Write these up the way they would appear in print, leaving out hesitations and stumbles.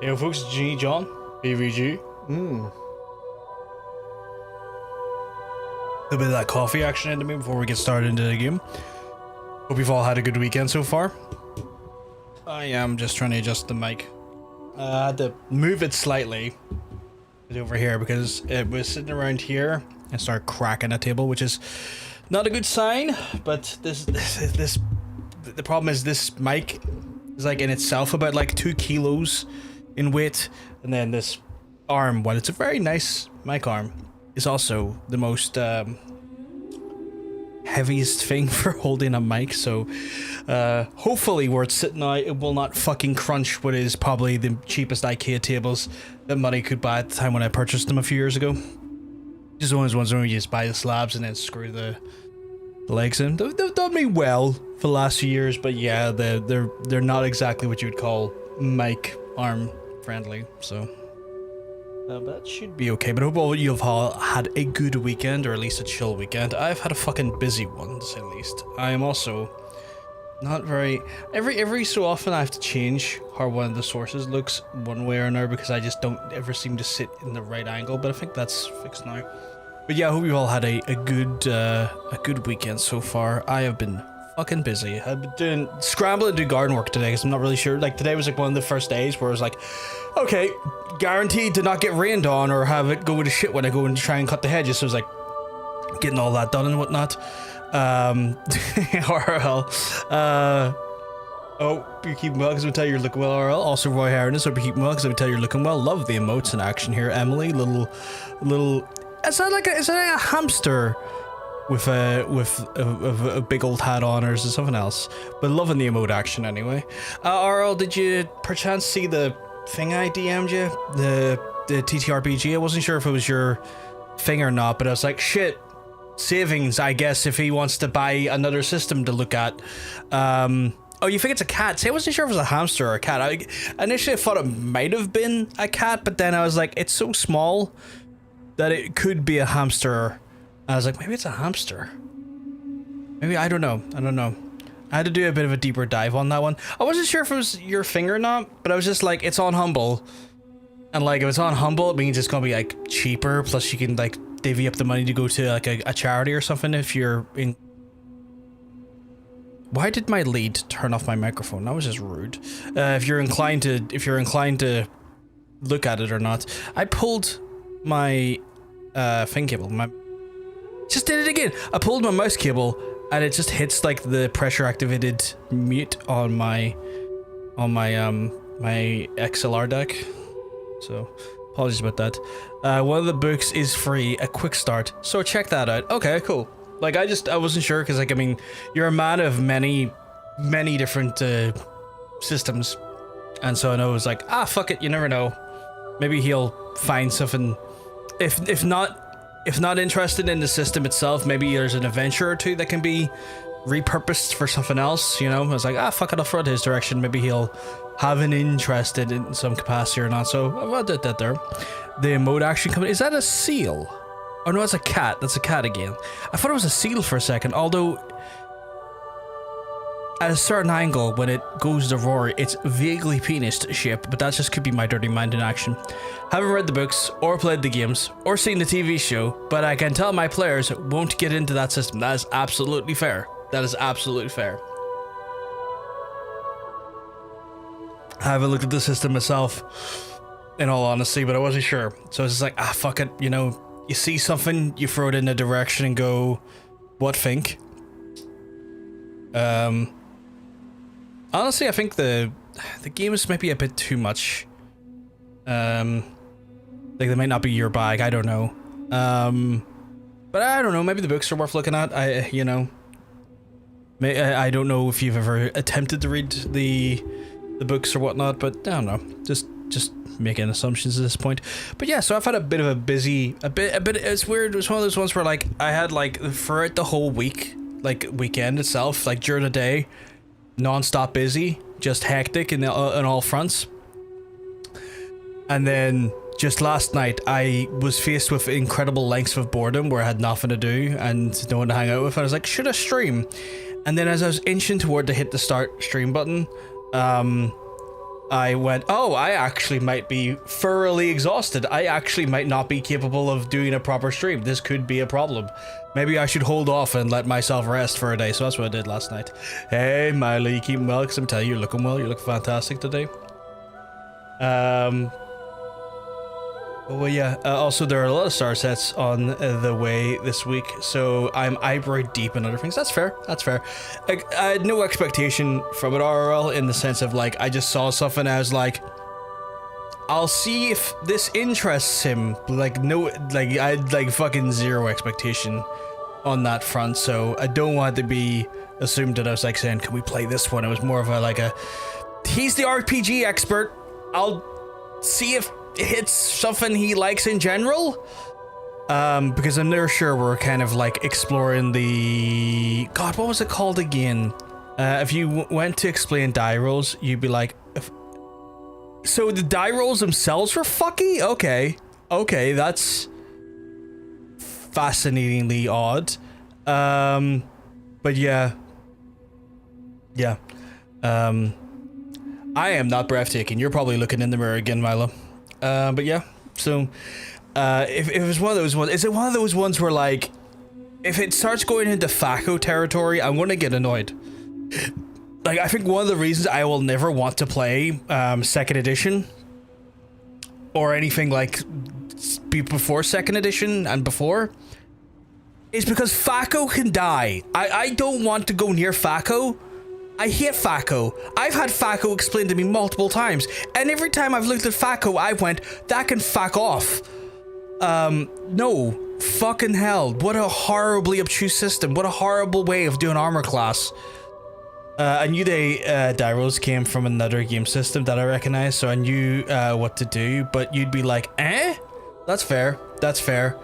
Yo folks, it's G John, PVG. A bit of that coffee action into me before we get started into the game. Hope you've all had a good weekend so far. I am just trying to adjust the mic. I had to move it slightly over here because it was sitting around here and started cracking a table, which is not a good sign. But the problem is this mic is like in itself about like 2 kilos in weight, and then this arm, while it's a very nice mic arm, is also the most heaviest thing for holding a mic. So hopefully where it's sitting now, it will not fucking crunch what is probably the cheapest IKEA tables that money could buy at the time when I purchased them a few years ago. Just one of those ones where you just buy the slabs and then screw the legs in. They've done me well for the last few years, but yeah, they're not exactly what you would call mic arm friendly. So that should be okay. But I hope all you've all had a good weekend, or at least a chill weekend. I've had a fucking busy one, to say the least. I am also not very... Every so often I have to change how one of the sources looks one way or another, because I just don't ever seem to sit in the right angle, but I think that's fixed now. But yeah, I hope you all had a good weekend so far. I have been fucking busy. I've been scrambling to do garden work today because I'm not really sure. Like, today was like one of the first days where I was like, okay, guaranteed to not get rained on or have it go to shit when I go and try and cut the hedges. So I was like getting all that done and whatnot. RL. Oh, you're keeping well because I tell you you're looking well, RL. Also, Roy Harris, hope you're keeping well because I tell you you're looking well. Love the emotes in action here. Emily, little. Is that like a hamster with a big old hat on, or is it something else? But loving the emote action anyway. RL, did you perchance see the thing I DM'd you? The TTRPG? I wasn't sure if it was your thing or not, but I was like, shit, savings, I guess, if he wants to buy another system to look at. Oh, you think it's a cat? See, I wasn't sure if it was a hamster or a cat. I initially thought it might have been a cat, but then I was like, it's so small that it could be a hamster. I was like, maybe it's a hamster. Maybe, I don't know. I had to do a bit of a deeper dive on that one. I wasn't sure if it was your thing or not, but I was just like, it's on Humble. And like, if it's on Humble, it means it's gonna be like cheaper. Plus you can like divvy up the money to go to like a charity or something if you're in... Why did my lead turn off my microphone? That was just rude. If you're inclined to look at it or not. I pulled my thing cable. Just did it again. I pulled my mouse cable and it just hits like the pressure activated mute on my my XLR deck. So apologies about that. One of the books is free, A Quick Start. So check that out. Okay, cool. Like I wasn't sure because like, I mean, you're a man of many different systems. And so I know it was like, fuck it, you never know. Maybe he'll find something. If not interested in the system itself, maybe there's an adventure or two that can be repurposed for something else, you know? I was like, fuck it, I'll throw it his direction. Maybe he'll have an interest in some capacity or not. So I did that there. The emote action company, is that a seal? Oh no, it's a cat. That's a cat again. I thought it was a seal for a second, although at a certain angle when it goes to roar, it's vaguely penis shaped, but that just could be my dirty mind in action. Haven't read the books, or played the games, or seen the TV show, but I can tell my players won't get into that system. That is absolutely fair. That is absolutely fair. I haven't looked at the system myself, in all honesty, but I wasn't sure. So I was just like, fuck it, you know, you see something, you throw it in a direction and go, what think? Honestly, I think the games might be a bit too much. Like they might not be your bag. I don't know. But I don't know. Maybe the books are worth looking at. I don't know if you've ever attempted to read the books or whatnot, but I don't know. Just making assumptions at this point. But yeah, so I've had a bit of a busy, it's weird. It was one of those ones where like I had like throughout the whole week, like weekend itself, like during the day, non-stop busy, just hectic in all fronts. And then just last night I was faced with incredible lengths of boredom where I had nothing to do and no one to hang out with. I was like, should I stream? And then as I was inching toward to hit the start stream button, I went, oh, I actually might be thoroughly exhausted. I actually might not be capable of doing a proper stream. This could be a problem. Maybe I should hold off and let myself rest for a day. So that's what I did last night. Hey, Miley, you keeping well? Because I'm telling you, you're looking well. You look fantastic today. Well, yeah. Also, there are a lot of star sets on the way this week, so I'm eyebrow deep in other things. That's fair. That's fair. I had no expectation from it RRL in the sense of like I just saw something and I was like, I'll see if this interests him. Like no, like I had like fucking zero expectation on that front. So I don't want it to be assumed that I was like saying, can we play this one? It was more of a like a, he's the RPG expert. I'll see if it's something he likes in general, because I'm never sure we're kind of like exploring the god, what was it called again? If you went to explain die rolls, you'd be like, so the die rolls themselves were fucky? Okay, that's fascinatingly odd. But yeah, I am not breathtaking. You're probably looking in the mirror again, Milo. But yeah, so if it was one of those ones, is it one of those ones where like, if it starts going into FACO territory, I'm gonna get annoyed. Like, I think one of the reasons I will never want to play second edition or anything like before second edition and before is because FACO can die. I don't want to go near FACO. I hate FACO. I've had FACO explained to me multiple times, and every time I've looked at FACO, I went, that can fuck off. No. Fucking hell. What a horribly obtuse system. What a horrible way of doing armor class. I knew die rolls came from another game system that I recognize, so I knew what to do, but you'd be like, eh? That's fair. That's fair.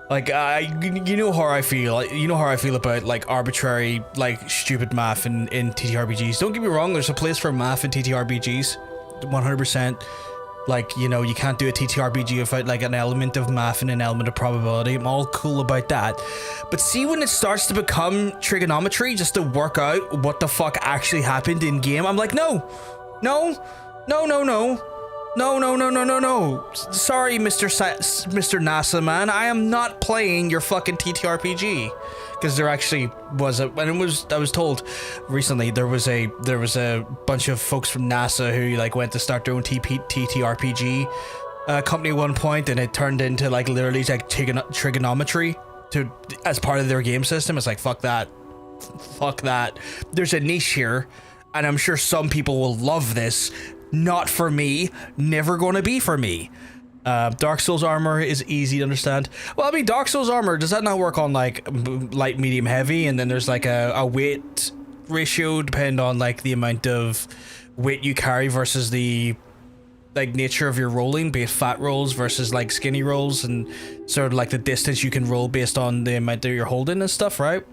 Like, you know how I feel. You know how I feel about like arbitrary, like stupid math in TTRPGs. Don't get me wrong. There's a place for math in TTRPGs, 100%. Like, you know, you can't do a TTRPG without like an element of math and an element of probability. I'm all cool about that. But see, when it starts to become trigonometry just to work out what the fuck actually happened in game, I'm like, no. Sorry, Mr. NASA man, I am not playing your fucking TTRPG. Because there actually was I was told recently there was a bunch of folks from NASA who like went to start their own TTRPG company at one point, and it turned into like literally like trigonometry as part of their game system. It's like, fuck that. There's a niche here, and I'm sure some people will love this. Not for me, never gonna be for me. Dark Souls armor is easy to understand. Well, I mean, Dark Souls armor, does that not work on like light, medium, heavy, and then there's like a weight ratio depending on like the amount of weight you carry versus the like nature of your rolling, be it fat rolls versus like skinny rolls, and sort of like the distance you can roll based on the amount that you're holding and stuff, right?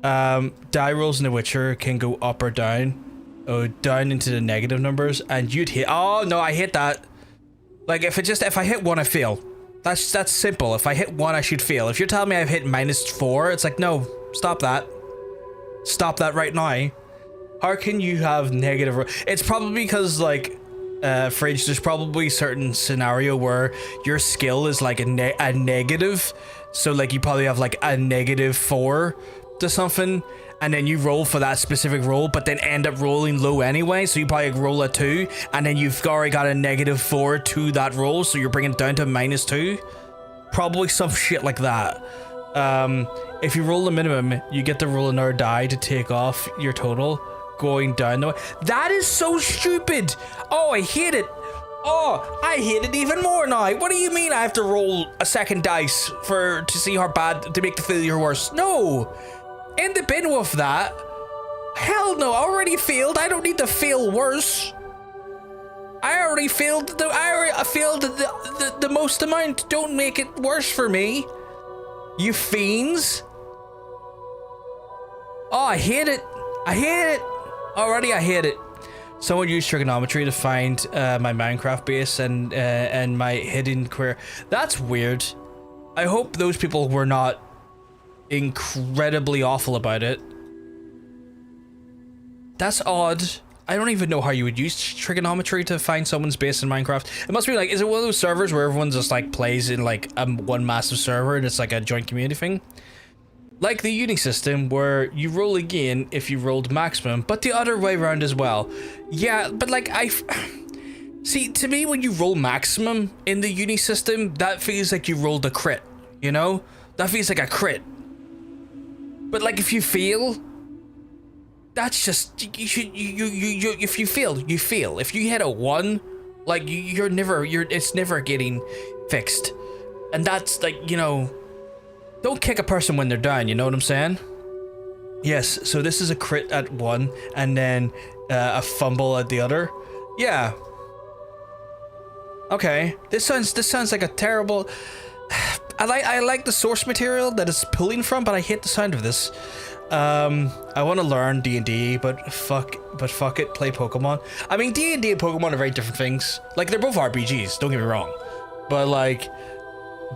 Die rolls in The Witcher can go up or down. Oh, down into the negative numbers, and you'd hit. Oh no, I hit that. Like if I hit one, I fail. That's simple. If I hit one, I should fail. If you're telling me I've hit -4, it's like, no, stop that. Stop that right now. How can you have negative? It's probably because like, Fridge, there's probably certain scenario where your skill is like a negative. So like you probably have like a -4 to something. And then you roll for that specific roll, but then end up rolling low anyway. So you probably roll a 2, and then you've already got a -4 to that roll, so you're bringing it down to -2. Probably some shit like that. If you roll the minimum, you get to roll another die to take off your total going down the way. That is so stupid. Oh, I hate it. Oh, I hate it even more now. What do you mean I have to roll a second dice to see how bad, to make the failure worse? No. In the bin with that. Hell no, I already failed. I don't need to fail worse. I already failed. I failed the most amount. Don't make it worse for me, you fiends. Oh, I hate it. I hate it. Already, I hate it. Someone used trigonometry to find my Minecraft base and my hidden career. That's weird. I hope those people were not incredibly awful about it. That's odd. I don't even know how you would use trigonometry to find someone's base in Minecraft. It must be like, is it one of those servers where everyone just like plays in like one massive server and it's like a joint community thing? Like the uni system where you roll again if you rolled maximum, but the other way around as well. Yeah, but like see, to me when you roll maximum in the uni system, that feels like you rolled a crit, you know? That feels like a crit. But like if you fail, that's just, if you fail, you fail. If you hit a 1, like it's never getting fixed. And that's like, you know, don't kick a person when they're down, you know what I'm saying? Yes, so this is a crit at 1 and then a fumble at the other. Yeah. Okay, this sounds like a terrible. I like the source material that it's pulling from, but I hate the sound of this. I want to learn D&D, but fuck it, play Pokemon. I mean, D&D and Pokemon are very different things. Like, they're both RPGs, don't get me wrong. But like,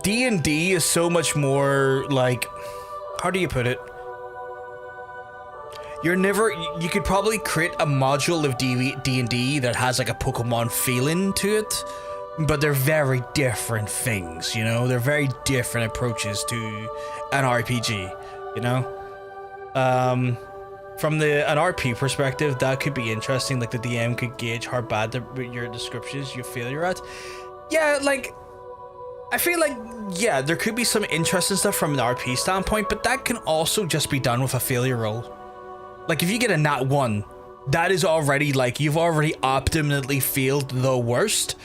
D&D is so much more like, how do you put it? You could probably create a module of D&D that has like a Pokemon feeling to it. But they're very different things, you know? They're very different approaches to an RPG, you know? From an RP perspective, that could be interesting. Like the DM could gauge how bad your descriptions, your failure at. Yeah, like, I feel like, yeah, there could be some interesting stuff from an RP standpoint, but that can also just be done with a failure roll. Like if you get a nat 1, that is already like, you've already optimally failed the worst.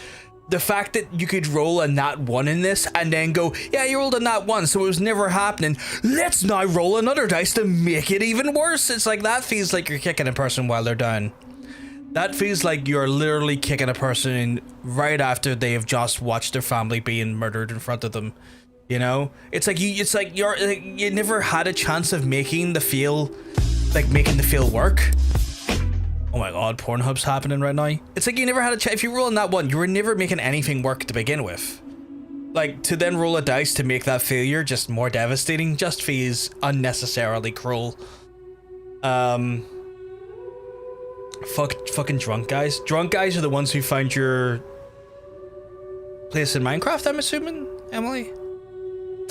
The fact that you could roll a nat 1 in this and then go, yeah, you rolled a nat 1, so it was never happening. Let's now roll another dice to make it even worse. It's like, that feels like you're kicking a person while they're down. That feels like you're literally kicking a person right after they have just watched their family being murdered in front of them. You know? It's like you never had a chance of making the fail work. Oh my god, Pornhub's happening right now. It's like you never had a chance. If you roll on that 1, you were never making anything work to begin with. Like, to then roll a dice to make that failure just more devastating just feels unnecessarily cruel. Fucking drunk guys. Drunk guys are the ones who found your place in Minecraft, I'm assuming, Emily?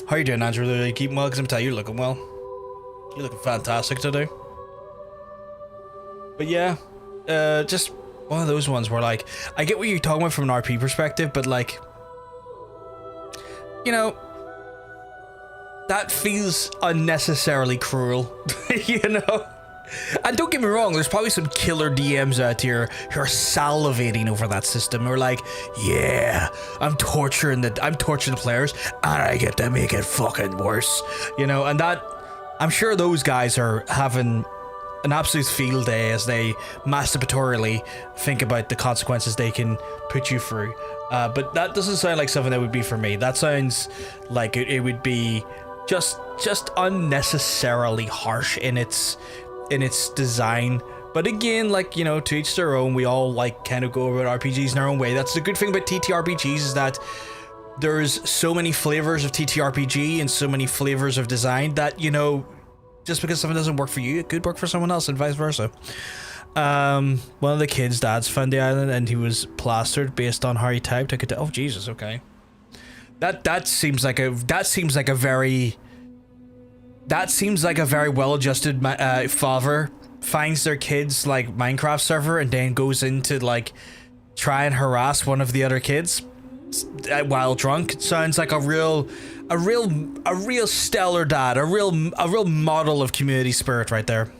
How you doing, Andrew? Are you keeping well? Because I'm telling you, you're looking well. You're looking fantastic today. But yeah. Just one of those ones where like, I get what you're talking about from an RP perspective, but like, you know, that feels unnecessarily cruel, you know? And don't get me wrong, there's probably some killer DMs out here who are salivating over that system. Who are like, yeah, I'm torturing the players and I get to make it fucking worse, you know? And that, I'm sure those guys are having an absolute field day as they masturbatorily think about the consequences they can put you through. But that doesn't sound like something that would be for me. That sounds like it would be just unnecessarily harsh in its design. But again, like, you know, to each their own. We all like kind of go about RPGs in our own way. That's the good thing about TTRPGs, is that there's so many flavors of TTRPG and so many flavors of design that, you know, just because something doesn't work for you, it could work for someone else, and vice versa. One of the kids' dads found the island and he was plastered based on how he typed. Oh Jesus, okay. That seems like a very well-adjusted father finds their kids like Minecraft server and then goes into like try and harass one of the other kids while drunk. It sounds like a real stellar dad, a real model of community spirit right there.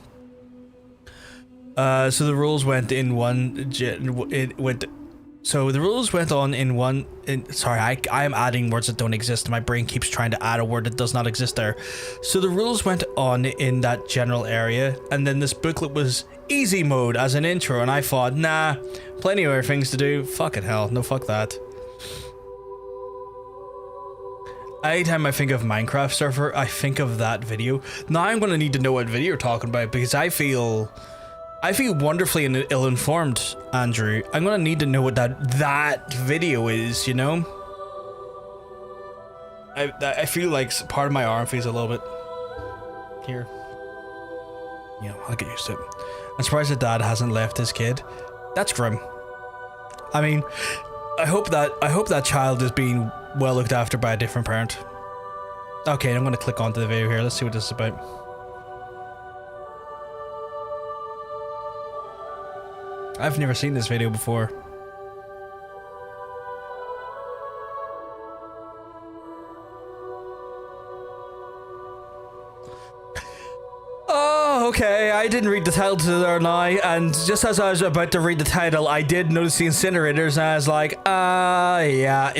So the rules went in one. So the rules went on in one. Sorry, I am adding words that don't exist. My brain keeps trying to add a word that does not exist there. So the rules went on in that general area, and then this booklet was easy mode as an intro, and I thought, nah, plenty of other things to do. Fuck it, hell, no, fuck that. Anytime I think of Minecraft server, I think of that video. Now I'm gonna need to know what video you're talking about, because I feel wonderfully ill-informed, Andrew. I'm gonna need to know what that video is, you know? I feel like part of my arm feels a little bit here. I'll get used to it. I'm surprised the dad hasn't left his kid. That's grim. I mean, I hope that child is being well looked after by a different parent. Okay, I'm gonna click onto the video here. Let's see what this is about. I've never seen this video before. Oh, okay, I didn't read the title to there now, and just as I was about to read the title, I did notice the incinerators, and I was like, yeah,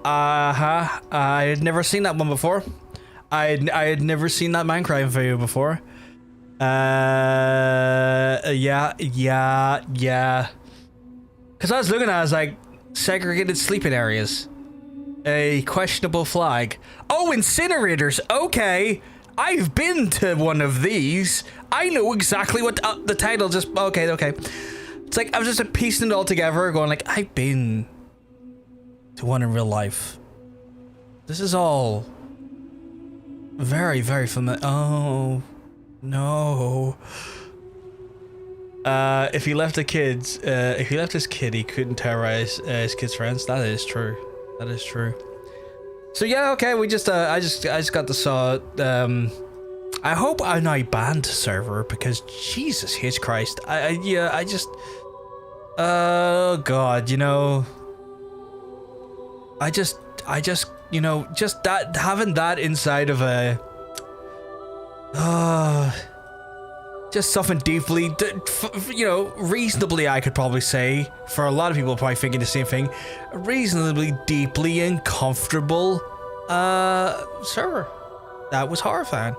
I had never seen that one before. I had never seen that Minecraft video before. Yeah. Because I was looking at it, I was like, segregated sleeping areas. A questionable flag. Oh, incinerators, okay. I've been to one of these. I know exactly what the title just... Okay. It's like, I was just piecing it all together, going like, I've been to one in real life. This is all very, very familiar. Oh, no. If he left his kid, he couldn't terrorize his kid's friends. That is true. That is true. So yeah, okay, I just got to saw I hope I'm not banned the server, because Jesus H Christ. I just oh god, I just just that, having that inside of a just something deeply, reasonably, I could probably say, for a lot of people probably thinking the same thing, reasonably deeply uncomfortable server. That was horrifying.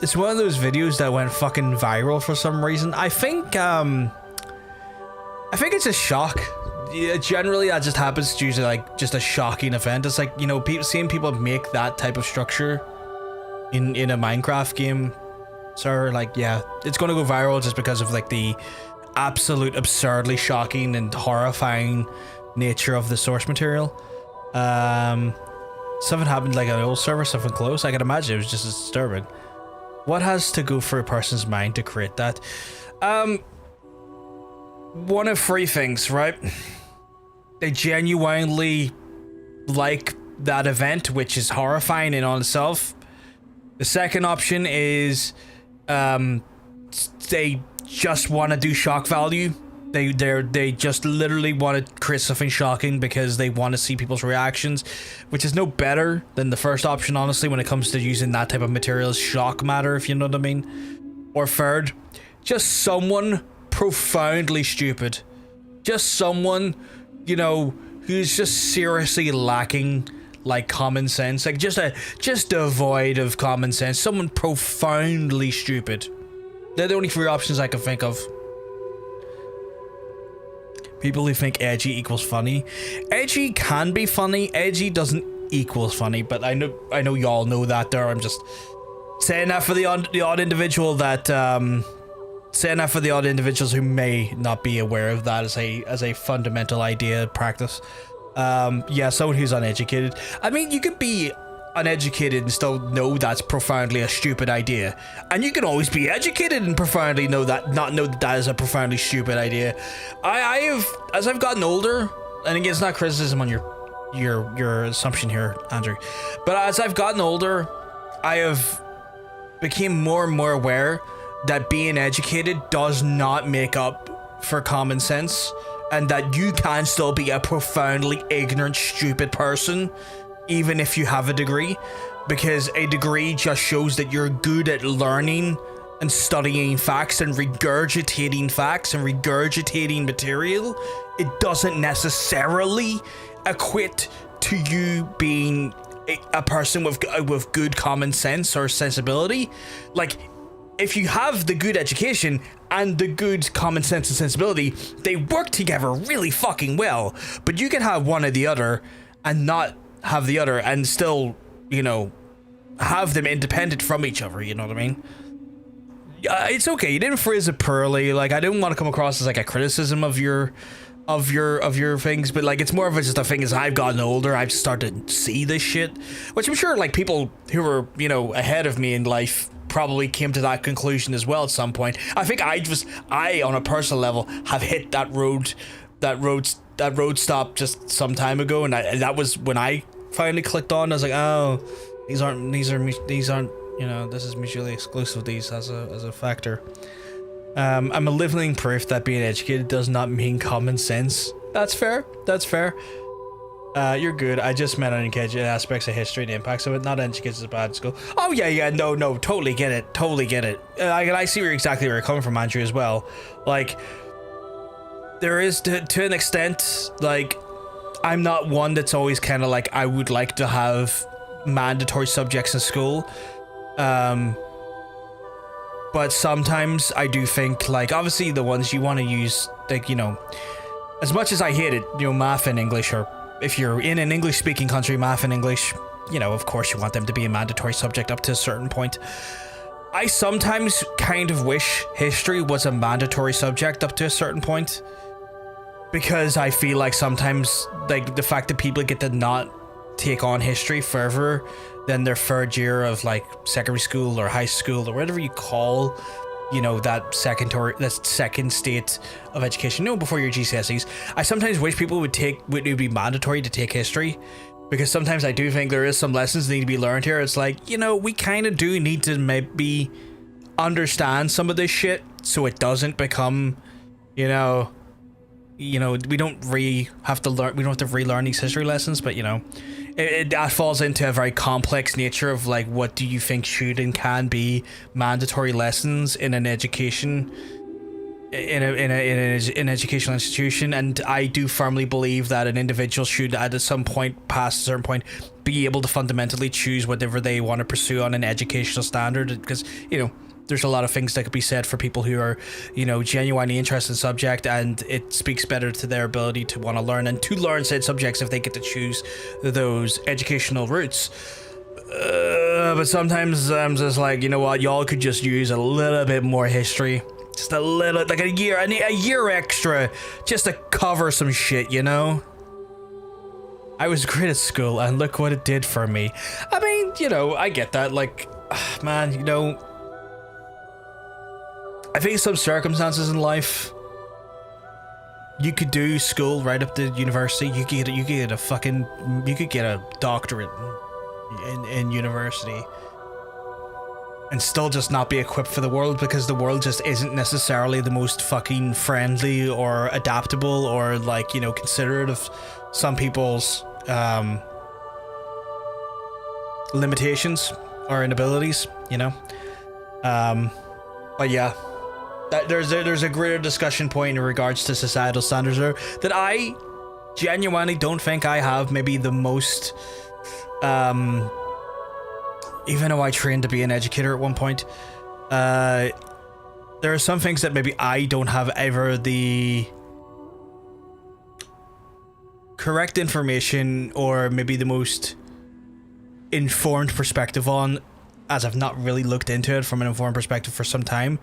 It's one of those videos that went fucking viral for some reason. I think it's a shock. Yeah, generally that just happens. It's usually like just a shocking event. It's like, seeing people make that type of structure in a Minecraft game. So like, yeah, it's gonna go viral just because of like the absolute absurdly shocking and horrifying nature of the source material. Something happened like an old server, something close. I can imagine it was just as disturbing. What has to go through a person's mind to create that? One of three things, right? They genuinely like that event, which is horrifying in on itself. The second option is they just want to do shock value. They just literally want to create something shocking because they want to see people's reactions, which is no better than the first option, honestly, when it comes to using that type of material as shock matter, if you know what I mean. Or third, just someone profoundly stupid. Just someone, who's just seriously lacking like common sense, like just devoid of common sense. Someone profoundly stupid. They're the only three options I can think of. People who think edgy equals funny. Edgy can be funny. Edgy doesn't equal funny. But I know y'all know that there. I'm just saying that for the odd individual that saying that for the odd individuals who may not be aware of that as a fundamental idea practice. Yeah, someone who's uneducated. I mean, you could be uneducated and still know that's profoundly a stupid idea, and you can always be educated and profoundly not know that is a profoundly stupid idea. I have, as I've gotten older, and again, it's not criticism on your assumption here, Andrew, but as I've gotten older, I have became more and more aware that being educated does not make up for common sense, and that you can still be a profoundly ignorant, stupid person even if you have a degree, because a degree just shows that you're good at learning and studying facts and regurgitating facts and regurgitating material. It doesn't necessarily equate to you being a person with good common sense or sensibility. Like, if you have the good education and the good common sense and sensibility, they work together really fucking well. But you can have one or the other and not have the other and still, have them independent from each other, you know what I mean? It's okay, you didn't phrase it poorly. Like, I didn't want to come across as like a criticism of your things, but like, it's more of just a thing. As I've gotten older, I've started to see this shit, which I'm sure like people who were ahead of me in life probably came to that conclusion as well at some point. I think I on a personal level have hit that road stop just some time ago, and that was when I finally clicked on. I was like, oh, these aren't this is mutually exclusive, these as a factor. I'm a living proof that being educated does not mean common sense. That's fair. You're good. I just meant uneducated aspects of history and the impacts of it, not educated as bad at school. Oh yeah, no, totally get it. I see exactly where you're coming from, Andrew, as well. Like, there is, to an extent, like, I'm not one that's always kind of like, I would like to have mandatory subjects in school. But sometimes I do think, like, obviously the ones you want to use, like, as much as I hate it, math and English, or if you're in an English speaking country, math and English, of course you want them to be a mandatory subject up to a certain point. I sometimes kind of wish history was a mandatory subject up to a certain point, because I feel like sometimes, like, the fact that people get to not take on history further than their third year of, like, secondary school or high school or whatever you call, that second state of education, before your GCSEs. I sometimes wish people would be mandatory to take history, because sometimes I do think there is some lessons that need to be learned here. It's like, we kind of do need to maybe understand some of this shit so it doesn't become, we don't have to relearn these history lessons, but that falls into a very complex nature of, like, what do you think should and can be mandatory lessons in an education, in an educational institution. And I do firmly believe that an individual should, at some point, past a certain point, be able to fundamentally choose whatever they want to pursue on an educational standard, because there's a lot of things that could be said for people who are, genuinely interested in the subject, and it speaks better to their ability to want to learn and to learn said subjects if they get to choose those educational routes. But sometimes I'm just like, what, y'all could just use a little bit more history. Just a little, like a year extra, just to cover some shit, I was great at school, and look what it did for me. I mean, I get that, like, man, I think some circumstances in life, you could do school right up to university. You could get a doctorate in university and still just not be equipped for the world, because the world just isn't necessarily the most fucking friendly or adaptable or, like, considerate of some people's limitations or inabilities, but yeah. There's a greater discussion point in regards to societal standards there that I genuinely don't think I have maybe the most, even though I trained to be an educator at one point, there are some things that maybe I don't have ever the correct information or maybe the most informed perspective on, as I've not really looked into it from an informed perspective for some time,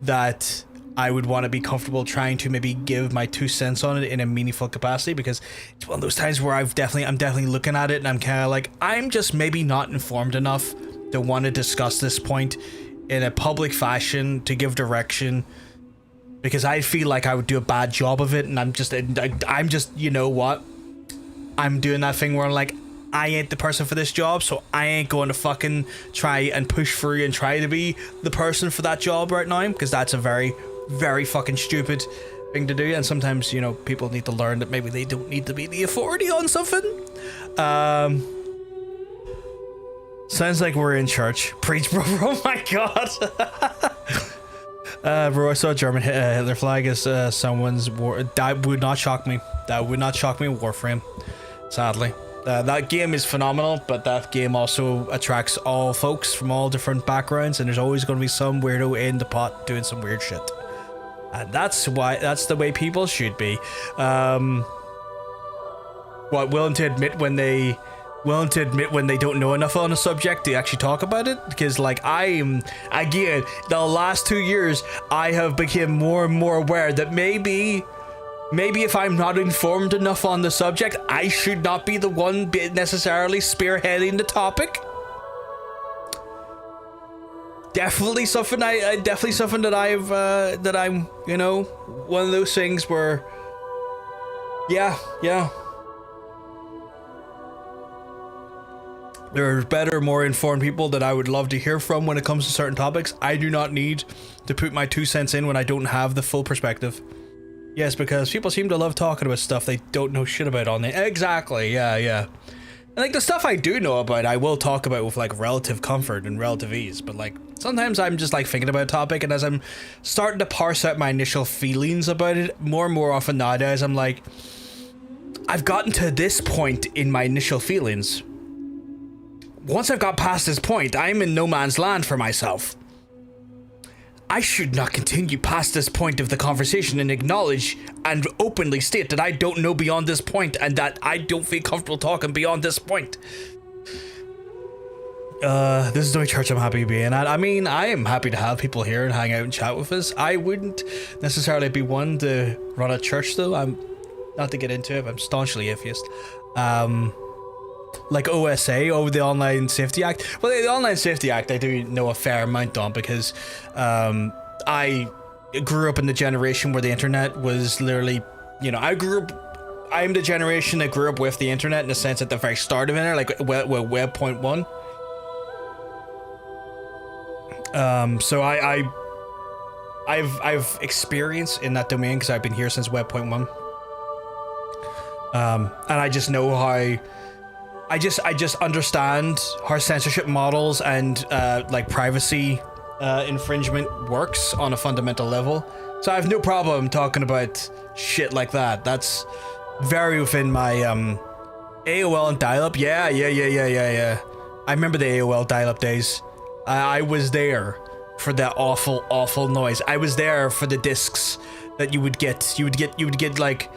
that I would want to be comfortable trying to maybe give my 2 cents on it in a meaningful capacity, because it's one of those times where I'm definitely looking at it and I'm kind of like, I'm just maybe not informed enough to want to discuss this point in a public fashion to give direction, because I feel like I would do a bad job of it, and I'm just what, I'm doing that thing where I'm like, I ain't the person for this job, so I ain't going to fucking try and push through and try to be the person for that job right now, because that's a very, very fucking stupid thing to do. And sometimes, people need to learn that maybe they don't need to be the authority on something. Sounds like we're in church. Preach, bro. Oh my god. Bro, I saw a German Hitler flag as someone's war. That would not shock me. That would not shock me in Warframe, sadly. That game is phenomenal, but that game also attracts all folks from all different backgrounds, and there's always going to be some weirdo in the pot doing some weird shit. And that's the way people should be. Willing to admit when they don't know enough on a subject to actually talk about it, because, like, again, the last 2 years I have become more and more aware that maybe if I'm not informed enough on the subject, I should not be the one necessarily spearheading the topic. definitely something definitely something that that I'm, you know, one of those things where, yeah. There are better, more informed people that I would love to hear from when it comes to certain topics. I do not need to put my 2 cents in when I don't have the full perspective. Yes, because people seem to love talking about stuff they don't know shit about on it. Exactly, yeah. And like the stuff I do know about, I will talk about with like relative comfort and relative ease. But like sometimes I'm just like thinking about a topic, and as I'm starting to parse out my initial feelings about it, more and more often nowadays, I'm like, I've gotten to this point in my initial feelings. Once I've got past this point, I'm in no man's land for myself. I should not continue past this point of the conversation and acknowledge and openly state that I don't know beyond this point and that I don't feel comfortable talking beyond this point. This is the only church I'm happy being at. I mean, I am happy to have people here and hang out and chat with us. I wouldn't necessarily be one to run a church though. I'm not to get into it, but I'm staunchly atheist. Like OSA, over the Online Safety Act. Well, the Online Safety Act I do know a fair amount on because I grew up in the generation where the internet was literally, you know, I'm the generation that grew up with the internet in the sense at the very start of it, like Web 1.1. So I've experience in that domain because I've been here since Web 1.1. And I just know how I just understand how censorship models and like privacy infringement works on a fundamental level. So I have no problem talking about shit like that. That's very within my AOL and dial-up. Yeah. I remember the AOL dial-up days. I was there for that awful noise. I was there for the discs that you would get. You would get like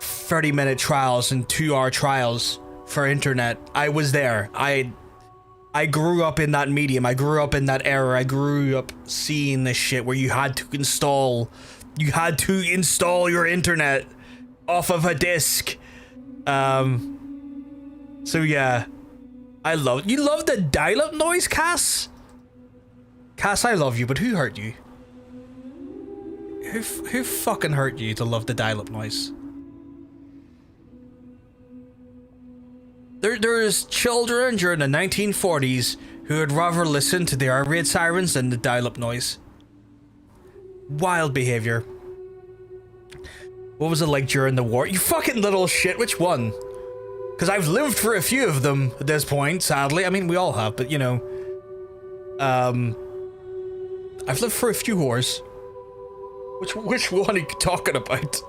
30-minute trials and 2-hour trials for internet. I was there. I grew up in that medium. I grew up in that era. I grew up seeing this shit where you had to install your internet off of a disc. So yeah, you love the dial-up noise, Cass? Cass, I love you, but who hurt you? Who fucking hurt you to love the dial-up noise? There's children during the 1940s who would rather listen to the air raid sirens than the dial-up noise. Wild behavior. What was it like during the war? You fucking little shit, which one? Because I've lived for a few of them at this point, sadly. I mean, we all have, but you know. I've lived for a few wars. Which one are you talking about?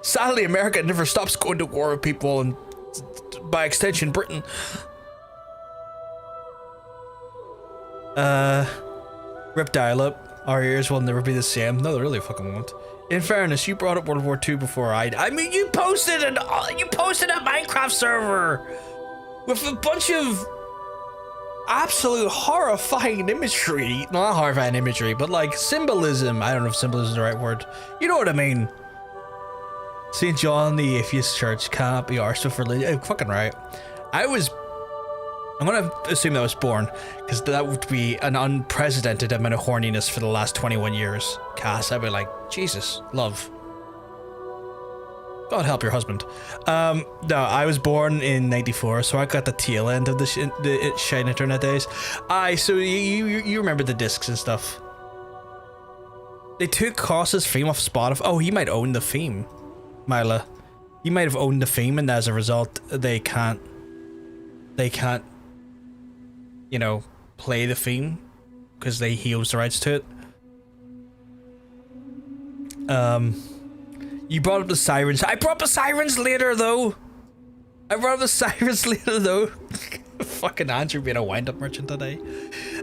Sadly, America never stops going to war with people, and by extension, Britain. Rip dial-up. Our ears will never be the same. No, they really fucking won't. In fairness, you brought up World War II before I mean, you posted a Minecraft server with a bunch of absolute horrifying imagery. Not horrifying imagery, but like symbolism. I don't know if symbolism is the right word. You know what I mean. St. John the Atheist Church cannot be arsed with religion. Fucking right. I'm gonna assume I was born, because that would be an unprecedented amount of horniness for the last 21 years. Cass, I'd be like, Jesus, love. God help your husband. No, I was born in 94, so I got the tail end of the shite internet days. So you remember the discs and stuff. They took Cross's theme off Spotify. Oh, he might own the theme. Mila, you might have owned the theme, and as a result, they can't, you know, play the theme because he owns the rights to it. You brought up the sirens. I brought up the sirens later, though. Fucking Andrew being a wind-up merchant today.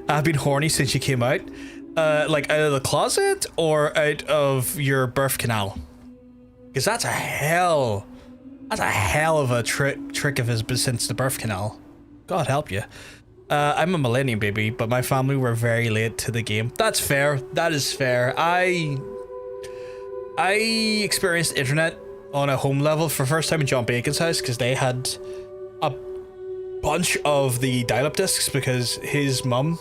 I've been horny since you came out. Like out of the closet or out of your birth canal? Because that's a hell of a trick of his since the birth canal. God help you. I'm a millennium baby, but my family were very late to the game. That's fair. That is fair. I experienced internet on a home level for the first time in John Bacon's house because they had a bunch of the dial-up discs because his mum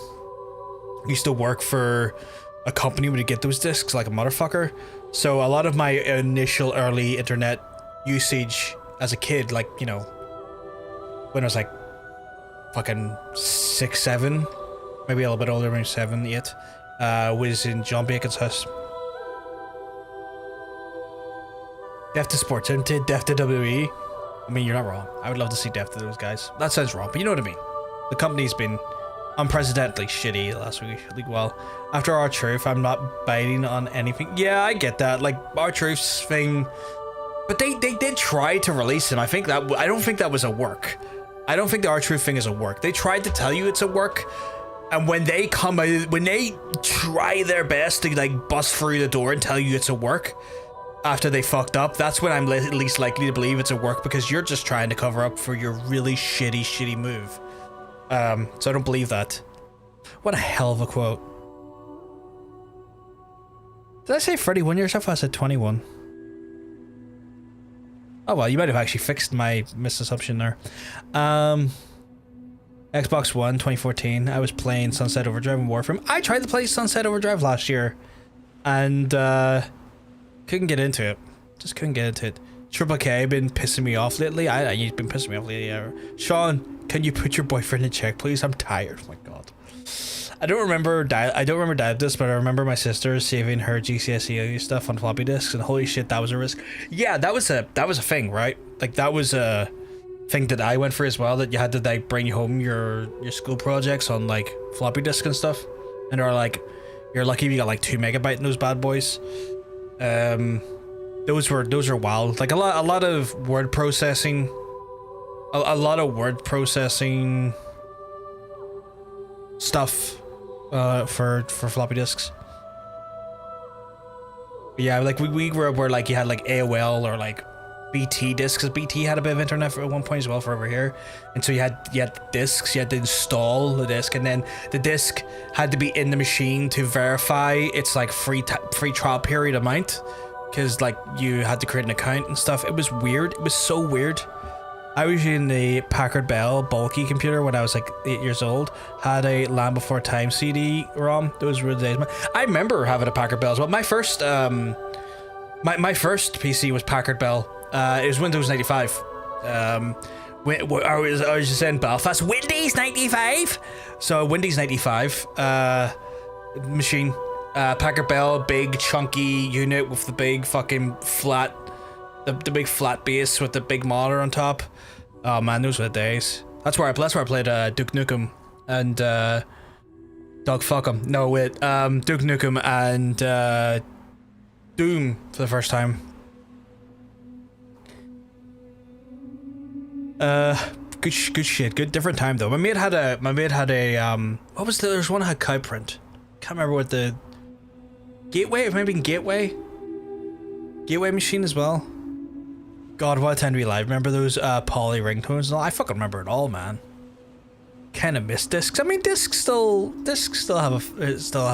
used to work for a company where you get those discs like a motherfucker. So a lot of my initial early internet usage as a kid, like, you know, when I was like fucking 6, 7, maybe a little bit older, maybe 7, 8, was in John Bacon's house. Death to Sports Limited, Death to WWE. I mean, you're not wrong. I would love to see death to those guys. That sounds wrong, but you know what I mean. The company's been unprecedentedly shitty last week. Like, well, after R-Truth, I'm not biting on anything. Yeah, I get that. Like, R-Truth's thing, but they did try to release him. I don't think that was a work. I don't think the R-Truth thing is a work. They tried to tell you it's a work, and when they come out, when they try their best to like bust through the door and tell you it's a work after they fucked up, that's when I'm least likely to believe it's a work, because you're just trying to cover up for your really shitty move. So I don't believe that. What a hell of a quote. Did I say 31 years? I thought I said 21. Oh well, you might have actually fixed my misassumption there. Xbox One 2014, I was playing Sunset Overdrive and Warframe. I tried to play Sunset Overdrive last year and couldn't get into it. Just couldn't get into it. Triple K been pissing me off lately. He's been pissing me off lately. Sean, can you put your boyfriend in check, please? I'm tired. Oh my god. I don't remember this, but I remember my sister saving her GCSE stuff on floppy disks, and holy shit, that was a risk. Yeah, that was a thing, right? Like, that was a thing that I went for as well, that you had to like bring home your school projects on like floppy disk and stuff, and they're like, you're lucky if you got like 2 megabyte in those bad boys. Those were wild. Like a lot of word processing, a lot of word processing stuff for floppy disks. But yeah, like we grew up where like you had like AOL or like BT discs, because BT had a bit of internet at one point as well for over here, and so you had discs. You had to install the disc, and then the disc had to be in the machine to verify its like free trial period amount, because like you had to create an account and stuff. It was weird. It was so weird. I was using the Packard Bell bulky computer when I was like 8 years old. Had a Land Before Time CD-ROM. Those were the days. I remember having a Packard Bell as well. My first my first PC was Packard Bell. It was Windows 95. I was just in Belfast. Windows 95. So Windows 95 machine. Packard Bell, big chunky unit with the big fucking flat, the big flat base with the big monitor on top. Oh man, those were the days. That's where I played Duke Nukem and Dog Fuck 'em. No wait, Duke Nukem and Doom for the first time. Good shit. Good different time though. My mate had a what was there's one that had cow print. Can't remember what the Gateway, maybe Gateway machine as well. God, what a time to be alive. Remember those poly ringtones and all? I fucking remember it all, man. Kind of miss discs. I mean, discs still have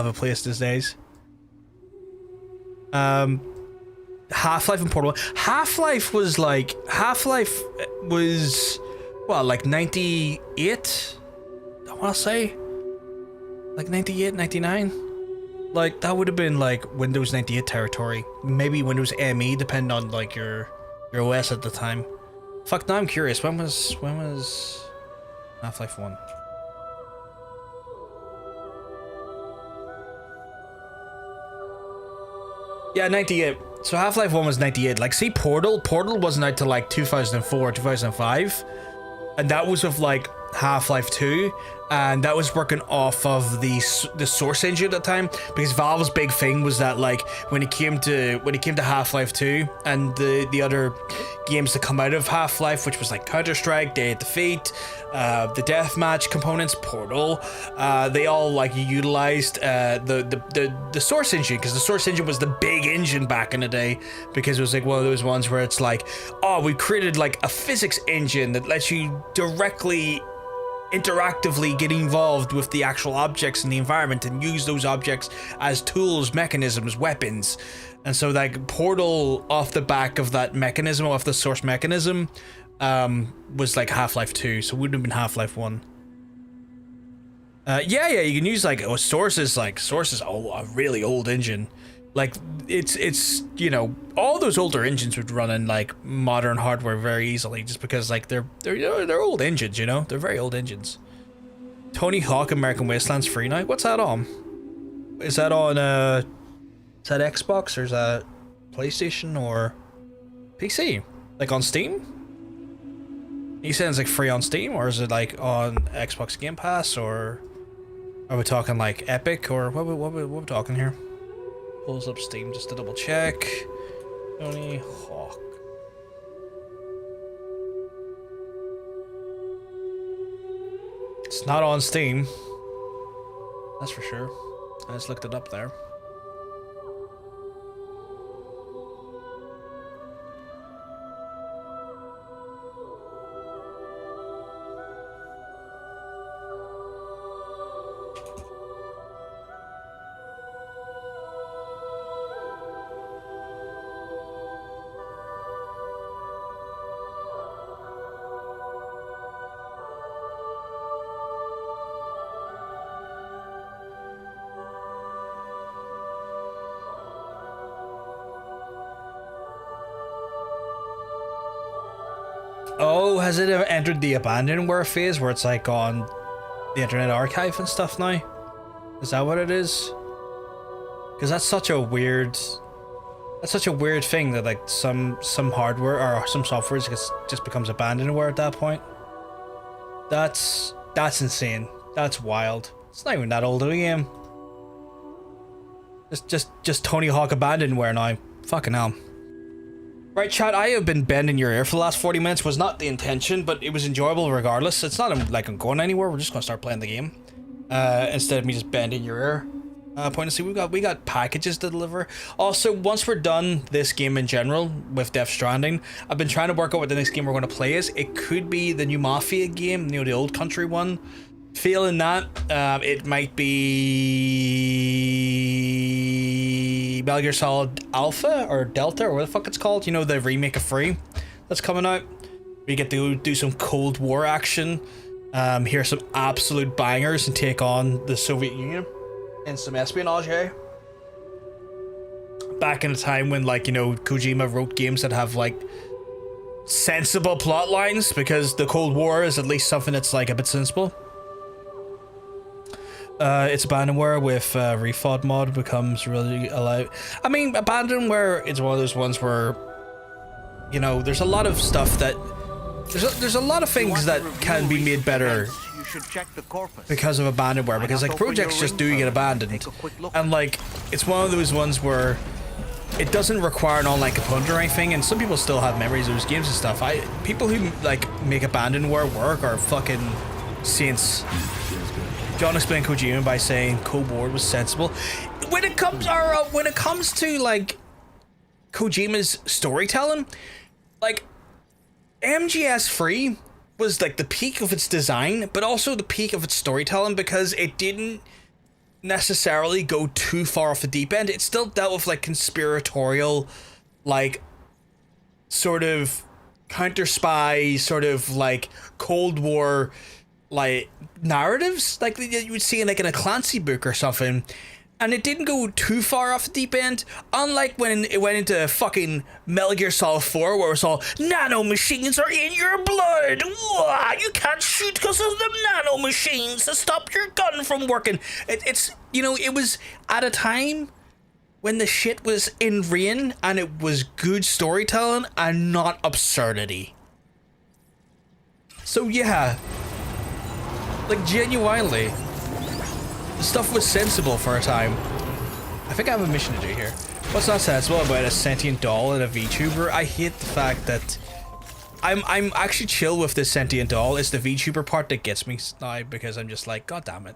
a place these days. Half-Life and Portal. Half-Life was what, like 98? I want to say like 98, 99. Like that would have been like Windows 98 territory. Maybe Windows ME, depending on like your OS at the time. Fuck, now I'm curious. When was Half-Life 1? Yeah, 98. So Half-Life 1 was 98. Like, see, Portal wasn't out till like 2004, 2005. And that was with like Half-Life 2, and that was working off of the Source engine at the time, because Valve's big thing was that like when it came to Half-Life 2 and the other games that come out of Half-Life, which was like Counter-Strike, Day of Defeat, the deathmatch components, Portal, they all like utilized the Source engine, because the Source engine was the big engine back in the day, because it was like one of those ones where it's like, oh, we created like a physics engine that lets you directly interactively get involved with the actual objects in the environment and use those objects as tools, mechanisms, weapons. And so like Portal, off the back of that mechanism, off the Source mechanism, was like Half-Life 2, so it wouldn't have been Half-Life 1. Yeah, you can use like sources. Oh, a really old engine. Like it's you know, all those older engines would run in like modern hardware very easily, just because like they're old engines. You know, they're very old engines. Tony Hawk American Wasteland's free now. What's that on? Is that on is that Xbox or is that PlayStation or PC? Like on Steam? You saying it's like free on Steam, or is it like on Xbox Game Pass, or are we talking like Epic, or what we talking here? Pulls up Steam just to double check. Tony Hawk. It's not on Steam. That's for sure. I just looked it up there. Oh, has it entered the abandonware phase where it's like on the Internet Archive and stuff now? Is that what it is? Because that's such a weird thing that like some hardware or some software just becomes abandonware at that point. That's insane. That's wild. It's not even that old of a game. Just Tony Hawk abandonware now. Fucking hell. Right, chat, I have been bending your ear for the last 40 minutes. Was not the intention, but it was enjoyable regardless. It's not like I'm going anywhere. We're just going to start playing the game. Instead of me just bending your ear. Point to see, we got packages to deliver. Also, once we're done this game in general with Death Stranding, I've been trying to work out what the next game we're going to play is. It could be the new Mafia game, you know, the old country one. Failing that, it might be Metal Gear Solid Alpha or Delta or what the fuck it's called. You know, the remake of Free that's coming out. We get to do some Cold War action, hear some absolute bangers and take on the Soviet Union and some espionage. Back in a time when, like, you know, Kojima wrote games that have like sensible plot lines, because the Cold War is at least something that's like a bit sensible. It's abandonware with refod mod becomes really alive. I mean, abandonware, it's one of those ones where, you know, there's a lot of stuff that there's a lot of things that can be made better because of abandonware, because like projects just do get abandoned, and like it's one of those ones where it doesn't require an online component or anything, and some people still have memories of those games and stuff. People who like make abandonware work are fucking saints. John explained Kojima by saying Cold War was sensible. When it comes to like Kojima's storytelling, like MGS3 was like the peak of its design, but also the peak of its storytelling, because it didn't necessarily go too far off the deep end. It still dealt with like conspiratorial, like sort of counter spy, sort of like Cold War like narratives like you would see in like in a Clancy book or something, and it didn't go too far off the deep end, unlike when it went into fucking Metal Gear Solid 4 where it's all nano machines are in your blood. Whoa, you can't shoot because of the nano machines to stop your gun from working. It's you know, it was at a time when the shit was in rain and it was good storytelling and not absurdity. So yeah, like genuinely, the stuff was sensible for a time. I think I have a mission to do here. What's not sensible about a sentient doll and a VTuber? I hate the fact that I'm actually chill with this sentient doll. It's the VTuber part that gets me now, because I'm just like, god damn it.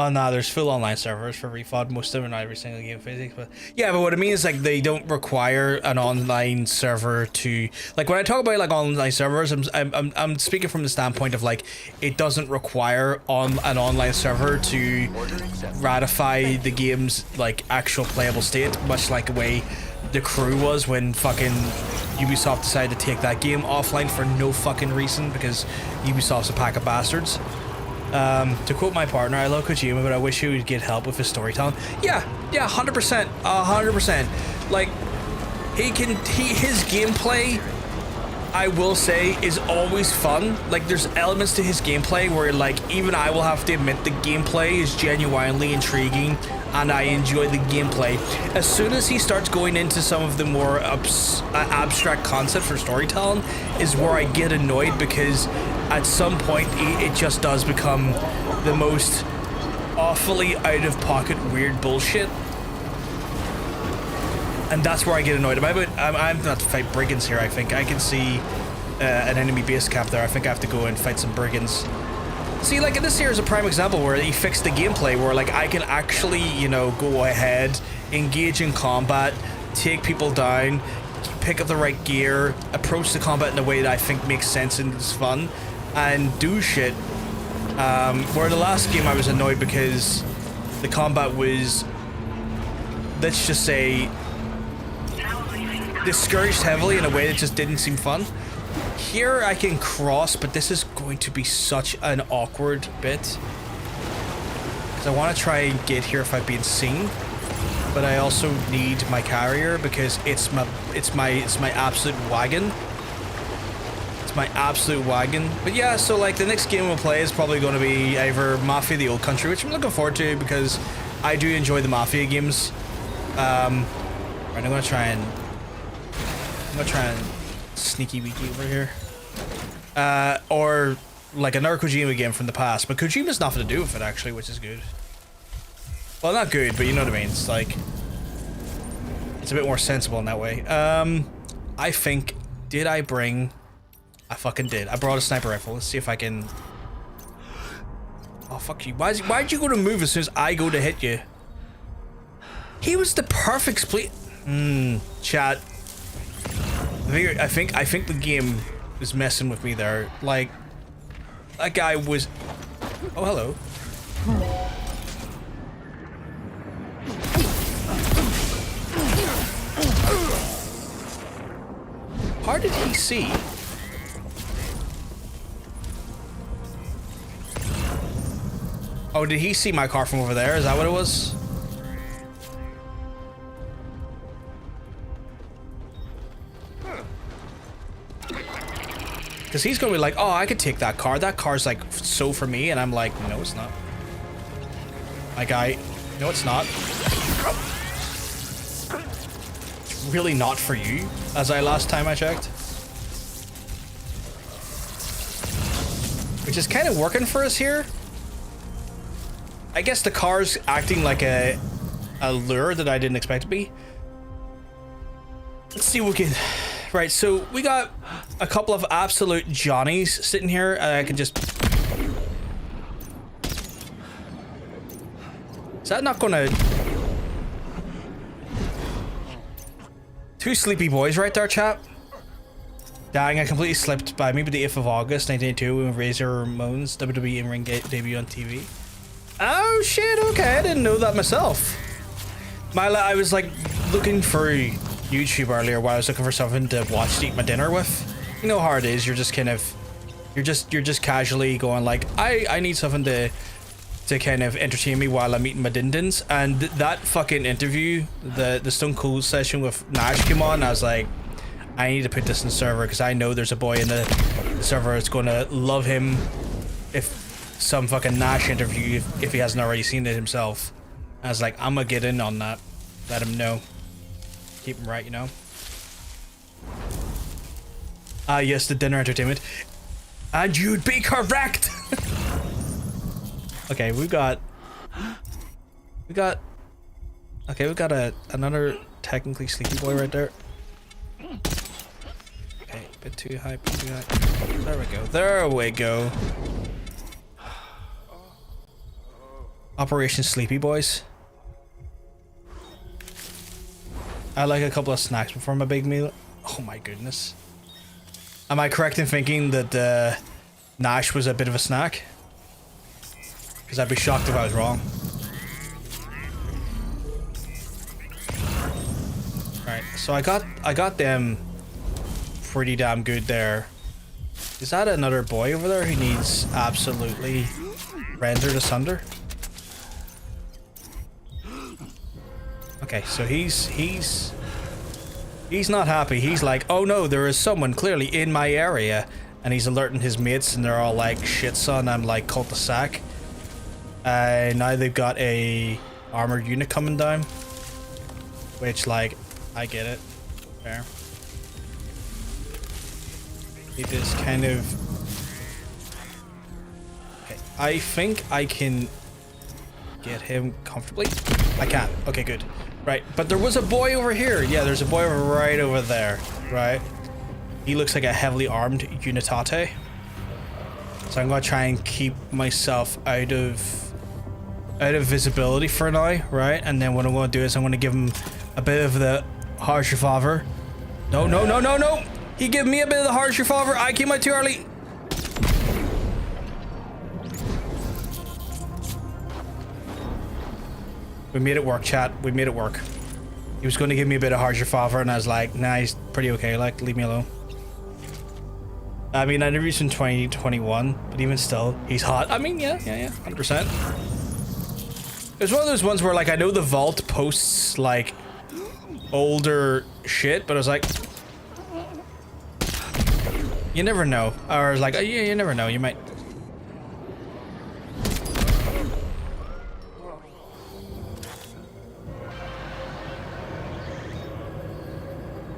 Oh no, there's full online servers for refod. Most of them, not every single game physics, but yeah. But what I mean is like they don't require an online server to like when I talk about like online servers, I'm speaking from the standpoint of like it doesn't require an online server to ratify the game's like actual playable state, much like the way the Crew was when fucking Ubisoft decided to take that game offline for no fucking reason because Ubisoft's a pack of bastards. To quote my partner, I love Kojima, but I wish he would get help with his storytelling. Yeah, 100%, 100%. Like, his gameplay, I will say, is always fun. Like, there's elements to his gameplay where, like, even I will have to admit the gameplay is genuinely intriguing, and I enjoy the gameplay. As soon as he starts going into some of the more abstract concepts for storytelling is where I get annoyed, because at some point it just does become the most awfully out-of-pocket weird bullshit. And that's where I get annoyed. I'm not to fight brigands here. I think I can see an enemy base camp there. I think I have to go and fight some brigands. See, like, this here is a prime example where he fixed the gameplay, where, like, I can actually, you know, go ahead, engage in combat, take people down, pick up the right gear, approach the combat in a way that I think makes sense and is fun, and do shit. Where the last game I was annoyed because the combat was, let's just say, discouraged heavily in a way that just didn't seem fun. Here I can cross, but this is going to be such an awkward bit. Because I want to try and get here if I'm being seen, but I also need my carrier because it's my absolute wagon. It's my absolute wagon. But yeah, so like the next game we'll play is probably going to be either Mafia: The Old Country, which I'm looking forward to because I do enjoy the Mafia games. Right, I'm gonna try and sneaky weaky over here. Or like another Kojima game from the past, but Kojima's nothing to do with it actually, which is good. Well, not good, but you know what I mean. It's like, it's a bit more sensible in that way. I think, did I bring, I fucking did. I brought a sniper rifle. Let's see if I can. Oh, fuck you. Why'd you go to move as soon as I go to hit you? He was the perfect split. Chat. I think the game is messing with me there. Like, that guy was. Oh, hello. How did he see? Oh, did he see my car from over there? Is that what it was? Because he's going to be like, oh, I could take that car. That car's like so for me. And I'm like, no, it's not. My guy, no, it's not. It's really not for you, as I last time I checked. Which is kind of working for us here. I guess the car's acting like a lure that I didn't expect to be. Let's see what we can. Right, so we got a couple of absolute Johnnies sitting here. I can just. Is that not gonna? Two sleepy boys right there, chap. Dang, I completely slipped by me, but the 8th of August, 1982, when Razor Ramon's WWE in-ring debut on TV. Oh shit, okay, I didn't know that myself. I was like looking for YouTube earlier while I was looking for something to watch to eat my dinner with. You know how it is, you're just kind of, you're just casually going like, I need something to kind of entertain me while I'm eating my din-dins. And that fucking interview, the Stone Cold session with Nash came on, I was like, I need to put this in the server because I know there's a boy in the server that's gonna love him if some fucking Nash interview, if he hasn't already seen it himself. I was like, I'm gonna get in on that, let him know. Keep him right, you know. Ah, yes, the dinner entertainment. And you'd be correct. Okay, we've got another technically sleepy boy right there. Okay, bit too high, bit too high. There we go. There we go. Operation Sleepy Boys. I like a couple of snacks before my big meal. Oh my goodness. Am I correct in thinking that Nash was a bit of a snack? Because I'd be shocked if I was wrong. Alright, so I got them pretty damn good there. Is that another boy over there who needs absolutely rendered asunder? Okay, so he's not happy. He's like, oh no, there is someone clearly in my area, and he's alerting his mates, and they're all like, shit son, I'm like cul-de-sac. Now they've got a armored unit coming down, which like, I get it. Fair. It is kind of... Okay, I think I can get him comfortably. I can't. Okay, good. Right, but there was a boy over here. Yeah, there's a boy right over there. Right. He looks like a heavily armed unitate. So I'm gonna try and keep myself out of visibility for now, right? And then what I'm gonna do is I'm gonna give him a bit of the harsh revolver. No, no, no, no, no! He gave me a bit of the harsh revolver. I came out too early. We made it work, chat. We made it work. He was going to give me a bit of harsh revolver, and I was like, nah, he's pretty okay. Like, leave me alone. I mean, I never used in 2021, but even still, he's hot. I mean, yeah, 100%. It's one of those ones where, like, I know the vault posts, like, older shit, but I was like, you never know. Or like, oh, yeah, you never know. You might.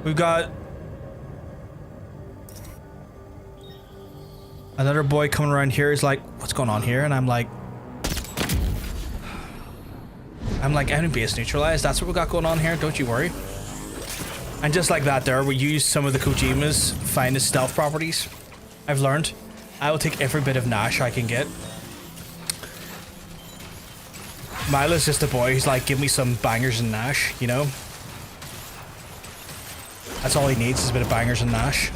We've got another boy coming around here. He's like, what's going on here? And I'm like, enemy base neutralized. That's what we got going on here. Don't you worry. And just like that there, we used some of the Kojima's finest stealth properties. I've learned. I will take every bit of Nash I can get. Milo's just a boy who's like, give me some bangers and Nash, you know? That's all he needs is a bit of bangers and Nash.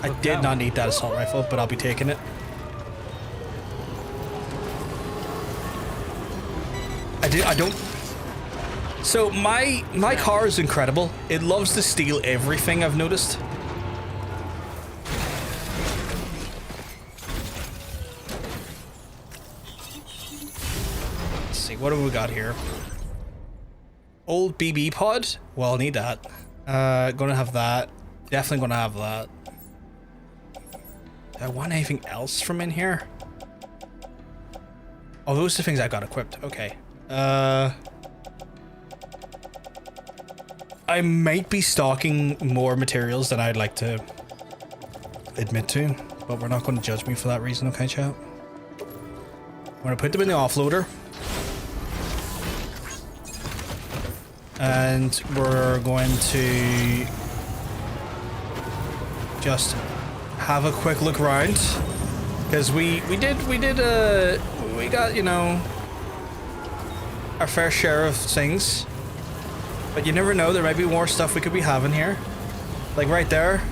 I did not need that assault rifle, but I'll be taking it. I don't. So my car is incredible. It loves to steal everything, I've noticed. Let's see, what have we got here? Old BB pod? Well, I'll need that. Gonna have that. Definitely gonna have that. Do I want anything else from in here? Oh, those are the things I got equipped. Okay. I might be stocking more materials than I'd like to admit to, but we're not going to judge me for that reason, okay, chat? I'm going to put them in the offloader. And we're going to just have a quick look around. Because we got, you know, our fair share of things, but you never know, there might be more stuff we could be having here. Like right there,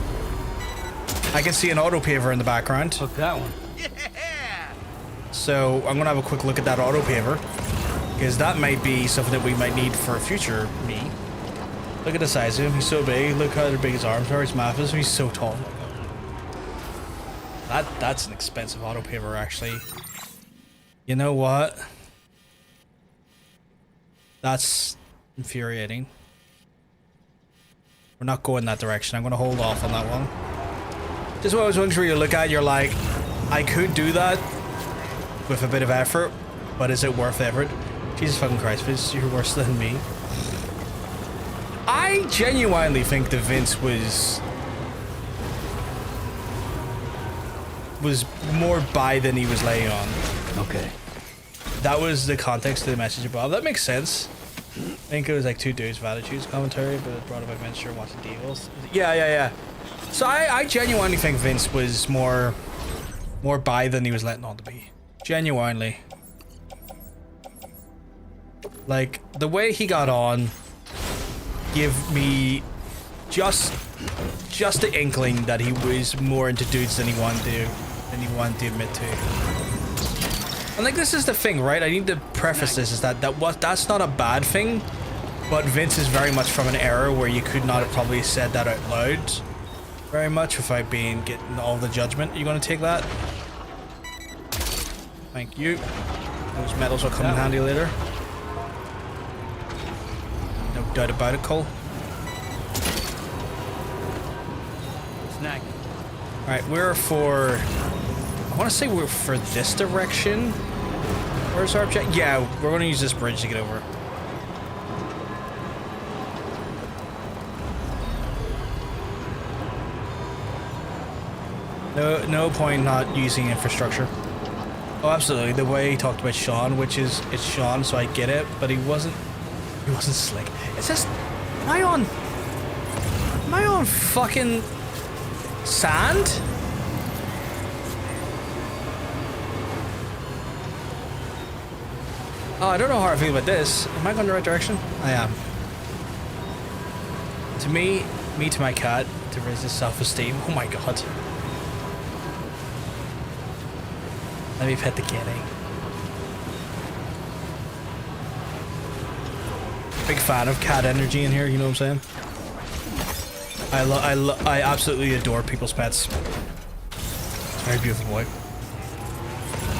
I can see an auto paver in the background. Took that one. Yeah. So I'm gonna have a quick look at that auto paver, because that might be something that we might need for a future me. Look at the size of him, he's so big. Look how big his arms are, his massive, he's so tall. That's an expensive auto paver, actually. You know what? That's infuriating. We're not going that direction. I'm going to hold off on that one. Just one of those ones where you look at, you're like, I could do that with a bit of effort, but is it worth effort? Jesus fucking Christ, Vince, you're worse than me. I genuinely think that Vince was more bi than he was laying on. Okay. That was the context of the message above. That makes sense. I think it was like two dudes of attitudes commentary, but it brought up a mention watching Devils. Yeah. So I genuinely think Vince was more bi than he was letting on to be. Genuinely. Like, the way he got on gave me just the inkling that he was more into dudes than he wanted to admit to. And like, this is the thing, right? I need to preface this, is that's not a bad thing, but Vince is very much from an era where you could not have probably said that out loud very much without getting all the judgment. Are you gonna take that? Thank you. Those medals will come in handy later. No doubt about it, Cole. Snack. Alright, we're for... I want to say we're for this direction. Where's our object? Yeah, we're going to use this bridge to get over. No point not using infrastructure. Oh, absolutely. The way he talked about Sean, which is, it's Sean, so I get it, but he wasn't slick. It's just, am I on fucking sand? Oh, I don't know how I feel about this. Am I going the right direction? I am. To me to my cat, to raise his self-esteem. Oh my god. Let me pet the kitty. Big fan of cat energy in here, you know what I'm saying? I absolutely adore people's pets. It's a very beautiful boy.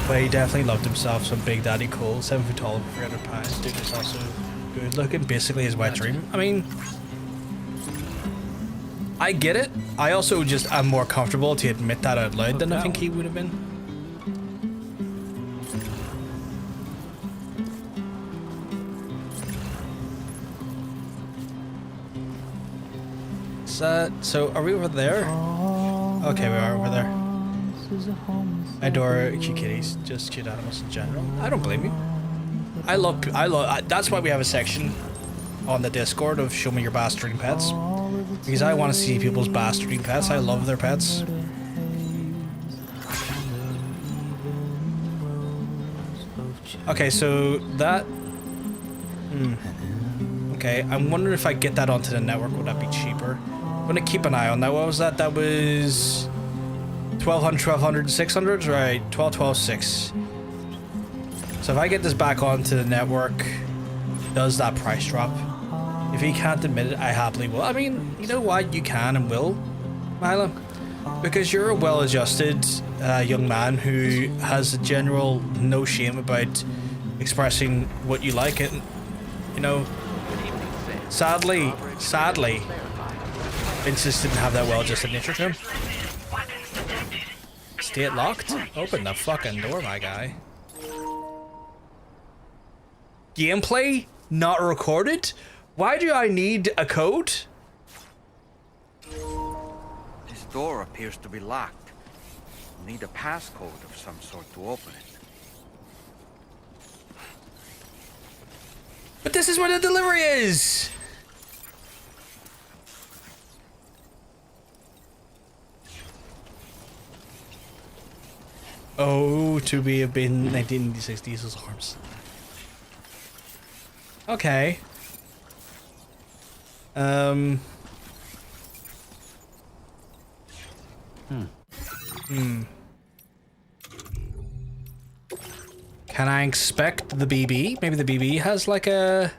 But he definitely loved himself, some Big Daddy Cole, 7 foot tall, 300 pounds. Dude is also good looking, basically his wet dream. I mean, I get it. I also just am more comfortable to admit that out loud than I think he would have been. So are we over there? Okay, we are over there. I adore cute kitties, just cute animals in general. I don't blame you. That's why we have a section on the Discord of show me your bastarding pets. Because I want to see people's bastarding pets. I love their pets. Okay, so that... Okay, I'm wondering if I get that onto the network, would that be cheaper? I'm gonna keep an eye on that. What was that? That was 1200, 600? Right, 12, 6. So if I get this back onto the network, does that price drop? If he can't admit it, I happily will. I mean, you know what? You can and will, Mila. Because you're a well-adjusted young man who has a general no shame about expressing what you like. And, you know, sadly, Vince just didn't have that well-adjusted nature to him. Stay locked? Open the fucking door, my guy. Gameplay not recorded? Why do I need a code? This door appears to be locked. We'll need a passcode of some sort to open it. But this is where the delivery is! Oh, to be have been 1986 Diesel's arms. Okay. Can I inspect the BB? Maybe the BB has like a...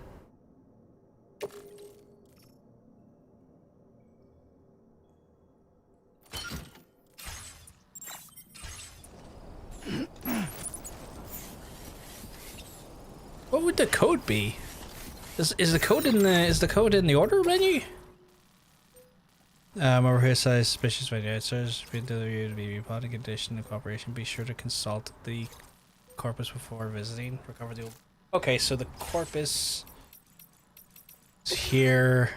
What would the code be? Is the code in the order menu? Over here says suspicious menu. It says be delivered to BB pod in condition of cooperation. Be sure to consult the corpus before visiting. Recover the old... Okay, so the corpus is here.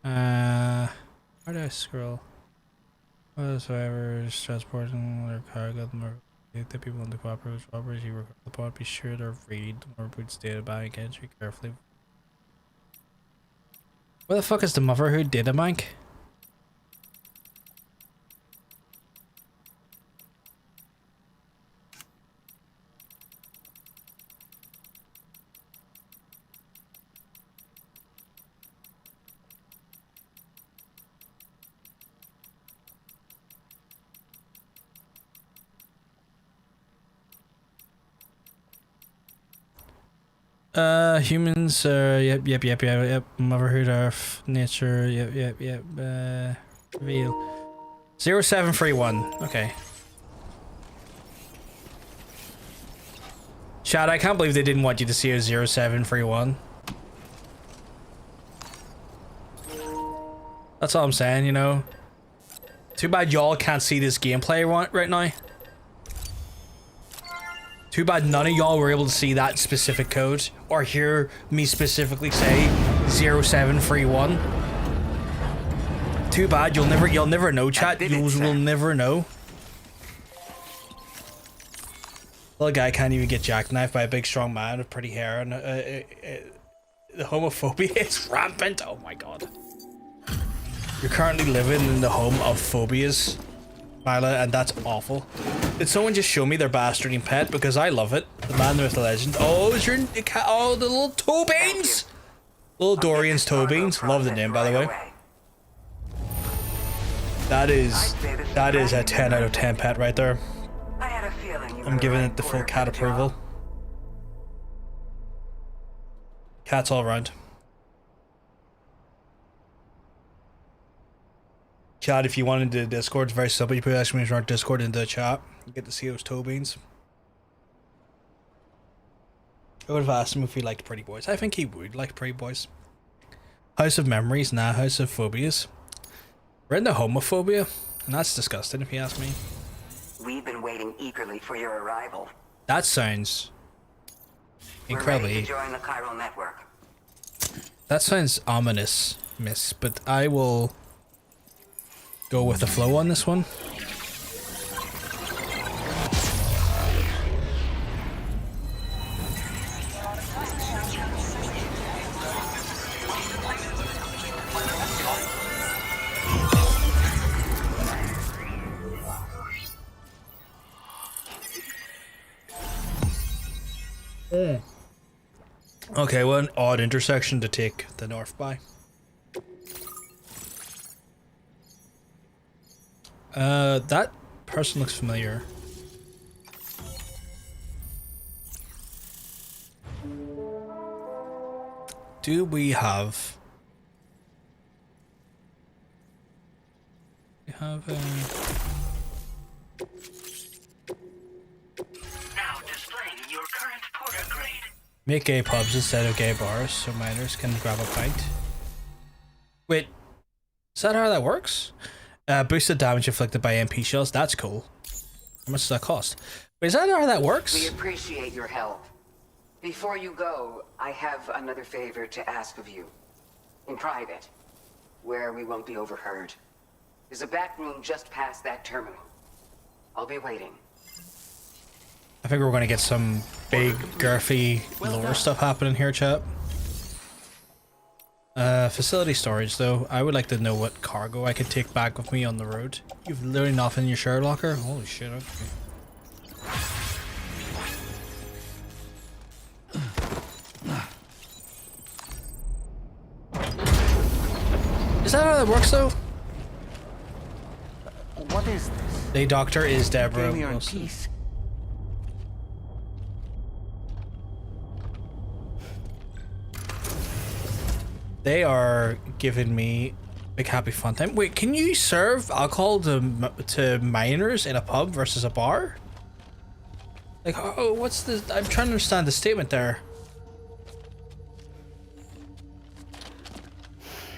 Where do I scroll? Well, survivors transporting their cargo. The people in the cooperate with robbers, you recover the pod. Be sure to read the more boots data bank entry carefully. Where the fuck is the Motherhood data bank? Humans, yep. Motherhood, Earth, nature, yep. Reveal. 0731. Okay. Chad, I can't believe they didn't want you to see a 0731. That's all I'm saying, you know. Too bad y'all can't see this gameplay right now. Too bad none of y'all were able to see that specific code or hear me specifically say 0731. Too bad. You'll never know, chat. You will never know. Little guy can't even get jackknifed by a big strong man with pretty hair, and the homophobia is rampant. Oh my god. You're currently living in the home of phobias, Mila, and that's awful. Did someone just show me their bastarding pet? Because I love it. The man, the myth, the legend. Oh, is your cat? Oh, the little toe beans. Little Dorian's toe beans. Love the name, by the way. That is a 10 out of 10 pet right there. I'm giving it the full cat approval. Cats all around. Chat, if you wanted to Discord, it's very simple. You put exclamation mark Discord into the chat. You get to see those toe beans. I would have asked him if he liked pretty boys. I think he would like pretty boys. House of Memories, nah, House of Phobias. We're in the homophobia, and that's disgusting if you ask me. We've been waiting eagerly for your arrival. That sounds incredibly. We're ready to join the chiral network. That sounds ominous, miss, but I will go with the flow on this one. Okay, what an odd intersection to take the north by. That person looks familiar. Do we have... Now displaying your current porter grade. Make gay pubs instead of gay bars so minors can grab a pint. Wait, is that how that works? Boosted damage inflicted by MP shells. That's cool. How much does that cost? Wait, is that how that works? We appreciate your help. Before you go, I have another favor to ask of you. In private, where we won't be overheard. There's a back room just past that terminal. I'll be waiting. I think we're going to get some big, girthy lore stuff happening here, chat. Facility storage, though. I would like to know what cargo I could take back with me on the road. You've literally nothing in your share locker? Holy shit, okay. Is that how that works, though? What is this? The doctor is Deborah Give me your Wilson. peace. They are giving me big happy fun time. Wait, can you serve alcohol to minors in a pub versus a bar? Like, oh, what's the... I'm trying to understand the statement there.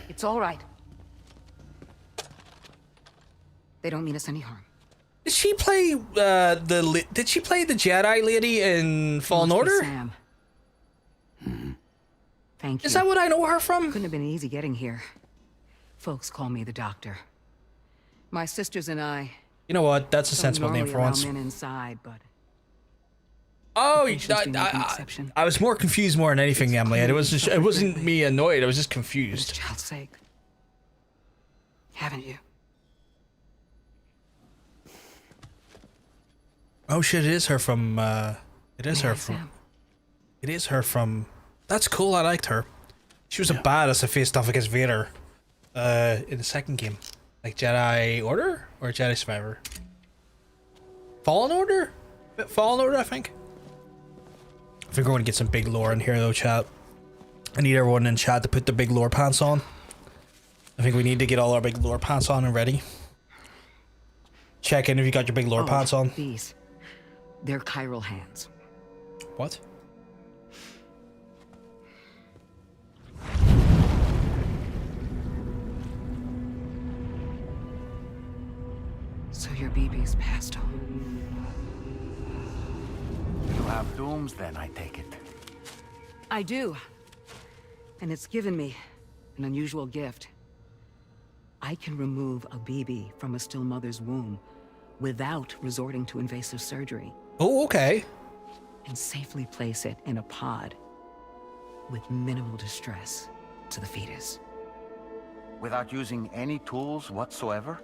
It's all right. They don't mean us any harm. Did she play did she play the Jedi lady in Fallen Must be Order? Sam. Thank you. Is that what I know her from? Couldn't have been easy getting here. Folks call me the doctor. My sisters and I. You know what? That's a sensible name for once. Men inside, but Oh, Patients do make an exception. I was more confused more than anything, Emily. It wasn't me annoyed. I was just For this confused. child's sake. Haven't you? Oh shit! It is her from. It is May her I, from. Sam? It is her from. That's cool. I liked her. She was a badass that faced off against Vader. In the second game, like Jedi Order or Jedi Survivor. Fallen Order. Fallen Order, I think. I think we're going to get some big lore in here, though, chat. I need everyone in chat to put the big lore pants on. I think we need to get all our big lore pants on and ready. Check in if you got your big lore pants on. These. They're chiral hands. What? So your BB's passed on. You have dooms then, I take it. I do. And it's given me an unusual gift. I can remove a BB from a still mother's womb without resorting to invasive surgery Oh, okay. and safely place it in a pod with minimal distress to the fetus. Without using any tools whatsoever?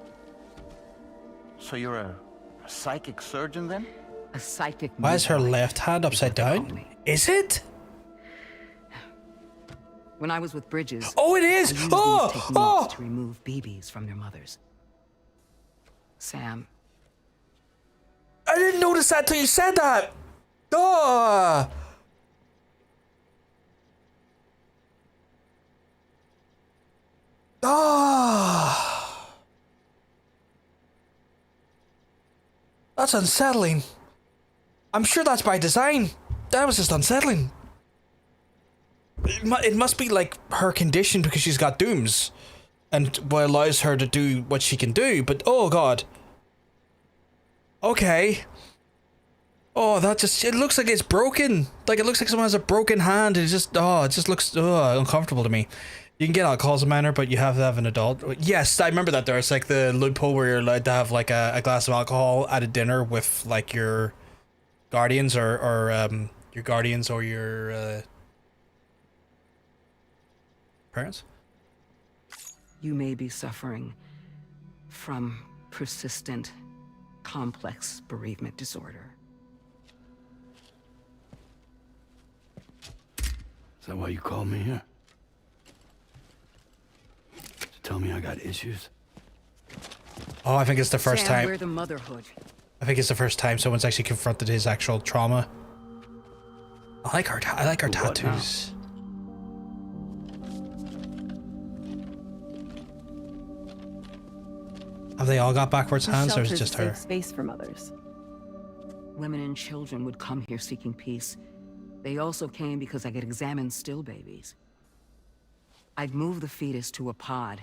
So you're a psychic surgeon then? A psychic. Why is her midwife left hand is upside what they call down? me. Is it? When I was with Bridges, Oh, it I is! used Oh! these techniques Oh! to remove BBs from their mothers. Sam, I didn't notice that till you said that! Oh! Oh! That's unsettling. I'm sure that's by design. That was just unsettling. It must be like her condition because she's got dooms. And what allows her to do what she can do, but oh god. Okay. Oh, it looks like it's broken. Like it looks like someone has a broken hand. It just looks uncomfortable to me. You can get alcohol's a minor, but you have to have an adult. Yes, I remember that. There's like the loophole where you're allowed to have like a glass of alcohol at a dinner with like your guardians or your guardians or your parents. you may be suffering from persistent, complex bereavement disorder. Is that why you called me here? To tell me I got issues? Oh, I think it's the first Sam, time. we're the motherhood. I think it's the first time someone's actually confronted his actual trauma. I like her What now? tattoos. Have they all got backwards hands, or is it just her? Safe space for mothers. Women and children would come here seeking peace. They also came because I could examine still babies. I'd move the fetus to a pod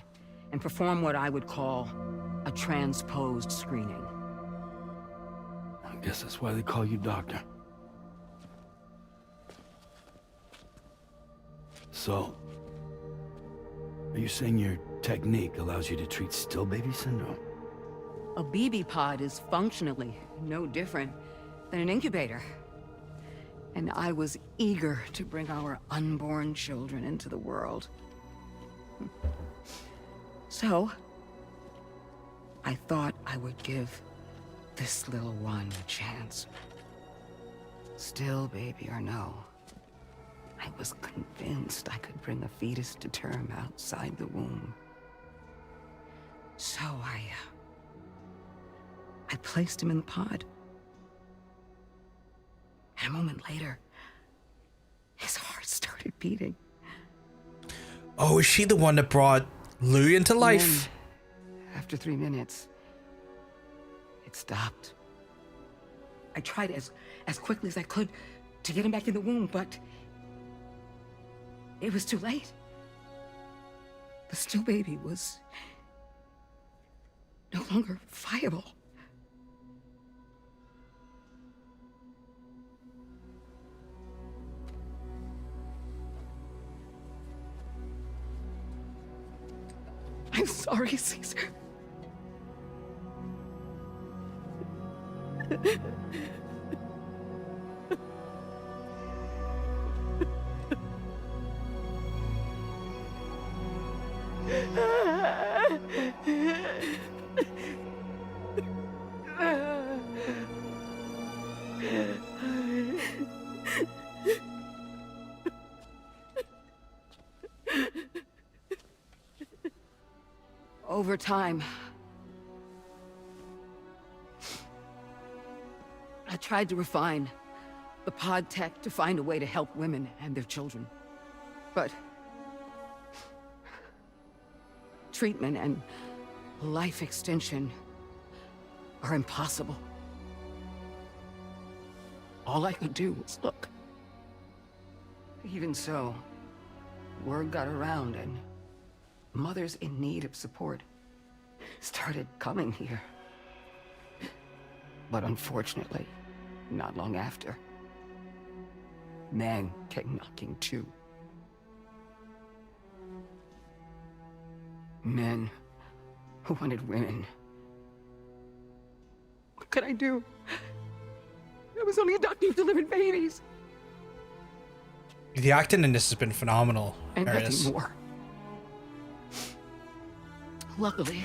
and perform what I would call a transposed screening. I guess that's why they call you doctor. So, are you saying your technique allows you to treat still baby syndrome? A BB pod is functionally no different than an incubator. And I was eager to bring our unborn children into the world. So, I thought I would give this little one a chance. Still baby or no, I was convinced I could bring a fetus to term outside the womb. So I placed him in the pod. And a moment later, his heart started beating. Oh, is she the one that brought Lou into life? Then, after 3 minutes, it stopped. I tried as quickly as I could to get him back in the womb, but it was too late. The still baby was no longer viable. I'm sorry, Caesar. Over time, I tried to refine the pod tech to find a way to help women and their children. But treatment and life extension are impossible. All I could do was look. Even so, word got around and mothers in need of support started coming here. But unfortunately, not long after, men came knocking too. Men who wanted women. What could I do? I was only a doctor who delivered babies. The acting in this has been phenomenal. And Marius. nothing more. Luckily,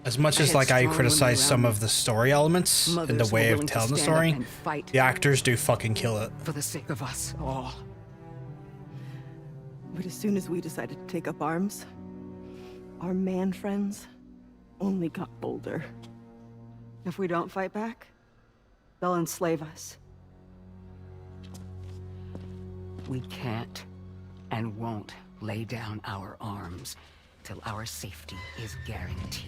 As much I as had like I strong criticize women some around of the story elements and the mothers who way were of willing to telling the stand up story, and fight the actors do fucking kill it. for the sake of us all. But as soon as we decided to take up arms, our man friends only got bolder. If we don't fight back, they'll enslave us. We can't and won't lay down our arms till our safety is guaranteed.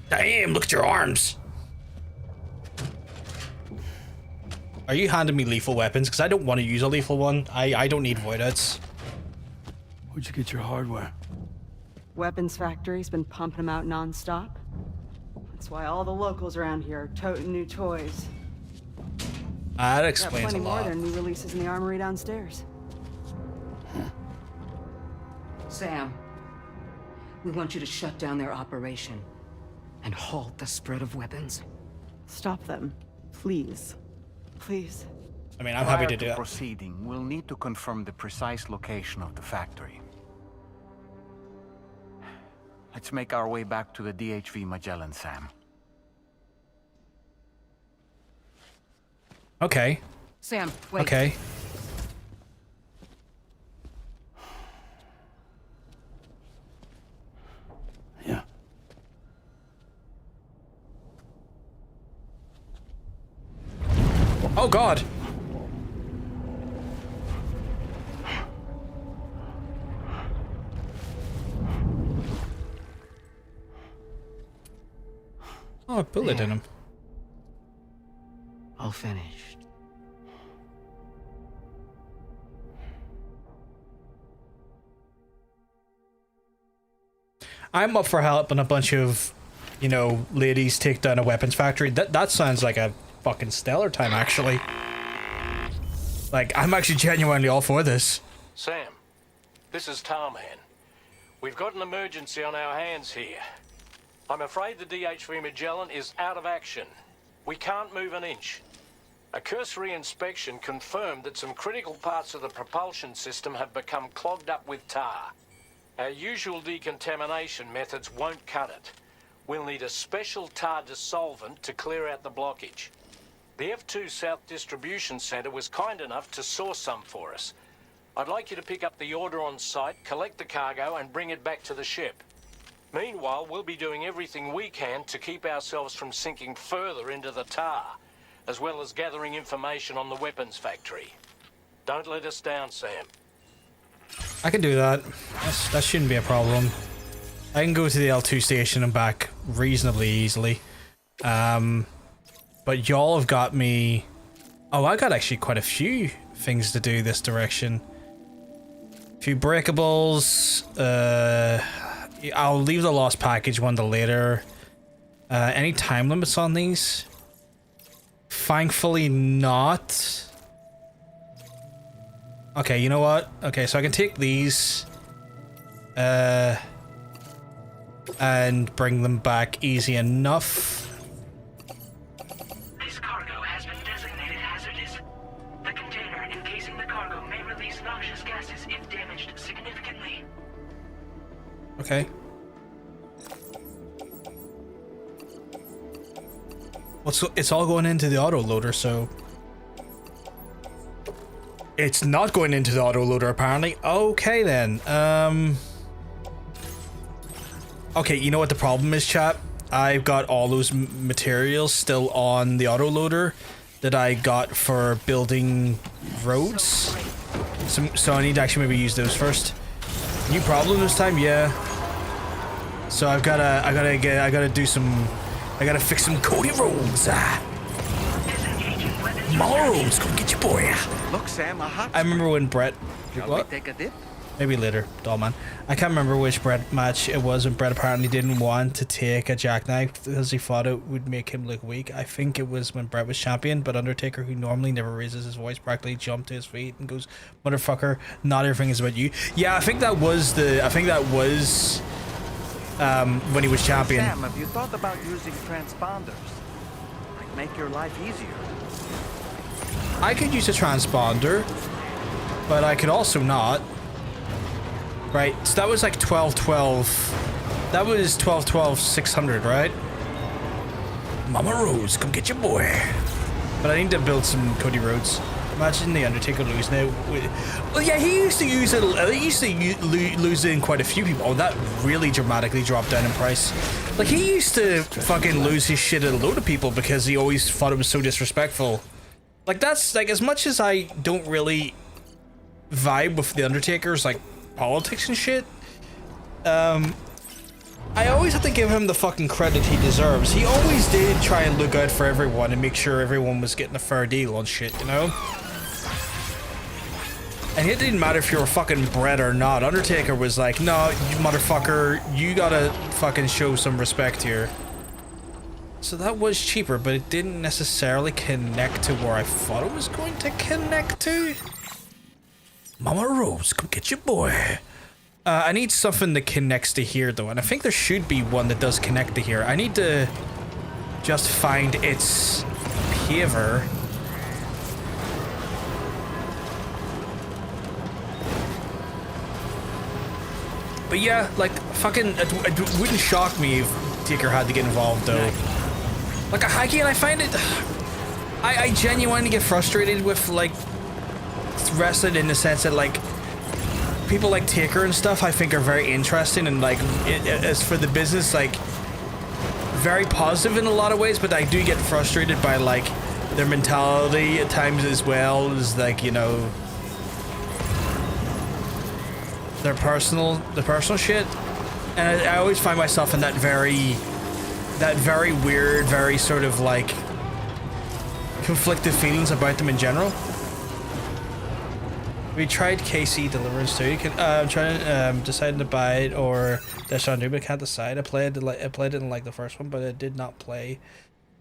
Damn, look at your arms. Are you handing me lethal weapons? Because I don't want to use a lethal one. I don't need voidouts. Where'd you get your hardware? Weapons factory's been pumping them out non-stop. That's why all the locals around here are toting new toys. That Got explains a plenty more lot. than new releases in the armory downstairs. Sam, we want you to shut down their operation and halt the spread of weapons. Stop them, please. Please. I mean, I'm happy Prior to do that. proceeding, we'll need to confirm the precise location of the factory. Let's make our way back to the DHV Magellan, Sam. Okay. Sam, wait. Okay. Yeah. Oh God. Oh, a bullet in him. All finished. I'm up for helping a bunch of, you know, ladies take down a weapons factory. That sounds like a fucking stellar time, actually. Like, I'm actually genuinely all for this. Sam, this is Tarman. We've got an emergency on our hands here. I'm afraid the DHV Magellan is out of action. We can't move an inch. A cursory inspection confirmed that some critical parts of the propulsion system have become clogged up with tar. Our usual decontamination methods won't cut it. We'll need a special tar dissolvent to clear out the blockage. The F2 South Distribution Center was kind enough to source some for us. I'd like you to pick up the order on site, collect the cargo, and bring it back to the ship. Meanwhile, we'll be doing everything we can to keep ourselves from sinking further into the tar, as well as gathering information on the weapons factory. Don't let us down, Sam. I can do that. That shouldn't be a problem. I can go to the L2 station and back reasonably easily. But y'all have got me... Oh, I got actually quite a few things to do this direction. A few breakables. I'll leave the lost package one to later. Any time limits on these? Thankfully not. Okay, you know what? Okay, so I can take these and bring them back easy enough. This cargo has been designated hazardous. The container encasing the cargo may release noxious gases if damaged significantly. Okay. It's all going into the autoloader, so... It's not going into the autoloader, apparently. Okay, then. Okay, you know what the problem is, chat? I've got all those materials still on the autoloader that I got for building roads. So I need to actually maybe use those first. New problem this time? Yeah. So I gotta fix some Cody roads. Morals, come get your boy. Look, Sam, a hot I remember when Brett. Shall What? we take a dip? Maybe later, doll man. I can't remember which Brett match it was when Brett apparently didn't want to take a jackknife because he thought it would make him look weak. I think it was when Brett was champion, but Undertaker, who normally never raises his voice, practically jumped to his feet and goes, "Motherfucker, not everything is about you." Yeah, I think that was when he was champion. Sam, have you thought about using transponders? Might make your life easier. I could use a transponder, but I could also not. Right, so that was like 1212. That was 1212 600, right? Mama Rose, come get your boy. But I need to build some Cody roads. Imagine the Undertaker losing it. Well, yeah, he used to use it. He used to lose it in quite a few people. Oh, that really dramatically dropped down in price. Like, he used to fucking lose his shit at a load of people because he always thought it was so disrespectful. Like, that's, like, as much as I don't really vibe with the Undertaker's, like, politics and shit, I always have to give him the fucking credit he deserves. He always did try and look out for everyone and make sure everyone was getting a fair deal on shit, you know? And it didn't matter if you were fucking Brett or not. Undertaker was like, no, you motherfucker, you gotta fucking show some respect here. So that was cheaper, but it didn't necessarily connect to where I thought it was going to connect to. Mama Rose, come get your boy. I need something that connects to here, though, and I think there should be one that does connect to here. I need to just find its paver. But yeah, like, fucking, it wouldn't shock me if Taker had to get involved, though. Like, again, I find it... I genuinely get frustrated with, like, wrestling in the sense that, like, people like Taker and stuff I think are very interesting and, like, as for the business, like, very positive in a lot of ways, but I do get frustrated by, like, their mentality at times as well as, like, you know, the personal shit. And I always find myself in that very weird, very sort of, like, conflicted feelings about them in general. We tried KC Deliverance too. I'm trying to decide to buy it or Death Stranding, but I can't decide. I played it in like the first one, but I did not play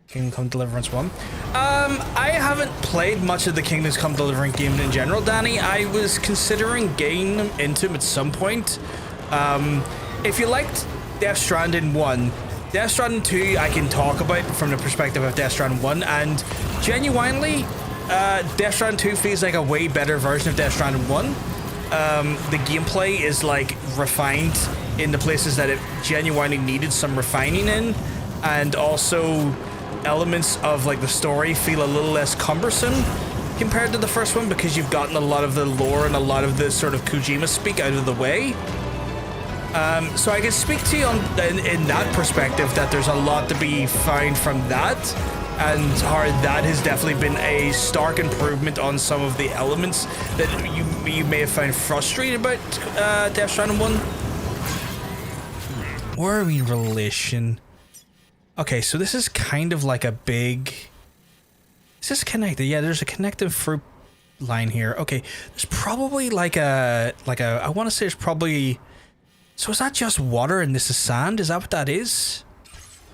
Kingdom Come Deliverance 1. I haven't played much of the Kingdom Come Deliverance game in general, Danny. I was considering getting into them at some point. If you liked Death Stranding 1, Death Stranding 2 I can talk about from the perspective of Death Stranding 1, and genuinely, Death Stranding 2 feels like a way better version of Death Stranding 1. The gameplay is, like, refined in the places that it genuinely needed some refining in, and also elements of, like, the story feel a little less cumbersome compared to the first one because you've gotten a lot of the lore and a lot of the sort of Kojima speak out of the way. So I can speak to you in that perspective that there's a lot to be found from that, and how that has definitely been a stark improvement on some of the elements that you may have found frustrating about Death Stranding 1. Where are we in relation? Okay, so this is kind of like a big... Is this connected? Yeah, there's a connective fruit line here. Okay, there's probably like a I want to say there's probably... So is that just water and this is sand? Is that what that is?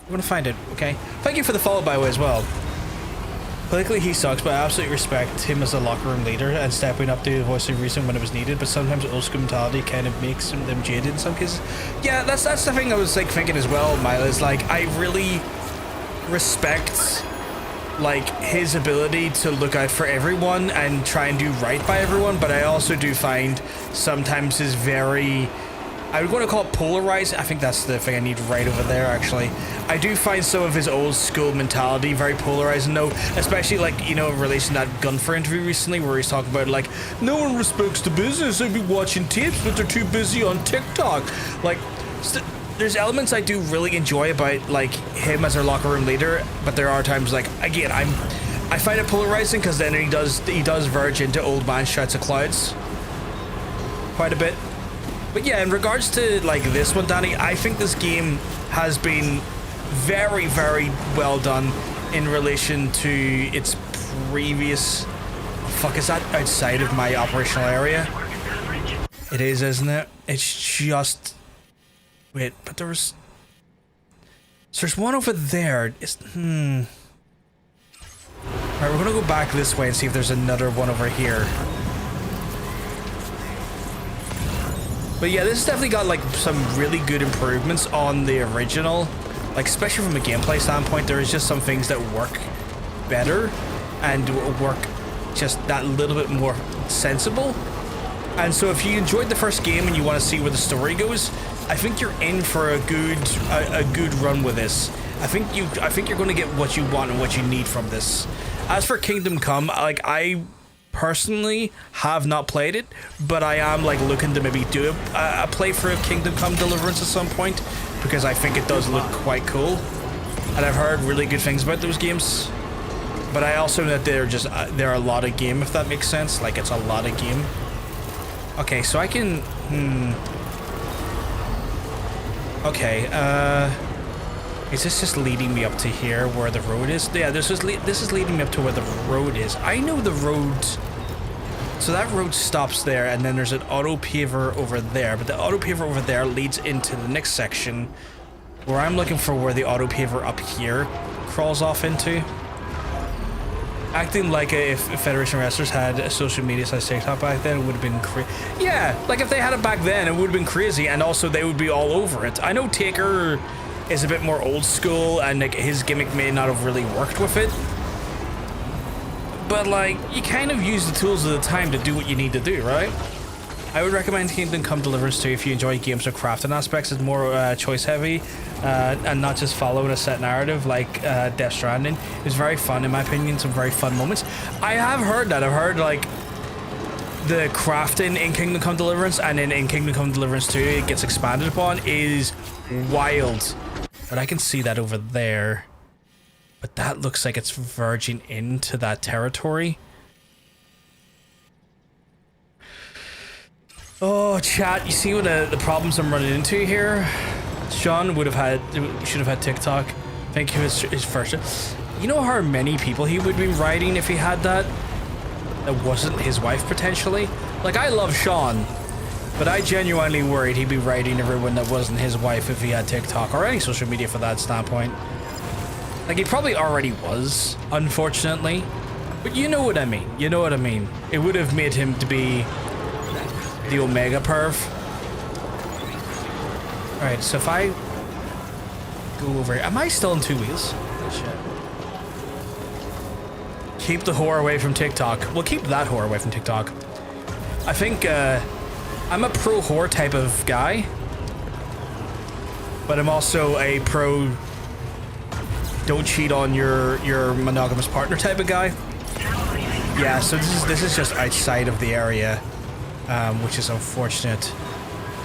I'm gonna find it, okay? Thank you for the follow, by the way, as well. Politically, he sucks, but I absolutely respect him as a locker room leader and stepping up to voice of reason when it was needed, but sometimes old school mentality kind of makes them jaded in some cases. Yeah, that's the thing I was, like, thinking as well, Mila, is, like, I really respect, like, his ability to look out for everyone and try and do right by everyone, but I also do find sometimes his very I would want to call it polarized. I think that's the thing I need right over there, actually. I do find some of his old school mentality very polarizing, though, especially, like, you know, in relation to that Gunfer interview recently where he's talking about, like, no one respects the business. They'd be watching tapes, but they're too busy on TikTok. Like, there's elements I do really enjoy about, like, him as our locker room leader, but there are times, like, again, I find it polarizing because then he does verge into old man shouts at clouds quite a bit. But yeah, in regards to like this one, Danny, I think this game has been very, very well done in relation to its previous... Fuck, is that outside of my operational area? It is, isn't it? It's just... Wait, but there was... So there's one over there. Alright, we're gonna go back this way and see if there's another one over here. But yeah, this has definitely got like some really good improvements on the original. Like, especially from a gameplay standpoint, there is just some things that work better and work just that little bit more sensible. And so if you enjoyed the first game and you want to see where the story goes, I think you're in for a good run with this. I think you're going to get what you want and what you need from this. As for Kingdom Come, like, I personally have not played it, but I am like looking to maybe do a playthrough of Kingdom Come Deliverance at some point, because I think it does look quite cool, and I've heard really good things about those games. But I also know that they're a lot of game, if that makes sense. Like, it's a lot of game. Okay, so I can okay, is this just leading me up to here where the road is? Yeah, this is leading me up to where the road is. I know the road. So that road stops there, and then there's an auto paver over there. But the auto paver over there leads into the next section, where I'm looking for where the auto paver up here crawls off into. Acting like if Federation Wrestlers had a social media size TikTok back then, it would have been crazy. Yeah, like if they had it back then, it would have been crazy, and also they would be all over it. I know Taker is a bit more old school, and like his gimmick may not have really worked with it, but like you kind of use the tools of the time to do what you need to do, right? I would recommend Kingdom Come Deliverance 2 if you enjoy games with crafting aspects. It's more choice heavy and not just following a set narrative like Death Stranding. It's very fun, in my opinion, some very fun moments. I have heard that. I've heard like the crafting in Kingdom Come Deliverance and in Kingdom Come Deliverance 2 it gets expanded upon is wild. But I can see that over there. But that looks like it's verging into that territory. Oh, chat, you see what the problems I'm running into here? Sean should have had TikTok. I think he was his first. You know how many people he would be riding if he had that? That wasn't his wife, potentially? Like, I love Sean, but I genuinely worried he'd be riding everyone that wasn't his wife if he had TikTok or any social media for that standpoint. Like, he probably already was, unfortunately. But you know what I mean. You know what I mean. It would have made him to be the Omega perv. Alright, so if I go over here... Am I still in two wheels? Shit. Keep the whore away from TikTok. We'll keep that whore away from TikTok. I think I'm a pro whore type of guy, but I'm also a pro don't cheat on your monogamous partner type of guy. Yeah, so this is just outside of the area, which is unfortunate.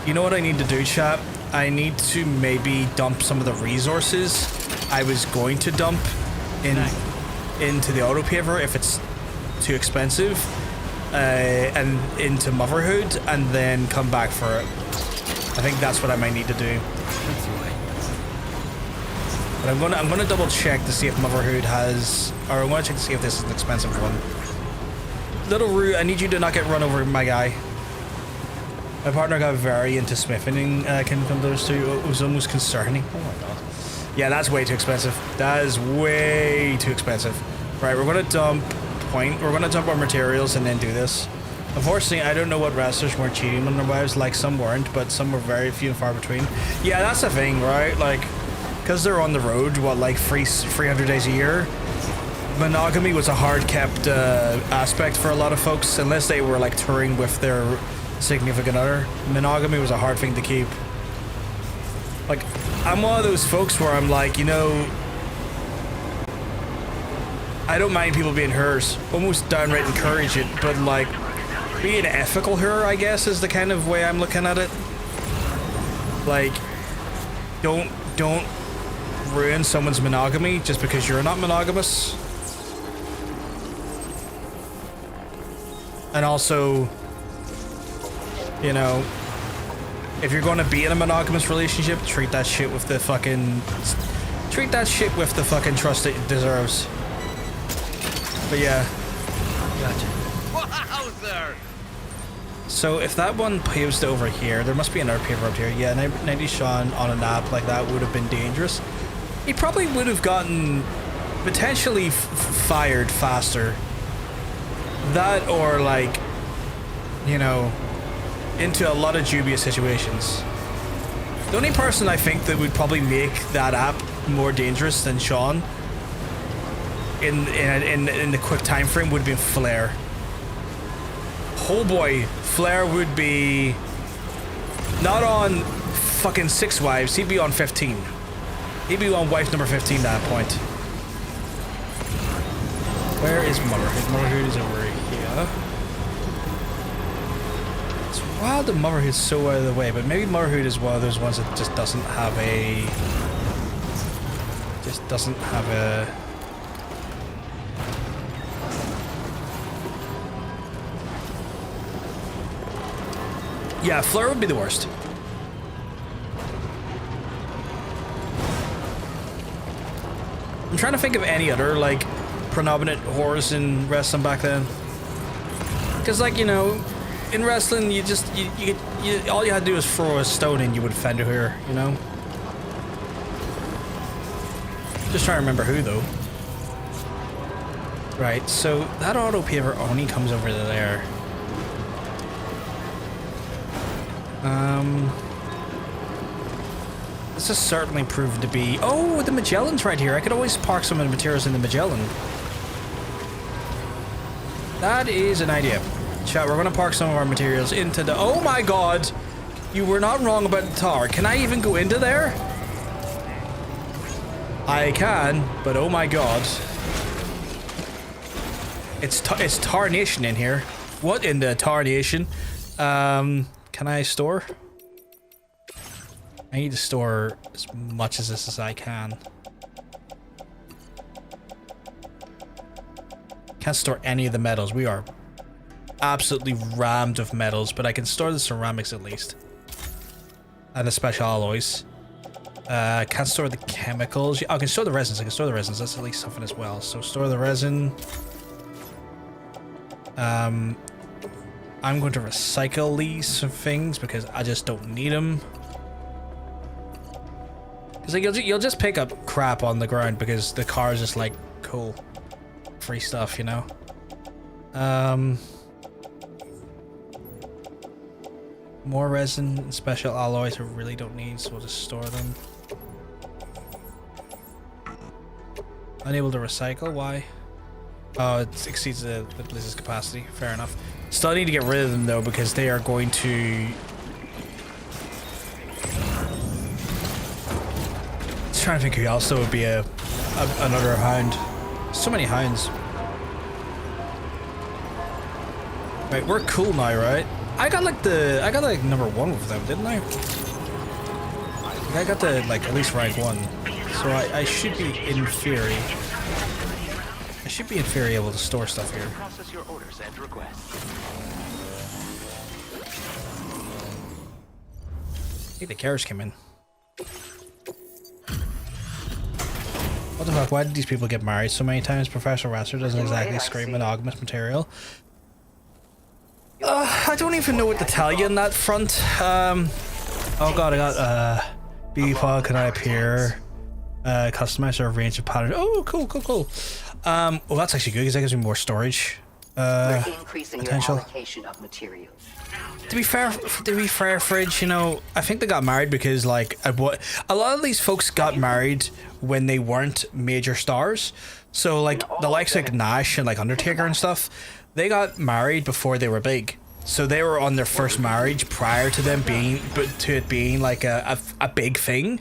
You know what I need to do, chat? I need to maybe dump some of the resources I was going to dump into the auto paver if it's too expensive, and into Motherhood, and then come back for it. I think that's what I might need to do. But I'm gonna double check to see if Motherhood has, or I'm gonna check to see if this is an expensive one. Little Roo, I need you to not get run over, my guy. My partner got very into smithing in Kingdom Come Deliverance 2. It was almost concerning. Oh my god. Yeah, that's way too expensive. That is way too expensive. Right, we're gonna dump We're gonna dump our materials and then do this. Unfortunately, I don't know what wrestlers weren't cheating on their wives. Like, some weren't, but some were very few and far between. Yeah, that's the thing, right? Like, because they're on the road, what, like 300 days a year? Monogamy was a hard-kept aspect for a lot of folks, unless they were like touring with their significant other. Monogamy was a hard thing to keep. Like, I'm one of those folks where I'm like, you know, I don't mind people being hers. Almost downright encourage it, but like, being ethical her, I guess, is the kind of way I'm looking at it. Like, don't ruin someone's monogamy just because you're not monogamous. And also, you know, if you're going to be in a monogamous relationship, treat that shit with the fucking trust it deserves. But yeah. Gotcha. Wowzer! So if that one paves to over here, there must be another paver up here. Yeah, 90 Sean on a nap like that would have been dangerous. He probably would have gotten potentially fired faster. That or like, you know, into a lot of dubious situations. The only person I think that would probably make that app more dangerous than Sean in the quick time frame would have been Flair. Oh boy, Flair would be not on fucking 6 wives, he'd be on 15. He'd be on wife number 15 at that point. Where is Motherhood? Motherhood is over here. It's wild that Motherhood's so out of the way, but maybe Motherhood is one of those ones that just doesn't have a... Yeah, Fleur would be the worst. I'm trying to think of any other, like, predominant whores in wrestling back then. Because, like, you know, in wrestling, you just, you all you had to do was throw a stone and you would offend her, you know? Just trying to remember who, though. Right, so that auto paver only comes over to there. This has certainly proved to be... Oh, the Magellan's right here. I could always park some of the materials in the Magellan. That is an idea. Chat, we're going to park some of our materials into the... Oh my god! You were not wrong about the tower. Can I even go into there? I can, but oh my god. It's Tarnation in here. What in the Tarnation? Can I store? I need to store as much of this as I can. Can't store any of the metals. We are absolutely rammed with metals, but I can store the ceramics at least. And the special alloys. Can't store the chemicals. Oh, I can store the resins. I can store the resins. That's at least something as well. So store the resin. I'm going to recycle these things because I just don't need them. Because like, you'll just pick up crap on the ground because the car is just like, cool. Free stuff, you know? More resin and special alloys I really don't need, so we'll just store them. Unable to recycle, why? Oh, it exceeds the Blizz's capacity. Fair enough. Still need to get rid of them though because they are going to... Trying to think who else though would be another hound. So many hounds. Right, we're cool now, right? I got like number 1 with them, didn't I? I got to like at least rank 1, so I should be in theory. I should be in theory able to store stuff here. Process your orders and requests. I think the carriage came in. What the fuck? Why did these people get married so many times? Professional wrestler doesn't exactly scream monogamous material. I don't even know what to tell you on that front. Oh god, I got BB-Pod, can I appear? Customize our range of patterns. Oh, cool. Well, that's actually good because that gives me more storage. We're increasing potential. Your allocation of materials. To be fair, Fridge, you know, I think they got married because, like, a lot of these folks got married when they weren't major stars. So, like, the likes like Nash and, like, Undertaker and stuff, they got married before they were big. So they were on their first marriage prior to them being, it being like a big thing,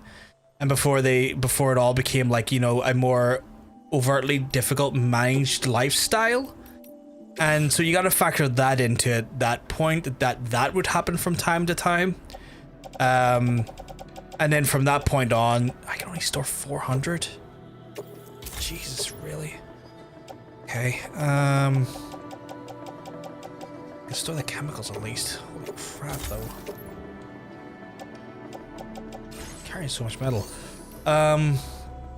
and before it all became like, you know, a more overtly difficult managed lifestyle. And so you got to factor that into it, that point that would happen from time to time. And then from that point on, I can only store 400. Jesus, really? Okay. I can store the chemicals at least. Holy crap, though. Carrying so much metal. And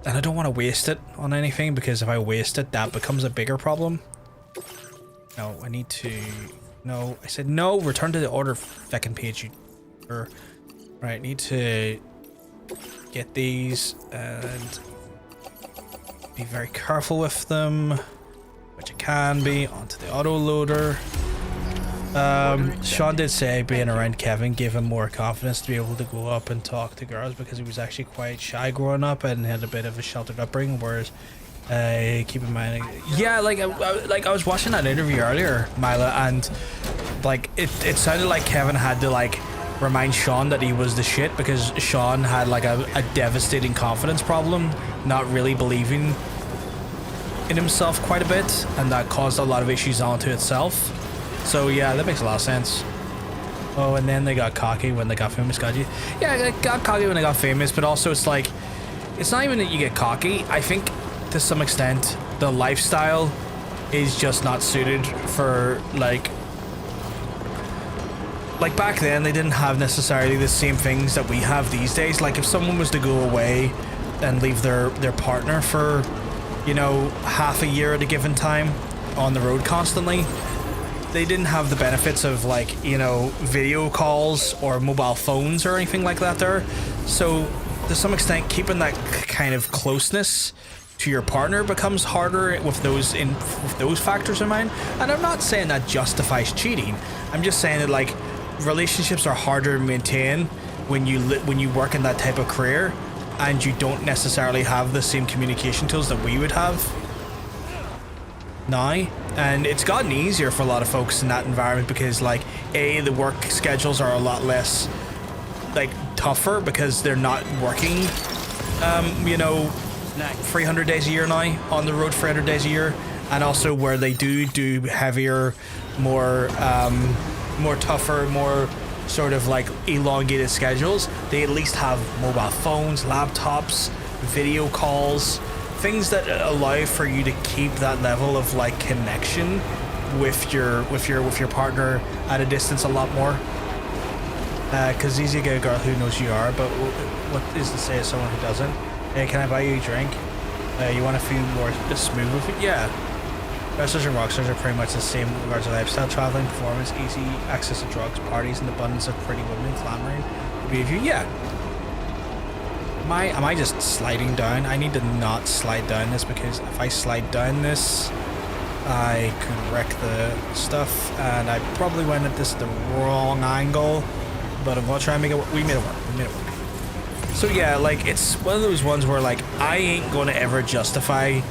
I don't want to waste it on anything, because if I waste it, that becomes a bigger problem. No, I need to... No, I said no, return to the order feckin' page, you... Right, need to get these and be very careful with them, which I can be. Onto the autoloader. Sean did say being around Kevin gave him more confidence to be able to go up and talk to girls, because he was actually quite shy growing up and had a bit of a sheltered upbringing, whereas keep in mind, yeah, like I was watching that interview earlier, Mila, and like it sounded like Kevin had to like remind Sean that he was the shit, because Sean had like a devastating confidence problem, not really believing in himself quite a bit, and that caused a lot of issues onto itself. So yeah, that makes a lot of sense. Oh, and then they got cocky when they got famous, got you? Yeah, they got cocky when they got famous, but also it's like, it's not even that you get cocky. I think to some extent the lifestyle is just not suited for like back then they didn't have necessarily the same things that we have these days. Like if someone was to go away and leave their partner for, you know, half a year at a given time on the road constantly, they didn't have the benefits of like, you know, video calls or mobile phones or anything like that there. So to some extent keeping that kind of closeness to your partner becomes harder with those factors in mind. And I'm not saying that justifies cheating. I'm just saying that like relationships are harder to maintain when you work in that type of career and you don't necessarily have the same communication tools that we would have now. And it's gotten easier for a lot of folks in that environment because like the work schedules are a lot less like tougher because they're not working 300 days a year now, on the road 300 days a year, and also where they do heavier, more tougher, more sort of like elongated schedules, they at least have mobile phones, laptops, video calls, things that allow for you to keep that level of like connection with your partner at a distance a lot more. Because easy to get a girl who knows you are, but what is to say of someone who doesn't? Hey, can I buy you a drink? You want to feel more smooth with it? Yeah. Wrestlers and rockstars are pretty much the same in regards to lifestyle, traveling, performance, easy access to drugs, parties, and abundance of pretty women, clamoring to be with you. Yeah. Am I just sliding down? I need to not slide down this, because if I slide down this, I could wreck the stuff, and I probably went at this at the wrong angle, but I'm gonna try and make it work. We made it work. So yeah, like it's one of those ones where like I ain't gonna ever justify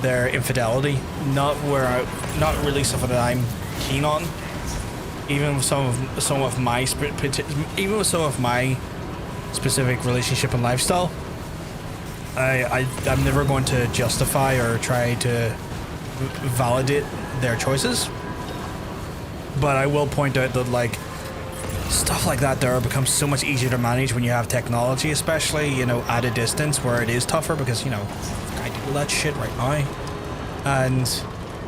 their infidelity. Not really something that I'm keen on. Even with some of my specific relationship and lifestyle, I'm never going to justify or try to validate their choices. But I will point out that like stuff like that there becomes so much easier to manage when you have technology, especially, you know, at a distance where it is tougher because, you know, I do all that shit right now. And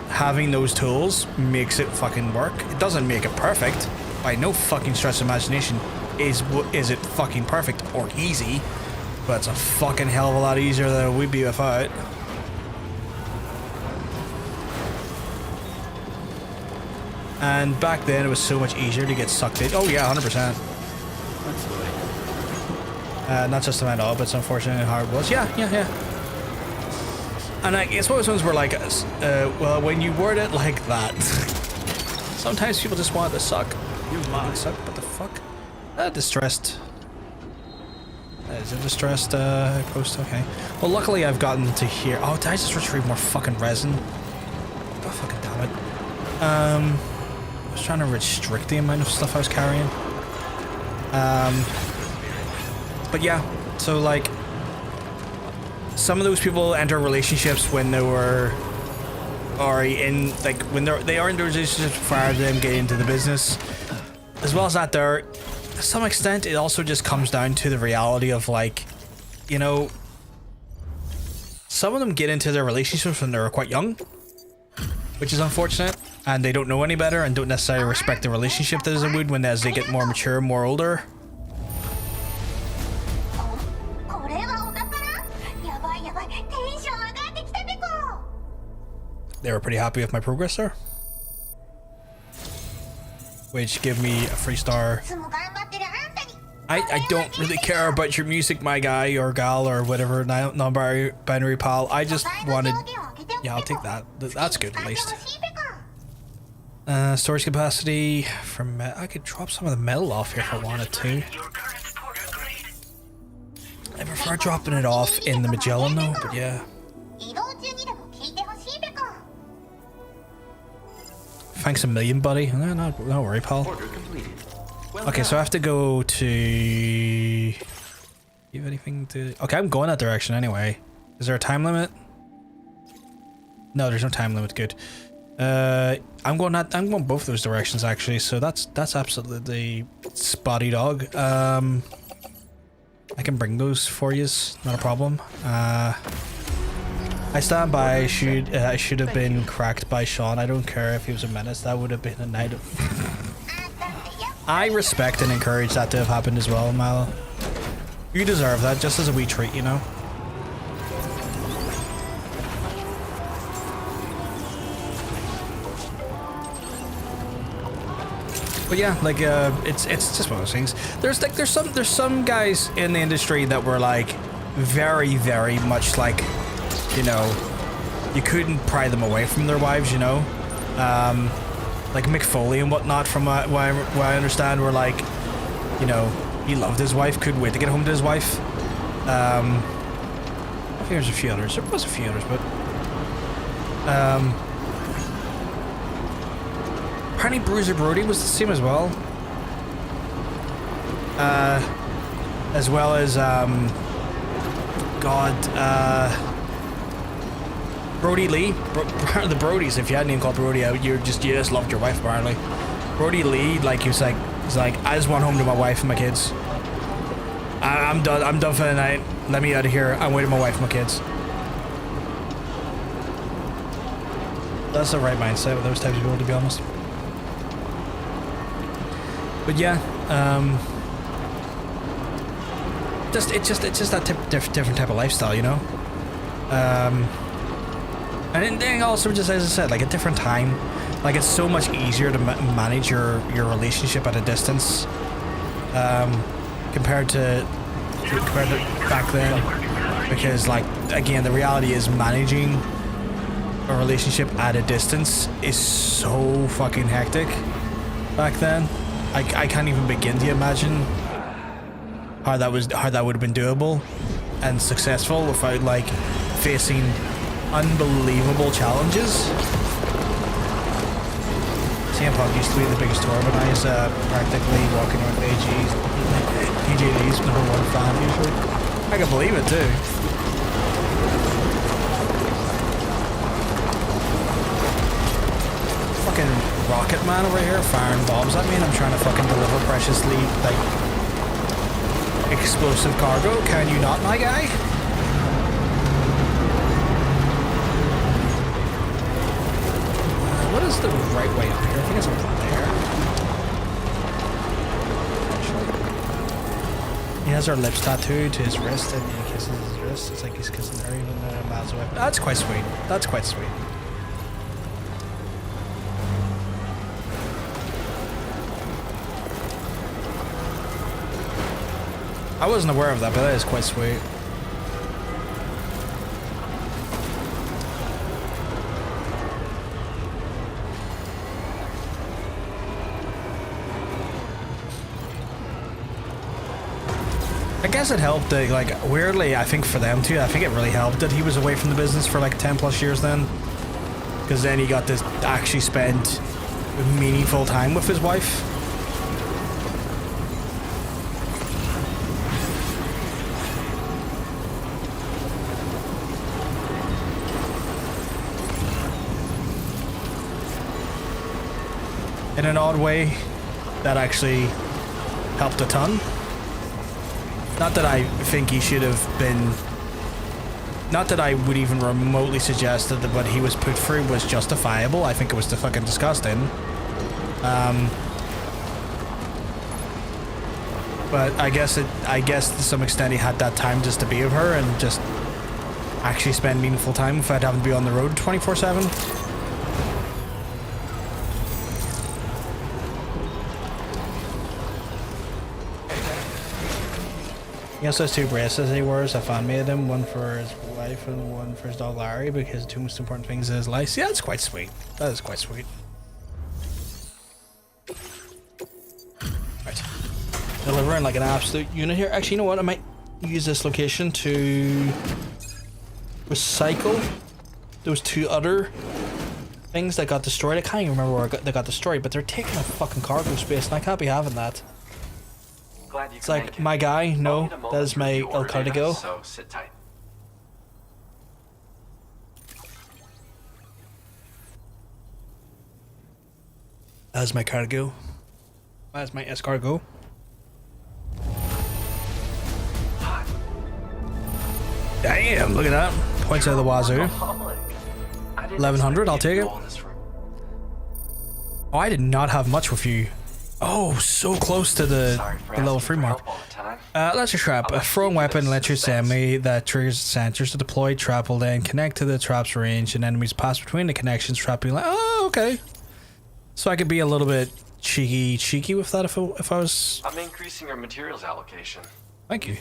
having those tools makes it fucking work. It doesn't make it perfect. By no fucking stretch of imagination is it fucking perfect or easy, but it's a fucking hell of a lot easier than it would be without. And back then, it was so much easier to get sucked in. Oh yeah, 100%. That's the way. Not just about all, but it's unfortunately how it was. Yeah. And it's one of those ones where, like, well, when you word it like that, sometimes people just want it to suck. You want it to suck, what the fuck? Distressed. Is it distressed post? Okay. Well, luckily I've gotten to here. Oh, did I just retrieve more fucking resin? Oh, fucking damn it. was trying to restrict the amount of stuff I was carrying. But yeah, so like, some of those people enter relationships when they were already in, like, when they are in the relationships prior to them getting into the business. As well as that, there, to some extent, it also just comes down to the reality of, like, you know, some of them get into their relationships when they're quite young, which is unfortunate, and they don't know any better and don't necessarily respect the relationship as they would when as they get more mature, more older. They were pretty happy with my progress there, which gave me a free star. I don't really care about your music, my guy or gal or whatever non-binary pal. I just wanted... Yeah, I'll take that. That's good at least. Storage capacity from... I could drop some of the metal off here if I wanted to. I prefer dropping it off in the Magellan though, but yeah. Thanks a million, buddy. No worry, pal. Okay, so I have to go to... You have anything to... Okay, I'm going that direction anyway. Is there a time limit? No, there's no time limit. Good. I'm going both those directions actually. So that's absolutely spotty dog. I can bring those for you. Not a problem. I stand by. I should have been cracked by Sean. I don't care if he was a menace. That would have been a night of... I respect and encourage that to have happened as well, Milo. You deserve that, just as a wee treat, you know? But yeah, like, it's just one of those things. There's some guys in the industry that were like very, very much like, you know, you couldn't pry them away from their wives, you know? Like Mick Foley and whatnot, from what I understand, were like, you know, he loved his wife, couldn't wait to get home to his wife. I think there's a few others. There was a few others, but apparently Bruiser Brody was the same as well. As well as Brody Lee, the Brodies. If you hadn't even called Brody out, you just loved your wife apparently. Brody Lee, like he's like, I just want home to my wife and my kids. I'm done for the night. Let me out of here. I'm waiting for my wife and my kids. That's the right mindset with those types of people, to be honest. But yeah, it's just that different type of lifestyle, you know. And then also, just as I said, like a different time, like it's so much easier to manage your relationship at a distance, compared to back then, because like again, the reality is managing a relationship at a distance is so fucking hectic back then. I can't even begin to imagine how that would have been doable and successful without like facing unbelievable challenges. CM Punk used to be the biggest tour, but now he's practically walking around PGD's #1 fan usually. I can believe it too. Fucking Rocket Man over here firing bombs at me, and I'm trying to fucking deliver preciously like explosive cargo. Can you not, my guy? What is the right way up here? I think it's up there. He has our lips tattooed to his wrist, and he kisses his wrist. It's like he's kissing her even though they're miles away. That's quite sweet. That's quite sweet. I wasn't aware of that, but that is quite sweet. I guess it helped, like, weirdly, I think for them too, I think it really helped that he was away from the business for like 10 plus years then. Because then he got to actually spend meaningful time with his wife. In an odd way, that actually helped a ton. Not that I think he should have been... Not that I would even remotely suggest that what he was put through was justifiable. I think it was fucking disgusting. But I guess to some extent he had that time just to be with her and just actually spend meaningful time without having to be on the road 24/7. He also has 2 bracelets he wears. I fan made him, one for his wife and one for his dog Larry, because the 2 most important things in his life. Yeah, that's quite sweet. That is quite sweet. Right. Delivering like an absolute unit here. Actually, you know what? I might use this location to recycle those 2 other things that got destroyed. I can't even remember where they got destroyed, but they're taking up fucking cargo space, and I can't be having that. It's like, my guy, no, that is my El Cardigo. So sit tight. That is my cargo. That is my escargot. Damn, look at that. Points out of the wazoo. 1100, I'll take it. Oh, I did not have much with you. Oh, so close to the level 3 mark. Let's just trap. A thrown weapon lets you semi that triggers sensors to deploy. Trap will then connect to the trap's range, and enemies pass between the connections. Trap being like, oh, okay. So I could be a little bit cheeky with that if I was. I'm increasing your materials allocation. Thank you.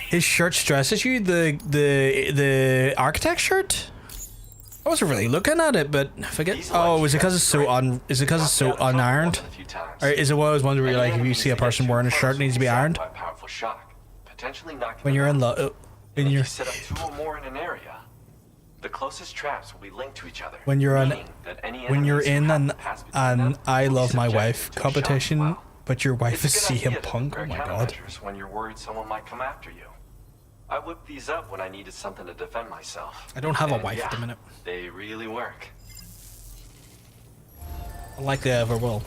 His shirt stresses you. The architect shirt. I wasn't really looking at it, but I forget. Oh, is it because it's so unironed? Or is it what I was wondering, like, if you see a person wearing a shirt that needs to be ironed? When you're in love, when you're set up 2 or more in an area, the closest traps will be linked to each other. when you're in an I love my wife competition, but your wife is CM Punk. Oh my god. When you're worried someone might come after you. I whipped these up when I needed something to defend myself. I don't have a wife at the minute. They really work. Likely I ever will.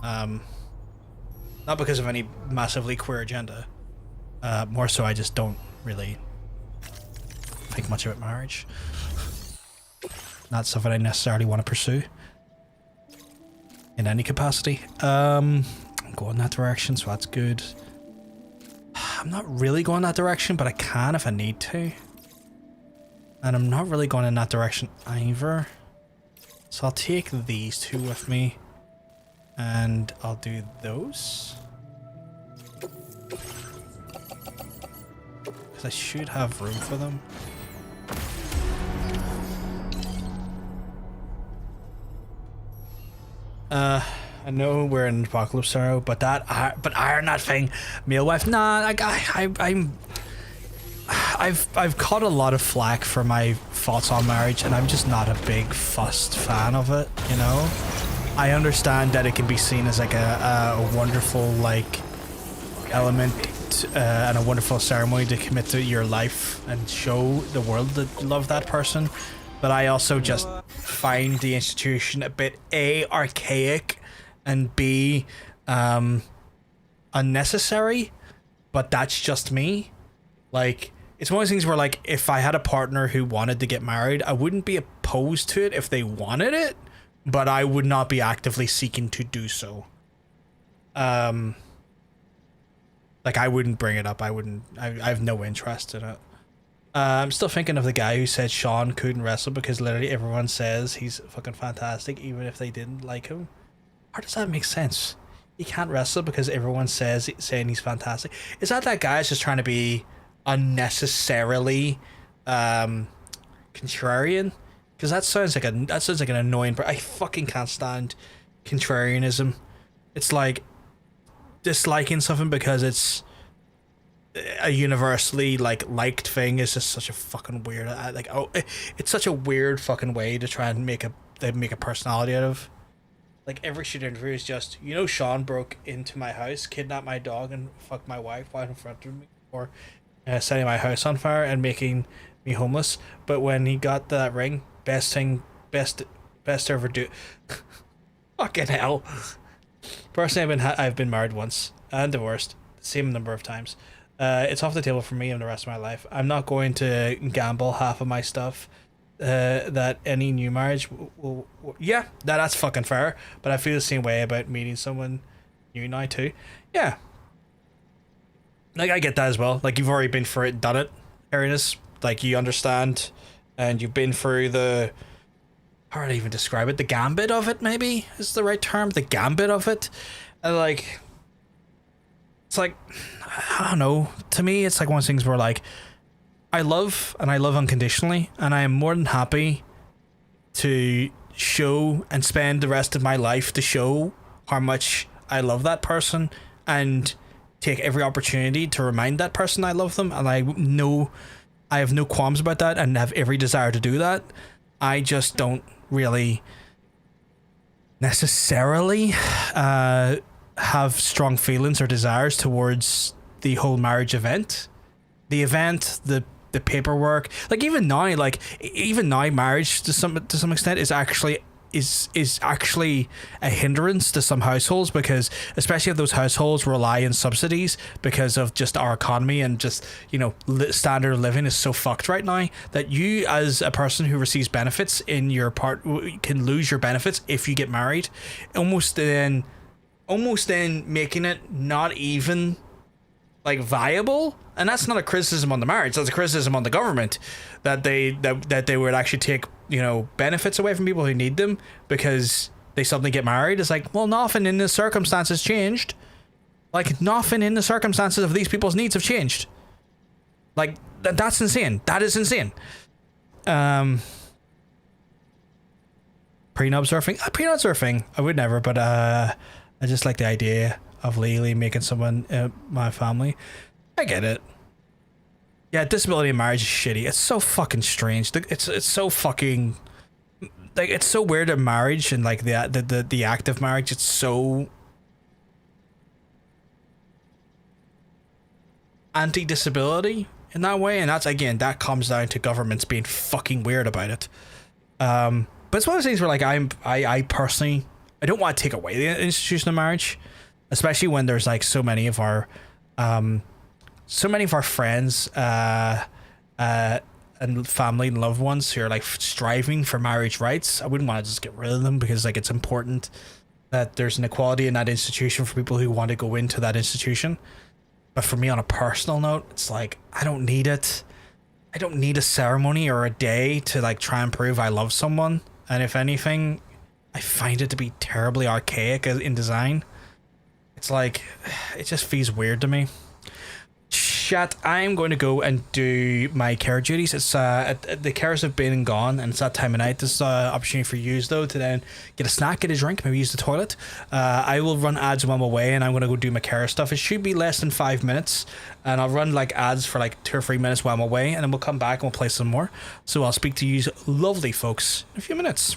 Not because of any massively queer agenda. More so I just don't really think much about marriage. Not something I necessarily want to pursue. In any capacity. I'm going that direction, so that's good. I'm not really going that direction, but I can if I need to. And I'm not really going in that direction either. So I'll take these 2 with me. And I'll do those. Because I should have room for them. I know we're in Apocalypse Arrow, but iron that thing, male wife. Nah, I've caught a lot of flack for my thoughts on marriage, and I'm just not a big fussed fan of it. You know, I understand that it can be seen as like a wonderful like element and a wonderful ceremony to commit to your life and show the world that you love that person, but I also just find the institution a bit A, archaic, and B, unnecessary. But that's just me. Like, it's one of those things where, like, if I had a partner who wanted to get married, I wouldn't be opposed to it if they wanted it, but I would not be actively seeking to do so. Like, I wouldn't bring it up. I have no interest in it. I'm still thinking of the guy who said Sean couldn't wrestle because literally everyone says he's fucking fantastic, even if they didn't like him. How does that make sense? He can't wrestle because everyone saying he's fantastic. Is that guy is just trying to be unnecessarily contrarian? Because that sounds like an annoying. But I fucking can't stand contrarianism. It's like disliking something because it's a universally liked thing is just such a fucking weird it's such a weird fucking way to try and make a they make a personality out of. Like every shit interview is just, you know, Sean broke into my house, kidnapped my dog, and fucked my wife right in front of me, or setting my house on fire and making me homeless. But when he got that ring, best to ever do. Fucking hell. Personally, I've been married once and divorced the same number of times. It's off the table for me and the rest of my life. I'm not going to gamble half of my stuff. That any new marriage will yeah, that's fucking fair. But I feel the same way about meeting someone new now too. Yeah, like I get that as well. Like you've already been through it, done it, Arenas. Like you understand, and you've been through the. How do I even describe it? The gambit of it, maybe is the right term. The gambit of it, and like, it's like, I don't know. To me, it's like one of those things where like, I love unconditionally, and I am more than happy to show and spend the rest of my life to show how much I love that person and take every opportunity to remind that person I love them. And I have no qualms about that and have every desire to do that. I just don't really necessarily have strong feelings or desires towards the whole marriage event. The event, the paperwork, like even now marriage to some extent is actually a hindrance to some households, because especially if those households rely on subsidies because of just our economy and just, you know, standard of living is so fucked right now that you as a person who receives benefits in your part can lose your benefits if you get married, almost then making it not even like viable. And that's not a criticism on the marriage, that's a criticism on the government that they would actually take, you know, benefits away from people who need them because they suddenly get married. It's like, well, nothing in the circumstances changed. Like nothing in the circumstances of these people's needs have changed. Like that's insane. That is insane. Prenups are a thing. Prenups are a thing. I would never, but I just like the idea of legally making someone my family. I get it. Yeah, disability in marriage is shitty. It's so fucking strange. It's so fucking like, it's so weird in marriage and like the act of marriage. It's so anti-disability in that way, and that's again that comes down to governments being fucking weird about it. But it's one of those things where like I personally I don't want to take away the institution of marriage, especially when there's like so many of our friends and family and loved ones who are like striving for marriage rights. I wouldn't want to just get rid of them because like it's important that there's an equality in that institution for people who want to go into that institution. But for me, on a personal note, it's like I don't need it. I don't need a ceremony or a day to like try and prove I love someone. And if anything, I find it to be terribly archaic in design. It's like, it just feels weird to me. Chat, I'm going to go and do my care duties. It's the cares have been and gone, and it's that time of night. This is an opportunity for you though to then get a snack, get a drink, maybe use the toilet. I will run ads while I'm away, and I'm going to go do my care stuff. It should be less than 5 minutes, and I'll run like ads for like 2 or 3 minutes while I'm away, and then we'll come back and we'll play some more. So I'll speak to you lovely folks in a few minutes.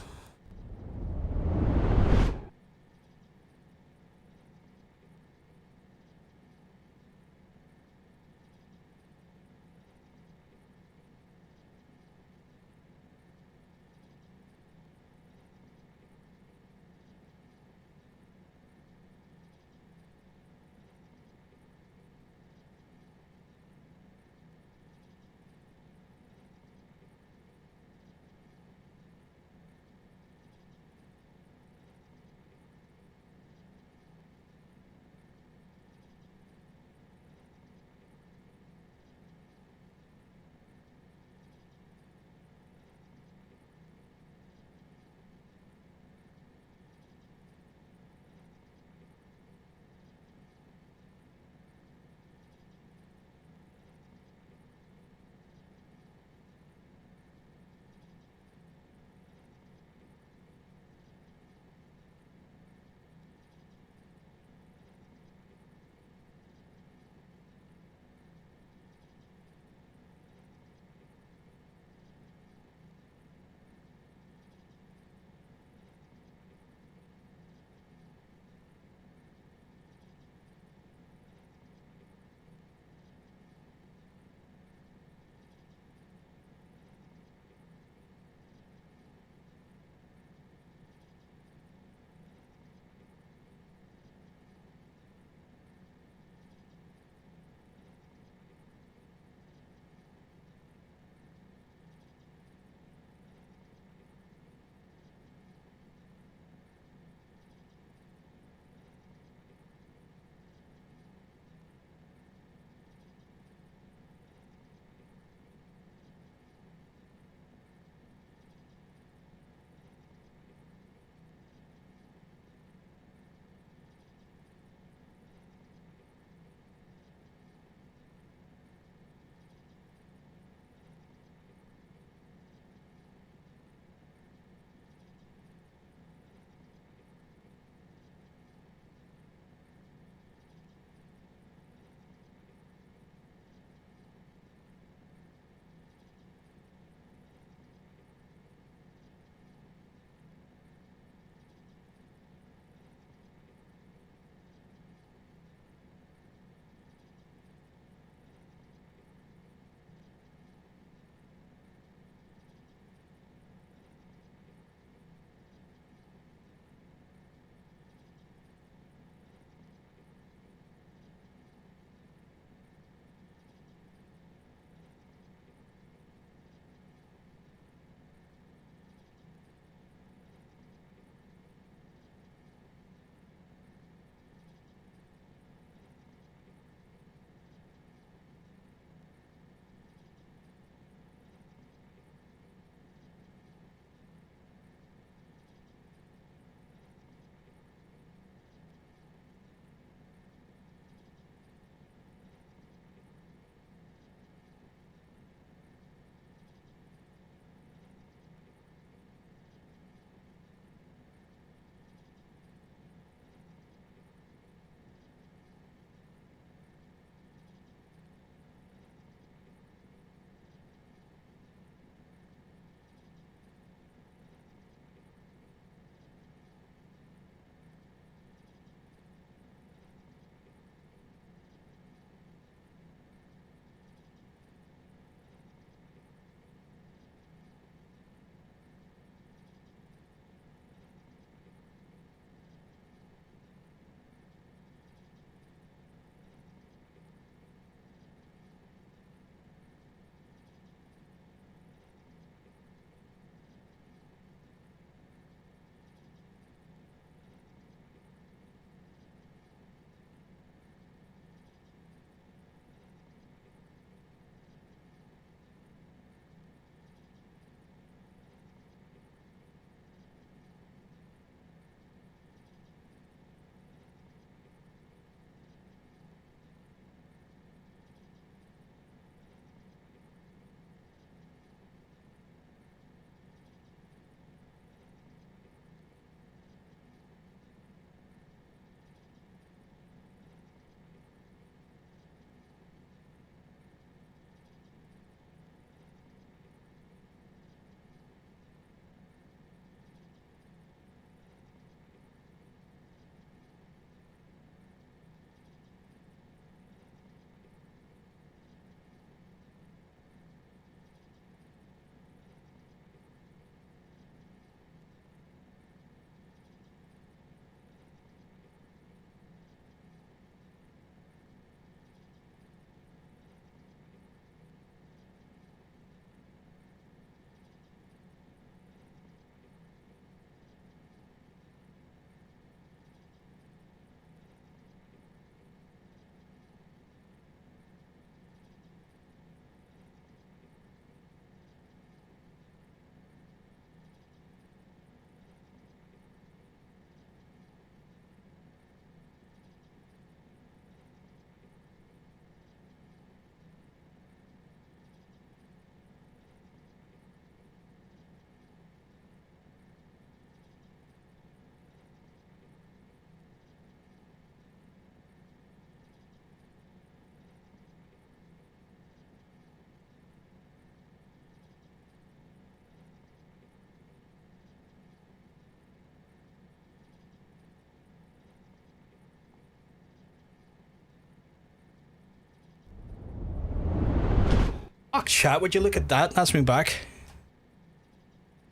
Fuck, chat, would you look at that? That's me back.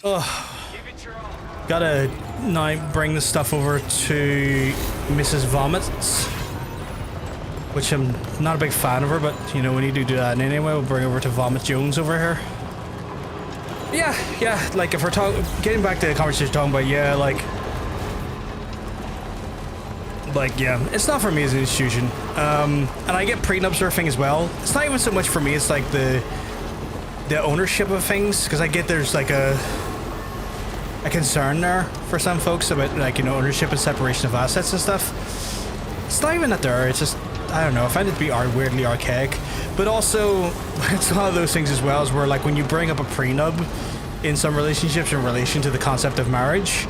Ugh. Gotta now bring this stuff over to Mrs. Vomits, which I'm not a big fan of her, but you know, when you do that anyway, we'll bring over to Vomit Jones over here. Yeah, like if we're getting back to the conversation talking about, yeah, like yeah, it's not for me as an institution. And I get prenup surfing as well. It's not even so much for me, it's like the ownership of things, because I get there's like a concern there for some folks about, like, you know, ownership and separation of assets and stuff. It's not even that there, it's just, I don't know, I find it to be weirdly archaic. But also, it's one of those things as well, is where like when you bring up a prenup in some relationships in relation to the concept of marriage,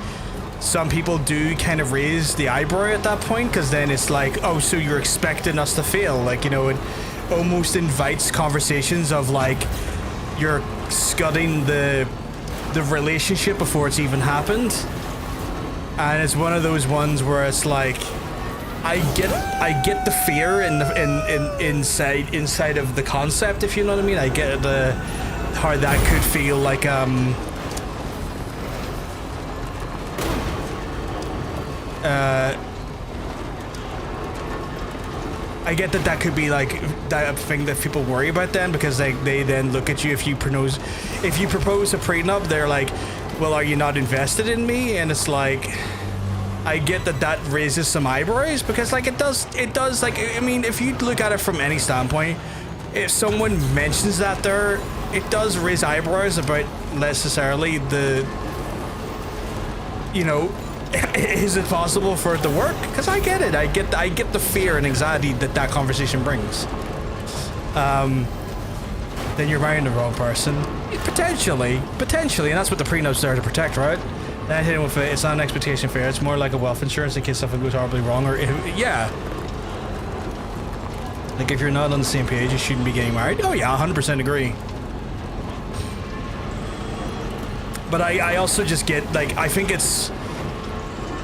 some people do kind of raise the eyebrow at that point, because then it's like, oh, so you're expecting us to fail, like, you know, it almost invites conversations of like you're scudding the relationship before it's even happened. And it's one of those ones where it's like, I get the fear inside of the concept, if you know what I mean. I get how that could feel like I get that could be like that thing that people worry about then, because they then look at you if you propose a prenup, they're like, well, are you not invested in me? And it's like, I get that raises some eyebrows, because like it does like, I mean, if you look at it from any standpoint, if someone mentions that there, it does raise eyebrows about necessarily the, you know, is it possible for it to work? Because I get it. I get the fear and anxiety that conversation brings. Then you're marrying the wrong person. Potentially, and that's what the prenup's there to protect, right? That hit with it. It's not an expectation fair. It's more like a wealth insurance in case something goes horribly wrong, or yeah. Like if you're not on the same page, you shouldn't be getting married. Oh yeah, 100% agree. But I also just get like, I think it's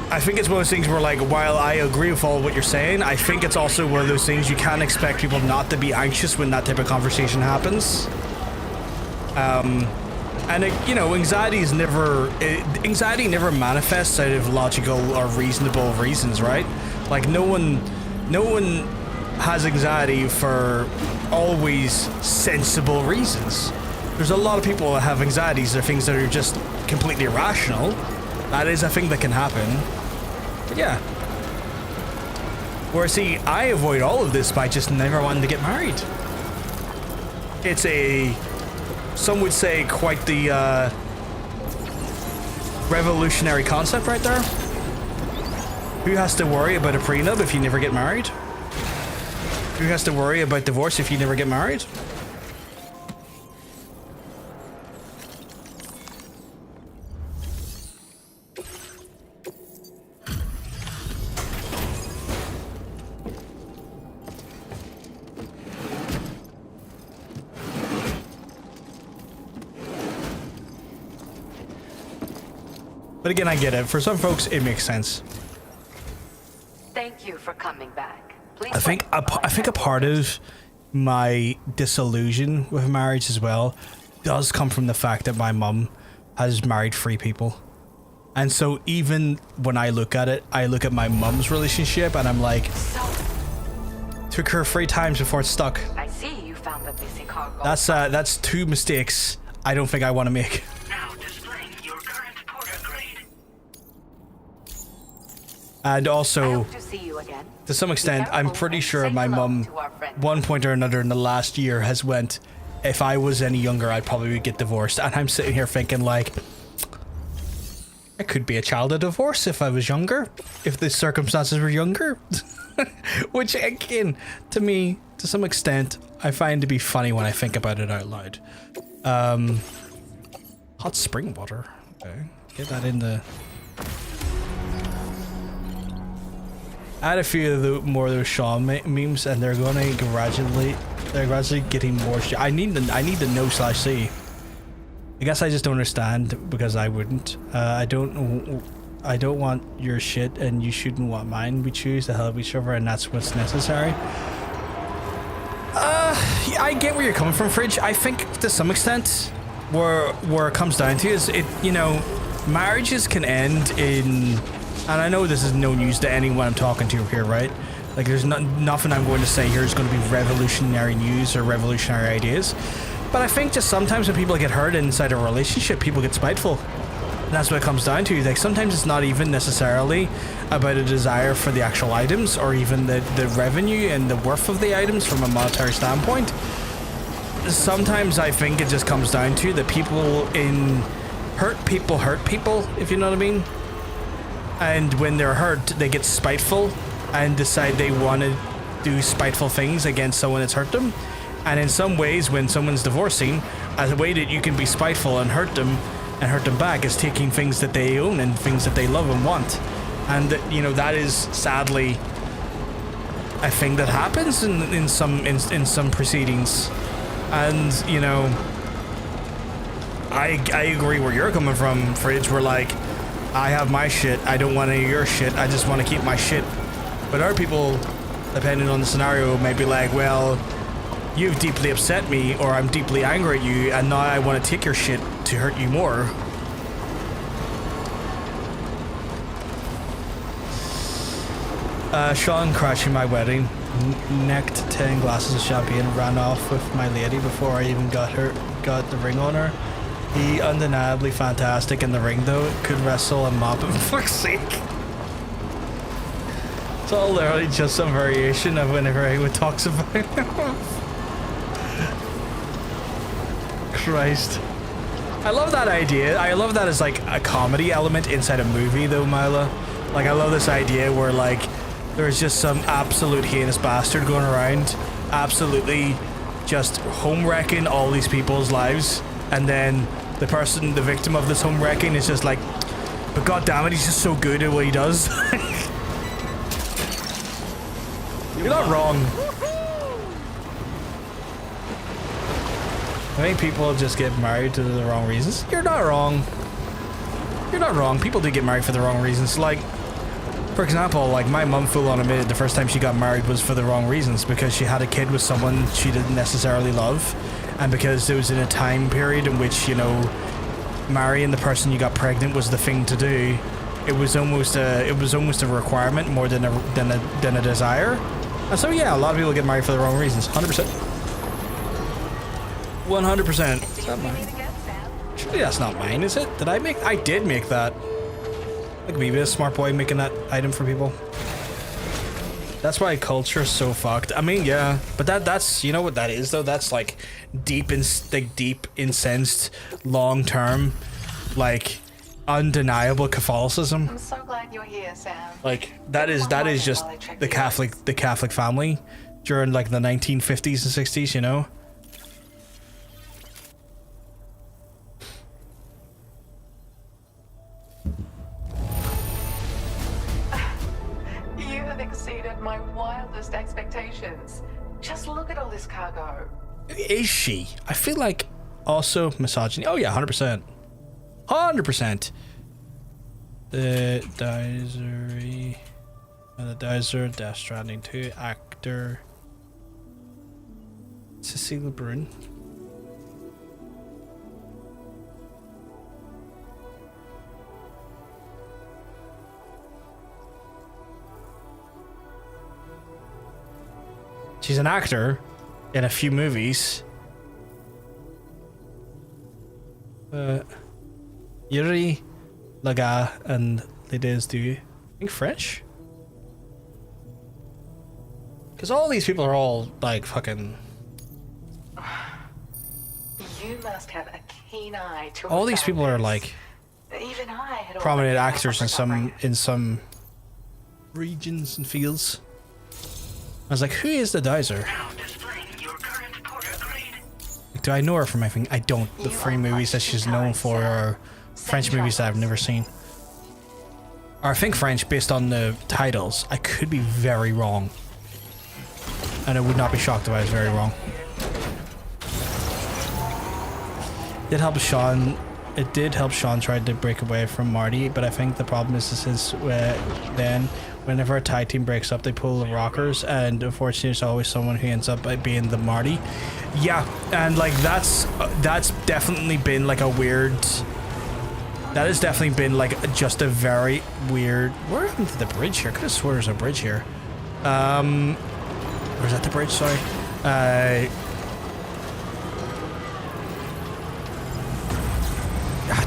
one of those things where, like, while I agree with all what you're saying, I think it's also one of those things you can't expect people not to be anxious when that type of conversation happens. And it, you know, anxiety never manifests out of logical or reasonable reasons, right? Like no one has anxiety for always sensible reasons. There's a lot of people that have anxieties. They're things that are just completely irrational. That is a thing that can happen. But yeah. Whereas, see, I avoid all of this by just never wanting to get married. It's some would say quite the revolutionary concept right there. Who has to worry about a prenup if you never get married? Who has to worry about divorce if you never get married? But again, I get it. For some folks, it makes sense. Thank you for coming back. Please I think a part of my disillusion with marriage as well does come from the fact that my mum has married 3 people. And so even when I look at it, I look at my mum's relationship and I'm like, took her 3 times before it's stuck. I see you found the missing cargo. That's 2 mistakes I don't think I want to make. And also, to some extent, I'm pretty sure my mum, one point or another in the last year, has went, if I was any younger, I'd probably get divorced. And I'm sitting here thinking, like, I could be a child of divorce if I was younger, if the circumstances were younger. Which, again, to me, to some extent, I find to be funny when I think about it out loud. Hot spring water. Okay, get that in the... I had a few of more of those Shaw memes, and they're gradually getting more shit. I need the no/C. I guess I just don't understand, because I wouldn't. I don't want your shit, and you shouldn't want mine. We choose to help each other, and that's what's necessary. Yeah, I get where you're coming from, Fridge. I think to some extent, where it comes down to is marriages can end in, and I know this is no news to anyone I'm talking to here, right? Like, there's nothing I'm going to say here is going to be revolutionary news or revolutionary ideas. But I think just sometimes when people get hurt inside a relationship, people get spiteful. And that's what it comes down to. Like, sometimes it's not even necessarily about a desire for the actual items or even the revenue and the worth of the items from a monetary standpoint. Sometimes I think it just comes down to that people hurt people, if you know what I mean. And when they're hurt, they get spiteful and decide they want to do spiteful things against someone that's hurt them. And in some ways, when someone's divorcing, a way that you can be spiteful and hurt them back is taking things that they own and things that they love and want. And that is sadly a thing that happens in some proceedings. And I agree where you're coming from, Fridge. We're like, I have my shit, I don't want any of your shit, I just want to keep my shit. But other people, depending on the scenario, may be like, well, you've deeply upset me, or I'm deeply angry at you, and now I want to take your shit to hurt you more. Sean crashing my wedding, necked 10 glasses of champagne, ran off with my lady before I even got the ring on her. He undeniably fantastic in the ring though, could wrestle and mop him for fuck's sake. It's all literally just some variation of whenever anyone talks about him. Christ. I love that idea. I love that as like a comedy element inside a movie though, Mila. Like, I love this idea where like there's just some absolute heinous bastard going around, absolutely just home wrecking all these people's lives, and then the victim of this home wrecking is just like, but god damn it, he's just so good at what he does. You're not wrong. I think people just get married to the wrong reasons. You're not wrong. You're not wrong. People do get married for the wrong reasons. Like, for example, like my mum full on admitted the first time she got married was for the wrong reasons, because she had a kid with someone she didn't necessarily love, and because it was in a time period in which, marrying the person you got pregnant was the thing to do. It was almost a requirement more than a desire. And so yeah, a lot of people get married for the wrong reasons. 100%. 100%. Is that mine? Surely that's not mine, is it? I did make that. Look at me, be a smart boy making that item for people. That's why culture's so fucked. I mean, yeah, but that's you know what that is though? That's like deep incensed, long-term, like undeniable Catholicism. I'm so glad you're here, Sam. Like that is just the Catholic family during like the 1950s and 60s, you know? You have exceeded my wildest expectations. Just look at all this cargo. Is she? I feel like also misogyny. Oh yeah, 100%. 100%. The Dizer, Death Stranding 2, actor Cecile Brun. She's an actor in a few movies. Yuri Laga and Lides do I think French? Because all these people are all like fucking. You must have a keen eye to All these people are like even I had prominent actors in some regions and fields. I was like, who is the Dizer? Like, do I know her from anything? I don't. The three movies that she's known for are French movies that I've never seen. Or I think French based on the titles. I could be very wrong. And I would not be shocked if I was very wrong. It did help Sean try to break away from Marty, but I think the problem is since then whenever a tag team breaks up, they pull the rockers, and unfortunately, there's always someone who ends up being the Marty. Yeah, and like that's definitely been like a weird. That has definitely been like just a very weird. What happened to the bridge here? I could have swore there's a bridge here. Or is that the bridge? Sorry. I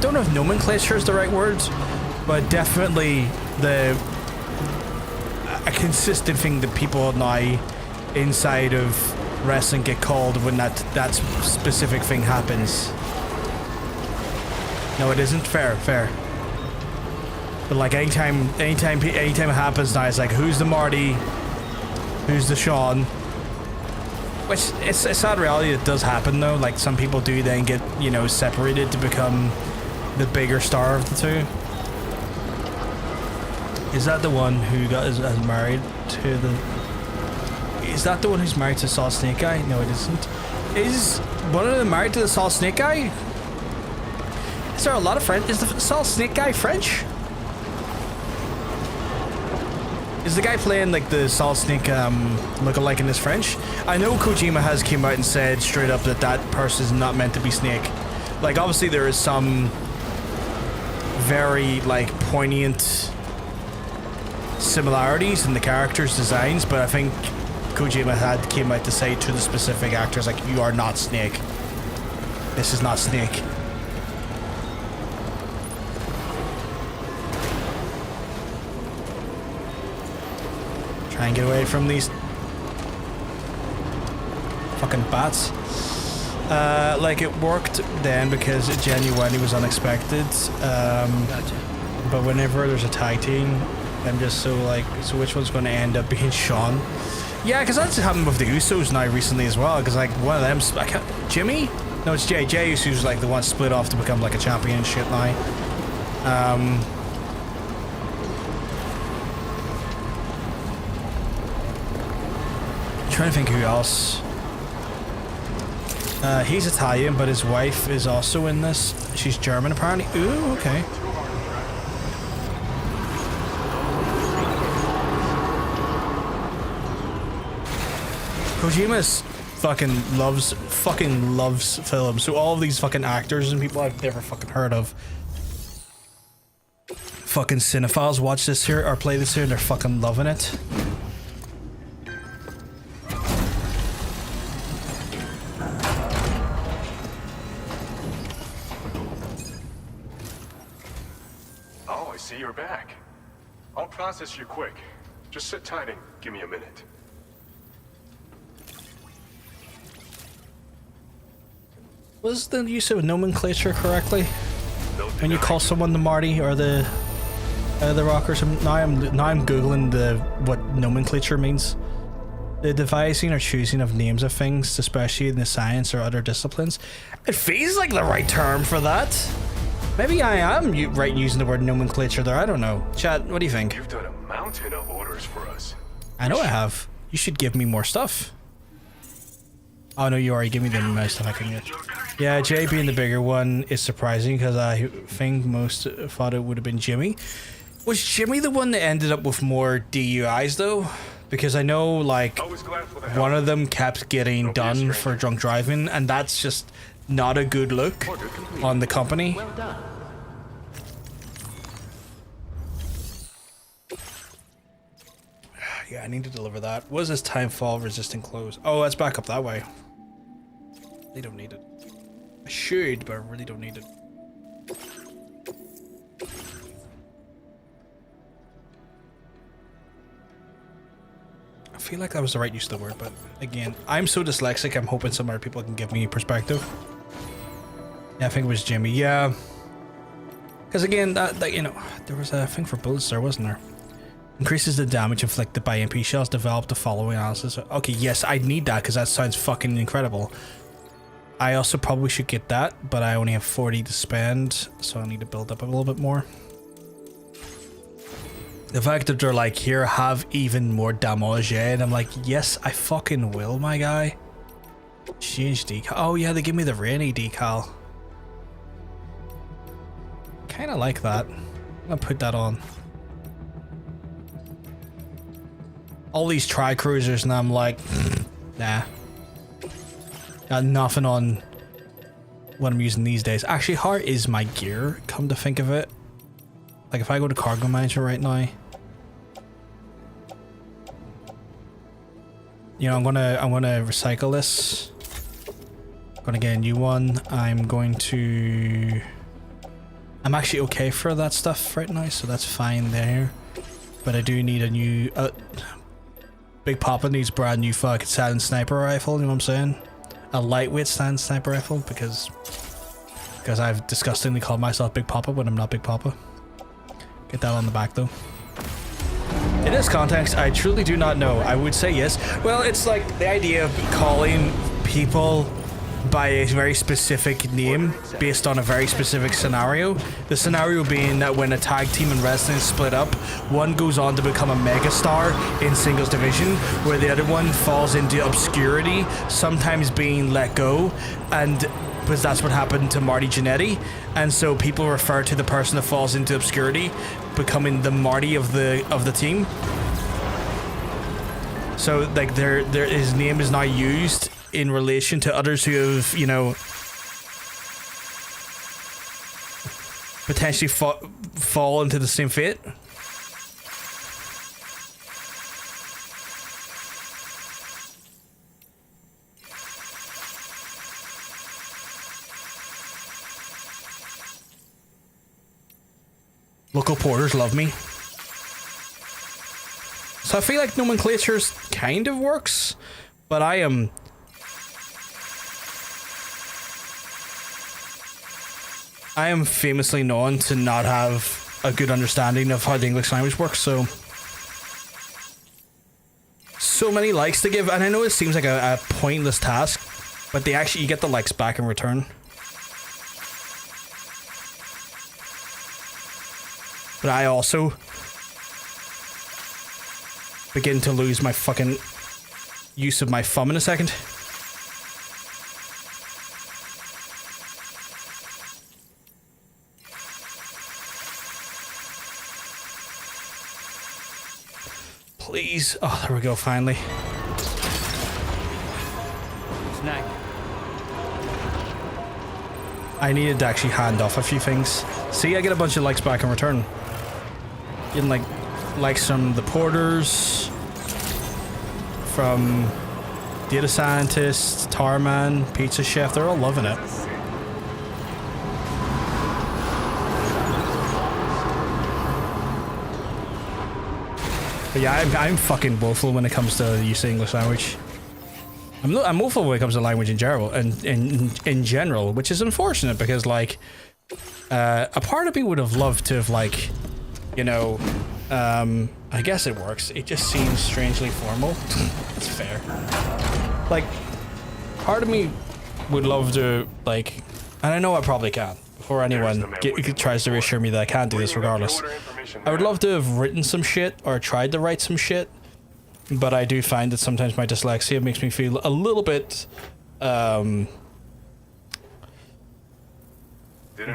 don't know if nomenclature is the right word, but definitely a consistent thing that people now inside of wrestling get called when that specific thing happens. No, it isn't fair. But like anytime it happens now, it's like who's the Marty, who's the Sean. Which it's a sad reality. It does happen though. Like some people do then get, you know, separated to become the bigger star of the two. Is that the one who is married to the? Is that the one who's married to the Solid Snake guy? No, it isn't. Is one of them married to the Solid Snake guy? Is there a lot of French? Is the Solid Snake guy French? Is the guy playing like the Solid Snake lookalike in this French? I know Kojima has came out and said straight up that that person is not meant to be Snake. Like obviously there is some very like poignant similarities in the characters' designs, but I think Kojima came out to say to the specific actors like, you are not Snake. This is not Snake. Try and get away from these fucking bats. Like it worked then because it genuinely was unexpected. Gotcha. But whenever there's a tag team, I'm just so like, so which one's going to end up being Sean? Yeah, because that's happened with the Usos now recently as well. Because like one of them, Jimmy? No, it's Jay. Jay Uso's like the one split off to become like a champion and shit now. Trying to think who else. He's Italian, but his wife is also in this. She's German apparently. Ooh, okay. Kojima's fucking loves films, so all of these fucking actors and people I've never fucking heard of, fucking cinephiles watch this here or play this here and they're fucking loving it. Oh, I see you're back. I'll process you quick. Just sit tight and give me a minute. Was the use of nomenclature correctly? When you call someone the Marty or the Rock or something? Now I'm googling what nomenclature means. The devising or choosing of names of things, especially in the science or other disciplines. It feels like the right term for that. Maybe I am right using the word nomenclature there. I don't know. Chat, what do you think? You've done a mountain of orders for us. I know I have. You should give me more stuff. Oh no, you already give me the most stuff I can get. Yeah, Jay being the bigger one is surprising because I think most thought it would have been Jimmy. Was Jimmy the one that ended up with more DUIs though? Because I know like one of them kept getting done for drunk driving, and that's just not a good look on the company. Well done. Yeah, I need to deliver that. What is this time fall resistant close? Oh, that's back up that way. They don't need it. I should, but I really don't need it. I feel like that was the right use of the word, but again, I'm so dyslexic, I'm hoping some other people can give me perspective. Yeah, I think it was Jimmy. Yeah. Because again, that, you know, there was a thing for bullets there, wasn't there? Increases the damage inflicted by MP shells. Develop the following analysis. Okay, yes, I need that because that sounds fucking incredible. I also probably should get that, but I only have 40 to spend, so I need to build up a little bit more. The fact that they're like, here, have even more damage, and I'm like, yes, I fucking will, my guy. Change decal. Oh yeah, they give me the rainy decal. Kind of like that. I'm gonna put that on. all these tri-cruisers, and I'm like, nah. Got nothing on what I'm using these days. Actually, how is my gear, come to think of it? Like, if I go to Cargo Manager right now, you know, I'm gonna recycle this. I'm gonna get a new one. I'm actually okay for that stuff right now, so that's fine there. But I do need a new... Big Papa needs a brand new fucking silent sniper rifle, you know what I'm saying? A lightweight silent sniper rifle, because I've disgustingly called myself Big Papa when I'm not Big Papa. Get that on the back though. In this context, I truly do not know. I would say yes. Well, it's like the idea of calling people by a very specific name based on a very specific scenario. The scenario being that when a tag team in wrestling is split up, one goes on to become a megastar in singles division, where the other one falls into obscurity, sometimes being let go, and because that's what happened to Marty Jannetty, and so people refer to the person that falls into obscurity becoming the Marty of the team. So like his name is now used in relation to others who have, you know, potentially fall into the same fate. Local porters love me. So I feel like nomenclature kind of works, but I am... famously known to not have a good understanding of how the English language works, so many likes to give, and I know it seems like a pointless task, but you get the likes back in return. But I also begin to lose my fucking use of my thumb in a second. Please. Oh, there we go, finally. Snack. I needed to actually hand off a few things. See, I get a bunch of likes back in return. Getting likes from the porters, from data scientists, Tarman, pizza chef, they're all loving it. But yeah, I'm fucking woeful when it comes to the use of English language. I'm woeful when it comes to language in general, and in general, which is unfortunate because like a part of me would have loved to have like, you know, I guess it works. It just seems strangely formal. That's fair. Like, part of me would love to like, and I know I probably can't. Before anyone tries to reassure me that I can't do this regardless. I would love to have written some shit or tried to write some shit, but I do find that sometimes my dyslexia makes me feel a little bit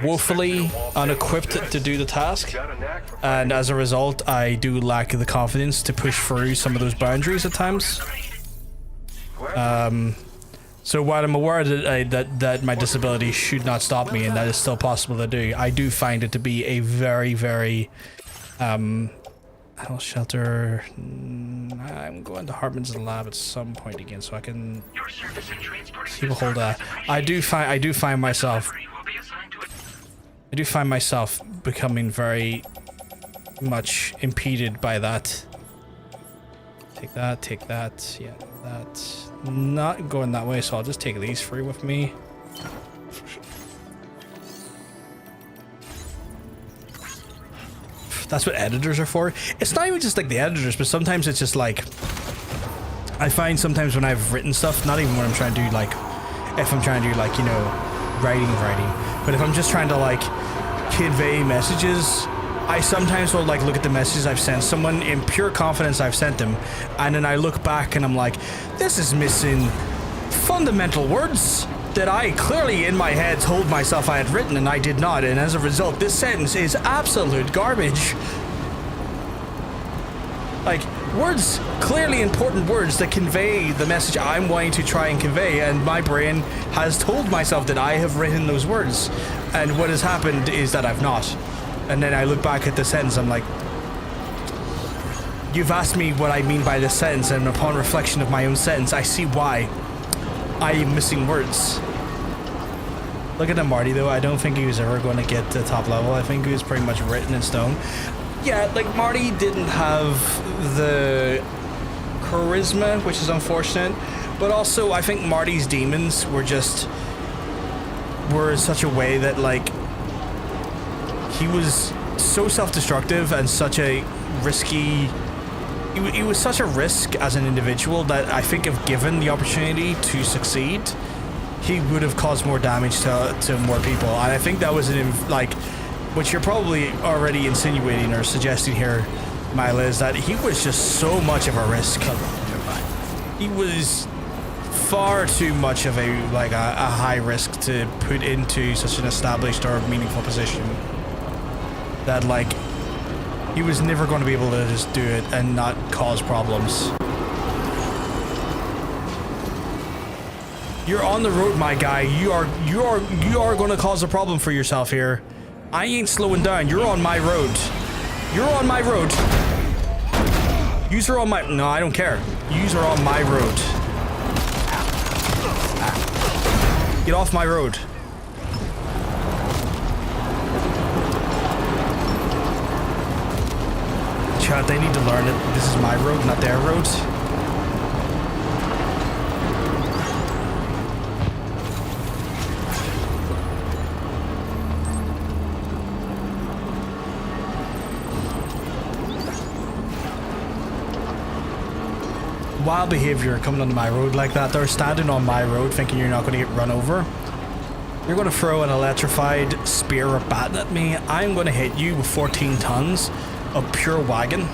woefully unequipped to do the task, and as a result I do lack the confidence to push through some of those boundaries at times. So while I'm aware that my disability should not stop me and that is still possible to do, I do find it to be a very, very health shelter. I'm going to Hartman's lab at some point again, so I can keep a hold of that. I do find myself becoming very much impeded by that. Take that, yeah, that. Not going that way, so I'll just take these three with me. That's what editors are for. It's not even just like the editors, but sometimes it's just like, I find sometimes when I've written stuff, not even when I'm trying to do like, if I'm trying to do like, you know, writing, but if I'm just trying to like convey messages, I sometimes will like look at the messages I've sent someone in pure confidence I've sent them, and then I look back and I'm like, this is missing fundamental words that I clearly in my head told myself I had written and I did not, and as a result this sentence is absolute garbage. Like, Words, clearly important words that convey the message I'm wanting to try and convey, and my brain has told myself that I have written those words, and what has happened is that I've not. And then I look back at the sentence, I'm like, you've asked me what I mean by this sentence, and upon reflection of my own sentence, I see why I am missing words. Look at Marty though, I don't think he was ever going to get to top level. I think he was pretty much written in stone. Yeah, like Marty didn't have the charisma, which is unfortunate, but also I think Marty's demons were in such a way that like he was so self-destructive and such a risky, he was such a risk as an individual that I think if given the opportunity to succeed, he would have caused more damage to more people. And I think that was which you're probably already insinuating or suggesting here, Mila, is that he was just so much of a risk. He was far too much of a high risk to put into such an established or meaningful position that like he was never going to be able to just do it and not cause problems. You're on the road, my guy. You are going to cause a problem for yourself here. I ain't slowing down. You're on my road. You're on my road. Yous are on my... No, I don't care. Yous are on my road. Get off my road. Chat, they need to learn that this is my road, not their road. Wild behavior coming onto my road like that. They're standing on my road thinking you're not going to get run over. You're going to throw an electrified spear or baton at me. I'm going to hit you with 14 tons of pure wagon.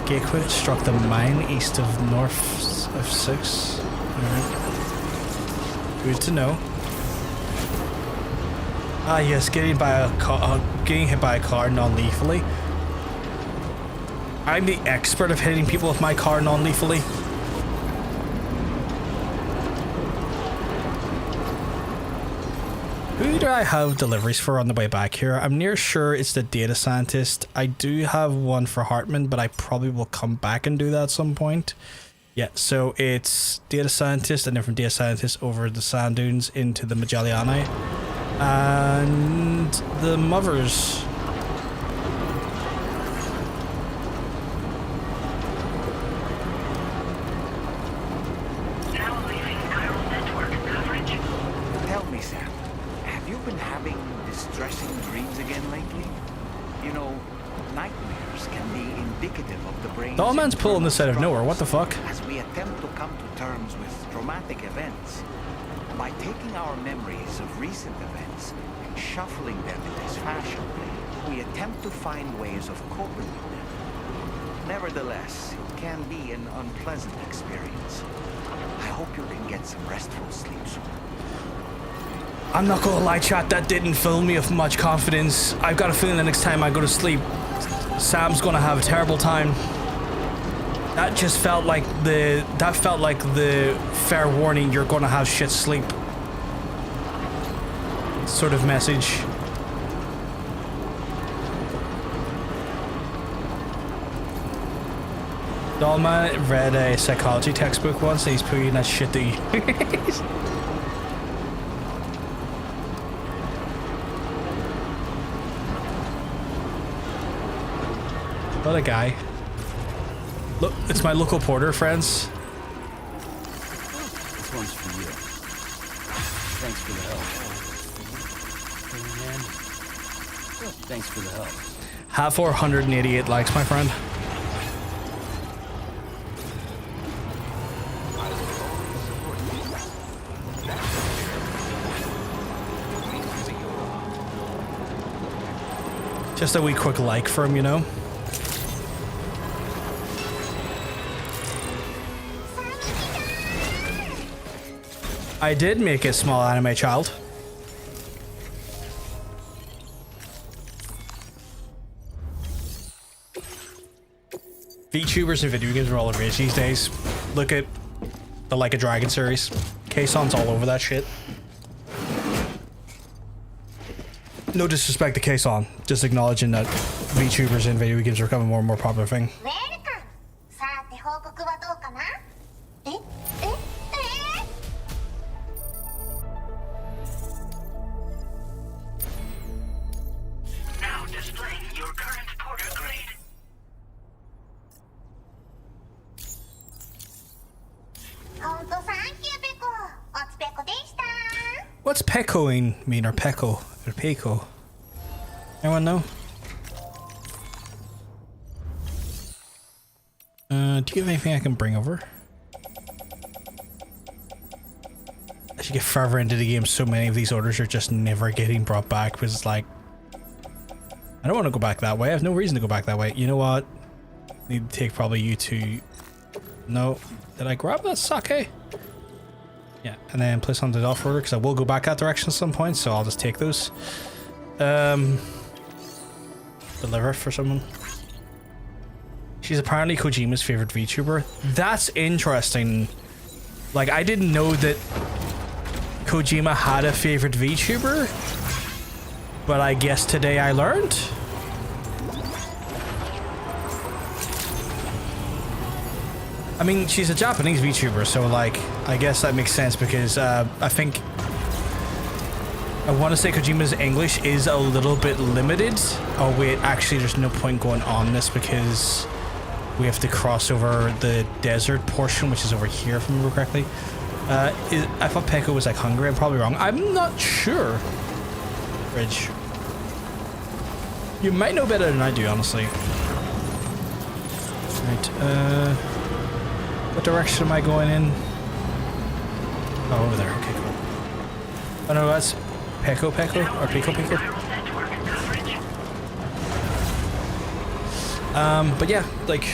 Gateway struck the mine east of north of 6. Alright. Good to know. Ah yes, getting hit by a car non-lethally. I'm the expert of hitting people with my car non-lethally. Who do I have deliveries for on the way back here? I'm near sure it's the data scientist. I do have one for Hartman, but I probably will come back and do that at some point. Yeah, so it's data scientist, and then from data scientist over the sand dunes into the Magellani. And the Mothers. The old man's pulling this out of nowhere. What the fuck? As we attempt to come to terms with traumatic events, by taking our memories of recent events and shuffling them in this fashion, we attempt to find ways of coping with them. Nevertheless, it can be an unpleasant experience. I hope you can get some restful sleep soon. I'm not gonna lie, chat, that didn't fill me with much confidence. I've got a feeling the next time I go to sleep, Sam's gonna have a terrible time. That just felt like the fair warning, you're gonna have shit sleep sort of message. Dalma read a psychology textbook once and he's putting that shit to you. What a guy. Look, it's my local porter, friends. This one's for you. Thanks for the help. Thanks for the help. Have 488 likes, my friend. Just a wee quick like for him, you know? I did make a small anime child. VTubers and video games are all the rage these days. Look at the Like a Dragon series. Kaison's all over that shit. No disrespect to Kaison, just acknowledging that VTubers and video games are becoming more and more popular thing. Now displaying your current porter grade. What's pecoing mean, or peco, or peco? Anyone know? Do you have anything I can bring over? As you get further into the game, so many of these orders are just never getting brought back, because it's like, I don't want to go back that way. I have no reason to go back that way. You know what? Need to take probably you to... No. Did I grab that sake? Yeah, and then place on the off order, because I will go back that direction at some point, so I'll just take those. Deliver for someone. She's apparently Kojima's favorite VTuber. That's interesting. Like, I didn't know that Kojima had a favorite VTuber, but I guess today I learned. I mean, she's a Japanese VTuber, so like, I guess that makes sense because I think I want to say Kojima's English is a little bit limited. Oh wait, actually there's no point going on this because we have to cross over the desert portion, which is over here if I remember correctly. I thought Peko was like hungry. I'm probably wrong. I'm not sure. Ridge. You might know better than I do, honestly. Right, what direction am I going in? Oh, over there. Okay, cool. Oh no, that's Peko or Peko. But yeah, like, I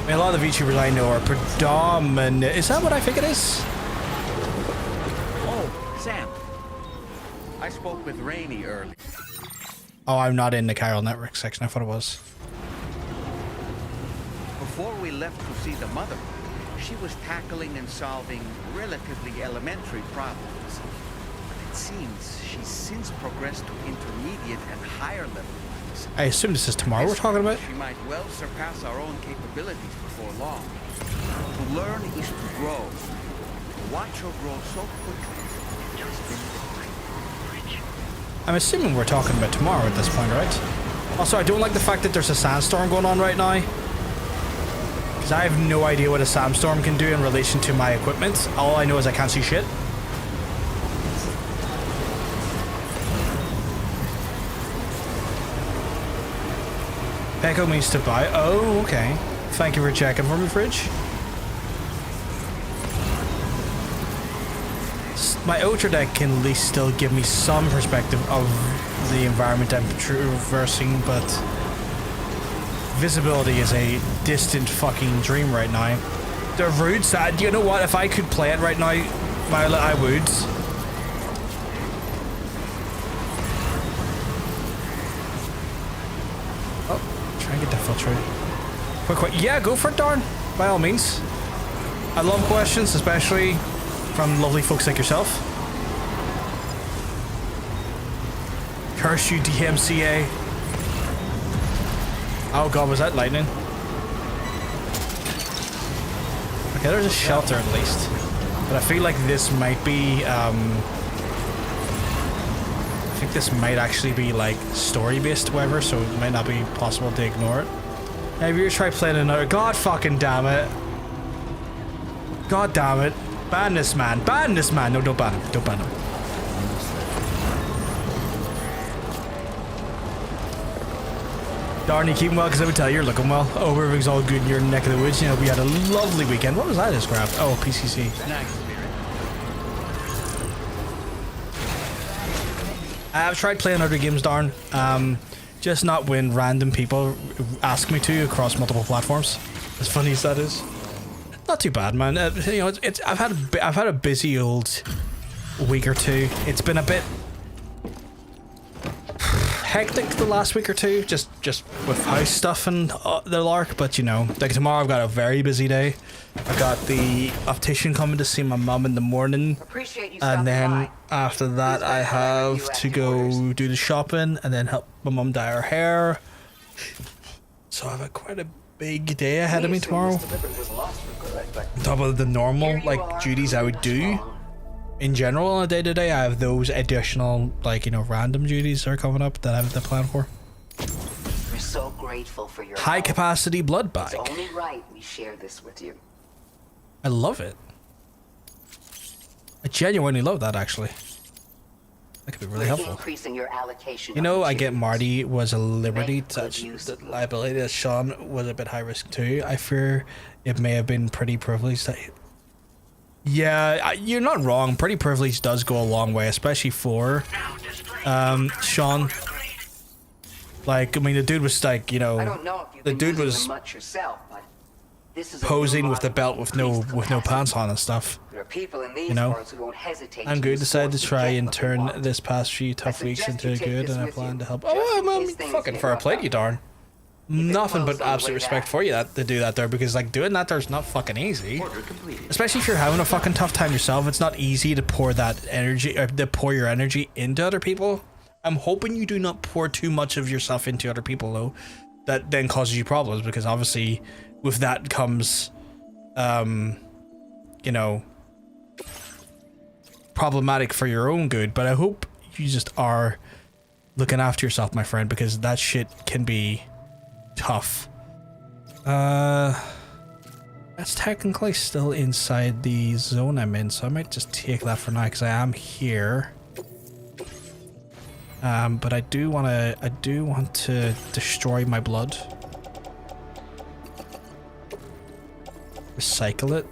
mean, a lot of the VTubers I know are predominant. Is that what I think it is? Oh, Sam. I spoke with Rainey earlier. Oh, I'm not in the chiral network section. I thought it was. Before we left to see the mother, she was tackling and solving relatively elementary problems. But it seems she's since progressed to intermediate and higher level ones. I assume this is tomorrow we're talking about? She might well surpass our own capabilities before long. To learn is to grow. To watch her grow so quickly, just been divine. I'm assuming we're talking about tomorrow at this point, right? Also, I don't like the fact that there's a sandstorm going on right now. Because I have no idea what a sandstorm can do in relation to my equipment. All I know is I can't see shit. Peko means to buy. Oh, okay. Thank you for checking for me, Fridge. My Ultra deck can at least still give me some perspective of the environment I'm traversing, but visibility is a distant fucking dream right now. The rude side, you know what? If I could play it right now, Violet, I would. Oh, try and get that filter. Quick. Yeah, go for it, darn. By all means. I love questions, especially from lovely folks like yourself. Curse you, DMCA. Oh god, was that lightning? Okay, there's a shelter at least. But I feel like this might be, I think this might actually be like story-based, whatever, so it might not be possible to ignore it. Have you tried playing another? God fucking damn it. God damn it. Ban this man. Ban this man. No, don't ban him. Don't ban him. Darn, you keeping well? Because I would tell you, you're looking well. Oh, everything's all good in your neck of the woods. You know, we had a lovely weekend. What was I just grabbed? Oh, PCC. I've tried playing other games, darn. Just not when random people ask me to across multiple platforms. As funny as that is. Not too bad, man. You know, I've had a busy old week or two. It's been a bit hectic the last week or two, just with house stuff and the lark. But you know, like tomorrow I've got a very busy day. I got the optician coming to see my mum in the morning, and then after that I have to go do the shopping and then help my mum dye her hair. So I have quite a big day ahead of me tomorrow. On top of the normal like duties I would do in general on a day-to-day, I have those additional, like, you know, random duties that are coming up that I have to plan for. We're so grateful for your high capacity blood bag. It's only right we share this with you. I love it. I genuinely love that, actually. That could be really helpful. Increasing your allocation. You know, I get Marty was a liberty touch. The liability that Sean was a bit high risk too. I fear it may have been pretty privileged. Yeah, you're not wrong. Pretty privilege does go a long way, especially for Sean. Like, I mean, the dude was like, you know, the dude was posing with the belt with no pants on and stuff. You know, I'm good. Decided to try and turn this past few tough weeks into good, and I plan to help. Oh, I'm fucking fair play to you, darn. Nothing but absolute respect for you to do that there, because like doing that there's not fucking easy, especially if you're having a fucking tough time yourself. It's not easy to pour that energy, or to pour your energy into other people. I'm hoping you do not pour too much of yourself into other people though, that then causes you problems, because obviously with that comes you know, problematic for your own good. But I hope you just are looking after yourself, my friend, because that shit can be tough. That's technically still inside the zone I'm in, so I might just take that for now because I am here. But I do want to destroy my blood, recycle it.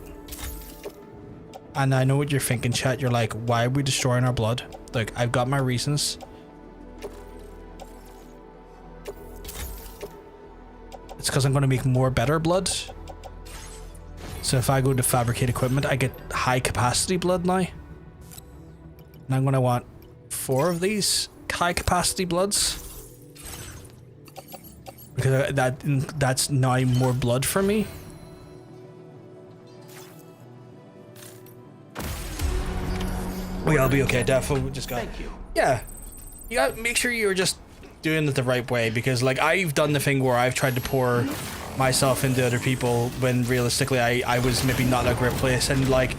And I know what you're thinking, chat. You're like, why are we destroying our blood? Look, I've got my reasons. It's because I'm going to make more better blood. So if I go to fabricate equipment, I get high capacity blood now. And I'm going to want 4 of these high capacity bloods, because that's now more blood for me. I'll be okay. Definitely just got. Thank you. Yeah, you gotta make sure you're just doing it the right way, because like I've done the thing where I've tried to pour myself into other people when realistically I was maybe not in a great place, and like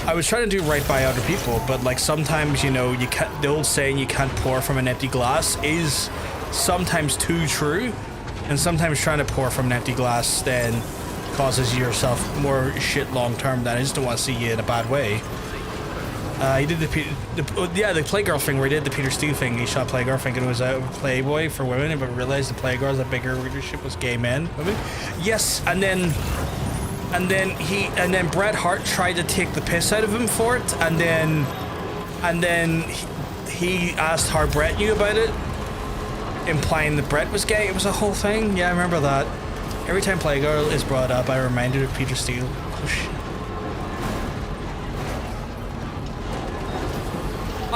I was trying to do right by other people, but like sometimes, you know, you can't. The old saying, you can't pour from an empty glass, is sometimes too true, and sometimes trying to pour from an empty glass then causes yourself more shit long term. That I just don't want to see you in a bad way. He did the Playgirl thing where he did the Peter Steele thing. He shot Playgirl thinking it was a Playboy for women, but realized the Playgirl's a bigger readership was gay men. Women. Yes, and then Bret Hart tried to take the piss out of him for it, and then he asked how Bret knew about it, implying that Bret was gay. It was a whole thing. Yeah, I remember that. Every time Playgirl is brought up, I'm reminded of Peter Steele. Oh shit.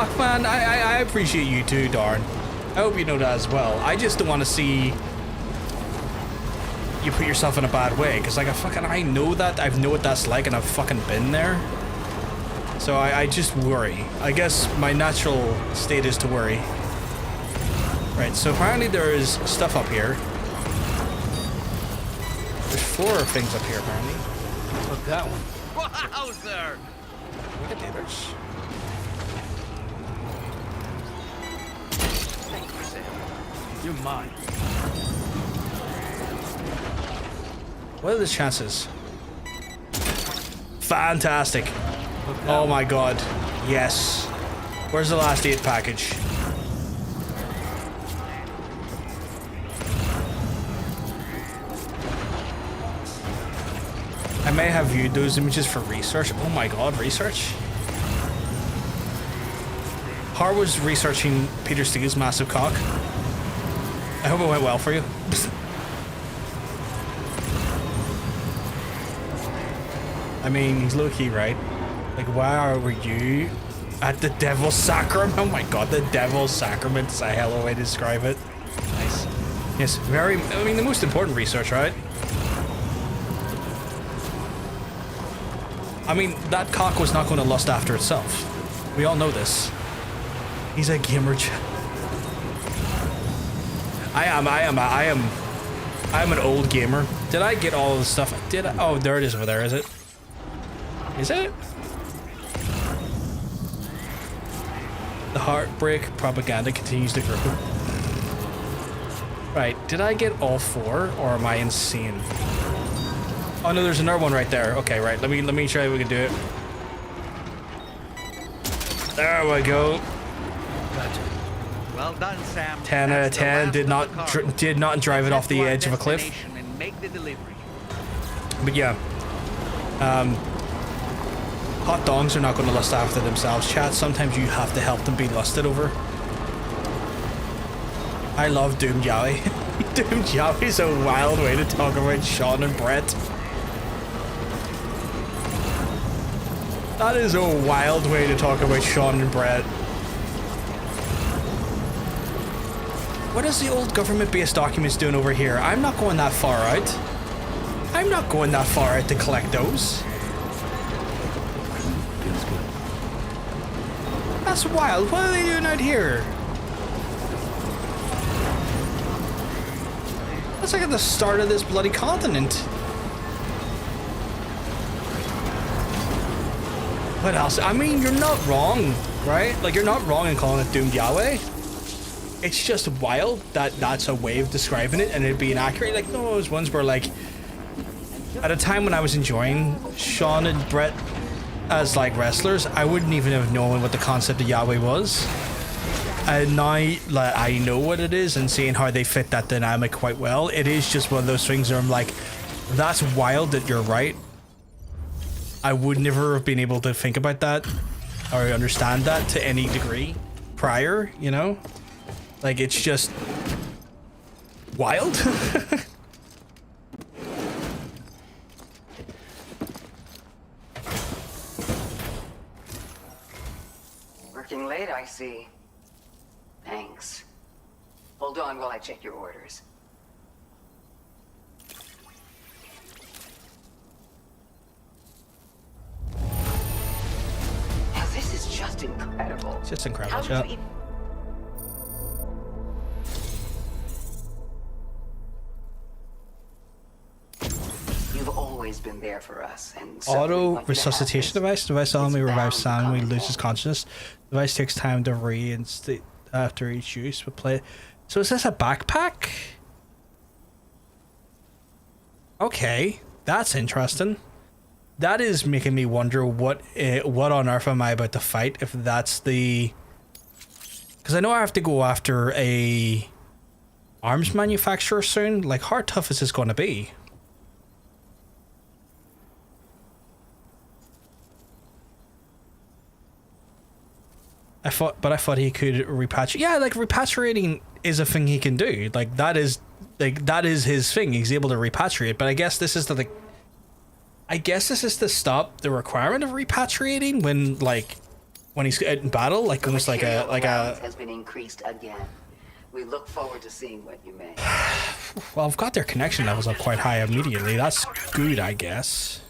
Oh man, I appreciate you too, darn. I hope you know that as well. I just don't want to see you put yourself in a bad way, because like I know that. I know what that's like, and I've fucking been there. So I just worry. I guess my natural state is to worry. Right, so apparently there is stuff up here. There's 4 things up here apparently. Look, that one. Wowzer! Look at neighbors. You're mine. What are the chances? Fantastic. Oh my god. Yes. Where's the last aid package? I may have viewed those images for research. Oh my god, research? Har was researching Peter Steele's massive cock. I hope it went well for you. I mean, he's low-key, right? Like, why were you At the Devil's Sacrament. Oh my god, the Devil's Sacrament is a hell of a way to describe it. Nice. Yes, very, I mean, the most important research, right? I mean, that cock was not going to lust after itself. We all know this. He's a gamer. I am an old gamer. Did I get all the stuff? Did I? Oh, there it is over there, is it? Is it? The heartbreak propaganda continues to grow. Right, did I get all 4 or am I insane? Oh no, there's another one right there. Okay, right, let me try if we can do it. There we go. Well done, Sam. 10 out of 10. Did not drive it off the edge of a cliff. And make the delivery. But yeah, hot dogs are not going to lust after themselves, chat. Sometimes you have to help them be lusted over. I love Doomed Yowie. Doomed Yowie is a wild way to talk about Sean and Brett. That is a wild way to talk about Sean and Brett. What is the old government-based documents doing over here? I'm not going that far out. I'm not going that far out to collect those. That's wild. What are they doing out here? That's like at the start of this bloody continent. What else? I mean, you're not wrong, right? Like, you're not wrong in calling it Doomed Yahweh. It's just wild that that's a way of describing it and it being accurate. Like, no, those ones were like, at a time when I was enjoying Sean and Brett as like wrestlers, I wouldn't even have known what the concept of Yahweh was. And now like, I know what it is, and seeing how they fit that dynamic quite well, it is just one of those things where I'm like, that's wild that you're right. I would never have been able to think about that or understand that to any degree prior, you know? Like, it's just wild. Working late, I see. Thanks. Hold on while I check your orders. Now, this is just incredible. It's just incredible, How chat. did you You've always been there for us, and Auto resuscitation device. Device only revives Sam when he loses consciousness. Device takes time to reinstate after each use. But play. So is this a backpack? Okay, that's interesting. That is making me wonder what on earth am I about to fight if that's the. Because I know I have to go after a arms manufacturer soon. Like, how tough is this going to be? I thought he could repatriate. Yeah, like repatriating is a thing he can do. Like that is his thing. He's able to repatriate. But I guess this is to stop the requirement of repatriating when he's out in battle, like almost like a has been increased again. We look forward to seeing what you make. Well, I've got their connection levels up quite high immediately. That's good, I guess.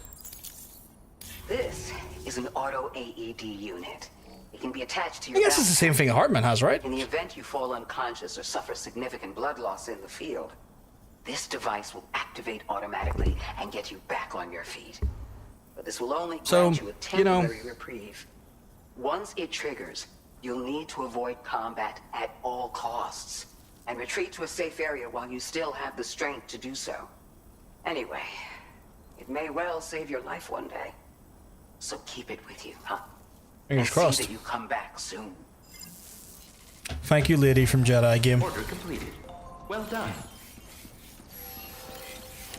This is an auto AED unit. It can be attached to your I guess it's the same thing Hartman has, right? In the event you fall unconscious or suffer significant blood loss in the field, this device will activate automatically and get you back on your feet. But this will only grant you a temporary reprieve. Once it triggers, you'll need to avoid combat at all costs and retreat to a safe area while you still have the strength to do so. Anyway, it may well save your life one day. So keep it with you, huh? Fingers crossed. See that you come back soon. Thank you, lady from Jedi Game. Order completed. Well done.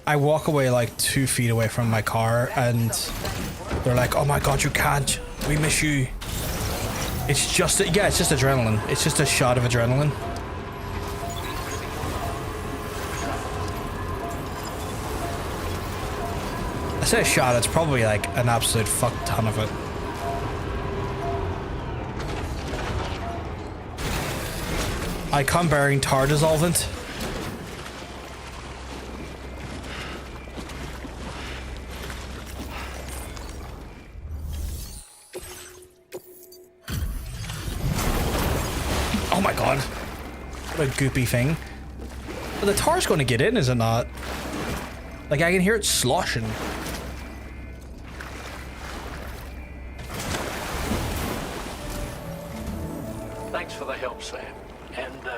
I walk away like 2 feet away from my car and they're like, oh my god, you can't. We miss you. It's just adrenaline. It's just a shot of adrenaline. I say a shot, it's probably like an absolute fuck ton of it. icon bearing tar dissolvent. Oh my god. What a goopy thing. But the tar's going to get in, is it not? Like, I can hear it sloshing. Thanks for the help, Sam. And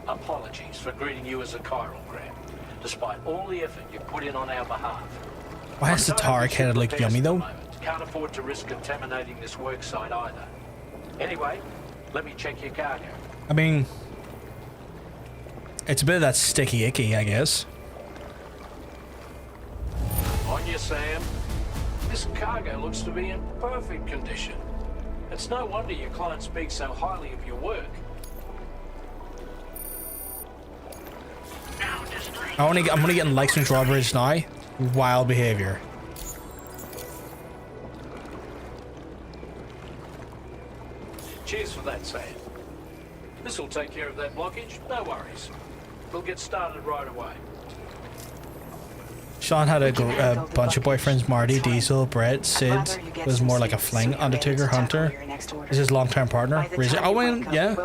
apologies for greeting you as a chiral grab, despite all the effort you put in on our behalf. Why is the tar kind of like yummy though? Can't afford to risk contaminating this work site either. Anyway, let me check your cargo. I mean, it's a bit of that sticky icky, I guess. On you, Sam. This cargo looks to be in perfect condition. It's no wonder your client speaks so highly of your work. I'm only getting likes from drawbridge now. Wild behavior. Cheers for that, Sam. This'll take care of that blockage, no worries. We'll get started right away. Sean had a bunch of boyfriends. Marty, Diesel, Brett, Sid was more like a fling. Undertaker, Hunter is his long-term partner. Razor, Owen, yeah.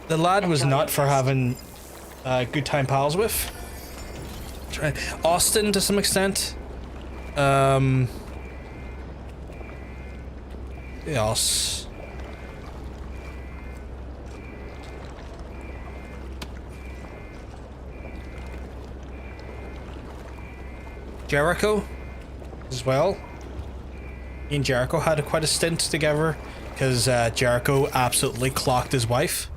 The lad was not for having good time pals with. Austin to some extent. Yes. Jericho as well. Me and Jericho had quite a stint together because Jericho absolutely clocked his wife,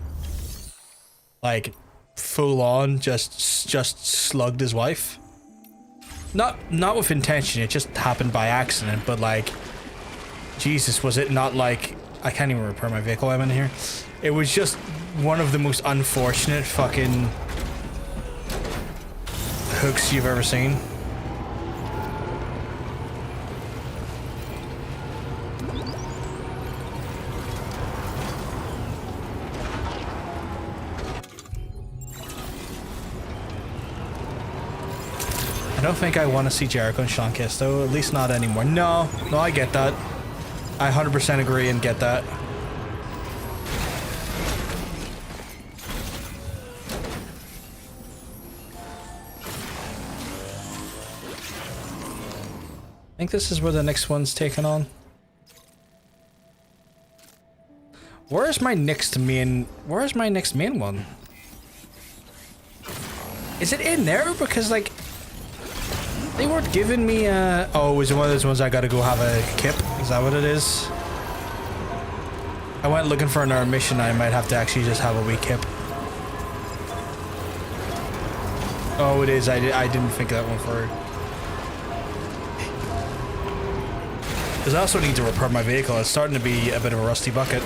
like full on, just slugged his wife. Not with intention, it just happened by accident, but like, Jesus, was it not like, I can't even repair my vehicle I'm in here. It was just one of the most unfortunate fucking hooks you've ever seen. I don't think I want to see Jericho and Sean kiss though, at least not anymore. No, I get that. I 100% agree and get that. I think this is where the next one's taken on. Where's my next main one? Is it in there? Because like, they weren't giving me oh, is it one of those ones I gotta go have a kip? Is that what it is? I went looking for another mission. I might have to actually just have a wee kip. Oh, it is. I didn't think of that one for. Because I also need to repair my vehicle. It's starting to be a bit of a rusty bucket.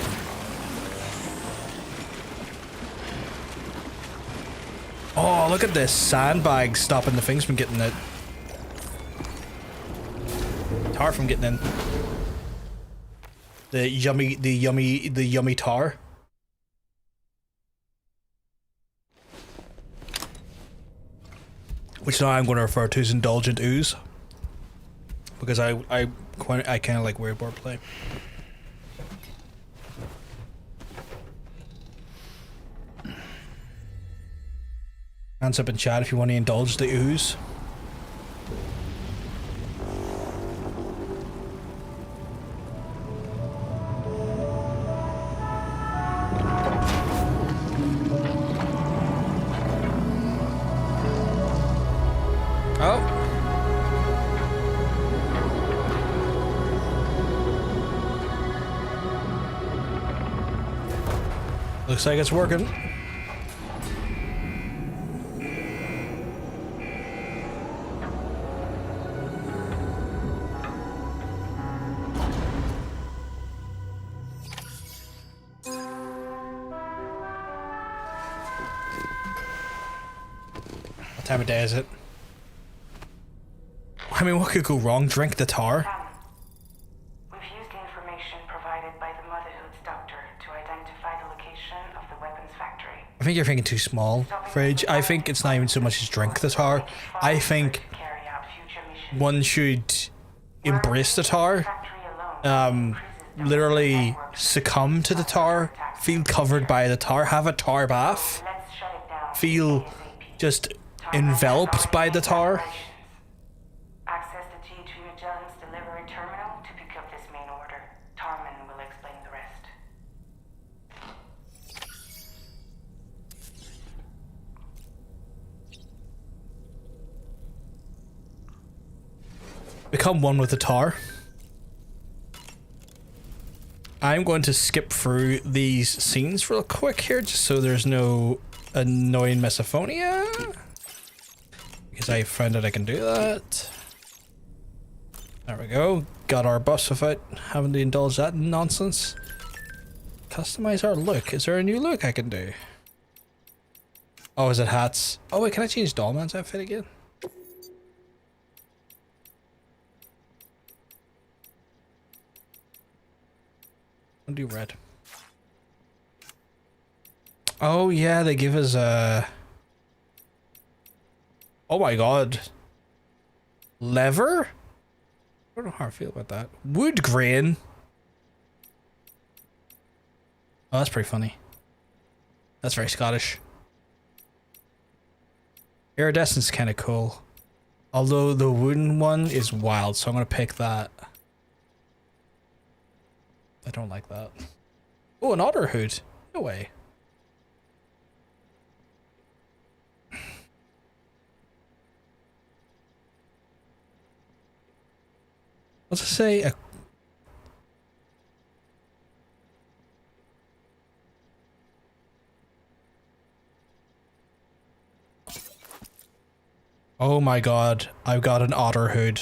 Oh, look at this sandbag stopping the things from getting it. Tar from getting in. The yummy tar. Which now I'm going to refer to as indulgent ooze. Because I kind of like weird board play. Hands up in chat if you want to indulge the ooze. Looks like it's working. What time of day is it? I mean, what could go wrong? Drink the tar? We've used the information provided by the Motherhood's doctor to identify the location of the weapons think you're thinking too small, Fridge. I think it's not even so much as drink the tar. I think one should embrace the tar, literally succumb to the tar, feel covered by the tar, have a tar bath, feel just enveloped by the tar. Access the T to Magellan's delivery terminal to pick up this main order. Tarman will explain the rest. Become one with the tar. I'm going to skip through these scenes real quick here, just so there's no annoying misophonia. Because I found that I can do that. There we go. Got our bus without having to indulge that nonsense. Customize our look. Is there a new look I can do? Oh, is it hats? Oh wait, can I change Dollman's outfit again? I'll do red. Oh yeah, they give us a... Oh my god. Lever? I don't know how I feel about that. Wood grain. Oh, that's pretty funny. That's very Scottish. Iridescence is kind of cool. Although the wooden one is wild, so I'm going to pick that. I don't like that. Oh, an otter hood. No way. What's it say? Oh my god, I've got an otter hood.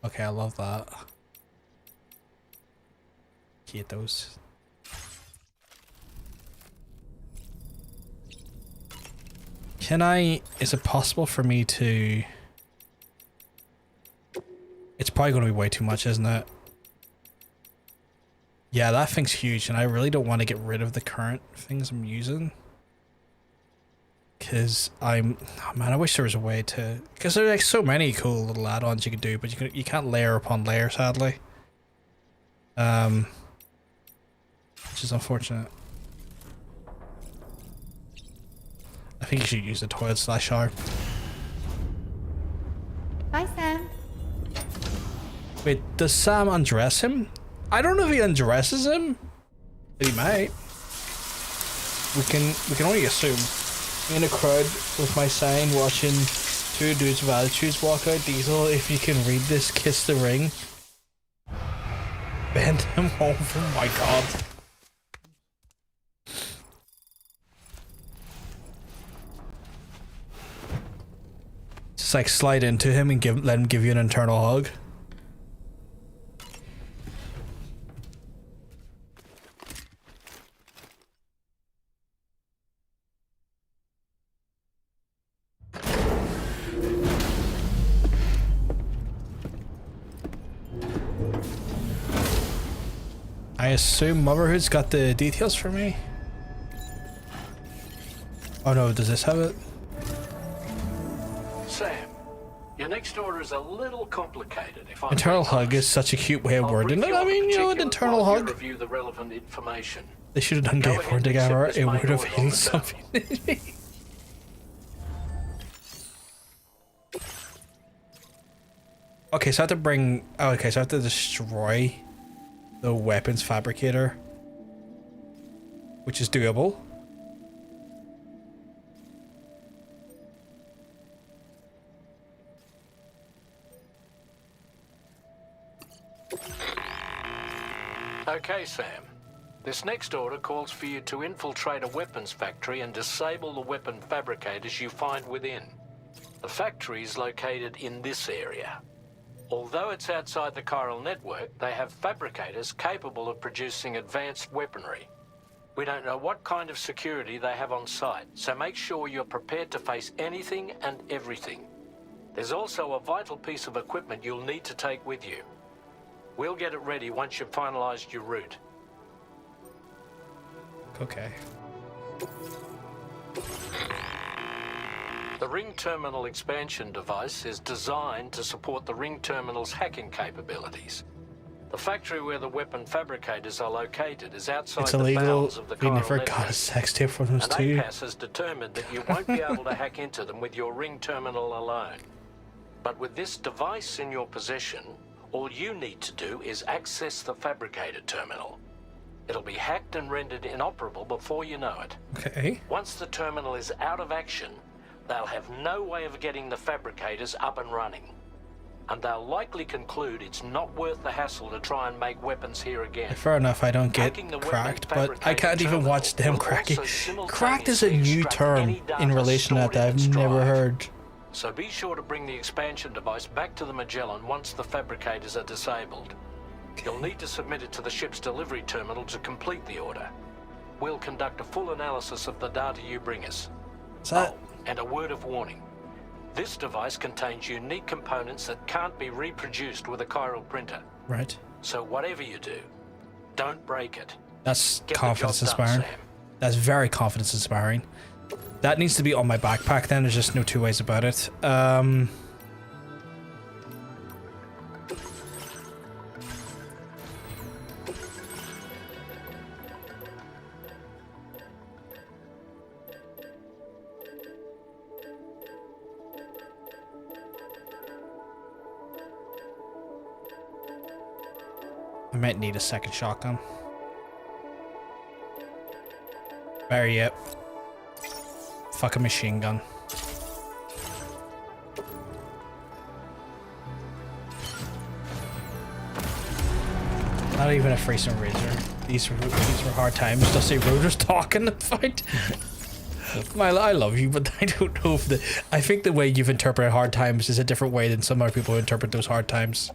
Okay, I love that. Hate those. Is it possible for me to... It's probably going to be way too much, isn't it? Yeah, that thing's huge, and I really don't want to get rid of the current things I'm using. Because oh man, I wish there was a way to... Because there are like so many cool little add-ons you can do, but you can't layer upon layer, sadly. Which is unfortunate. I think you should use the toilet/shower. Bye, Sam. Wait, does Sam undress him? I don't know if he undresses him, but he might. We can only assume. In a crowd with my sign watching two dudes with attitudes walk out. Diesel, if you can read this, kiss the ring. Bend him over, oh my god. Just like slide into him and let him give you an internal hug. I assume Motherhood's got the details for me. Oh no, does this have it? Sam, your next order is a little complicated. If Internal hug is such a cute way of wording it. I mean, you know, an internal hug. Review the relevant information. They should have done gay porn together. It would have healed something. Okay, so I have to bring... Oh, okay, so I have to destroy the weapons fabricator, which is doable. Okay, Sam. This next order calls for you to infiltrate a weapons factory and disable the weapon fabricators you find within. The factory is located in this area. Although it's outside the chiral network, they have fabricators capable of producing advanced weaponry. We don't know what kind of security they have on site, so make sure you're prepared to face anything and everything. There's also a vital piece of equipment you'll need to take with you. We'll get it ready once you've finalized your route. Okay. The ring terminal expansion device is designed to support the ring terminal's hacking capabilities. The factory where the weapon fabricators are located is outside It's the illegal. bounds of the We chiral never network. got a sex tape from them And too. APAS has determined that you won't be able to hack into them with your ring terminal alone. But with this device in your possession, all you need to do is access the fabricator terminal. It'll be hacked and rendered inoperable before you know it. Okay. Once the terminal is out of action, they'll have no way of getting the fabricators up and running. And they'll likely conclude it's not worth the hassle to try and make weapons here again. Fair enough, I don't get Hacking the cracked, weapon but I can't even watch them will cracking. also Cracked is a new extract term any data in relation to that stored in I've its never drive. heard. So be sure to bring the expansion device back to the Magellan once the fabricators are disabled. You'll need to submit it to the ship's delivery terminal to complete the order. We'll conduct a full analysis of the data you bring us. Oh, and a word of warning. This device contains unique components that can't be reproduced with a chiral printer. Right. So whatever you do, don't break it. That's Get the confidence job done, inspiring. Sam. That's very confidence inspiring. That needs to be on my backpack then, there's just no two ways about it. I might need a second shotgun. Better yet, fuck a machine gun. Not even a freezing razor. These were hard times. Dusty Roder's talking about. I love you, but I don't know if I think the way you've interpreted hard times is a different way than some other people interpret those hard times.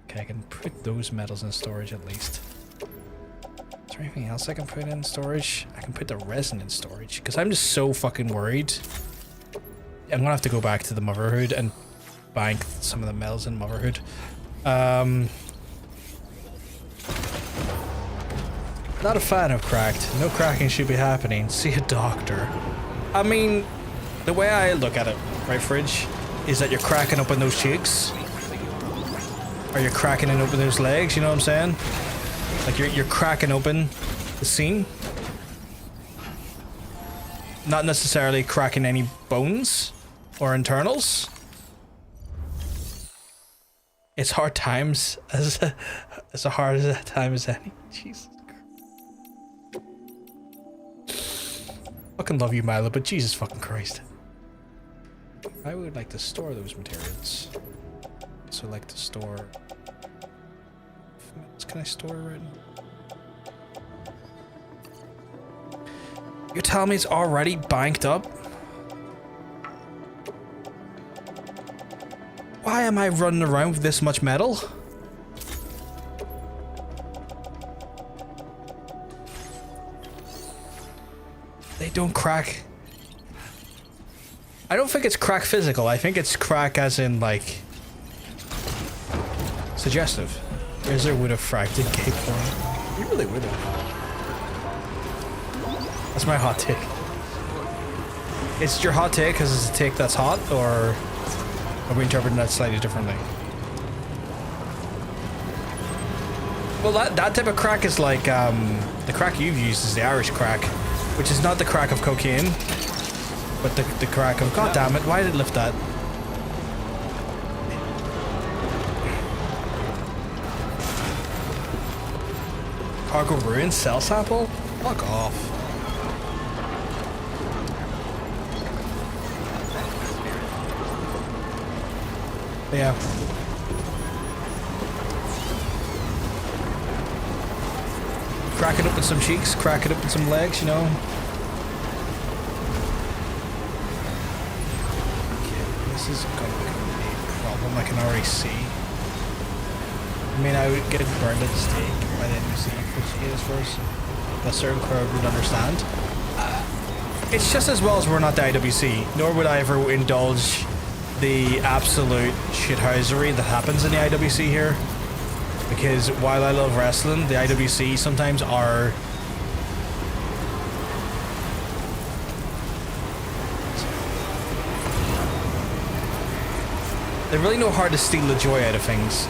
Okay, I can put those metals in storage at least. Is there anything else I can put in storage? I can put the resin in storage because I'm just so fucking worried. I'm gonna have to go back to the Motherhood and bank some of the metals in Motherhood. Not a fan of cracked. No cracking should be happening. See a doctor. I mean, the way I look at it, right, Fridge, is that you're cracking open those cheeks. Or you're cracking open those legs, you know what I'm saying? Like you're cracking open the seam. Not necessarily cracking any bones or internals. It's hard times as hard as a time as any. Jesus Christ. Fucking love you, Milo, but Jesus fucking Christ. I would like to store those materials. So like to store. Can I store it? You're telling me it's already banked up? Why am I running around with this much metal? They don't crack. I don't think it's crack physical. I think it's crack as in like suggestive. Razor would have fracked in cake form. You really would have. That's my hot take. Is it your hot take because it's a take that's hot, or are we interpreting that slightly differently? Well, that type of crack is like, the crack you've used is the Irish crack, which is not the crack of cocaine, but the crack of, god damn it, why did it lift that? Cargo ruin cell sample? Fuck off. Yeah. Crack it open some cheeks, crack it open some legs, you know. Okay, this is gonna be a problem, I can already see. I mean, I would get burned at the stake by the NPC if you get this first. A certain crowd would understand. It's just as well as we're not the IWC, nor would I ever indulge the absolute shithousery that happens in the IWC here. Because while I love wrestling, the IWC sometimes are They really know how to steal the joy out of things.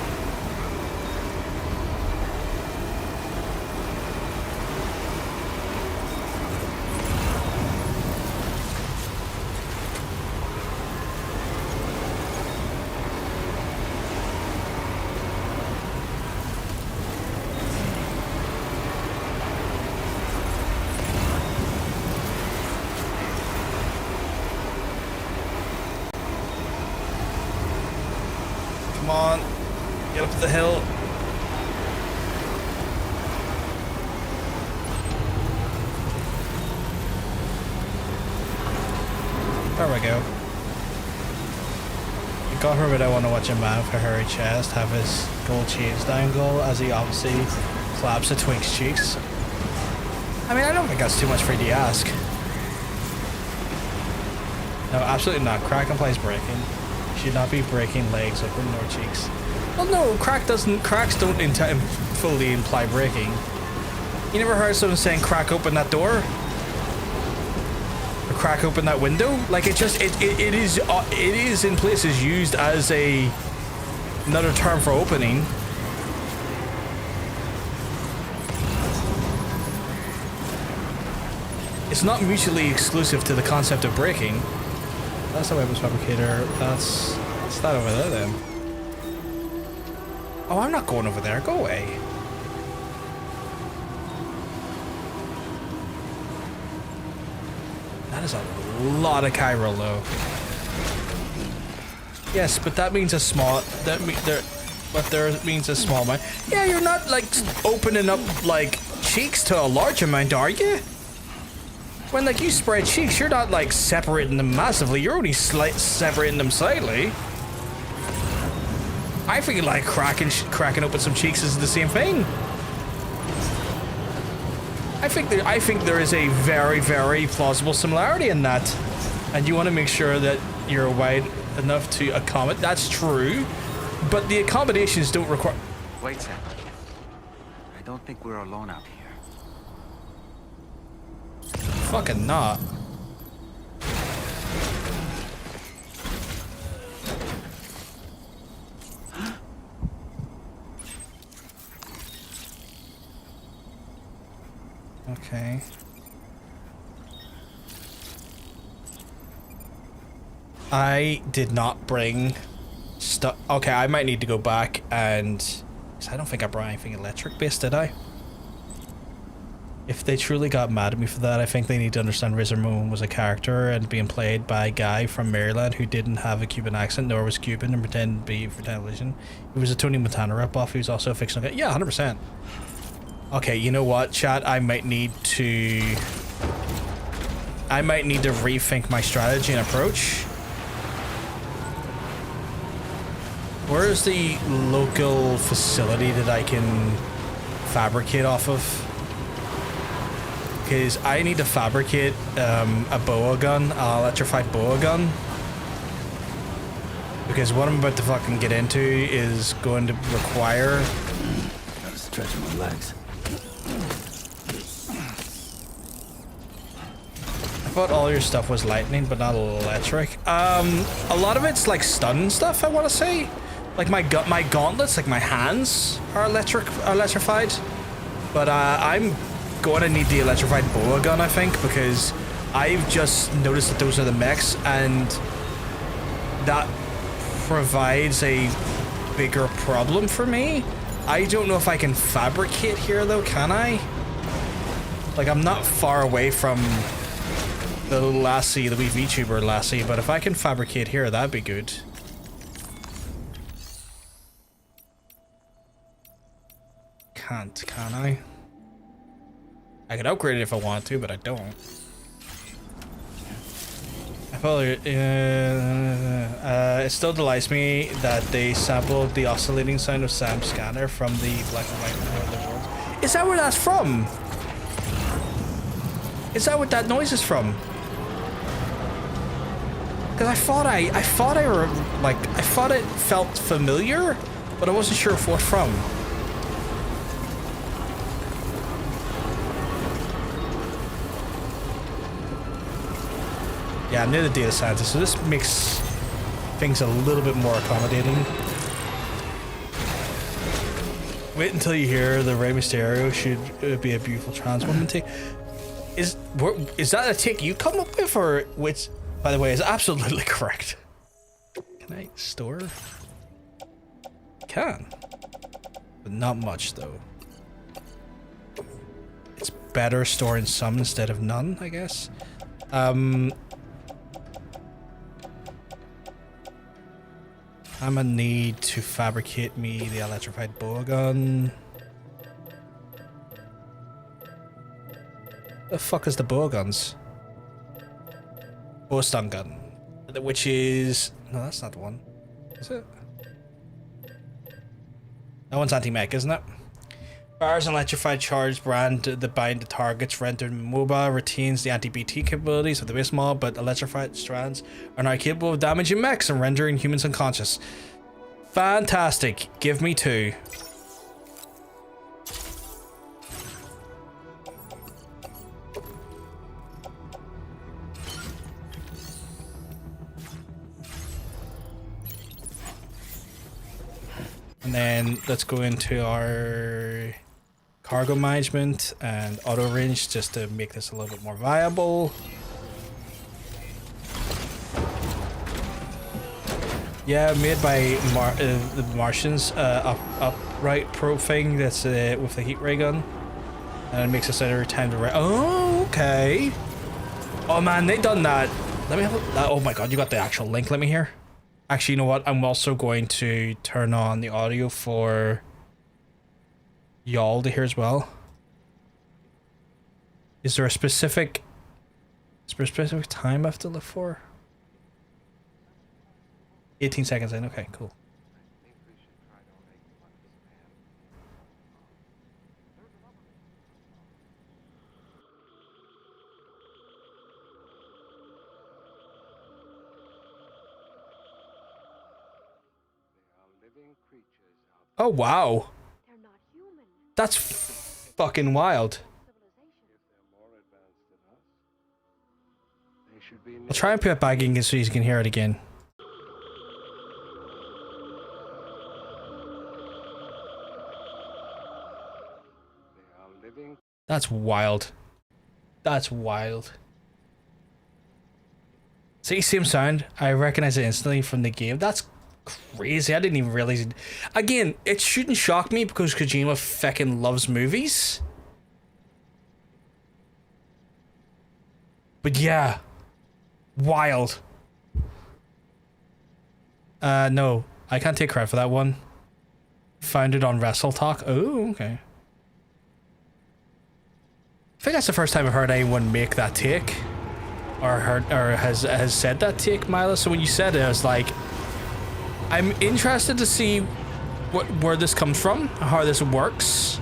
Come on, get up the hill. There we go. You got her, but I want to watch a man with a hairy chest have his gold chains dangle as he obviously claps at Twink's cheeks. I mean, I don't think that's too much for you to ask. No, absolutely not. Crack implies breaking. Should not be breaking legs open nor cheeks. Well, no, cracks don't fully imply breaking. You never heard someone saying crack open that door? Or crack open that window? Like it is in places used as another term for opening. It's not mutually exclusive to the concept of breaking. That's the weapons fabricator. That's that over there then. Oh, I'm not going over there. Go away. That is a lot of chiral though. Yes, but that means a small. There means a small amount. Yeah, you're not like opening up like cheeks to a large amount, are you? When like you spread cheeks, you're not like separating them massively. You're only separating them slightly. I feel like cracking open some cheeks is the same thing. I think there is a very, very plausible similarity in that, and you want to make sure that you're wide enough to accommodate. That's true, but the accommodations don't require. Wait, Sam. I don't think we're alone out here. Fucking not. Okay. I did not bring stuff. Okay, I might need to go back and... Cause I don't think I brought anything electric based, did I? If they truly got mad at me for that, I think they need to understand Razor Moon was a character and being played by a guy from Maryland who didn't have a Cuban accent, nor was Cuban and pretended to be for television. He was a Tony Montana ripoff. He was also a fictional guy. Yeah, 100%. Okay, you know what, chat? I might need to rethink my strategy and approach. Where is the local facility that I can fabricate off of? Because I need to fabricate a boa gun, an electrified boa gun. Because what I'm about to fucking get into is going to require... Gotta stretch my legs. I thought all your stuff was lightning, but not electric. A lot of it's like stun stuff, I want to say. Like my gauntlets, like my hands are electrified. But I'm going to need the electrified boa gun, I think, because I've just noticed that those are the mechs, and that provides a bigger problem for me. I don't know if I can fabricate here though, can I? Like, I'm not far away from the little lassie, the wee VTuber lassie, but if I can fabricate here, that'd be good. Can't, can I? I could upgrade it if I want to, but I don't. I probably, it still delights me that they sampled the oscillating sound of Sam's scanner from the black and white War of the Worlds. Is that where that's from? Is that what that noise is from? Because I thought it felt familiar, but I wasn't sure what from. Yeah, I'm near the data scientist, so this makes things a little bit more accommodating. Wait until you hear the Rey Mysterio should be a beautiful trans woman take. Is that a take you come up with, or which, by the way, is absolutely correct? Can I store? Can, but not much though. It's better storing some instead of none, I guess. I'm gonna need to fabricate me the electrified bow gun. The fuck is the bow guns? Bow stun gun, which is no, that's not the one. Is it? That one's anti-mech, isn't it? Fires an electrified charge brand that bind the targets, rendered mobile, retains the anti-BT capabilities of the base mod, but electrified strands are now capable of damaging mechs and rendering humans unconscious. Fantastic. Give me 2. And then let's go into our cargo management and auto range just to make this a little bit more viable. Yeah, made by the Martians, upright probe thing that's with the heat ray gun, and it makes us every time to. Oh, okay. Oh man, they done that. Let me have a, oh my god, you got the actual link. Let me hear. Actually, you know what? I'm also going to turn on the audio for y'all to hear as well. Is there a specific time I have to look for? 18 seconds in. Okay, cool. Oh wow. That's fucking wild. I'll try and put it back in so you can hear it again. That's wild. That's wild. See, same sound. I recognize it instantly from the game. That's crazy. I didn't even realize it. Again, it shouldn't shock me because Kojima fucking loves movies. But yeah. Wild. No. I can't take credit for that one. Found it on Wrestle Talk. Oh, okay. I think that's the first time I've heard anyone make that take. Or has said that take, Mila. So when you said it, I was like, I'm interested to see where this comes from, how this works.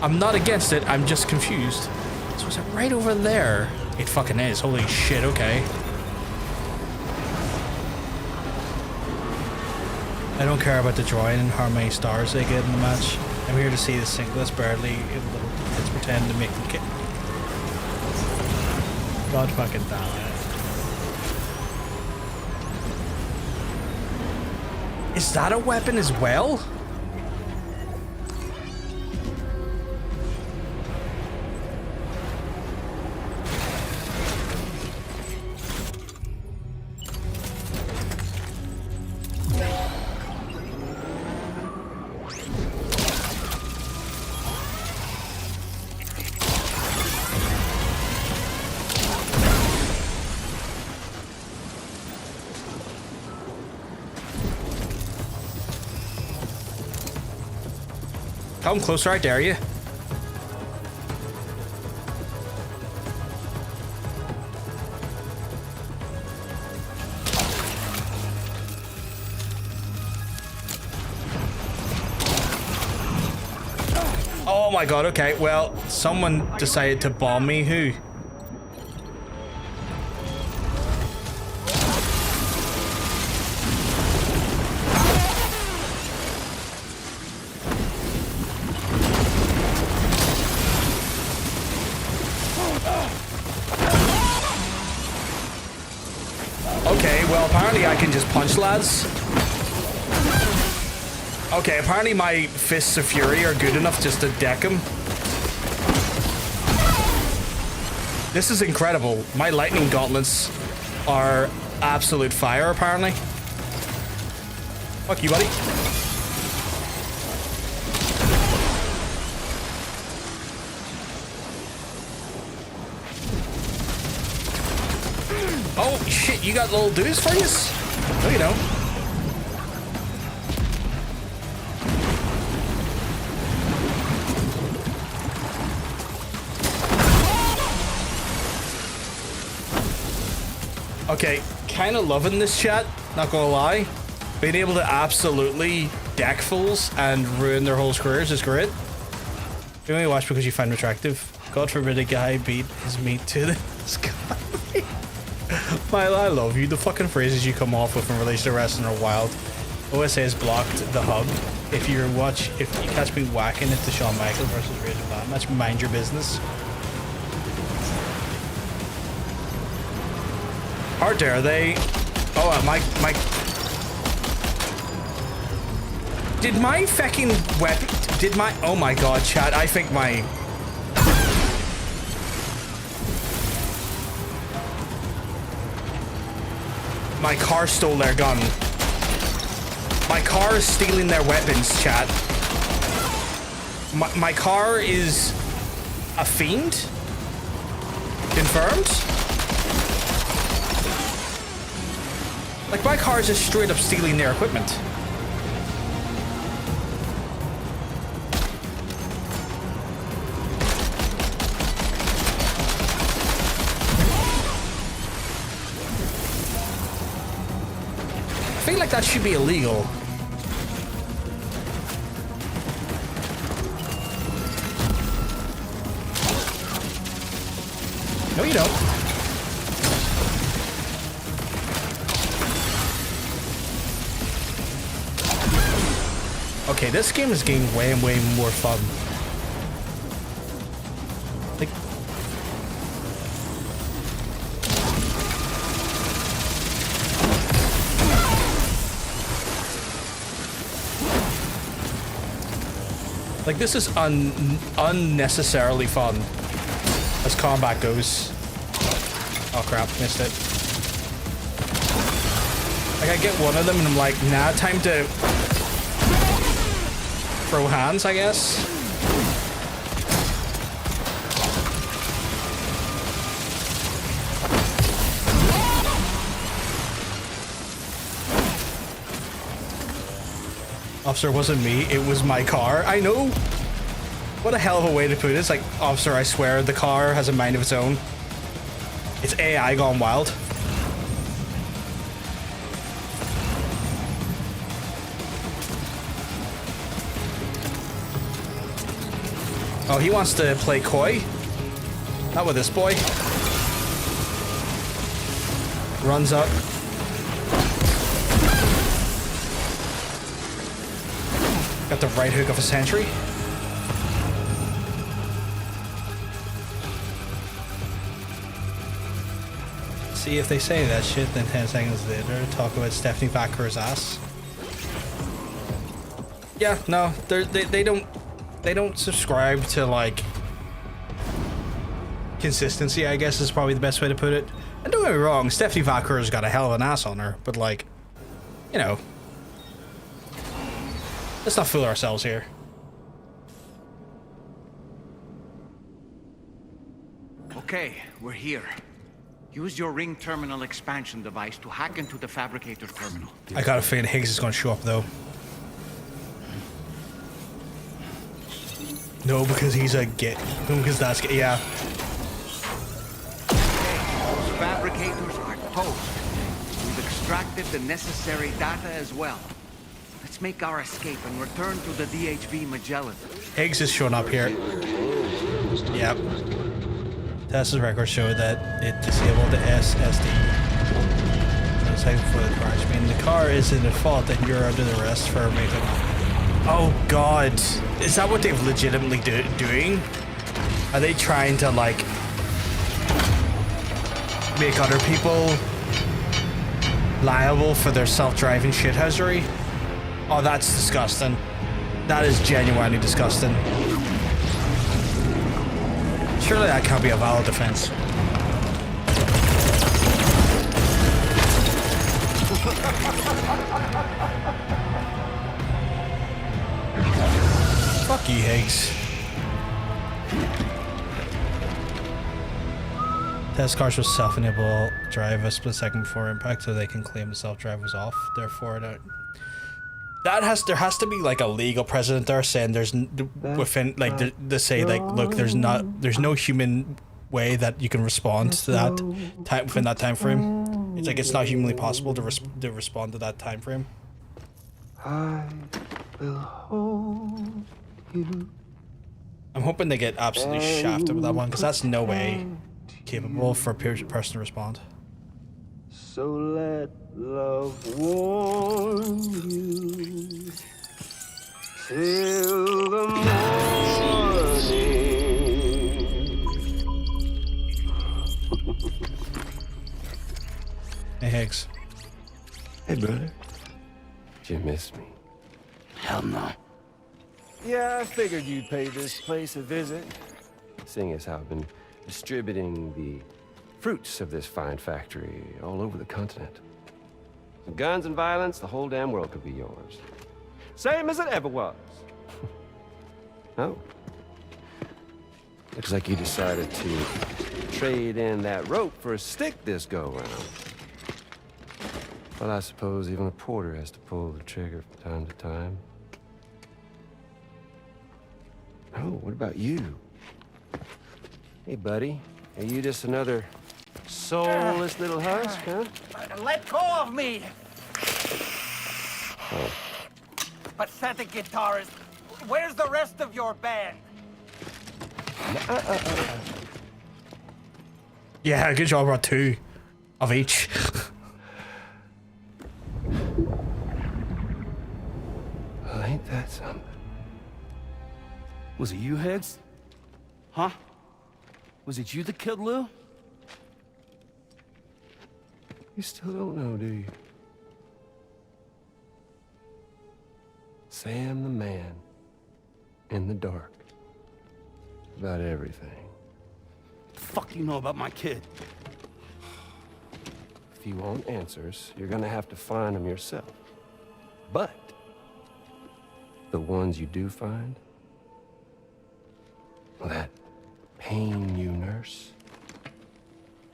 I'm not against it, I'm just confused. So is it right over there? It fucking is. Holy shit, okay. I don't care about the drawing and how many stars they get in the match. I'm here to see the singlets barely little kids pretend to make them kick. God fucking damn it. Is that a weapon as well? Come closer, I dare you. Oh my god, okay, well, someone decided to bomb me. Who? apparently I can just punch lads. Okay, apparently my fists of fury are good enough just to deck him. This is incredible. My lightning gauntlets are absolute fire, apparently. Fuck you, buddy. Oh, shit, you got little dudes for us? No, you don't. Okay, kind of loving this chat, not gonna lie. Being able to absolutely deck fools and ruin their whole careers is great. You only watch because you find them attractive. God forbid a guy beat his meat to the sky. I love you. The fucking phrases you come off with in relation to wrestling are wild. OSA has blocked the hub. If you catch me whacking it to Shawn Michaels versus Razor Ramon match, mind your business. Hard dare they? Oh, my. Did my fucking weapon? Did my? Oh my god, chat! I think my. My car stole their gun. My car is stealing their weapons, chat. My car is a fiend? Confirmed? Like, my car is just straight up stealing their equipment. I feel like that should be illegal. No, you don't. Okay, this game is getting way more fun. Like, this is unnecessarily fun as combat goes. Oh crap, missed it. Like, I get one of them and I'm like, nah, time to throw hands, I guess. Officer, wasn't me, it was my car. I know. What a hell of a way to put it. It's like, officer, I swear the car has a mind of its own. It's AI gone wild. Oh, he wants to play coy? Not with this boy. Runs up. Got the right hook of a century. See, if they say that shit, then 10 seconds later, talk about Stephanie Backer's ass. Yeah, no, they don't subscribe to, like, consistency, I guess is probably the best way to put it. And don't get me wrong, Stephanie Backer's got a hell of an ass on her, but, like, you know, let's not fool ourselves here. Okay, we're here. Use your ring terminal expansion device to hack into the fabricator terminal. I got a feeling Higgs is going to show up, though. No, because he's a git. Because that's yeah. Those fabricators are toast. We've extracted the necessary data as well. Let's make our escape and return to the DHV Magellan. Higgs is showing up here. Yep. Tesla's records show that it disabled the SSD. No second before the crash. I mean, the car is in the fault and you're under the arrest for making. Oh god, is that what they've legitimately doing? Are they trying to, like, make other people liable for their self-driving shithousery. Oh, that's disgusting. That is genuinely disgusting. Surely that can't be a valid defense. Fuck you, Higgs. Test cars with self-enable drive a split second before impact, so they can claim the self-drive was off. Therefore, there has to be like a legal precedent there saying there's within like they say like look there's no human way that you can respond to that time within that time frame. It's like it's not humanly possible to respond to that time frame. I will hold you. I'm hoping they get absolutely shafted with that one because that's no way capable for a person to respond. So let love warm you till the morning. Hey, Higgs. Hey, brother. Did you miss me? Hell no. Yeah, I figured you'd pay this place a visit, seeing as how I've been distributing the fruits of this fine factory all over the continent. With guns and violence, the whole damn world could be yours. Same as it ever was. Oh. Looks like you decided to trade in that rope for a stick this go-round. Well, I suppose even a porter has to pull the trigger from time to time. Oh, what about you? Hey, buddy. Are you just another soulless little husk, huh? Let go of me! Oh. Pathetic guitarist. Where's the rest of your band? Yeah, good job. Brought 2 of each. Well, ain't that something? Was it you, Higgs? Huh? Was it you that killed Lou? You still don't know, do you? Sam the man in the dark. About everything. What the fuck you know about my kid? If you want answers, you're gonna have to find them yourself. But the ones you do find, well, that pain you nurse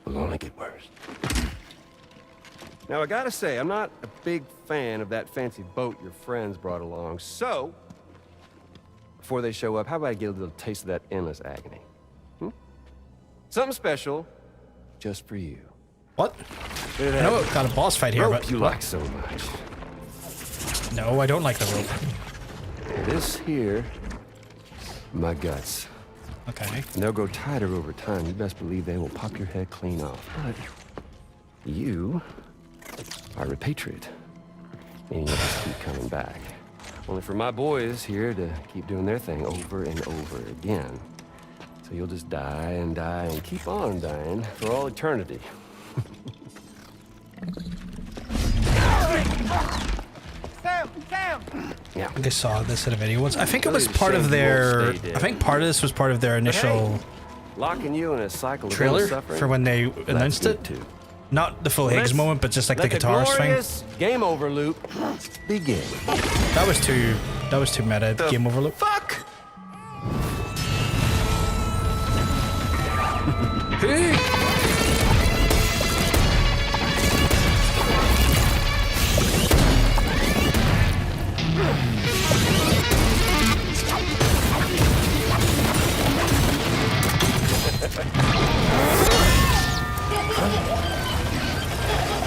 will only get worse. Now, I gotta say, I'm not a big fan of that fancy boat your friends brought along, so before they show up, how about I get a little taste of that endless agony? Something special just for you. What? I know we've got a boss fight here, rope but you like so much. No, I don't like the rope. This here, my guts. Okay. And they'll grow tighter over time. You best believe they will pop your head clean off. But you are a patriot, meaning you'll just keep coming back. Only for my boys here to keep doing their thing over and over again. So you'll just die and die and keep on dying for all eternity. Sam! Yeah. I think I saw this in a video once. I think it was part of their. I think part of this was part of their initial locking you in a cycle of trailer suffering, for when they announced it. Too. Not the full Higgs moment, but just like the guitarist thing. Game over loop begin. That was too meta. Game over loop. Fuck! Hey!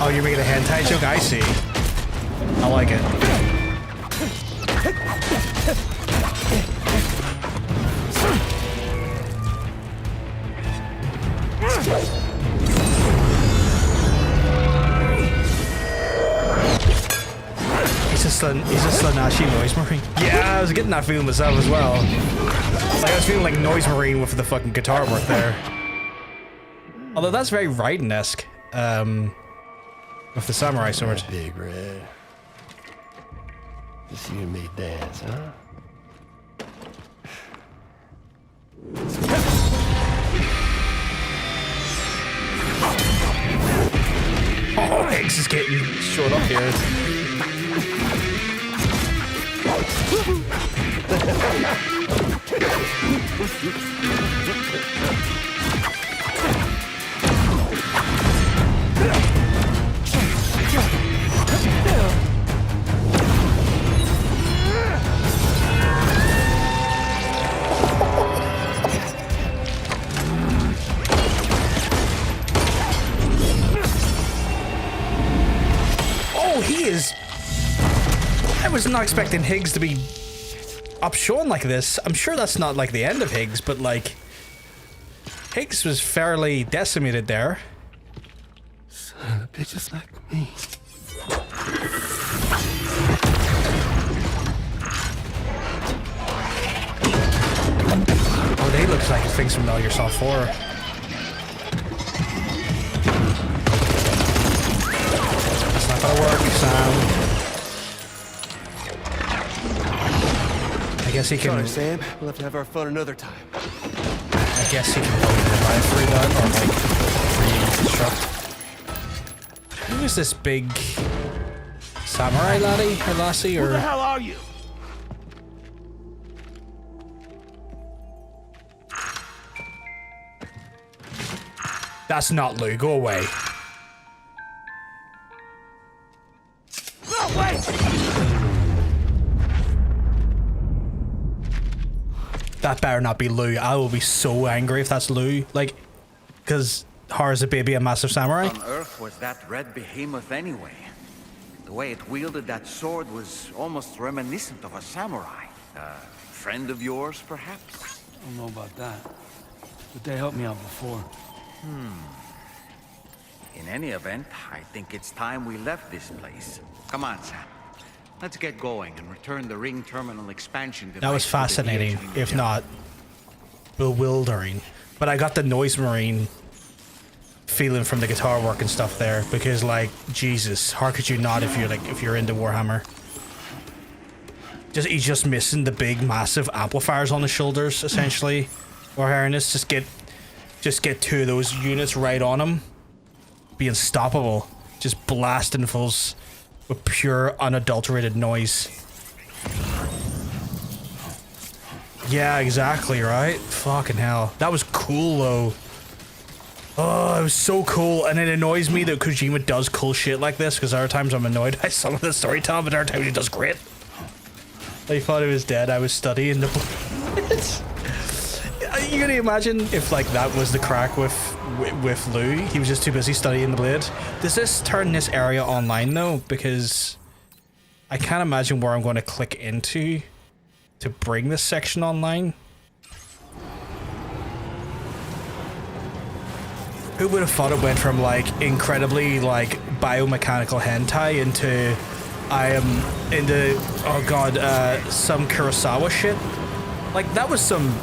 Oh, you're making a hentai joke? I see. I like it. He's a Slanashi Noise Marine. Yeah, I was getting that feeling myself as well. Like I was feeling like Noise Marine with the fucking guitar work there. Although that's very Raiden-esque. With the samurai sword. Big Red. Just you and me dance, huh? Oh, Higgs is getting short up here. Oh, he is... I was not expecting Higgs to be upshorn like this. I'm sure that's not like the end of Higgs, but like... Higgs was fairly decimated there. Son of bitches like me. Oh, they look like things from Metal Gear Solid 4. That's not gonna work, Sam. I guess he can... Sorry, Sam. We'll have to have our fun another time. I guess he can probably revive through that, or like reconstruct. Who is this big samurai laddie or lassie, or... Who the hell are you? That's not Lou. Go away. No, wait! That better not be Lou. I will be so angry if that's Lou. Like, because Har is a baby, a massive samurai. What on earth was that red behemoth anyway? The way it wielded that sword was almost reminiscent of a samurai. A friend of yours, perhaps? I don't know about that, but they helped me out before. In any event, I think it's time we left this place. Come on, Sam. Let's get going and return the ring terminal expansion device. That was fascinating, if not bewildering. But I got the Noise Marine feeling from the guitar work and stuff there, because like, Jesus, how could you not if you're into Warhammer? He's just missing the big massive amplifiers on the shoulders, essentially. Or Harness, just get two of those units right on him. Be unstoppable. Just blasting fools with pure unadulterated noise. Yeah, exactly, right? Fucking hell. That was cool though. Oh, it was so cool, and it annoys me that Kojima does cool shit like this, because other times I'm annoyed by some of the storytelling, but other times he does great. I thought he was dead. I was studying the... You can imagine if like that was the crack with Lou. He was just too busy studying the blade. Does this turn this area online though? Because I can't imagine where I'm going to click into to bring this section online. Who would have thought it went from like incredibly like biomechanical hentai into oh god, some Kurosawa shit. Like that was some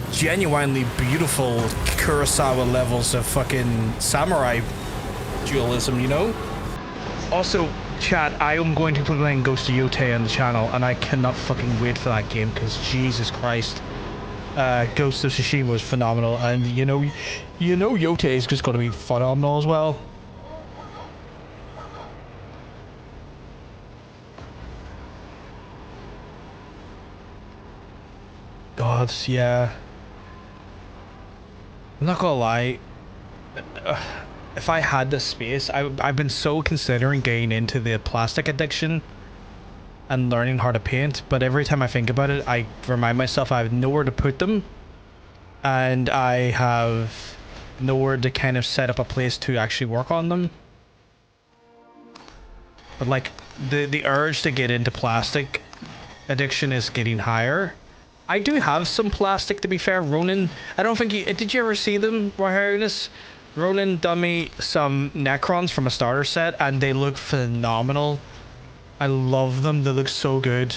genuinely beautiful Kurosawa levels of fucking samurai dualism, you know? Also, chat, I am going to be playing Ghost of Yotei on the channel, and I cannot fucking wait for that game, because Jesus Christ. Ghost of Tsushima was phenomenal, and you know Yotei is just going to be phenomenal as well. God, yeah. I'm not gonna lie, if I had the space, I've been so considering getting into the plastic addiction and learning how to paint, but every time I think about it, I remind myself I have nowhere to put them, and I have nowhere to kind of set up a place to actually work on them. But like, the urge to get into plastic addiction is getting higher. I do have some plastic, to be fair. Ronan, I don't think did you ever see them, Warhammer? Ronan done me some Necrons from a starter set, and they look phenomenal. I love them, they look so good.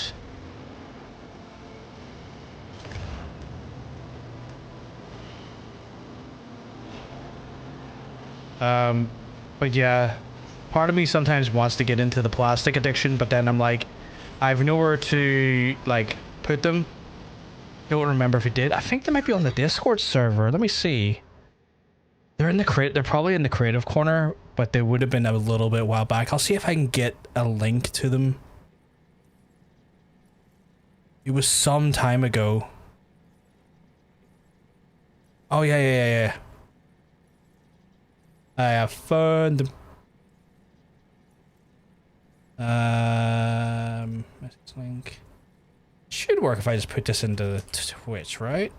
But yeah, Part of me sometimes wants to get into the plastic addiction, but then I'm like, I've nowhere to like put them. Don't remember if it did. I think they might be on the Discord server. Let me see. They're in the they're probably in the creative corner, but they would have been a little bit while back. I'll see if I can get a link to them. It was some time ago. Oh yeah. I have found them. Message link. Should work if I just put this into the Twitch, right?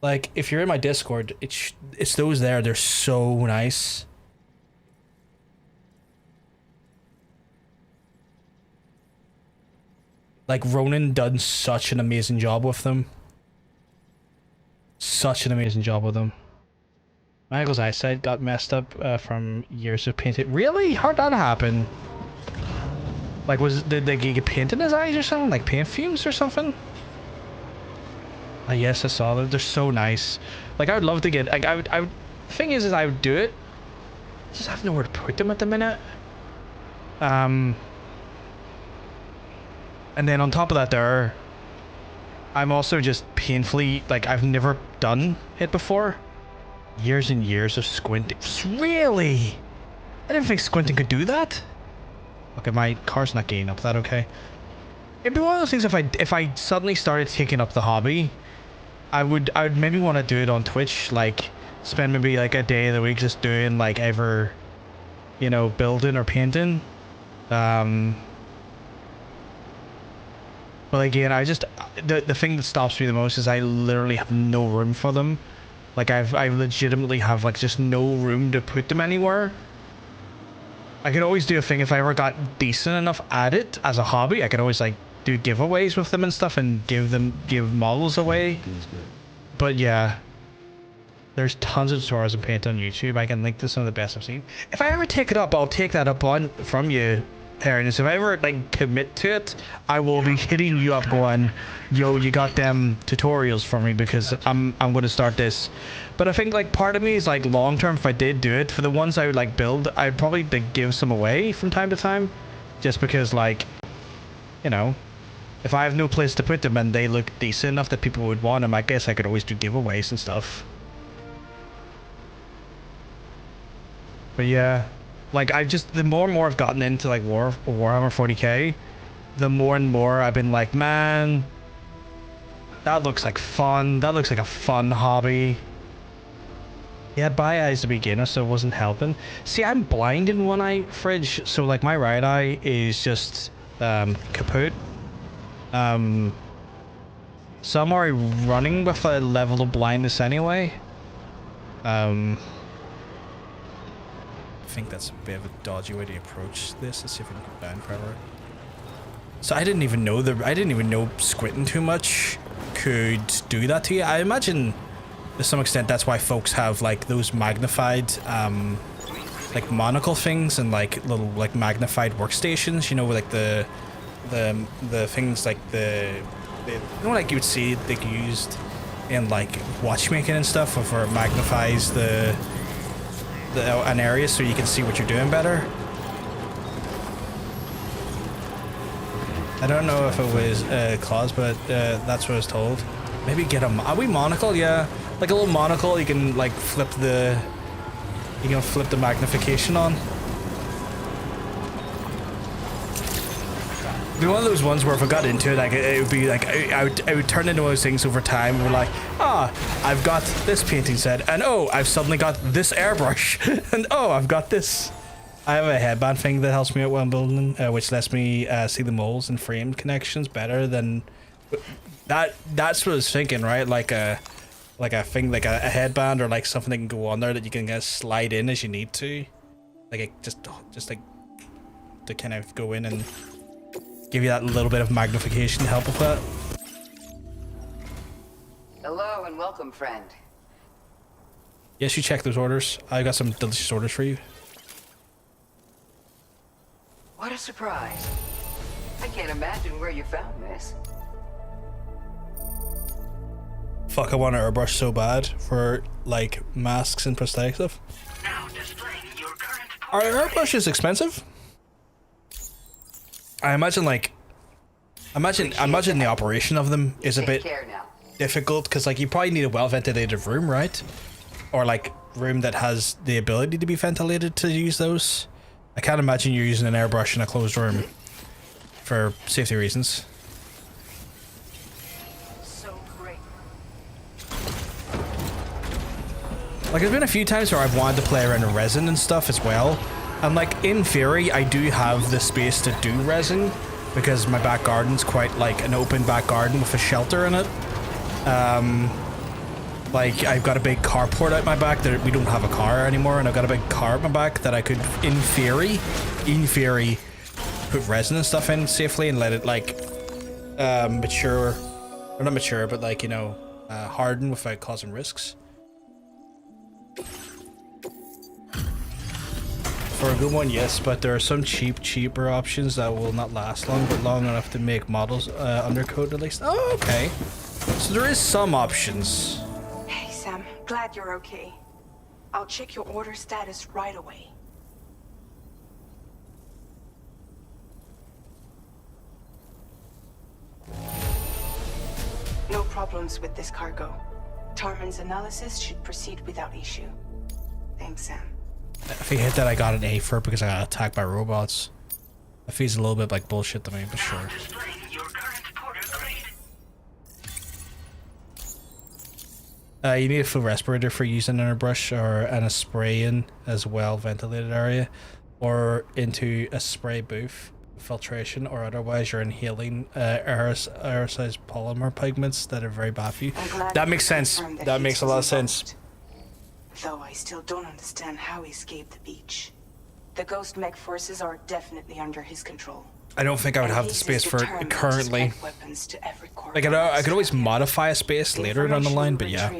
Like, if you're in my Discord, it's those there. They're so nice. Like, Ronan done such an amazing job with them. Such an amazing job with them. Michael's eyesight got messed up from years of painting. Really? How'd that happen? Like, did they get paint in his eyes or something? Like paint fumes or something? Yes, I saw them. They're so nice. Like, I would love to get, like, I would, the thing is I would do it. Just have nowhere to put them at the minute. And then on top of that there, I'm also just painfully, like, I've never done it before. Years and years of squinting. Really? I didn't think squinting could do that. Okay, my car's not getting up. Is that okay? It'd be one of those things if I suddenly started taking up the hobby, I would maybe want to do it on Twitch, like spend maybe like a day of the week just doing like ever, you know, building or painting. But again, I just the thing that stops me the most is I literally have no room for them. Like I legitimately have like just no room to put them anywhere. I could always do a thing if I ever got decent enough at it as a hobby. I could always like do giveaways with them and stuff and give models away. But yeah, there's tons of tutorials of paint on YouTube. I can link to some of the best I've seen. If I ever take it up, I'll take that up from you, Aaron. So if I ever like commit to it, I will be hitting you up going, yo, you got them tutorials for me because I'm gonna start this. But I think like part of me is like long term, if I did do it, for the ones I would like build, I'd probably like give some away from time to time, just because like, you know, if I have no place to put them and they look decent enough that people would want them, I guess I could always do giveaways and stuff. But yeah, like I just, the more and more I've gotten into like Warhammer 40k, the more and more I've been like, man, that looks like fun. That looks like a fun hobby. Yeah, by eyes to beginner, so it wasn't helping. See, I'm blind in one eye, Fridge, so like my right eye is just kaput. So I'm already running with a level of blindness anyway. I think that's a bit of a dodgy way to approach this. Let's see if we can go down forever. So I didn't even know squinting too much could do that to you. I imagine to some extent that's why folks have like those magnified like monocle things and like little like magnified workstations, you know, like the things like the you know, like you would see like used in like watchmaking and stuff, where it magnifies an area so you can see what you're doing better. I don't know if it was claws, but that's what I was told. Maybe get a monocle, yeah, like a little monocle. You can like flip the magnification on. It'd be one of those ones where if I got into it, like it would be like I would turn into those things over time. We're like, I've got this painting set, and oh, I've suddenly got this airbrush, and oh, I've got this. I have a headband thing that helps me out while I'm building, which lets me see the moles and frame connections better than that. That's what I was thinking, right? Like a thing, like a headband or like something that can go on there that you can slide in as you need to, like it just like to kind of go in and give you that little bit of magnification to help with that. Hello and welcome, friend. Yes, you check those orders. I got some delicious orders for you. What a surprise. I can't imagine where you found this. Fuck, I want an airbrush so bad for like masks and prosthetic stuff. Now displaying your Are airbrushes expensive? I imagine like, imagine the operation of them is a bit difficult because like you probably need a well ventilated room, right? Or like room that has the ability to be ventilated to use those. I can't imagine you're using an airbrush in a closed room for safety reasons. Like there's been a few times where I've wanted to play around with resin and stuff as well. And like in theory, I do have the space to do resin because my back garden's quite like an open back garden with a shelter in it. Like I've got a big carport out my back that we don't have a car anymore, and I've got a big car at my back that I could, in theory, put resin and stuff in safely and let it like mature, or not mature, but like, you know, harden without causing risks. For a good one, yes, but there are some cheaper options that will not last long, but long enough to make models undercoat at least. Oh, okay. So there is some options. Hey, Sam. Glad you're okay. I'll check your order status right away. No problems with this cargo. Tarman's analysis should proceed without issue. Thanks, Sam. If he hit that, I got an A for it because I got attacked by robots. It feels a little bit like bullshit to me, but sure. You need a full respirator for using an airbrush and a spray in as well ventilated area, or into a spray booth filtration, or otherwise you're inhaling aerosolized polymer pigments that are very bad for you. That makes sense. That makes a lot of sense. Though I still don't understand how he escaped the beach. The Ghost Mech forces are definitely under his control. I don't think I would have the space for it currently. Like I could always modify a space later down the line, but yeah.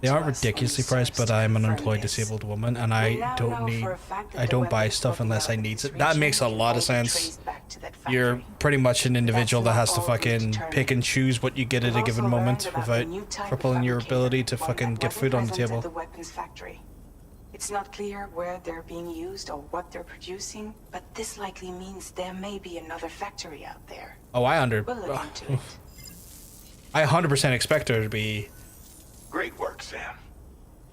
They aren't ridiculously priced, but I'm an unemployed disabled woman and I don't buy stuff unless I need it. That makes a lot of sense. You're pretty much an individual that has to fucking pick and choose what you get at a given moment without crippling your ability to fucking get food on the table. It's not clear where they're being used or what they're producing, but this likely means there may be another factory out there. Oh, I We'll look into it. I 100% expect there to be great work, Sam.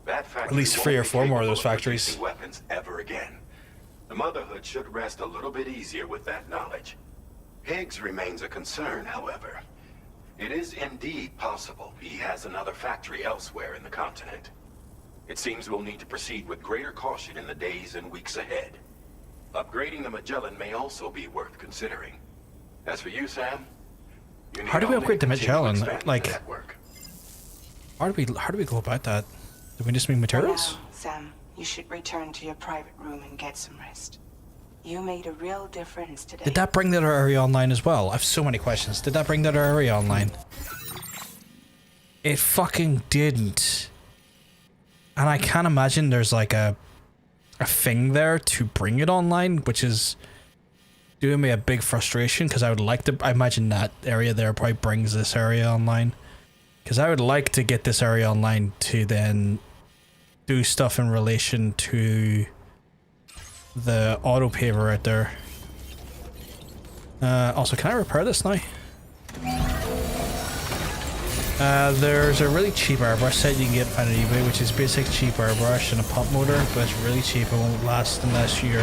That factory at least 3 or 4 more of those factories. Weapons ever again. The Motherhood should rest a little bit easier with that knowledge. Higgs remains a concern, however. It is indeed possible he has another factory elsewhere in the continent. It seems we'll need to proceed with greater caution in the days and weeks ahead. Upgrading the Magellan may also be worth considering. As for you, Sam, you how do we upgrade the Magellan? Like, how do we go about that? Do we just make materials? For now, Sam, you should return to your private room and get some rest. You made a real difference today. Did that bring that area online as well? I have so many questions. Did that bring that area online? It fucking didn't. And I can't imagine there's like a thing there to bring it online, which is doing me a big frustration because I would like to. I imagine that area there probably brings this area online, because I would like to get this area online to then do stuff in relation to the auto paver right there. Also, can I repair this now? There's a really cheap airbrush set you can get on eBay, which is basic cheap airbrush and a pump motor, but it's really cheap. It won't last unless you're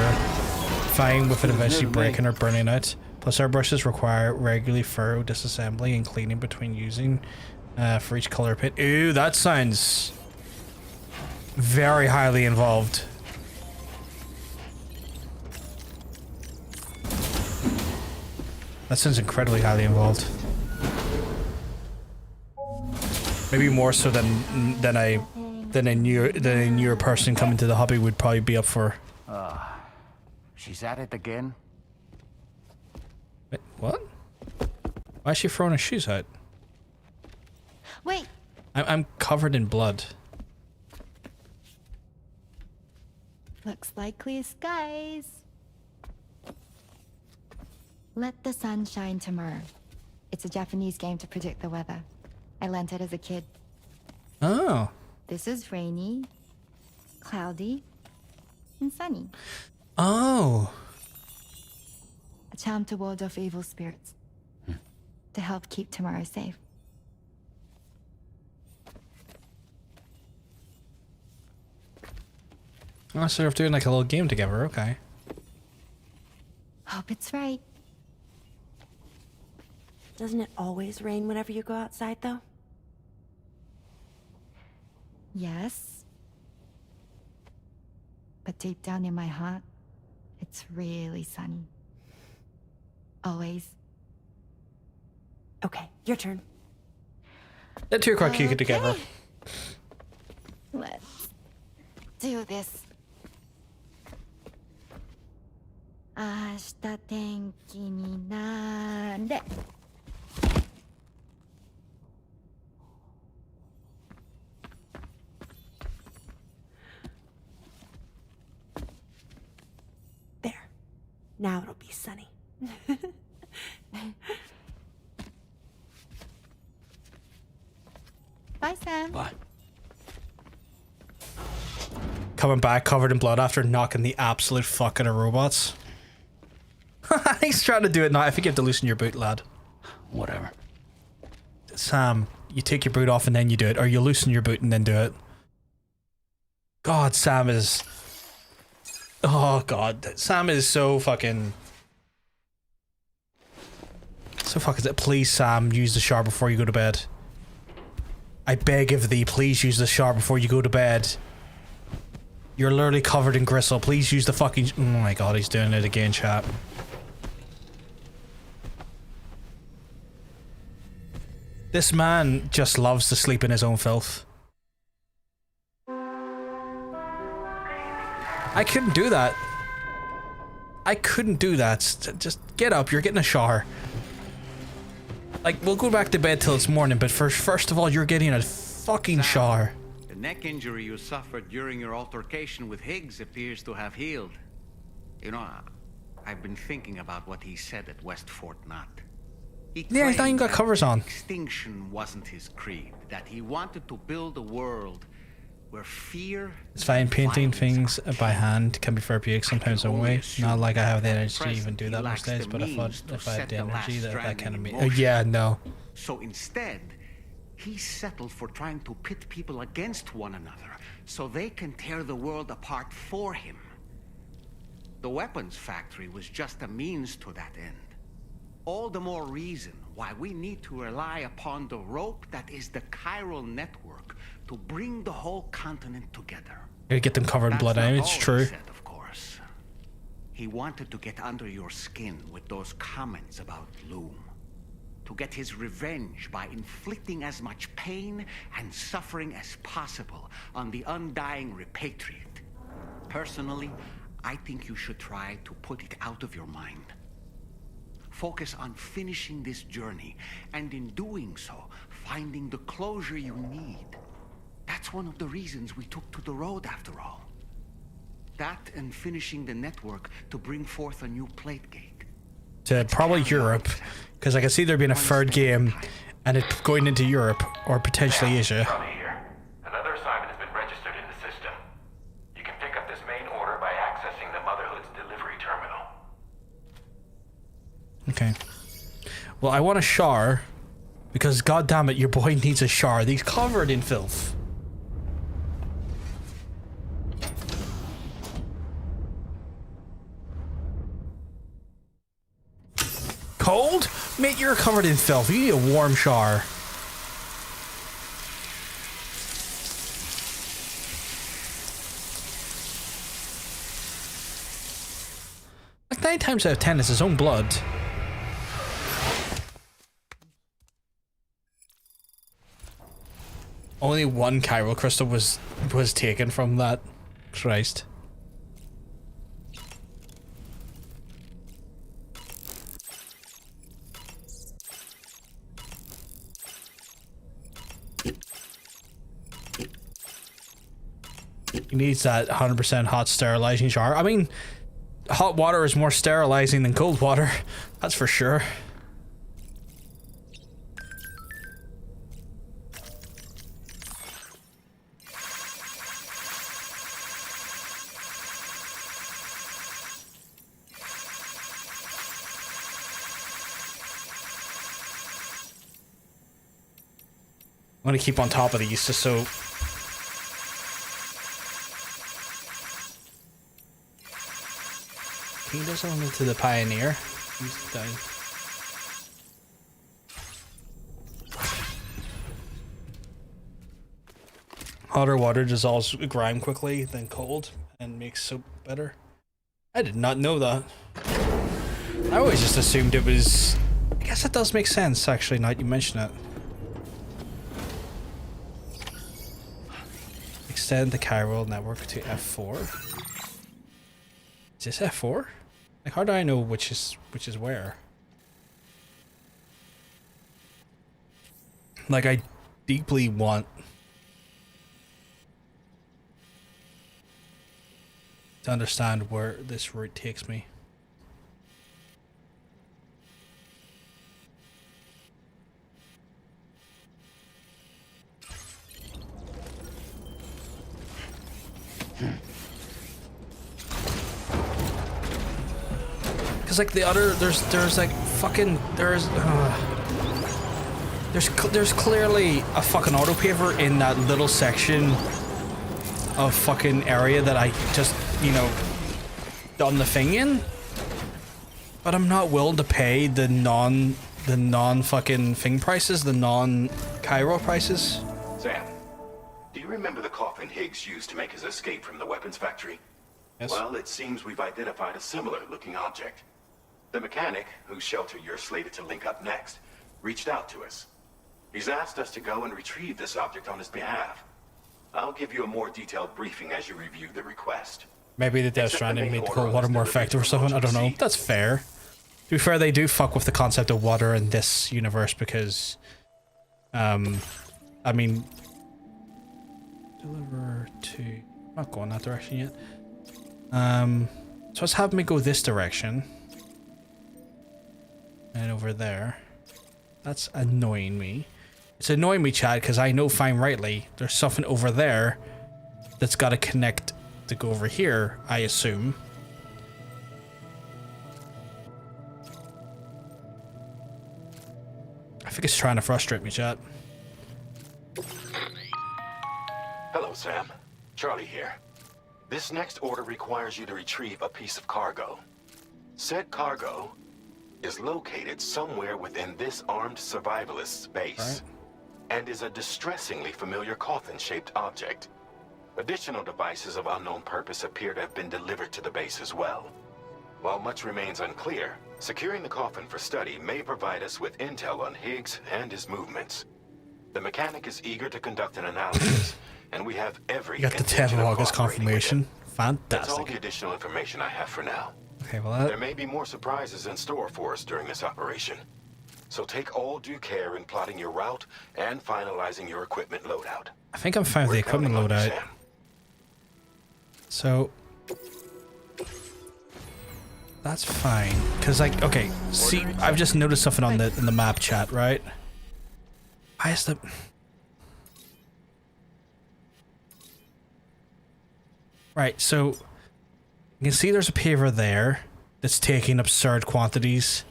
fine with it eventually breaking or burning out. Plus, airbrushes require regularly thorough disassembly and cleaning between using for each color paint. Ooh, that sounds very highly involved. That sounds incredibly highly involved. Maybe more so than a newer person coming to the hobby would probably be up for. She's at it again. Wait, what? Why is she throwing her shoes out? Wait. I'm covered in blood. Looks like clear skies. Let the sun shine tomorrow. It's a Japanese game to predict the weather. I lent it as a kid. Oh. This is rainy, cloudy, and Sunny. Oh. A charm to ward off evil spirits. To help keep tomorrow safe. Oh, so they're doing like a little game together, okay. Hope it's right. Doesn't it always rain whenever you go outside, though? Yes. But deep down in my heart, it's really sunny. Always. Okay, your turn. The two are cute together. Let's do this. 明日天気になれ。There. Now it'll be sunny. Bye, Sam. Bye. Coming back covered in blood after knocking the absolute fuck out of robots. He's trying to do it now. I think you have to loosen your boot, lad. Whatever. Sam, you take your boot off and then you do it, or you loosen your boot and then do it. God, Sam is... Oh, God. Sam is so fucking... So fucking... Please, Sam, use the shower before you go to bed. I beg of thee, please use the shower before you go to bed. You're literally covered in gristle. Please use the fucking... Oh my God, he's doing it again, chat. This man just loves to sleep in his own filth. I couldn't do that. I couldn't do that. Just get up. You're getting a shower. Like, we'll go back to bed till it's morning, but first of all, you're getting a fucking shower. The neck injury you suffered during your altercation with Higgs appears to have healed. You know, I've been thinking about what he said at West Fort Knott. Yeah, he's not even got covers on. Extinction wasn't his creed. That he wanted to build a world where fear. It's fine painting things by hand can be therapeutic sometimes one way. Not like I have the energy to even do that most days, but I thought if I had the energy that kind of me. Oh yeah, no. So instead, he settled for trying to pit people against one another so they can tear the world apart for him. The weapons factory was just a means to that end. All the more reason why we need to rely upon the rope that is the chiral network to bring the whole continent together. Gotta get them covered in blood. I mean, it's true. Said, of course. He wanted to get under your skin with those comments about Loom. To get his revenge by inflicting as much pain and suffering as possible on the undying repatriate. Personally, I think you should try to put it out of your mind. Focus on finishing this journey, and in doing so, finding the closure you need. That's one of the reasons we took to the road, after all. That and finishing the network to bring forth a new plate gate. To probably Europe, because I can see there being a third game, and it going into Europe, or potentially Asia. Another assignment has been registered in the system. You can pick up this main order by accessing the Motherhood's delivery terminal. Okay. Well, I want a shower, because goddammit, your boy needs a shower. He's covered in filth. Cold? Mate, you're covered in filth. You need a warm shower. Like 9 times out of 10 is his own blood. Only one chiral crystal was taken from that. Christ. He needs that 100% hot sterilizing shower. I mean, hot water is more sterilizing than cold water. That's for sure. want to keep on top of these just so... He does on into the Pioneer. He's down. Hotter water dissolves grime quickly than cold and makes soap better. I did not know that. I always just assumed it was... I guess it does make sense, actually, now that you mention it. Extend the chiral network to F4. Is this F4? Like, how do I know which is where? Like, I deeply want to understand where this route takes me. Cause like the other, there's like fucking, there's clearly a fucking auto paver in that little section of fucking area that I just, you know, done the thing in. But I'm not willing to pay the non fucking thing prices, the non Cairo prices. Sam, do you remember the coffin Higgs used to make his escape from the weapons factory? Yes. Well, it seems we've identified a similar looking object. The mechanic, whose shelter you're slated to link up next, reached out to us. He's asked us to go and retrieve this object on his behalf. I'll give you a more detailed briefing as you review the request. Maybe the Death Stranding made the cold water more effective or something, I don't know. That's fair. To be fair, they do fuck with the concept of water in this universe because, I mean, deliver to, not going that direction yet. So it's having me go this direction. And over there. That's annoying me. It's annoying me, Chad, because I know fine rightly there's something over there that's got to connect to go over here, I assume. I think it's trying to frustrate me, Chad. Hello, Sam. Charlie here. This next order requires you to retrieve a piece of cargo. Said cargo is located somewhere within this armed survivalist's base, and is a distressingly familiar coffin-shaped object. Additional devices of unknown purpose appear to have been delivered to the base as well. While much remains unclear, securing the coffin for study may provide us with intel on Higgs and his movements. The mechanic is eager to conduct an analysis, and we have every... You got the 10th of August confirmation. Fantastic. That's all the additional information I have for now. Okay, well there may be more surprises in store for us during this operation. So take all due care in plotting your route and finalizing your equipment loadout. I think I'm fine with the equipment loadout. So that's fine, cause like, okay, see, I've just noticed something on in the map chat, right? Why is the... Right, so you can see there's a paver there that's taking absurd quantities.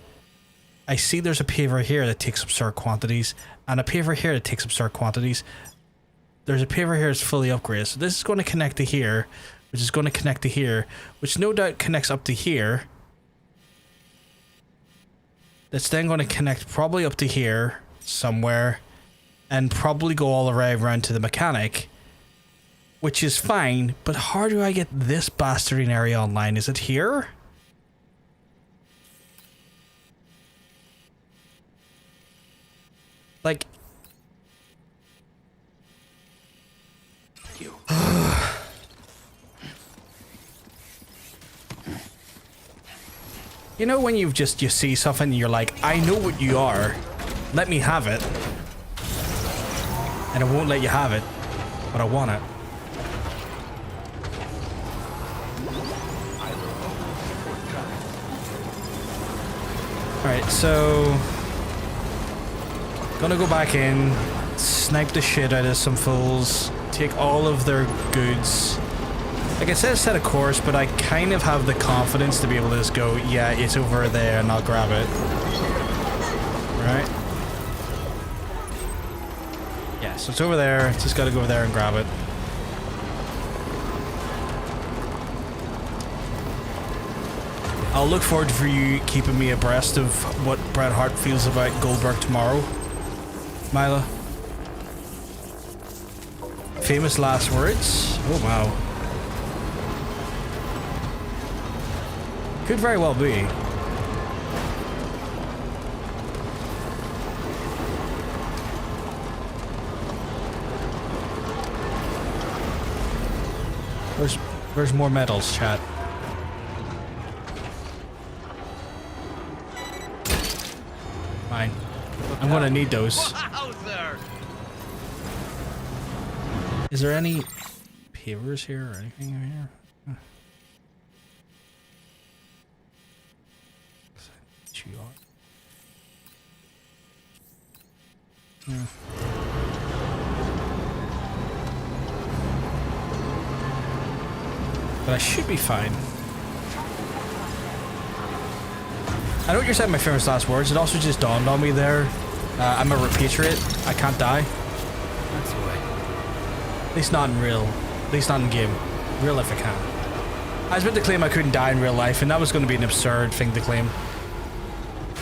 I see there's a paver here that takes absurd quantities, and a paver here that takes absurd quantities. There's a paver here that's fully upgraded, so this is going to connect to here, which is going to connect to here, which no doubt connects up to here. That's then going to connect probably up to here somewhere, and probably go all the way around to the mechanic, which is fine, but how do I get this bastarding area online? Is it here? Like... You know when you see something and you're like, I know what you are, let me have it. And I won't let you have it, but I want it. Alright, so... Gonna go back in, snipe the shit out of some fools, take all of their goods. Like I said, set a course, but I kind of have the confidence to be able to just go, yeah, it's over there, and I'll grab it. Right? Yeah. so it's over there. Just gotta go over there and grab it. I'll look forward for you keeping me abreast of what Bret Hart feels about Goldberg tomorrow, Mila. Famous last words? Oh wow. Could very well be. Where's more medals, chat? Fine. I'm gonna need those. Is there any pavers here or anything in here? Chew on. Yeah. But I should be fine. I know what you're saying, my famous last words. It also just dawned on me there. I'm a repatriate. I can't die. That's why. At least not in real. At least not in game. Real life I can. I was meant to claim I couldn't die in real life, and that was going to be an absurd thing to claim.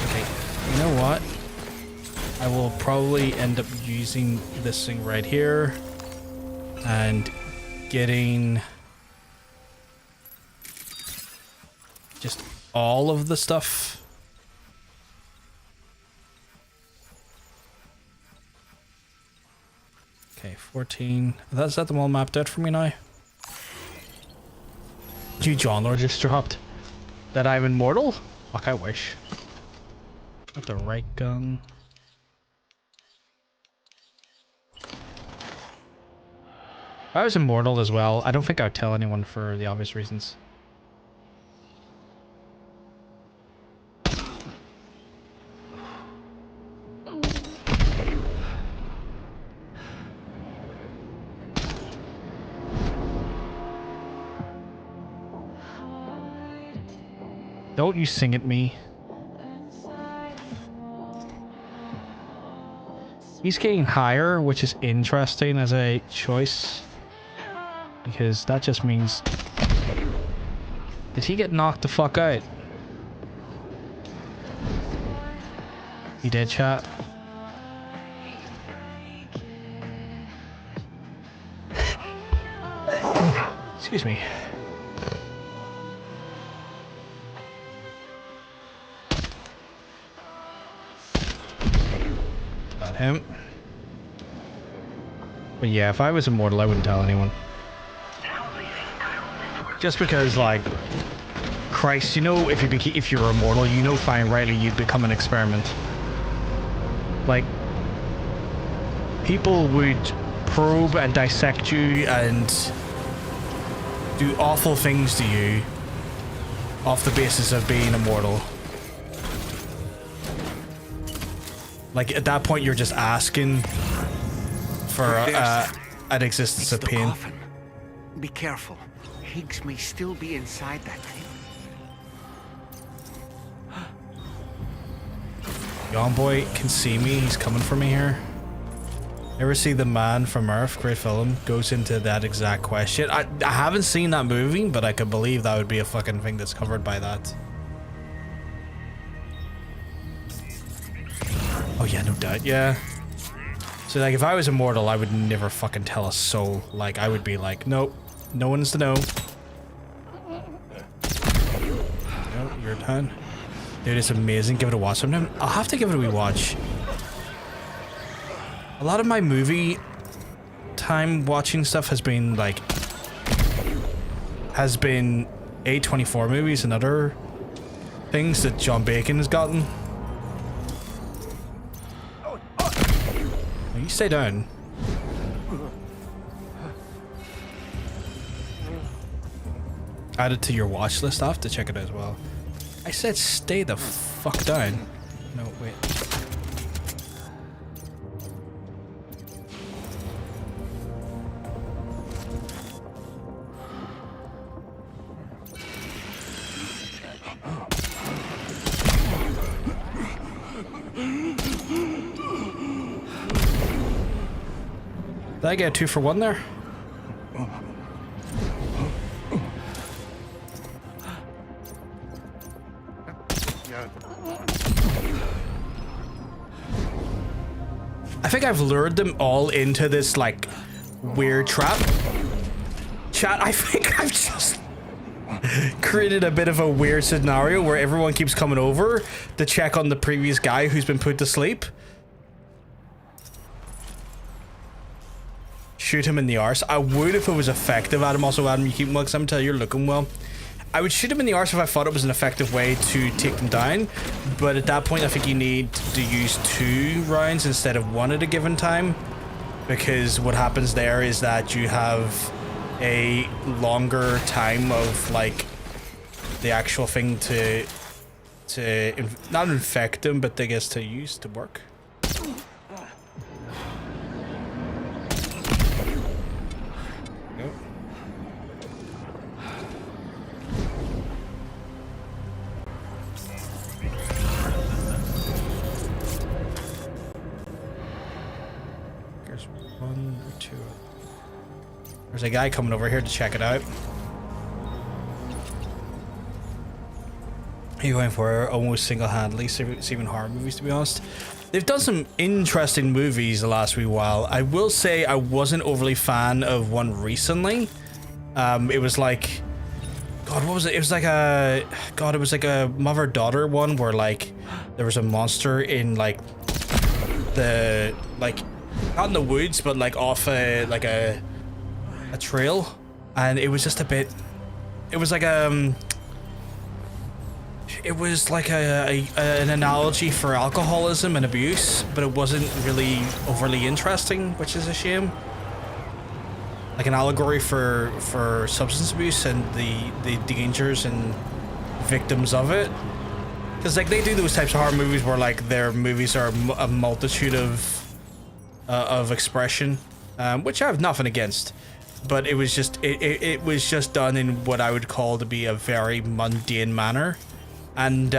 Okay, you know what? I will probably end up using this thing right here. And getting... just all of the stuff. Okay, 14. Is that them all mapped out for me now? Gee, John Lord just dropped. That I'm immortal? Fuck, I wish. Got the right gun. If I was immortal as well, I don't think I'd tell anyone for the obvious reasons. Don't you sing at me. He's getting higher, which is interesting as a choice. Because that just means... Did he get knocked the fuck out? He did, chat. Excuse me. Got him. But yeah, if I was immortal, I wouldn't tell anyone. Just because, like, Christ, you know, if you're immortal, you know fine rightly you'd become an experiment. Like, people would probe and dissect you and do awful things to you off the basis of being immortal. Like, at that point, you're just asking for an existence of pain. Coffin. Be careful. Higgs may still be inside that thing. Yon Boy can see me. He's coming for me here. Ever see The Man from Earth? Great film. Goes into that exact question. I haven't seen that movie, but I could believe that would be a fucking thing that's covered by that. Oh yeah, no doubt, yeah. So like, if I was immortal, I would never fucking tell a soul. Like, I would be like, nope, no one's to know. Oh, your turn. Dude, it's amazing. Give it a watch sometime. I'll have to give it a wee watch. A lot of my movie time watching stuff has been like... has been A24 movies and other things that John Bacon has gotten. You stay down. Add it to your watch list. I'll have to check it out as well. I said stay the fuck down. No, wait. Did I get a 2 for 1 there? I think I've lured them all into this, like, weird trap. Chat, I think I've just created a bit of a weird scenario where everyone keeps coming over to check on the previous guy who's been put to sleep. Shoot him in the arse. I would if it was effective, Adam. Also, Adam, you keep well, 'cause I'm telling you, you're looking well. I would shoot him in the arse if I thought it was an effective way to take them down, but at that point I think you need to use 2 rounds instead of 1 at a given time, because what happens there is that you have a longer time of, like, the actual thing to not infect them, but I guess to use to work. Nope. There's 1 or 2. There's a guy coming over here to check it out. You're going for almost single-handedly saving horror movies, to be honest. They've done some interesting movies the last wee while. I will say I wasn't overly fan of one recently. It was like, God, what was it? It was like a mother-daughter one where, like, there was a monster in, like, the, like, not in the woods, but, like, off a trail, and it was just a bit, it was like an analogy for alcoholism and abuse, but it wasn't really overly interesting, which is a shame. Like an allegory for substance abuse and the dangers and victims of it, because, like, they do those types of horror movies where, like, their movies are a multitude of expression, which I have nothing against. But it was just it was just done in what I would call to be a very mundane manner, and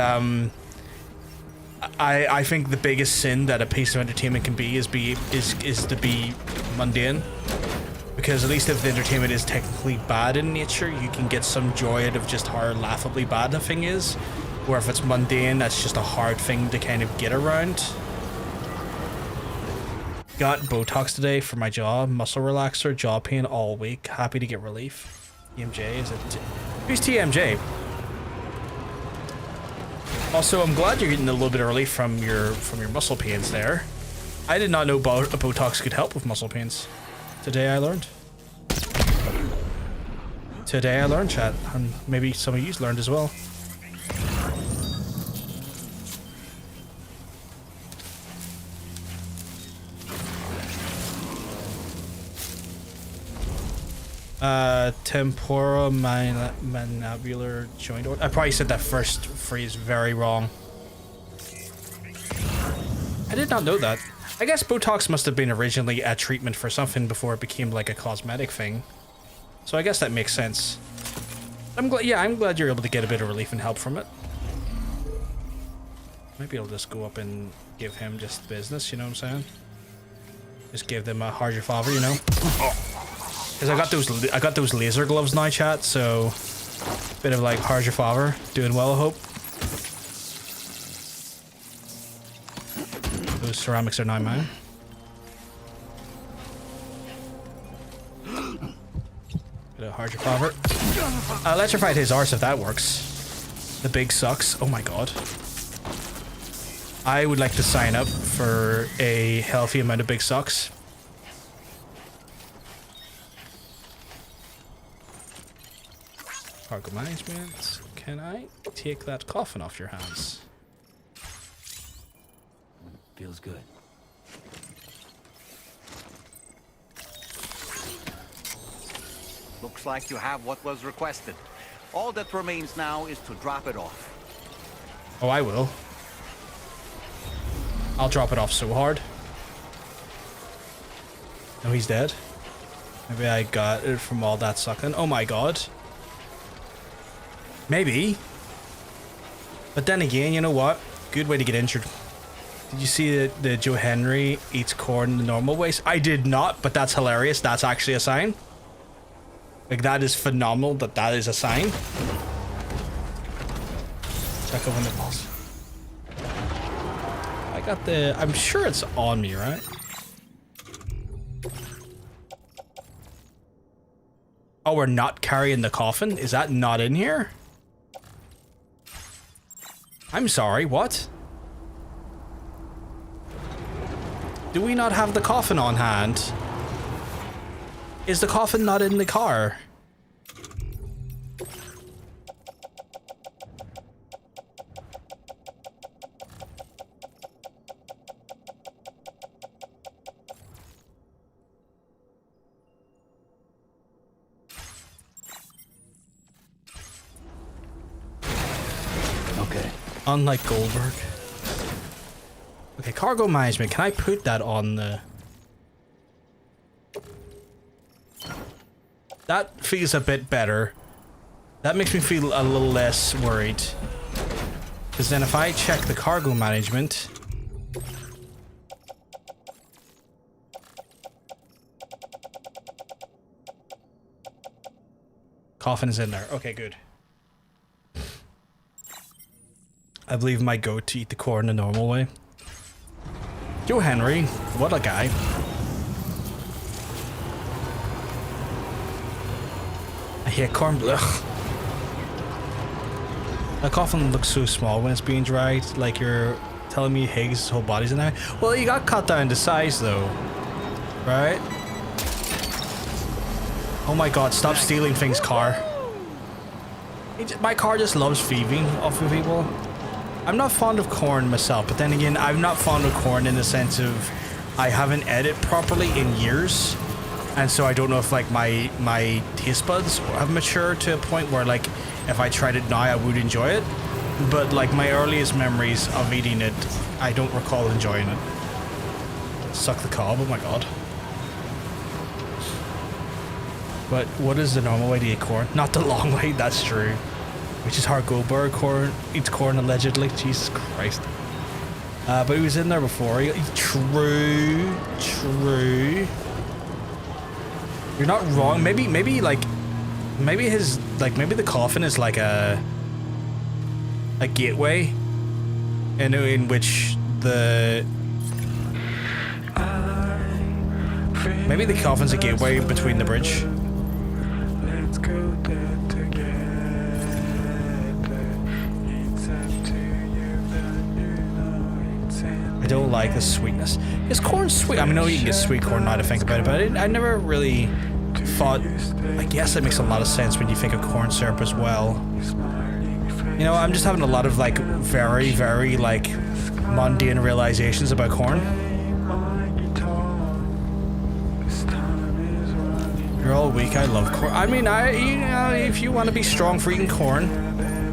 I think the biggest sin that a piece of entertainment can be is to be mundane, because at least if the entertainment is technically bad in nature, you can get some joy out of just how laughably bad the thing is. Where if it's mundane, that's just a hard thing to kind of get around. Got Botox today for my jaw, muscle relaxer, jaw pain all week. Happy to get relief. TMJ, is it? Who's TMJ? Also, I'm glad you're getting a little bit of relief from your muscle pains there. I did not know Botox could help with muscle pains. Today I learned. Today I learned, chat, and maybe some of you learned as well. Tempora mandibular joint. I probably said that first phrase very wrong. I did not know that. I guess Botox must have been originally a treatment for something before it became like a cosmetic thing. So I guess that makes sense. I'm glad you're able to get a bit of relief and help from it. Might be able to just go up and give him just business, you know what I'm saying? Just give them a harder father, you know? Because I got those laser gloves now, chat, so bit of like hard your father, doing well, I hope. Those ceramics are now mine. Bit of hard your father. Electrified his arse if that works. The big sucks. Oh my god. I would like to sign up for a healthy amount of big sucks. Cargo management. Can I take that coffin off your hands? Feels good. Looks like you have what was requested. All that remains now is to drop it off. Oh, I will. I'll drop it off so hard. Oh, he's dead. Maybe I got it from all that sucking. Oh my god. Maybe. But then again, you know what? Good way to get injured. Did you see the Joe Henry eats corn the normal ways? I did not, but that's hilarious. That's actually a sign. Like, that is phenomenal that that is a sign. Check out when it falls. I got the... I'm sure it's on me, right? Oh, we're not carrying the coffin? Is that not in here? I'm sorry, what? Do we not have the coffin on hand? Is the coffin not in the car? Okay. Unlike Goldberg. Okay, cargo management. Can I put that on the... That feels a bit better. That makes me feel a little less worried. Because then if I check the cargo management... Coffin is in there. Okay, good. I believe my goat to eat the corn the normal way. Joe Henry, what a guy. I hate corn. Ugh. That coffin looks so small when it's being dried. Like you're telling me Higgs' whole body's in there. Well, he got cut down to size though, right? Oh my god! Stop stealing things, car. My car just loves thieving off of people. I'm not fond of corn myself, but then again, I'm not fond of corn in the sense of I haven't ate it properly in years, and so I don't know if like my taste buds have matured to a point where like if I tried it now I would enjoy it, but like my earliest memories of eating it, I don't recall enjoying it. Suck the cob, oh my god. But what is the normal way to eat corn? Not the long way, that's true. Which is how Goldberg eats corn allegedly. Jesus Christ. But he was in there before. True. You're not wrong. Maybe the coffin is like a gateway in which maybe the coffin's a gateway between the bridge. Let's go there together. I don't like the sweetness. Is corn sweet? I mean, I know you can get sweet corn now to think about it, but I never really thought... I guess it makes a lot of sense when you think of corn syrup as well. You know, I'm just having a lot of like very, very like mundane realizations about corn. You're all weak. I love corn. I mean, you know, if you want to be strong for eating corn,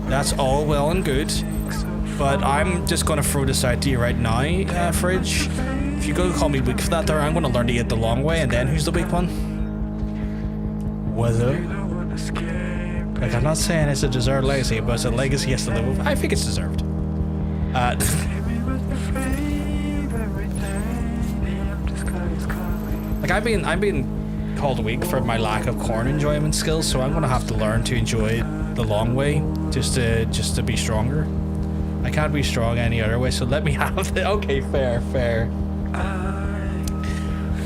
that's all well and good. But I'm just going to throw this out to you right now, Fridge. If you're going to call me weak for that there, I'm going to learn to eat the long way, and then who's the weak one? Whether? Like, I'm not saying it's a deserved legacy, but it's a legacy he has to live with. I think it's deserved. Like, I'm being called weak for my lack of corn enjoyment skills, so I'm going to have to learn to enjoy the long way just to be stronger. I can't be strong any other way, so let me have it. Okay, fair.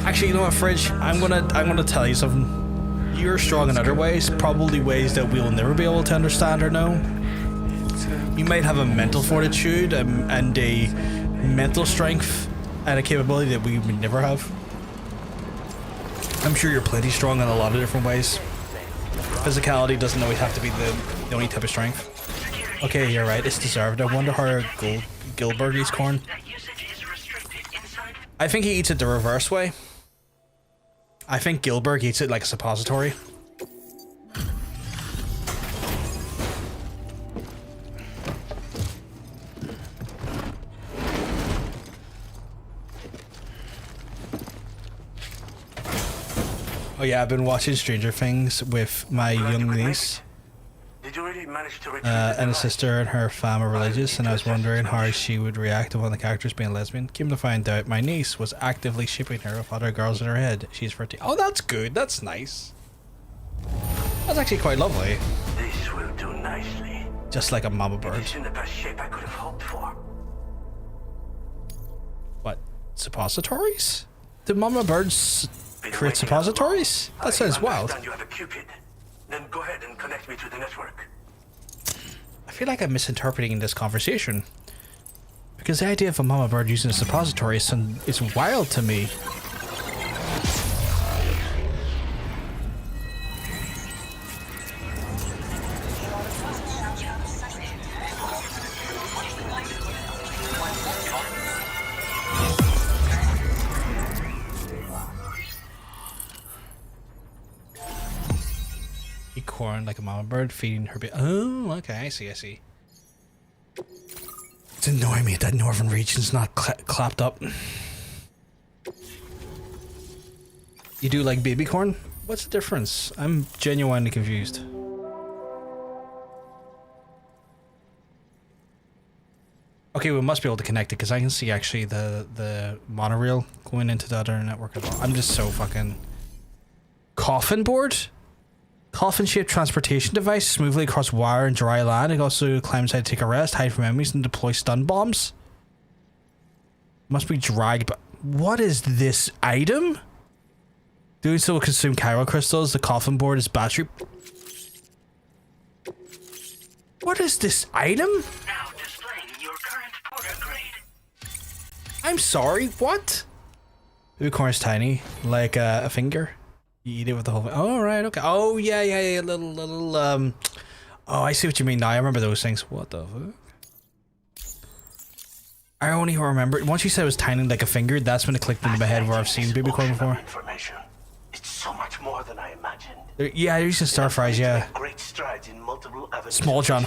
Actually, you know what, Fridge? I'm gonna tell you something. You're strong in other ways, probably ways that we'll never be able to understand or know. You might have a mental fortitude and a mental strength and a capability that we would never have. I'm sure you're plenty strong in a lot of different ways. Physicality doesn't always have to be the only type of strength. Okay, you're right, it's deserved. I wonder how Gilbert eats corn. I think he eats it the reverse way. I think Gilbert eats it like a suppository. Oh yeah, I've been watching Stranger Things with my young niece. Did you really manage to retrieve and a sister and her fam are religious, and I was wondering how she would react to one of the characters being lesbian. Came to find out my niece was actively shipping her with other girls in her head. She's 13. Oh, that's good. That's nice. That's actually quite lovely. This will do nicely. Just like a mama bird. It's in the best shape I could have hoped for. What? Suppositories? Do mama birds create suppositories? That sounds wild. You have a Cupid. Then go ahead and connect me to the network. I feel like I'm misinterpreting this conversation. Because the idea of a mama bird using a suppository is wild to me. Corn like a mama bird feeding her baby. Oh, okay, I see. It's annoying me that northern region's not clapped up. You do like baby corn? What's the difference? I'm genuinely confused. Okay, we must be able to connect it because I can see actually the monorail going into the other network as well. I'm just so fucking... Coffin board? Coffin-shaped transportation device smoothly across wire and dry land. It can also climb inside to take a rest, hide from enemies, and deploy stun bombs. Must be dragged, but what is this item? Doing so will consume chiral crystals. The coffin board is battery. What is this item? Now displaying your current powder grade. I'm sorry, what? The corn is tiny, like a finger. You eat it with the whole thing. Oh, right, okay. Oh, yeah. Little, oh, I see what you mean now. I remember those things. What the fuck? I only remember, once you said it was tiny like a finger, that's when it clicked into my head where I've seen baby corn before. It's so much more than I imagined. Yeah, they're using stir fries, yeah. Great strides in multiple avenues. Small John.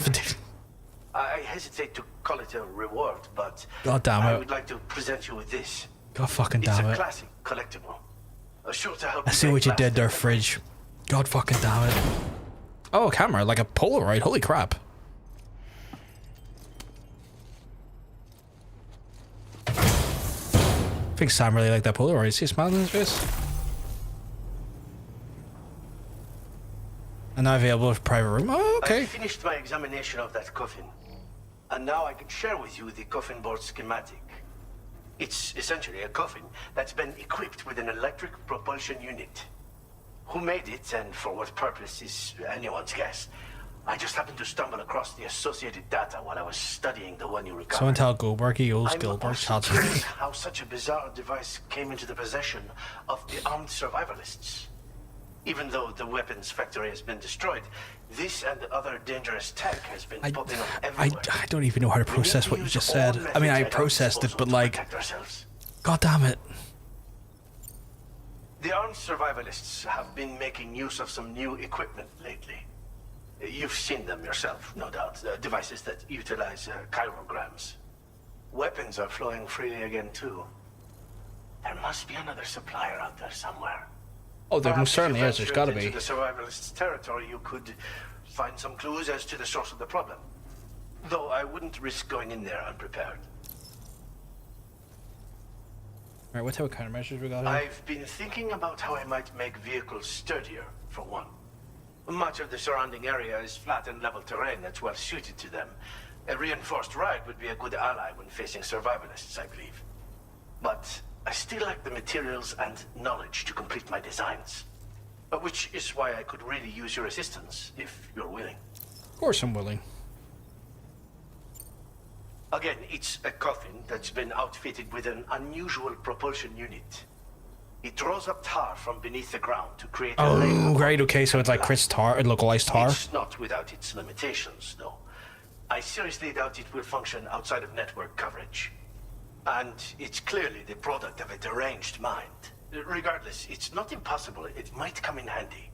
I hesitate to call it a reward, but God damn it. I would like to present you with this. God fucking damn It's it. a classic collectible. Sure to help I see what you did there, fridge. God fucking damn it. Oh, a camera, like a Polaroid. Holy crap. I think Sam really liked that Polaroid. See a smile on his face? And now available for private room. Oh, okay. I finished my examination of that coffin. And now I can share with you the coffin board schematic. It's essentially a coffin that's been equipped with an electric propulsion unit. Who made it and for what purpose is anyone's guess. I just happened to stumble across the associated data while I was studying the one you recovered. Someone tell Goldberg he owes Gilbert. I'm curious how such a bizarre device came into the possession of the armed survivalists. Even though the weapons factory has been destroyed, this and other dangerous tech has been popping up everywhere. I don't even know how to process what you just said. I mean, I processed it, but like... God damn it. The armed survivalists have been making use of some new equipment lately. You've seen them yourself, no doubt. Devices that utilize chirograms. Weapons are flowing freely again, too. There must be another supplier out there somewhere. Oh, there most certainly is. There's gotta be. Into the survivalists' territory, you could find some clues as to the source of the problem. Though I wouldn't risk going in there unprepared. Alright, what type of countermeasures we got here? I've been thinking about how I might make vehicles sturdier, for one. Much of the surrounding area is flat and level terrain that's well suited to them. A reinforced ride would be a good ally when facing survivalists, I believe. But I still lack the materials and knowledge to complete my designs. Which is why I could really use your assistance, if you're willing. Of course I'm willing. Again, it's a coffin that's been outfitted with an unusual propulsion unit. It draws up tar from beneath the ground to create a layer. Oh, right, okay, so it's like Chris tar, localized tar. It's not without its limitations, though. I seriously doubt it will function outside of network coverage. And it's clearly the product of a deranged mind. Regardless, it's not impossible. It might come in handy.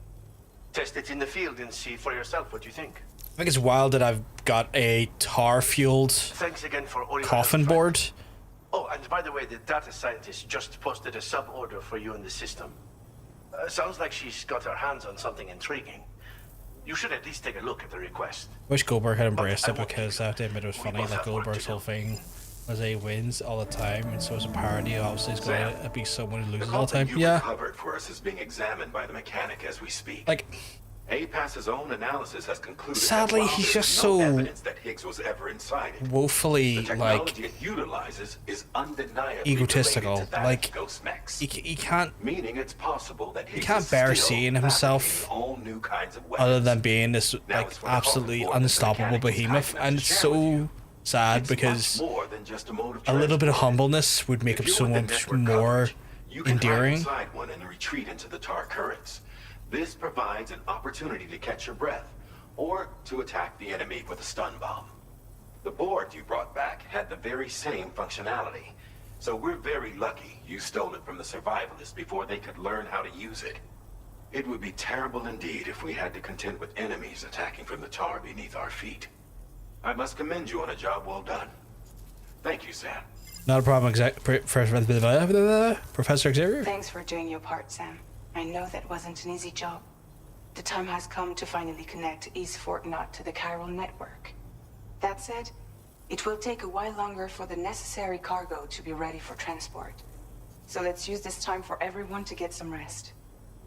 Test it in the field and see for yourself what you think. I think it's wild that I've got a tar-fueled Thanks again for all your coffin help, board. Oh, and by the way, the data scientist just posted a sub-order for you in the system. Sounds like she's got her hands on something intriguing. You should at least take a look at the request. Wish Goldberg had embraced it, because I have to admit it was funny. Like Goldberg's whole thing was he wins all the time, and so it's a parody. Obviously, it's going to be someone who loses all the time. You Yeah. recovered for us is being examined by the mechanic as we speak. Like, APAS's own analysis has concluded. Sadly, that while he's there's just no so evidence that Higgs was ever inside it, woefully the technology it utilizes is undeniably egotistical. related to that Like, of Ghost Mechs. he can't. Meaning it's possible that He Higgs can't is bear still seeing himself fabricating all new kinds of weapons. other than being this Now like it's when the absolutely Hulk reported unstoppable the mechanic is behemoth, kind enough and to it's share with so sad It's because much more than just a mode of a little bit of transport. humbleness would make him If so you're within much network more coverage, you can hide endearing. inside one and retreat into the tar currents. This provides an opportunity to catch your breath, or to attack the enemy with a stun bomb. The board you brought back had the very same functionality, so we're very lucky you stole it from the survivalists before they could learn how to use it. It would be terrible indeed if we had to contend with enemies attacking from the tar beneath our feet. I must commend you on a job well done. Thank you, Sam. Not a problem, Professor Xavier. Thanks for doing your part, Sam. I know that wasn't an easy job. The time has come to finally connect East Fort Knot to the chiral network. That said, it will take a while longer for the necessary cargo to be ready for transport. So let's use this time for everyone to get some rest.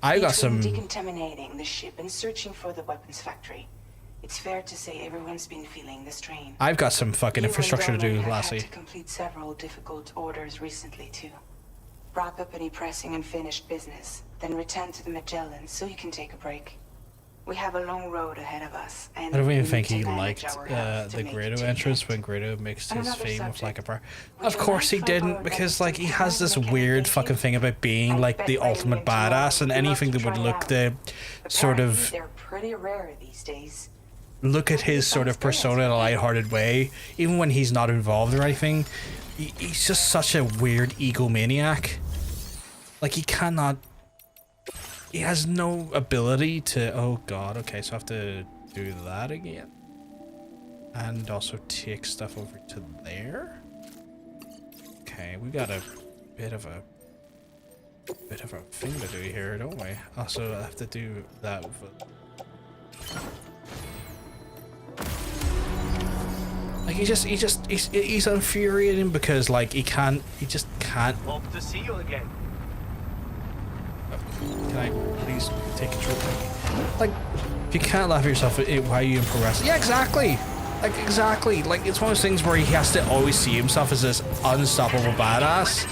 I got Between some. decontaminating the ship and searching for the weapons factory, it's fair to say everyone's been feeling the strain. I've got some fucking You infrastructure to and Roman do, have Lassie. had to complete several difficult orders recently too. Wrap up any pressing and finished business, then return to the Magellan so you can take a break. We have a long road ahead of us, and I don't we even need think to he manage liked our health to the make it Grado to entrance when Grado mixed On his another fame with like a prayer. would Of you course he mind if I didn't, borrowed because that like he has this mechanic weird fucking thing about being like the ultimate badass, and anything that would look the sort of They're pretty rare these days. look at his sort of persona in a lighthearted way, even when he's not involved or anything. He's just such a weird egomaniac. Like he cannot. He has no ability to. Oh god. Okay, so I have to do that again, and also take stuff over to there. Okay, we got a bit of a thing to do here, don't we? Also, I have to do that with. Like he's infuriating because like he just can't. Hope to see you again. Can I please take control? Like, if you can't laugh at yourself, why are you in pro wrestling? Yeah, exactly. Like exactly. Like it's one of those things where he has to always see himself as this unstoppable badass.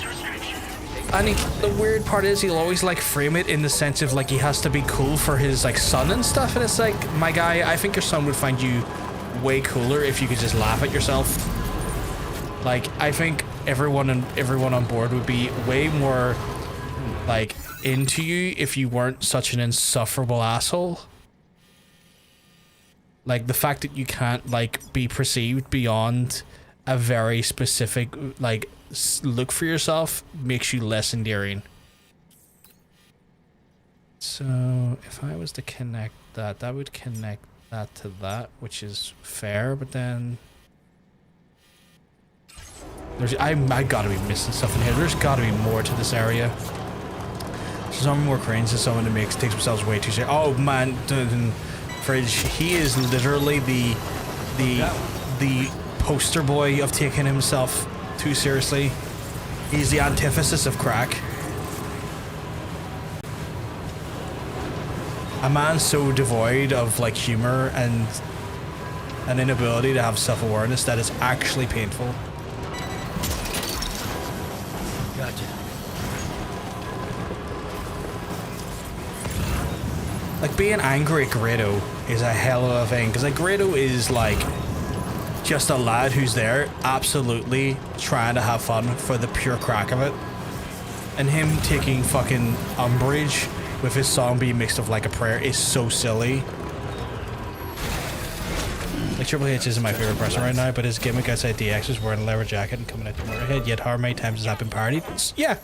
And the weird part is he'll always like frame it in the sense of like he has to be cool for his like son and stuff. And it's like, my guy, I think your son would find you way cooler if you could just laugh at yourself. Like I think everyone on board would be way more like into you if you weren't such an insufferable asshole. Like the fact that you can't like be perceived beyond a very specific like look for yourself makes you less endearing. So if I was to connect that would connect that to that, which is fair, but then I gotta be missing stuff in here. There's gotta be more to this area. Some more cranes and someone that takes themselves way too serious. Oh man, Fridge, he is literally the poster boy of taking himself too seriously. He's the antithesis of crack. A man so devoid of like humor and an inability to have self-awareness that is actually painful. Gotcha. Like being angry at Grado is a hell of a thing, because like Grado is like just a lad who's there absolutely trying to have fun for the pure crack of it, and him taking fucking umbrage with his song being mixed up like a prayer is so silly. Like Triple H isn't my favorite person right now, but his gimmick outside DX is wearing a leather jacket and coming out the motorhead, yet how many times has that been parodied? Yeah.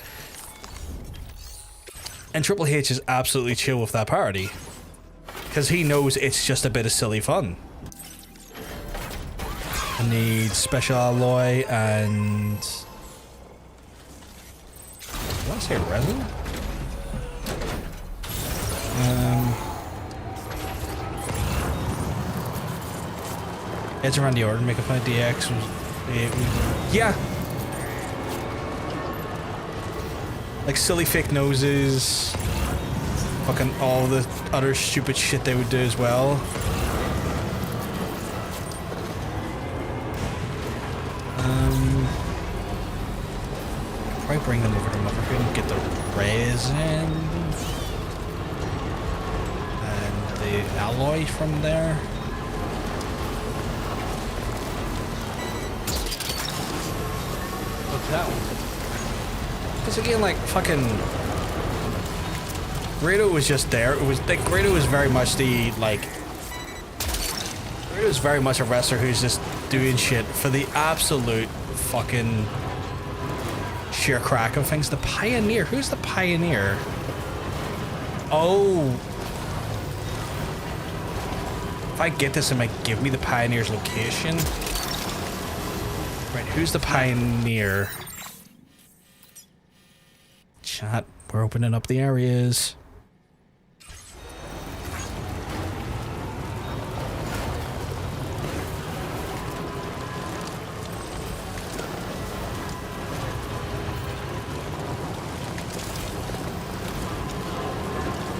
And Triple H is absolutely chill with that parody, because he knows it's just a bit of silly fun. I need special alloy and... Did I say resin? Edge around the order, make a find DX. Yeah. Like silly fake noses. Fucking all the other stupid shit they would do as well. Probably bring them over to Motherhood and get the resin and the alloy from there. Look at that one. Because again, like fucking Grado was just there. It was like Grado was very much the like. Grado was very much a wrestler who's just doing shit for the absolute fucking sheer crack of things. The Pioneer. Who's the Pioneer? Oh. If I get this, it might give me the Pioneer's location. Right, who's the Pioneer? Chat, we're opening up the areas.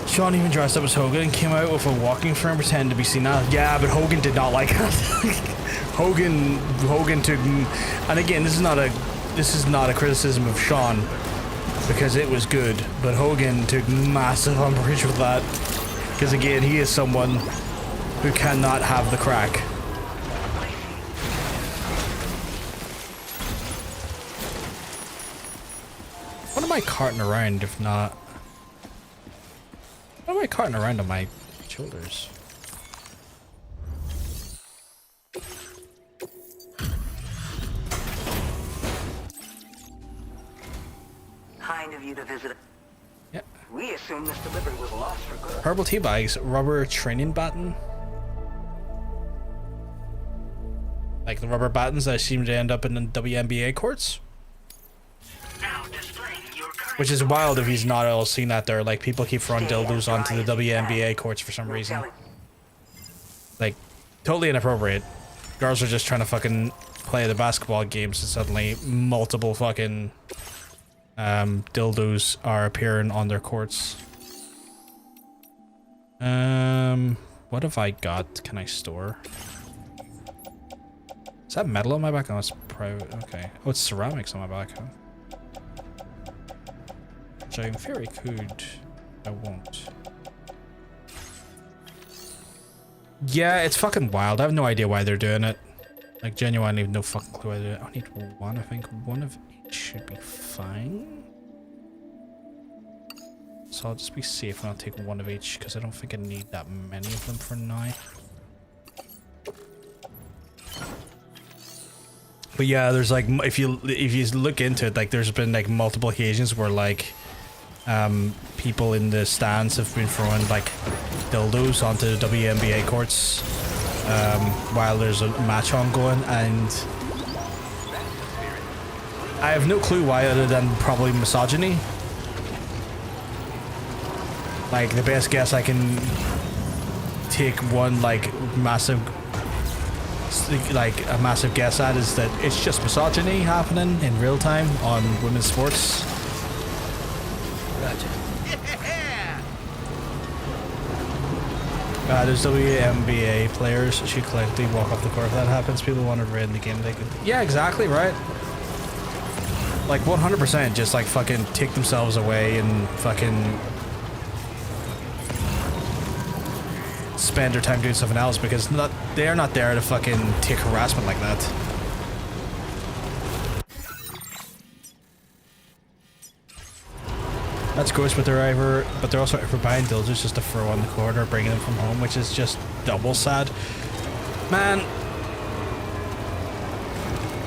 Sean even dressed up as Hogan and came out with a walking frame pretending to be Cena. Yeah, but Hogan did not like that. Hogan took, and again, this is not a criticism of Sean because it was good, but Hogan took massive umbrage with that because again, he is someone who cannot have the crack. What am I carting around if not? What am I carting around on my shoulders? Kind of you to visit. Yeah. We assume this delivery was lost for good. Herbal tea bags, rubber training baton. Like the rubber battens that seem to end up in the WNBA courts. Which is wild if he's not all seen that there. Like people keep throwing dildos onto the WNBA courts for some reason. Like totally inappropriate. Girls are just trying to fucking play the basketball games and suddenly multiple fucking dildos are appearing on their courts. What have I got? Can I store? Is that metal on my back? Oh, it's private. Okay. Oh, it's ceramics on my back, huh? Which I in theory could. I won't. Yeah, it's fucking wild. I have no idea why they're doing it. Like, genuinely, no fucking clue why they're doing it. I need one, I think. One of each should be fine. So I'll just be safe and I'll take one of each, because I don't think I need that many of them for now. But yeah, there's like, if you look into it, like there's been like multiple occasions where like people in the stands have been throwing like dildos onto the WNBA courts while there's a match ongoing, and I have no clue why other than probably misogyny. Like the best guess I can take one like massive guess at is that it's just misogyny happening in real time on women's sports. Gotcha. There's WNBA players should collectively walk off the court. If that happens, people want to raid in the game. They could, yeah, exactly right. Like 100%, just like fucking take themselves away and fucking spend their time doing something else, because they're not there to fucking take harassment like that. That's gross, but they're also for buying dildos just to throw on the court or bringing them from home, which is just double sad. Man,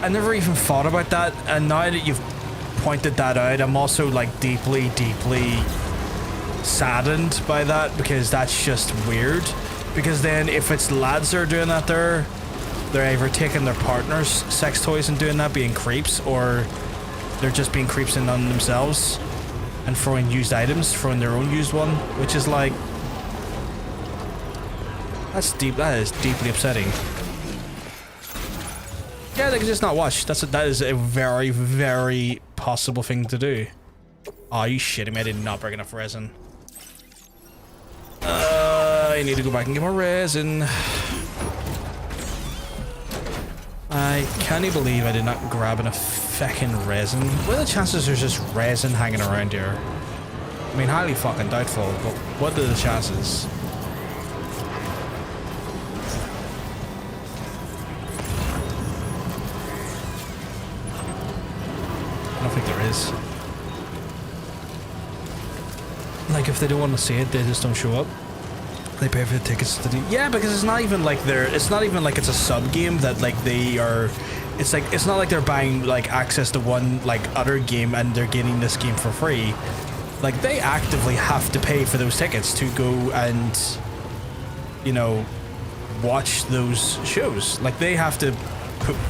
I never even thought about that, and now that you've pointed that out, I'm also like deeply saddened by that, because that's just weird. Because then if it's lads that are doing that, they're either taking their partner's sex toys and doing that, being creeps, or they're just being creeps in on themselves and throwing used items, throwing their own used one, which is like, that is deeply upsetting. Yeah, they can just not watch. That is a very, very possible thing to do. Oh, you shitting me? I did not bring enough resin. I need to go back and get more resin. I can't believe I did not grab enough feckin' resin. What are the chances there's just resin hanging around here? I mean, highly fucking doubtful, but what are the chances? I don't think there is. Like, if they don't want to see it, they just don't show up. They pay for the tickets to do. Yeah, because it's not even like it's not even like it's a sub game that like they are. It's like it's not like they're buying like access to one like other game and they're getting this game for free. Like they actively have to pay for those tickets to go and, you know, watch those shows. Like they have to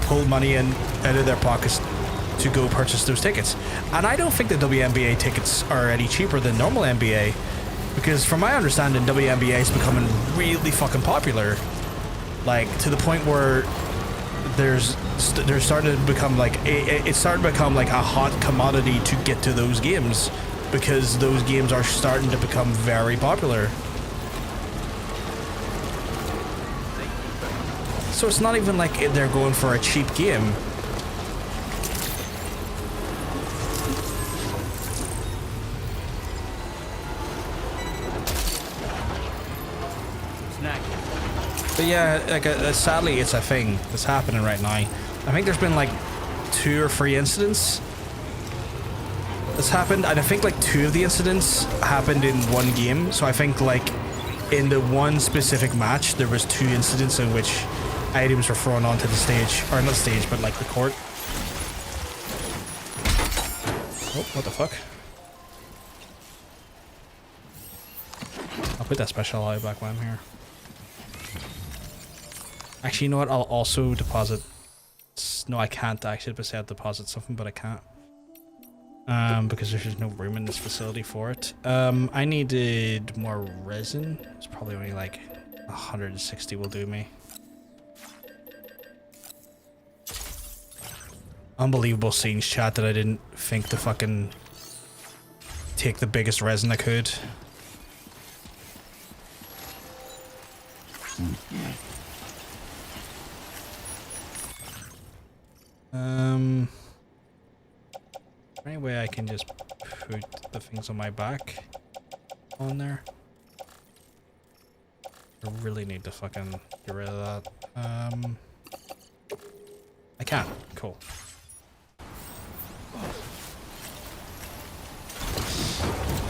pull money in out of their pockets to go purchase those tickets. And I don't think the WNBA tickets are any cheaper than normal NBA, because from my understanding, WNBA is becoming really fucking popular, like to the point where there's starting to become like it's starting to become like a hot commodity to get to those games, because those games are starting to become very popular. So it's not even like they're going for a cheap game. But yeah, like sadly, it's a thing that's happening right now. I think there's been like 2 or 3 incidents that's happened, and I think like 2 of the incidents happened in one game. So I think like in the one specific match, there was 2 incidents in which items were thrown onto the stage, or not stage, but like the court. Oh, what the fuck? I'll put that special eye back when I'm here. Actually, you know what? I'll also deposit. No, I can't actually deposit something, but I can't. Because there's just no room in this facility for it. I needed more resin. It's probably only like 160 will do me. Unbelievable scenes, chat, that I didn't think to fucking take the biggest resin I could. Any way I can just put the things on my back on there? I really need to fucking get rid of that. I can. Cool.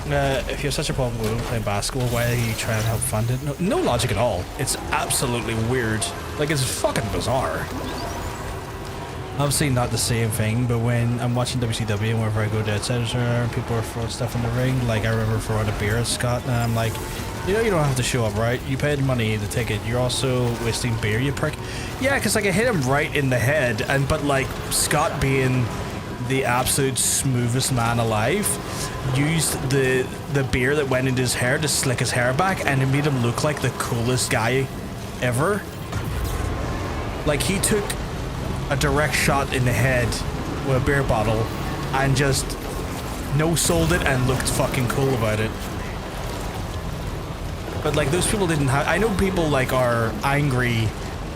If you have such a problem with playing basketball, why are you trying to help fund it? No logic at all. It's absolutely weird. Like, it's fucking bizarre. Obviously not the same thing, but when I'm watching WCW and whenever I go to Outsiders and people are throwing stuff in the ring, like I remember throwing a beer at Scott and I'm like, you know, you don't have to show up, right? You paid money, the ticket, you're also wasting beer, you prick. Yeah, because like I hit him right in the head, but like Scott being the absolute smoothest man alive used the beer that went into his hair to slick his hair back, and it made him look like the coolest guy ever. Like he took a direct shot in the head with a beer bottle and just no-sold it and looked fucking cool about it. But like those people didn't have. I know people like are angry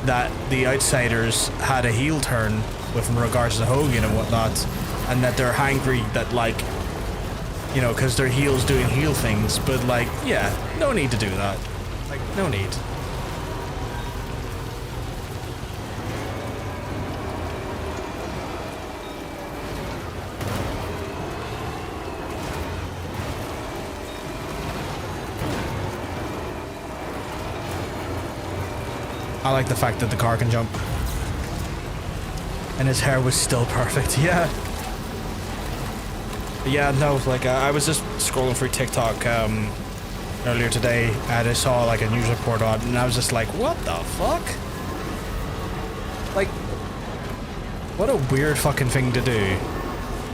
that the Outsiders had a heel turn with regards to Hogan and whatnot, and that they're angry that, like, you know, because they're heels doing heel things. But like, yeah, no need to do that. Like, no need. I like the fact that the car can jump. And his hair was still perfect, yeah. But yeah, no, like I was just scrolling through TikTok earlier today and I saw like a news report on it, and I was just like, what the fuck? Like, what a weird fucking thing to do.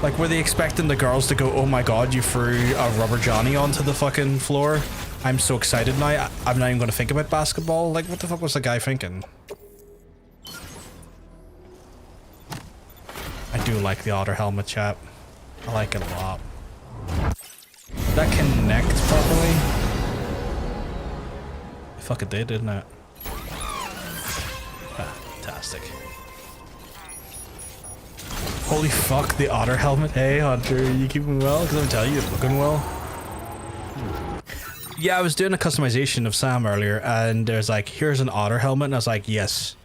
Like, were they expecting the girls to go, oh my god, you threw a rubber Johnny onto the fucking floor? I'm so excited now, I'm not even going to think about basketball. Like, what the fuck was the guy thinking? do like the otter helmet, chat. I like it a lot. Did that connect properly? It fucking did, didn't it? Fantastic. Holy fuck, the otter helmet. Hey Hunter, you keeping well? Because I'm telling you, you're looking well. Yeah, I was doing a customization of Sam earlier, and there's like, here's an otter helmet, and I was like, yes.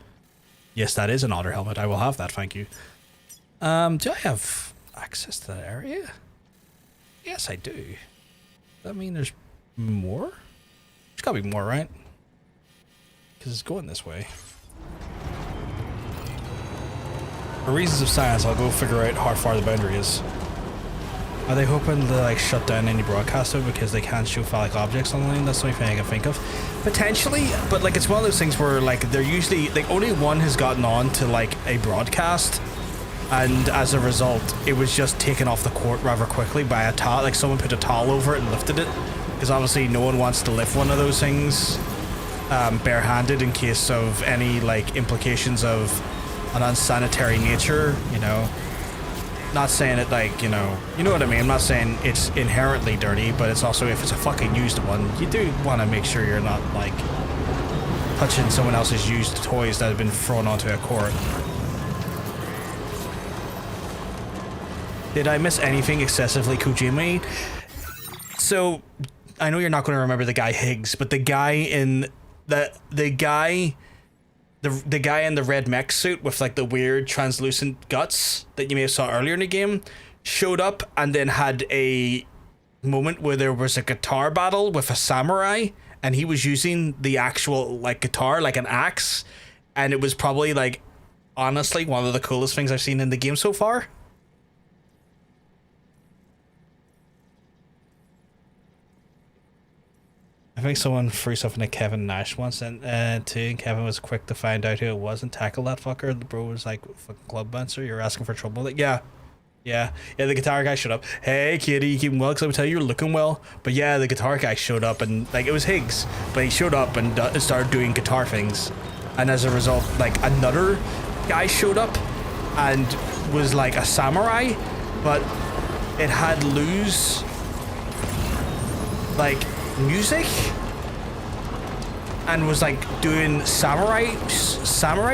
Yes, that is an otter helmet. I will have that, thank you. Do I have access to that area? Yes, I do. Does that mean there's more? There's gotta be more, right? Because it's going this way. For reasons of science, I'll go figure out how far the boundary is. Are they hoping to like shut down any broadcaster because they can't show phallic objects online? That's the only thing I can think of. Potentially, but like it's one of those things where like they're usually like only one has gotten on to like a broadcast, and as a result, it was just taken off the court rather quickly by a towel. Like someone put a towel over it and lifted it, because obviously no one wants to lift one of those things barehanded in case of any like implications of an unsanitary nature, you know. Not saying it like, you know what I mean. I'm not saying it's inherently dirty, but it's also, if it's a fucking used one, you do want to make sure you're not like touching someone else's used toys that have been thrown onto a court. Did I miss anything excessively Kojima? So I know you're not going to remember the guy Higgs, but the guy in the guy in the red mech suit with like the weird translucent guts that you may have saw earlier in the game showed up and then had a moment where there was a guitar battle with a samurai, and he was using the actual like guitar like an axe, and it was probably like honestly one of the coolest things I've seen in the game so far. I think someone threw something at Kevin Nash once, and Kevin was quick to find out who it was and tackle that fucker. The bro was like, "Fucking club bouncer, you're asking for trouble." Like, yeah. The guitar guy showed up. Hey, kitty, you keeping well? Because I would tell you, you're looking well. But yeah, the guitar guy showed up, and like it was Higgs, but he showed up and started doing guitar things, and as a result, like another guy showed up and was like a samurai, but it had loose like music and was like doing samurai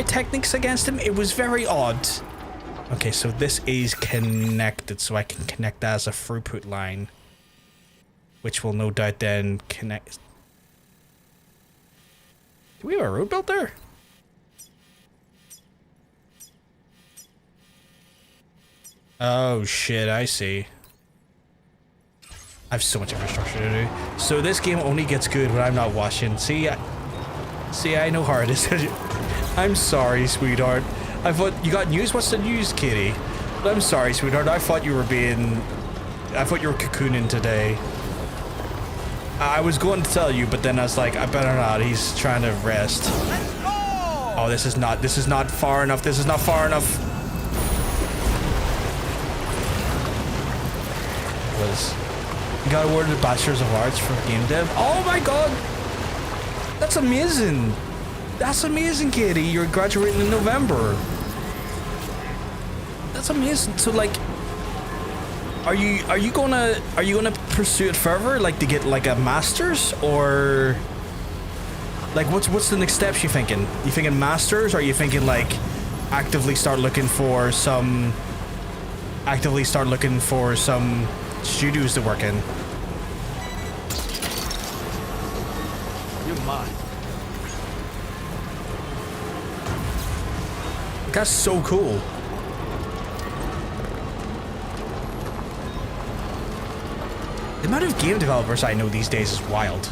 techniques against him. It was very odd. Okay, so this is connected, so I can connect that as a throughput line, which will no doubt then connect. Do we have a road built there? Oh shit, I see. I have so much infrastructure to do. So this game only gets good when I'm not watching. See, I know how it is. I'm sorry, sweetheart. I thought you got news. What's the news, kitty? But I'm sorry, sweetheart. I thought you were cocooning today. I was going to tell you, but then I was like, I better not. He's trying to rest. Oh, this is not far enough. This is not far enough. You got awarded Bachelor's of Arts for game dev. Oh my god! That's amazing! That's amazing, kitty. You're graduating in November. That's amazing. So like, are you gonna pursue it further, like to get like a master's, or like what's the next steps you thinking? You thinking masters, or are you thinking like actively start looking for some studios to work in? You're mine. That's so cool. The amount of game developers I know these days is wild.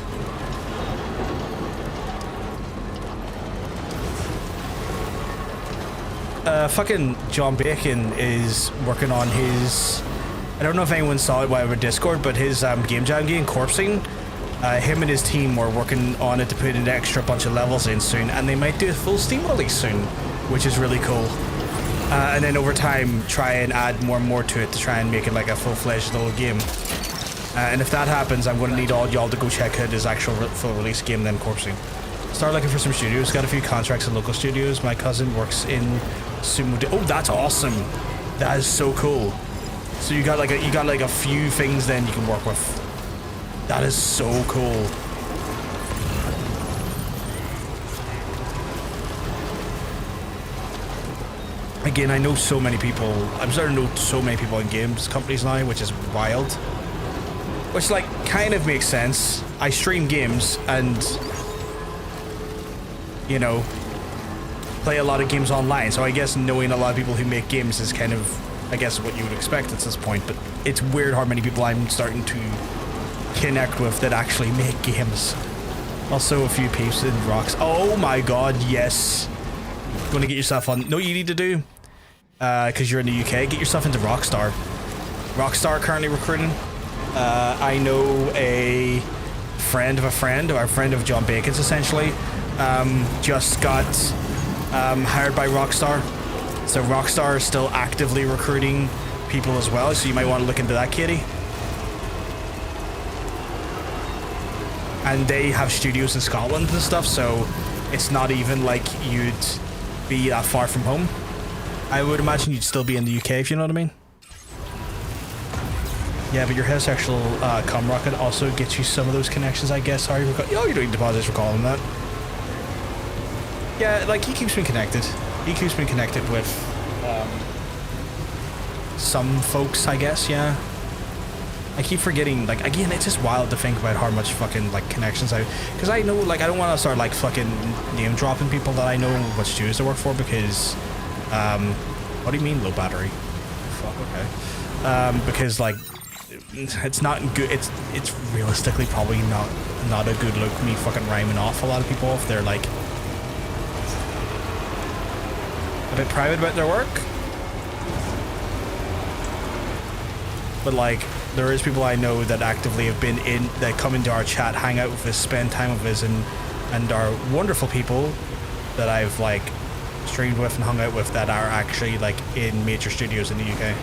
Fucking John Bacon is working on his... I don't know if anyone saw it while over Discord, but his game jam game, Corpsing, him and his team were working on it to put an extra bunch of levels in soon, and they might do a full Steam release soon, which is really cool. And then over time, try and add more and more to it to try and make it like a full-fledged little game. And if that happens, I'm going to need all y'all to go check out his actual full release game, then Corpsing. Start looking for some studios. Got a few contracts in local studios. My cousin works in Sumo. Oh, that's awesome. That is so cool. So you got like a few things then you can work with. That is so cool. Again, I know so many people. I'm starting to know so many people in games companies now, which is wild. Which like kind of makes sense. I stream games and, you know, play a lot of games online. So I guess knowing a lot of people who make games is kind of, I guess, what you would expect at this point. But it's weird how many people I'm starting to connect with that actually make games. Also a few peeps in rocks. Oh my god, yes. You want to get yourself on? No, you need to do, because you're in the UK, get yourself into Rockstar. Rockstar currently recruiting. I know a friend of a friend, or a friend of John Bacon's essentially, just got hired by Rockstar. So Rockstar is still actively recruiting people as well, so you might want to look into that, Katie. And they have studios in Scotland and stuff, so it's not even like you'd be that far from home. I would imagine you'd still be in the UK, if you know what I mean. Yeah, but your heterosexual cum rocket also gets you some of those connections, I guess. Sorry, oh, you're doing deposits for calling that. Yeah, like he keeps me connected. He keeps me connected with some folks, I guess. Yeah. I keep forgetting, like, again, it's just wild to think about how much fucking, like, connections because I know, like, I don't want to start, like, fucking name dropping people that I know what studios they work for, because, what do you mean low battery? Fuck, okay. Because, like, it's not good, it's realistically probably not a good look, me fucking rhyming off a lot of people if they're, like, a bit private about their work. But, like, there is people I know that actively have been in, that come into our chat, hang out with us, spend time with us, and are wonderful people that I've like streamed with and hung out with that are actually like in major studios in the UK.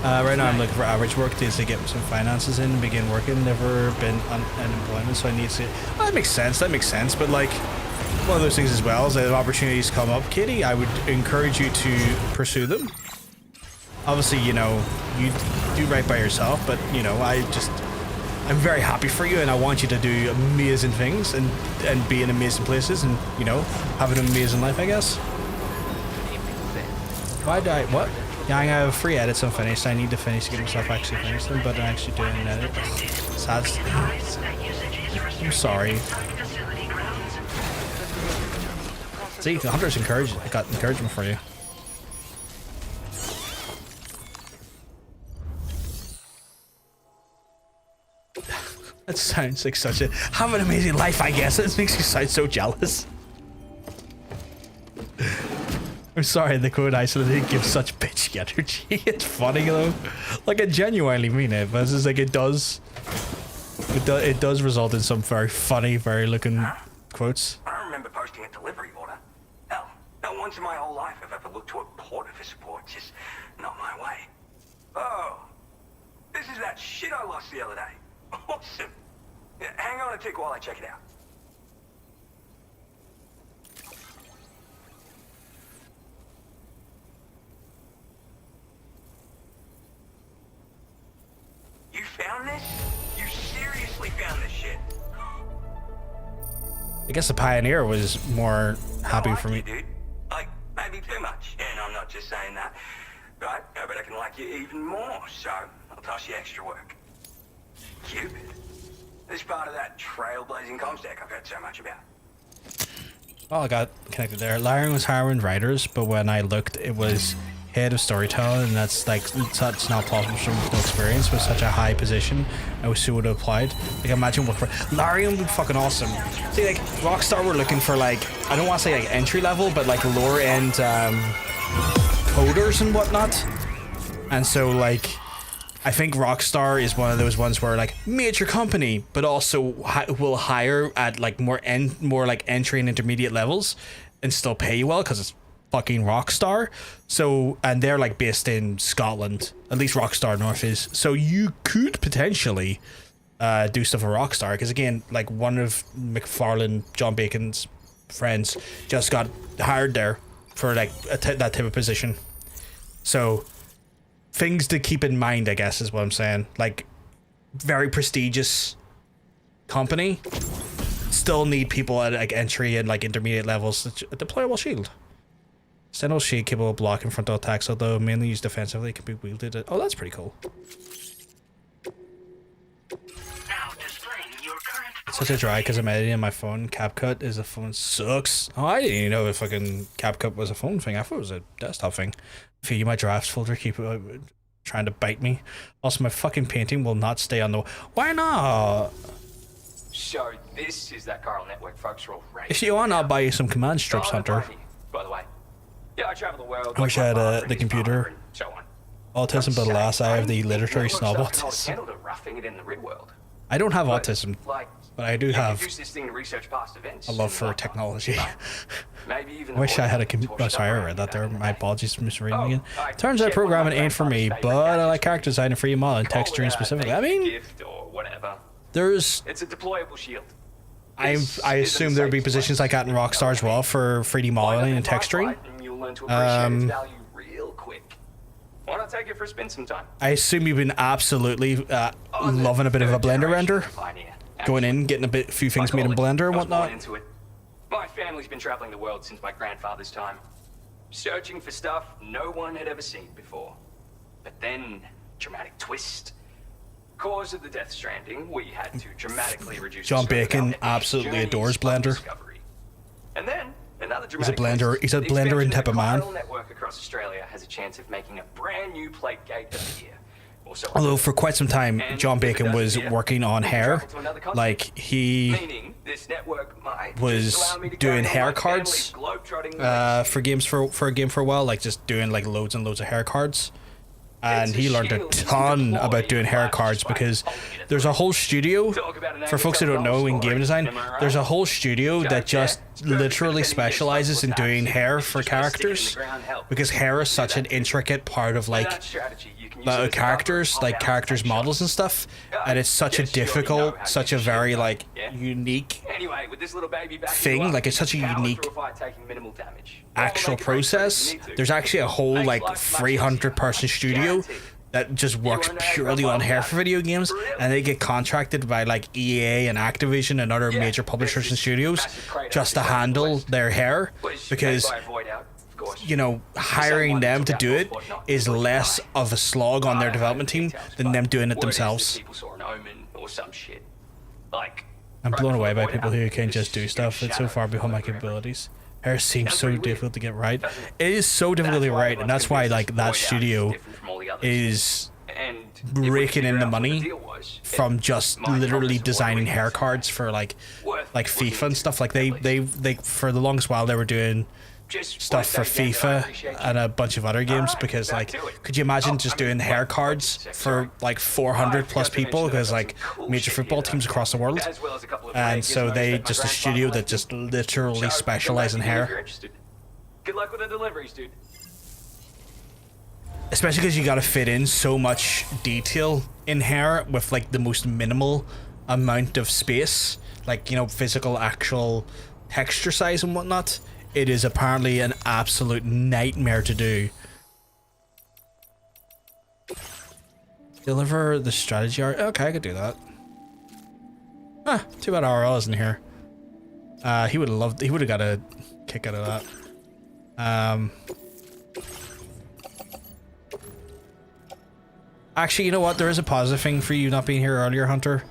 Right now I'm looking for average work days to get some finances in and begin working. Never been unemployment, so I need to. Oh, that makes sense. But like, one of those things as well is that if opportunities come up, Katie, I would encourage you to pursue them. Obviously, you know, you do right by yourself, but you know, I'm very happy for you, and I want you to do amazing things and be in amazing places, and you know, have an amazing life, I guess. Why did I? What? Yeah, I have 3 edits unfinished. I need to finish to get myself actually finish them, but I'm actually doing an edit. Sad. I'm sorry. See, the Hunter's got encouragement for you. That sounds like such a... Have an amazing life, I guess. It makes you sound so jealous. I'm sorry, the code isolated gives such bitchy energy. It's funny though. Like, I genuinely mean it, but it's just like it does result in some very funny, very looking quotes. I remember posting a delivery order. Hell, not once in my whole life have I ever looked to a porter for support. Just not my way. Oh, this is that shit I lost the other day. Awesome. Yeah, hang on a tick while I check it out. You found this? You seriously found this shit? I guess the Pioneer was more happy for me. Dude. Like, maybe too much. And I'm not just saying that. Right? I bet I can like you even more, so I'll toss you extra work. Cupid. This part of that trailblazing comstack I've heard so much about. Well, I got connected there. Larian was hiring writers, but when I looked, it was head of storytelling, and that's like, that's not possible from no experience with such a high position. I wish it would have applied. Like, imagine what for Larian would be fucking awesome. See, like, Rockstar were looking for, like, I don't want to say like entry level, but like lower end coders and whatnot. And so, like, I think Rockstar is one of those ones where, like, major company, but also will hire at like more like entry and intermediate levels and still pay you well because it's fucking Rockstar. So, and they're like based in Scotland, at least Rockstar North is. So you could potentially do stuff with Rockstar, because again, like, one of McFarlane, John Bacon's friends just got hired there for like that type of position. So things to keep in mind, I guess, is what I'm saying. Like, very prestigious company, still need people at like entry and like intermediate levels. A deployable shield. Sentinel shield capable of blocking frontal attacks, although mainly used defensively, it can be wielded. Oh, that's pretty cool. It's such a drag because I'm editing on my phone. CapCut is a phone sucks. Oh, I didn't even know if fucking CapCut was a phone thing. I thought it was a desktop thing. Feed you my drafts folder, keep it trying to bite me. Also, my fucking painting will not stay on the. Why not? So this is that chiral network folks are all right. If you want, I'll buy you some command strips, Hunter. By the way, yeah, I travel the world. I wish I had the computer. So on. Autism, but alas, I have the literary snob Handled autism. it roughing it in the real world. I don't have autism, but I do have use this thing to research past events. a love for technology. Maybe even I wish I had a computer. Oh, sorry, I read that there. My apologies for misreading again. Turns out programming ain't for me, but I like character design and 3D modeling, texturing specifically. I mean, there's. It's a deployable shield. I assume there'd be positions like that in Rockstar as well for 3D modeling and texturing. You'll learn to appreciate its value real quick. Why not take it for a spin sometime? I assume you've been absolutely loving a bit of a Blender render. Going in, getting a few things made in Blender and whatnot. My family's been traveling the world since my grandfather's time, searching for stuff no one had ever seen before. But then, dramatic twist. Cause of the Death Stranding, we had to dramatically reduce. John Bacon absolutely adores Blender. And then another He's a dramatic Blender. He's a Blendering type of man. chiral network across Australia has a chance of making a brand new plate gate appear. Although for quite some time, John Bacon was working on hair. Like, he was doing hair cards for games for a game for a while, like just doing like loads and loads of hair cards. And he learned a ton about doing hair cards because there's a whole studio, for folks who don't know in game design, there's a whole studio that just literally specializes in doing hair for characters, because hair is such an intricate part of like characters, like characters models and stuff, and it's such a difficult, such a very like unique thing, like it's such a unique actual process. There's actually a whole like 300-person studio that just works purely on hair for video games, and they get contracted by like EA and Activision and other major publishers and studios just to handle their hair, because you know, hiring them to do it is less of a slog on their development team than them doing it themselves. I'm blown away by people who can just do stuff. It's so far beyond my capabilities. Hair seems so difficult to get right. It is so difficult to get right, and that's why like that studio is raking in the money from just literally designing hair cards for like FIFA and stuff. Like they for the longest while they were doing stuff for FIFA and a bunch of other games, because like, could you imagine just doing hair cards for like 400 plus people, because like major football teams across the world, and so they just a studio that just literally specialize in hair. Good luck with the deliveries, dude. Especially because you got to fit in so much detail in hair with like the most minimal amount of space, like, you know, physical actual texture size and whatnot. It is apparently an absolute nightmare to do. Deliver the strategy art. Okay, I could do that. Ah, too bad RL isn't here. He would have loved. He would have got a kick out of that. Actually, you know what? There is a positive thing for you not being here earlier, Hunter.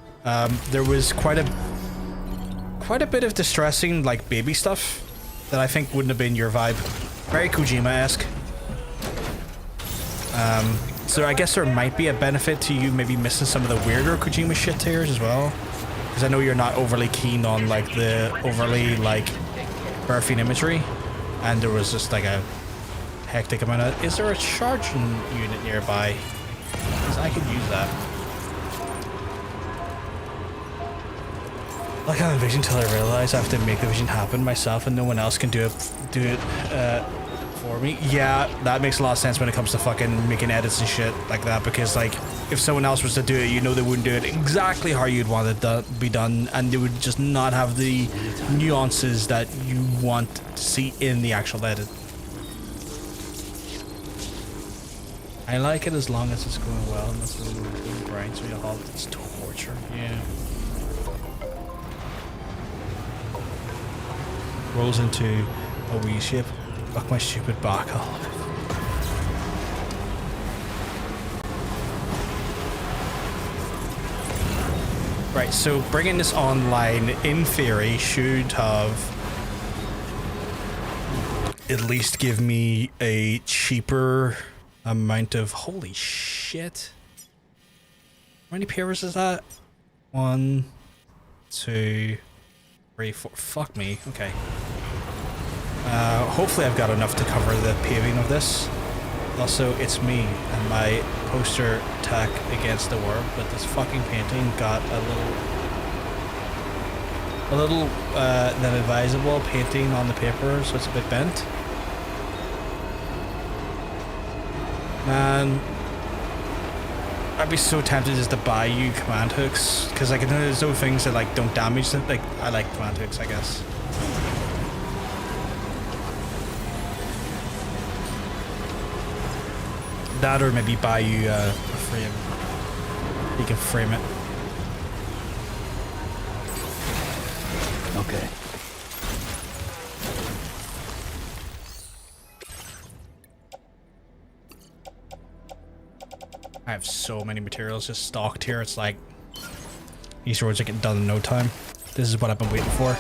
There was quite a bit of distressing, like, baby stuff that I think wouldn't have been your vibe. Very Kojima-esque. So I guess there might be a benefit to you maybe missing some of the weirder Kojima shit here as well. Because I know you're not overly keen on like the overly like birthing imagery. And there was just like a hectic amount of... Is there a charging unit nearby? Because I could use that. Like I had a vision until I realized I have to make the vision happen myself, and no one else can do it for me. Yeah, that makes a lot of sense when it comes to fucking making edits and shit like that, because like if someone else was to do it, you know they wouldn't do it exactly how you'd want it to be done, and they would just not have the nuances that you want to see in the actual edit. I like it as long as it's going well, and that's what we're brain, so you halt. It's torture. Yeah. Rolls into a wee shape. Fuck my stupid back. Right, so bringing this online, in theory, should have at least give me a cheaper amount of... Holy shit. How many pavers is that? 1, 2, 3, 4. Fuck me. Okay. Hopefully I've got enough to cover the paving of this. Also, it's me and my poster tack against the world, but this fucking painting got a little not advisable painting on the paper, so it's a bit bent. Man, I'd be so tempted just to buy you command hooks, because like there's no things that like don't damage them. Like I like command hooks, I guess. That, or maybe buy you a frame. You can frame it. Okay. I have so many materials just stocked here. It's like these roads are getting done in no time. This is what I've been waiting for.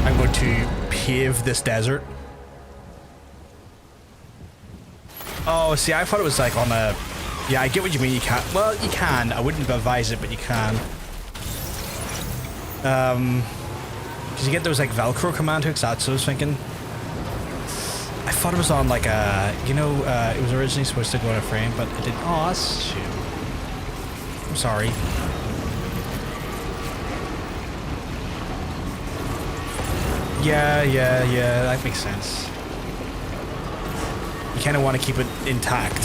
I'm going to pave this desert. Oh, see, I thought it was like on a... Yeah, I get what you mean. You can't... Well, you can. I wouldn't advise it, but you can. Because you get those like Velcro command hooks. That's what I was thinking. I thought it was on like a... You know, it was originally supposed to go in a frame, but it didn't... Oh, that's... Shoot. I'm sorry. Yeah. That makes sense. You kind of want to keep it intact.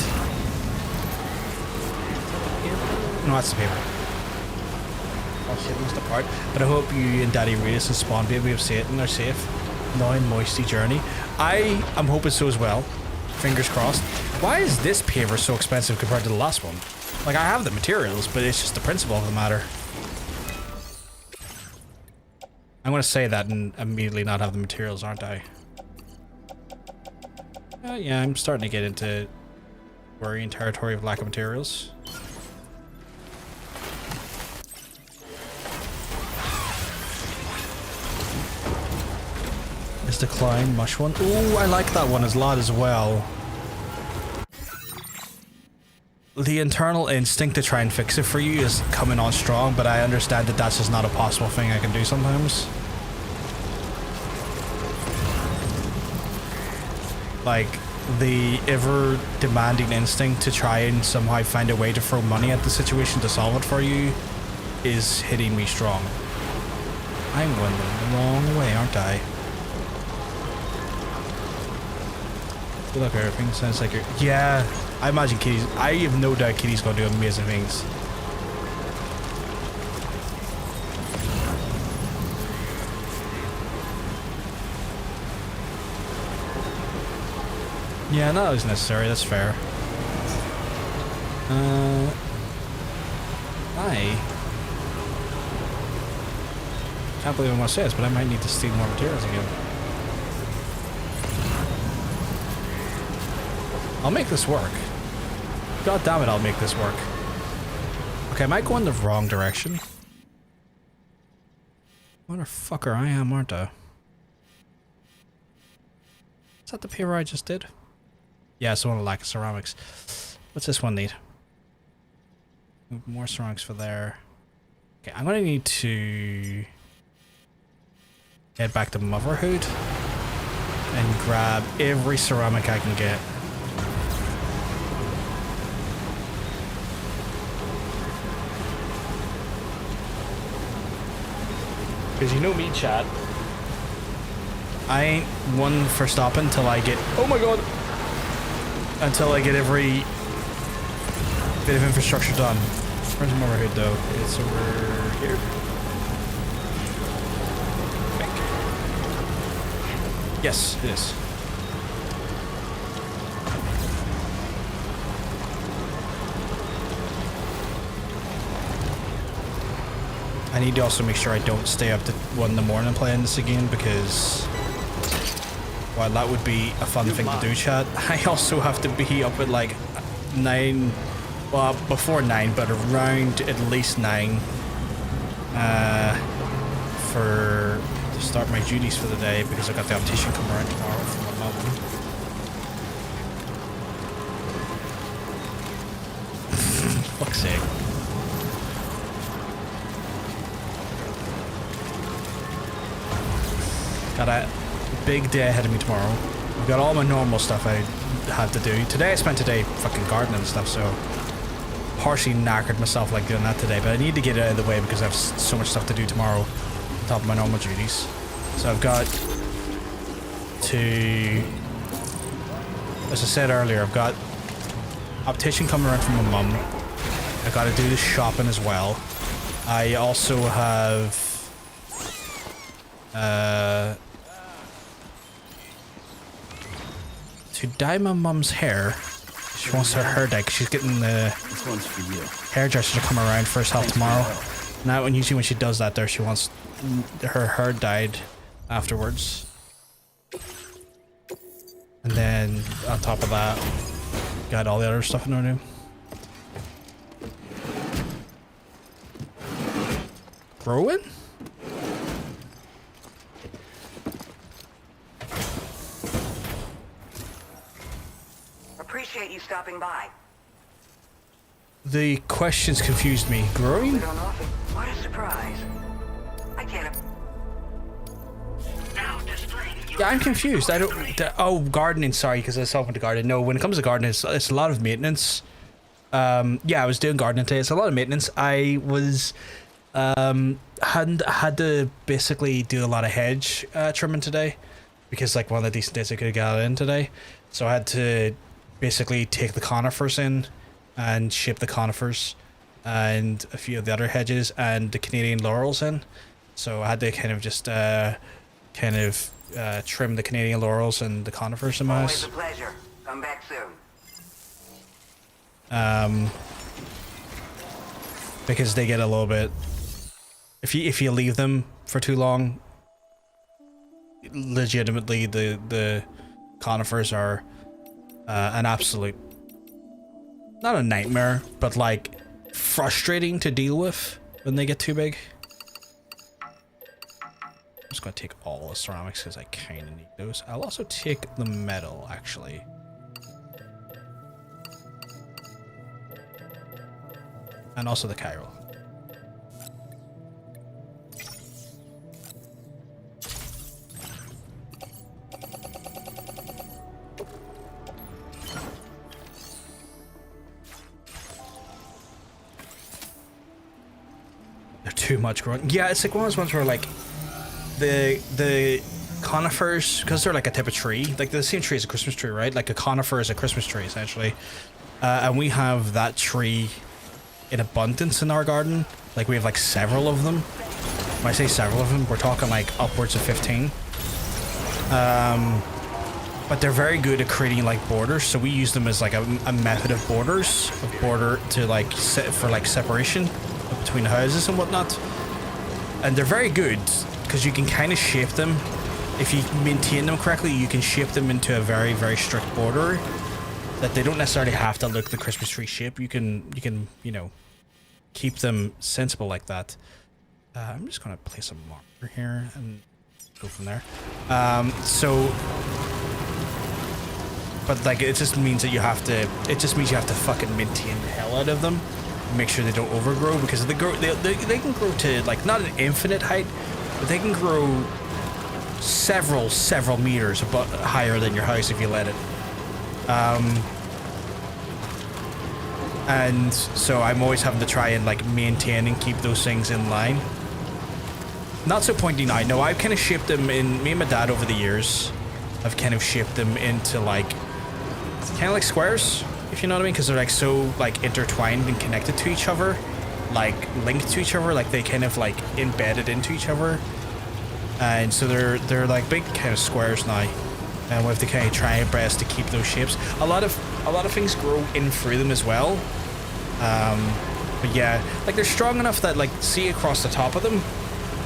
No, that's the paper. Oh shit, missed the part. But I hope you and Daddy Radius and Spawn Baby of Satan are safe. Now in Moisty Journey. I am hoping so as well. Fingers crossed. Why is this paver so expensive compared to the last one? Like, I have the materials, but it's just the principle of the matter. I'm going to say that and immediately not have the materials, aren't I? Yeah, I'm starting to get into worrying territory of lack of materials. Is the Klein mush one? Ooh, I like that one a lot as well. The internal instinct to try and fix it for you is coming on strong, but I understand that that's just not a possible thing I can do sometimes. Like, the ever-demanding instinct to try and somehow find a way to throw money at the situation to solve it for you is hitting me strong. I'm going the wrong way, aren't I? Good luck, everything sounds like you're... Yeah, I imagine Kitty's... I have no doubt Kitty's going to do amazing things. Yeah, no, that was necessary. That's fair. I can't believe I'm gonna say this, but I might need to steal more materials again. I'll make this work. God damn it, I'll make this work. Okay, I might go in the wrong direction. Motherfucker, I am, aren't I? Is that the paper I just did? Yeah, it's the one with lack of ceramics. What's this one need? More ceramics for there. Okay, I'm gonna need to head back to Motherhood and grab every ceramic I can get. Because you know me, chat. I ain't one for stopping until I get... Oh my god! Until I get every bit of infrastructure done. Where's my overhead though? It's over here. Yes, it is. I need to also make sure I don't stay up to 1 in the morning playing this again, because while that would be a fun thing to do, chat, I also have to be up at like 9, well, before 9, but around at least 9 to start my duties for the day, because I've got the optician coming around tomorrow from my mum. Fuck's sake. Got a big day ahead of me tomorrow. I've got all my normal stuff I had to do. Today I spent today fucking gardening and stuff, so partially knackered myself like doing that today, but I need to get it out of the way because I have so much stuff to do tomorrow on top of my normal duties. So I've got to, as I said earlier, I've got optician coming around from my mum. I got to do the shopping as well. I also have to dye my mum's hair. She wants her hair dyed because she's getting the hairdresser to come around first half tomorrow. Now, and usually when she does that there, she wants her hair dyed afterwards. And then on top of that, got all the other stuff in order. Growing? Appreciate you stopping by. The questions confused me. Growing? What a surprise. I can't... Yeah, I'm confused. I don't... Oh, gardening, sorry, because I was talking to garden. No, when it comes to gardening, it's a lot of maintenance. Yeah, I was doing gardening today. It's a lot of maintenance. I was... had to basically do a lot of hedge trimming today, because like one of the decent days I could have got in today. So I had to basically take the conifers in and ship the conifers and a few of the other hedges and the Canadian laurels in. So I had to kind of just trim the Canadian laurels and the conifers in my house. Always a pleasure. Come back soon. Because they get a little bit, if you leave them for too long, legitimately the conifers are an absolute, not a nightmare, but like frustrating to deal with when they get too big. I'm just gonna take all the ceramics because I kind of need those. I'll also take the metal, actually. And also the chiral. They're too much growing. Yeah, it's like one of those ones where like the conifers, because they're like a type of tree, like the same tree as a Christmas tree, right? Like a conifer is a Christmas tree essentially, and we have that tree in abundance in our garden. Like we have like several of them. When I say several of them, we're talking like upwards of 15. But they're very good at creating like borders, so we use them as like a method of borders, to like for like separation between the houses and whatnot. And they're very good because you can kind of shape them. If you maintain them correctly, you can shape them into a very, very strict border that they don't necessarily have to look the Christmas tree shape. You can you know, keep them sensible like that. I'm just gonna place a marker here and go from there. But like it just means that you have to fucking maintain the hell out of them, make sure they don't overgrow, because they can grow to like not an infinite height, but they can grow several meters higher than your house if you let it. And so I'm always having to try and like maintain and keep those things in line. not so pointy now. No, I've kind of shaped them in, me and my dad over the years, I've kind of shaped them into like, kind of like squares, if you know what I mean, because they're like so like intertwined and connected to each other, like linked to each other, like they kind of like embedded into each other, and so they're like big kind of squares now, and we have to kind of try our best to keep those shapes. A lot of things grow in through them as well, but yeah, like they're strong enough that like see across the top of them,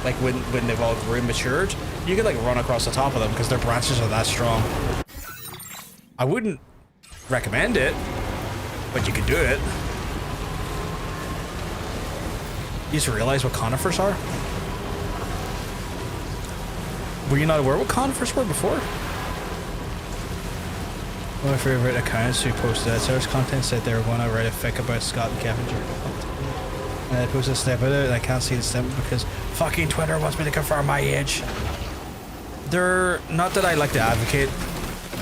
like when they've all grown matured, you could like run across the top of them because their branches are that strong. I wouldn't recommend it, but you could do it. You just realize what conifers are? Were you not aware what conifers were before? One of my favorite accounts who posted that source content said they were going to write a fic about Scott and Kevin. And I posted a snip of it and I can't see the snip because fucking Twitter wants me to confirm my age. They're not that I like to advocate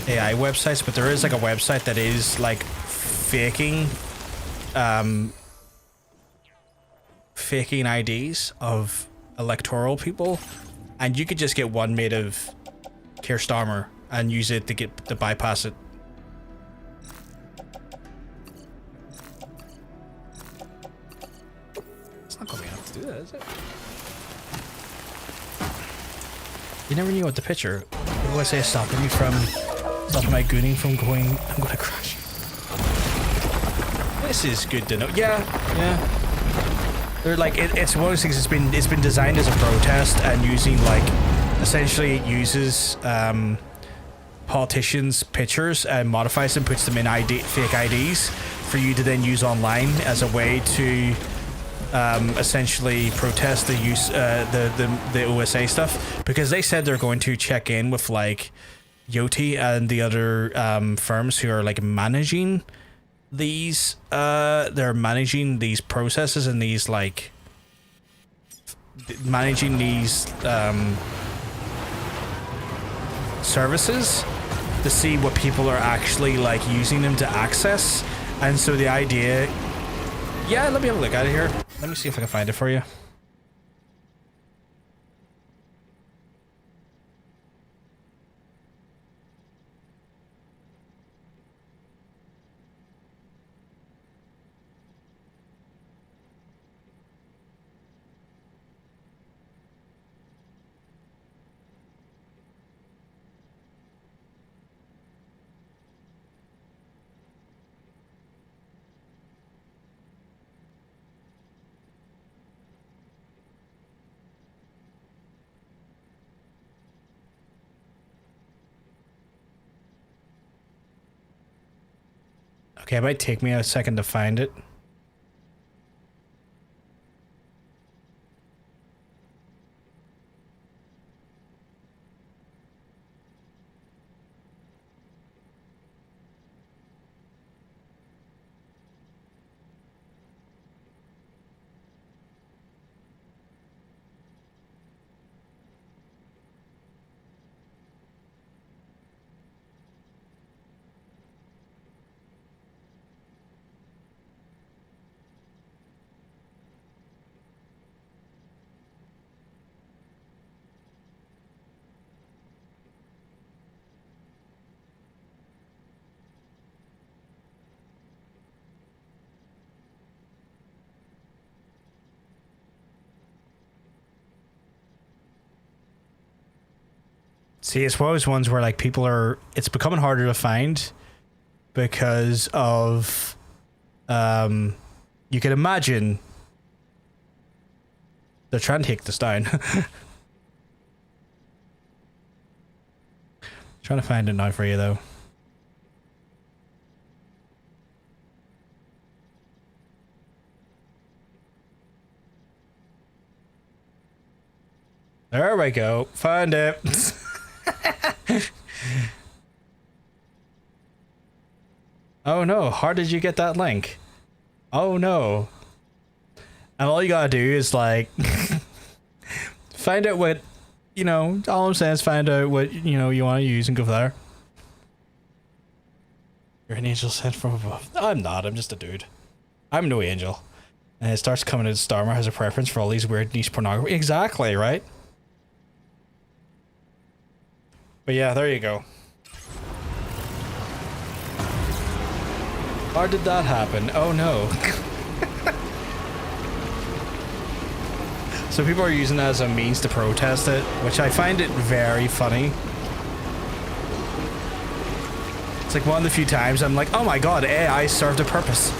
AI websites, but there is like a website that is like faking IDs of electoral people, and you could just get one made of Keir Starmer and use it to bypass it. It's not gonna be enough to do that, is it? You never knew what the picture. What do I say is stopping my gooning from going? I'm gonna crash. This is good to know. Yeah. They're like it's one of those things. It's been designed as a protest and using like essentially it uses politicians' pictures and modifies them, puts them in fake IDs for you to then use online as a way to essentially protest the use the OSA stuff, because they said they're going to check in with like Yoti and the other firms who are like managing these they're managing these processes and these like managing these services to see what people are actually like using them to access. And so the idea, yeah, let me have a look at it here. Let me see if I can find it for you. Okay, it might take me a second to find it. See, it's one of those ones where like people are, it's becoming harder to find because of, you can imagine they're trying to take this down. Trying to find it now for you though. There we go. Found it. Oh no, how did you get that link? Oh no. And all you gotta do is like find out what, you know, all I'm saying is find out what, you know, you want to use and go there. You're an angel sent from above. I'm not, I'm just a dude. I'm no angel. And it starts coming out Starmer has a preference for all these weird niche pornography. Exactly, right? But yeah, there you go. How did that happen? Oh no. So people are using it as a means to protest it, which I find it very funny. It's like one of the few times I'm like, oh my god, AI served a purpose.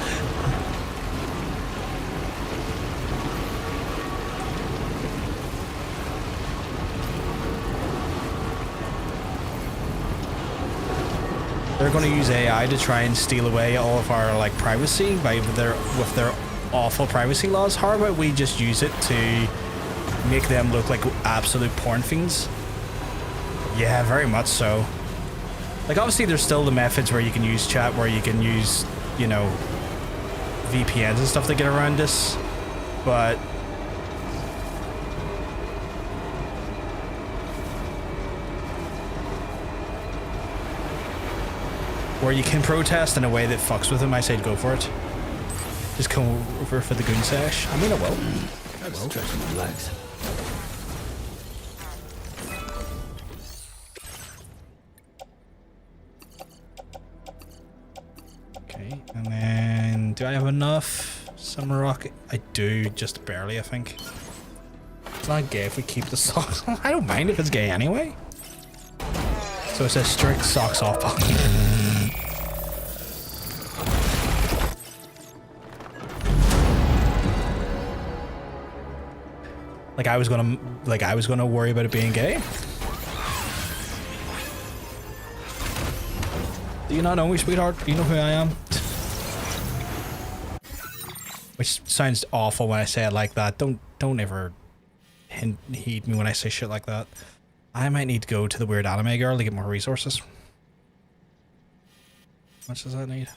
They're going to use AI to try and steal away all of our like privacy with their awful privacy laws. How about we just use it to make them look like absolute porn fiends? Yeah, very much so. Like obviously there's still the methods where you can use chat, where you can use, you know, VPNs and stuff to get around this, but where you can protest in a way that fucks with them, I say go for it. Just come over for the goon sesh. I mean, I will. I will. Stretching my legs. Okay, and then do I have enough summer rocket? I do, just barely, I think. It's not gay if we keep the socks. I don't mind if it's gay anyway. So it says strict socks off policy. Like I was gonna worry about it being gay. Do you not know me, sweetheart? Do you know who I am? Which sounds awful when I say it like that. Don't ever heed me when I say shit like that. I might need to go to the weird anime girl to get more resources. How much does that need?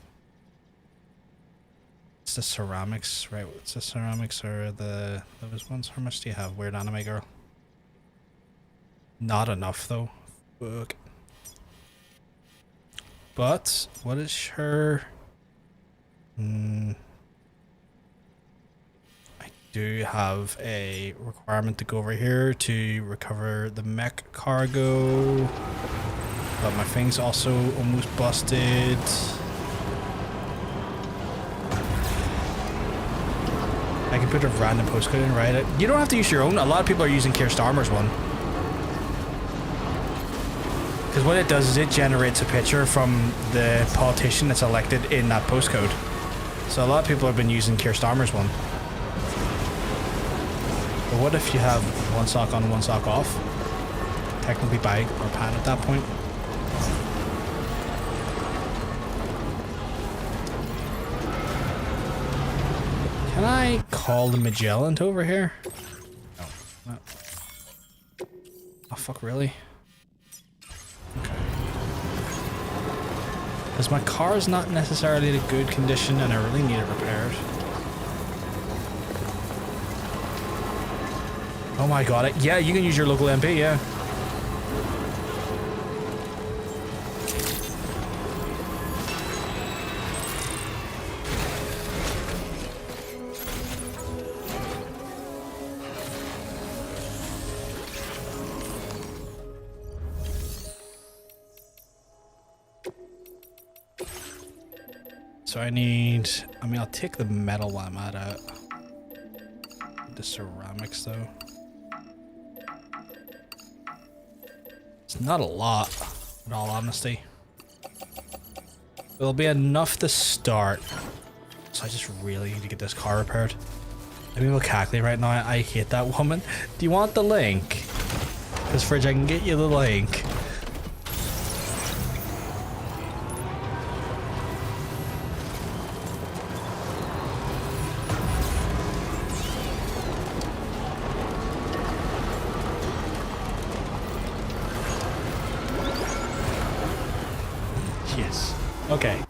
It's the ceramics, right? It's the ceramics or those ones. How much do you have, weird anime girl? Not enough though. Fuck. But what is her? I do have a requirement to go over here to recover the mech cargo, but my thing's also almost busted. I can put a random postcode in, right? You don't have to use your own. A lot of people are using Keir Starmer's one. Because what it does is it generates a picture from the politician that's elected in that postcode. So a lot of people have been using Keir Starmer's one. But what if you have one sock on, one sock off? Technically buy or pan at that point. Can I call the Magellan over here? No. No. Oh fuck, really? Okay. Because my car is not necessarily in a good condition and I really need it repaired. Oh my god, yeah, you can use your local MP, yeah. So I mean, I'll take the metal while I'm at it. The ceramics though. It's not a lot, in all honesty. It'll be enough to start. So I just really need to get this car repaired. Let me look calculate right now. I hate that woman. Do you want the link? Because Fridge, I can get you the link. Yes. Okay.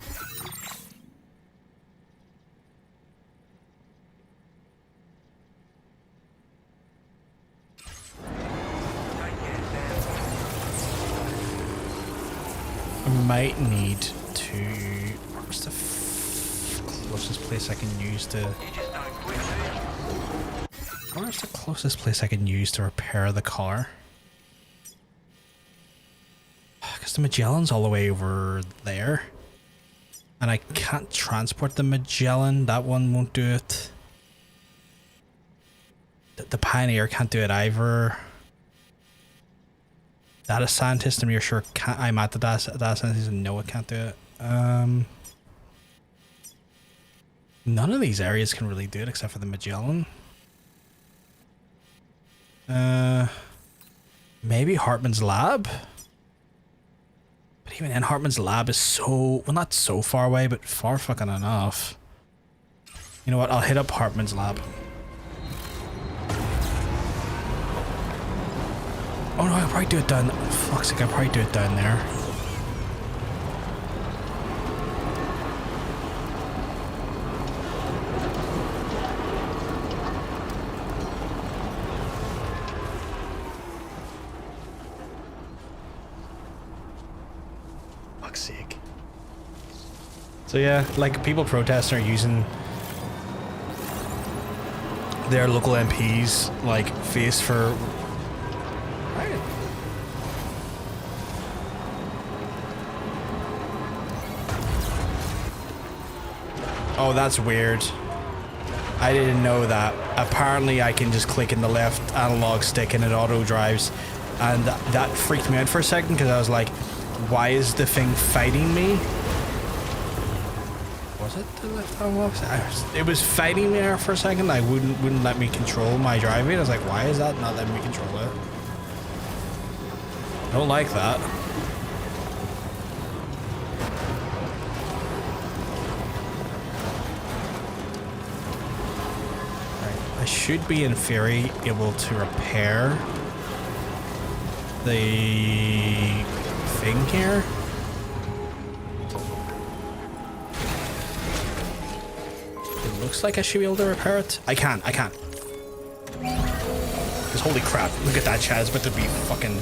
I might need to... Where's the closest place I can use to... Where's the closest place I can use to repair the car? the Magellan's all the way over there. And I can't transport the Magellan. That one won't do it. The Pioneer can't do it either. Data Scientist, I'm sure can't. I'm at the data Scientist and no, I can't do it. None of these areas can really do it except for the Magellan. Maybe Hartman's lab? But even then, Hartman's lab is so... well, not so far away, but far fucking enough. You know what? I'll hit up Hartman's lab. Oh no, I'll probably do it down... fuck's sake, I'll probably do it down there. Fuck's sake. So yeah, like people protesting are using their local MPs like face for... Oh, that's weird. I didn't know that. Apparently I can just click in the left analog stick and it auto drives. And that freaked me out for a second because I was like, why is the thing fighting me? Was it the left analog stick? It was fighting me there for a second. I wouldn't let me control my driving. I was like, why is that not letting me control it? I don't like that. I should be, in theory, able to repair the thing here. It looks like I should be able to repair it. I can't. Because holy crap, look at that, Chad. It's about to be fucking...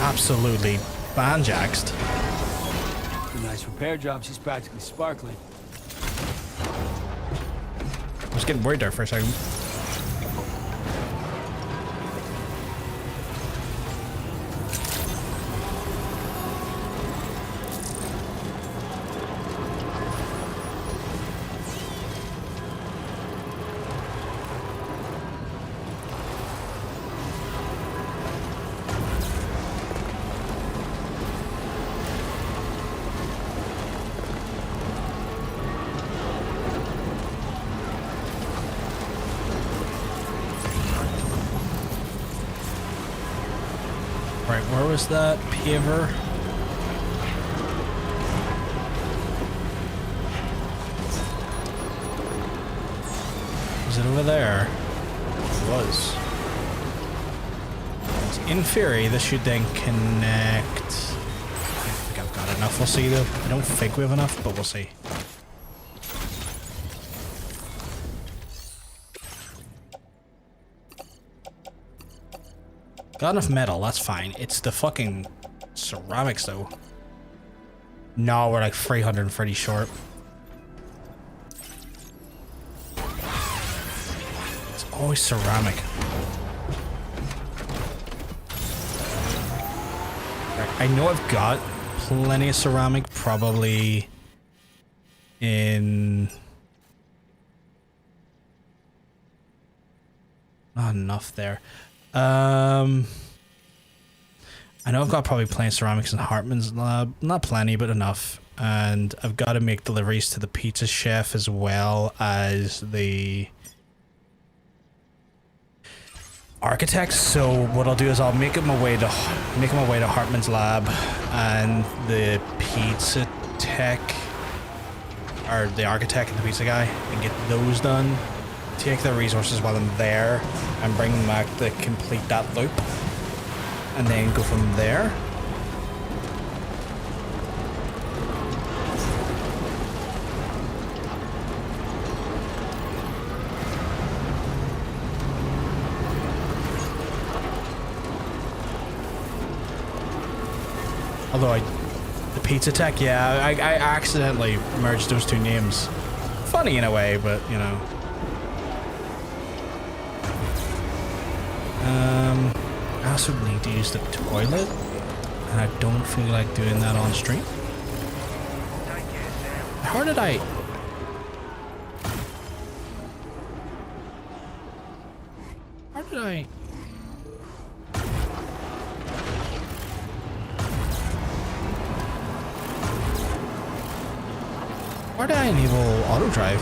absolutely banjaxed. A nice repair job. She's practically sparkling. I was getting worried there for a second. Right, where was that paver? Was it over there? It was. So in theory, this should then connect. I don't think I've got enough. We'll see though. I don't think we have enough, but we'll see. Got enough metal, that's fine. It's the fucking ceramics though. No, we're like 330 short. It's always ceramic. Right, I know I've got plenty of ceramic, probably in... not enough there. I know I've got probably plenty of ceramics in Hartman's lab. Not plenty, but enough. And I've got to make deliveries to the pizza chef as well as the architects. So what I'll do is I'll make my way to Hartman's lab and the pizza tech, or the architect and the pizza guy, and get those done. Take the resources while I'm there and bring them back to complete that loop, and then go from there. Although the pizza tech, yeah, I accidentally merged those two names. Funny in a way, but you know. also need to use the toilet, and I don't feel like doing that on stream. How did I? How did I? Why did I enable auto drive?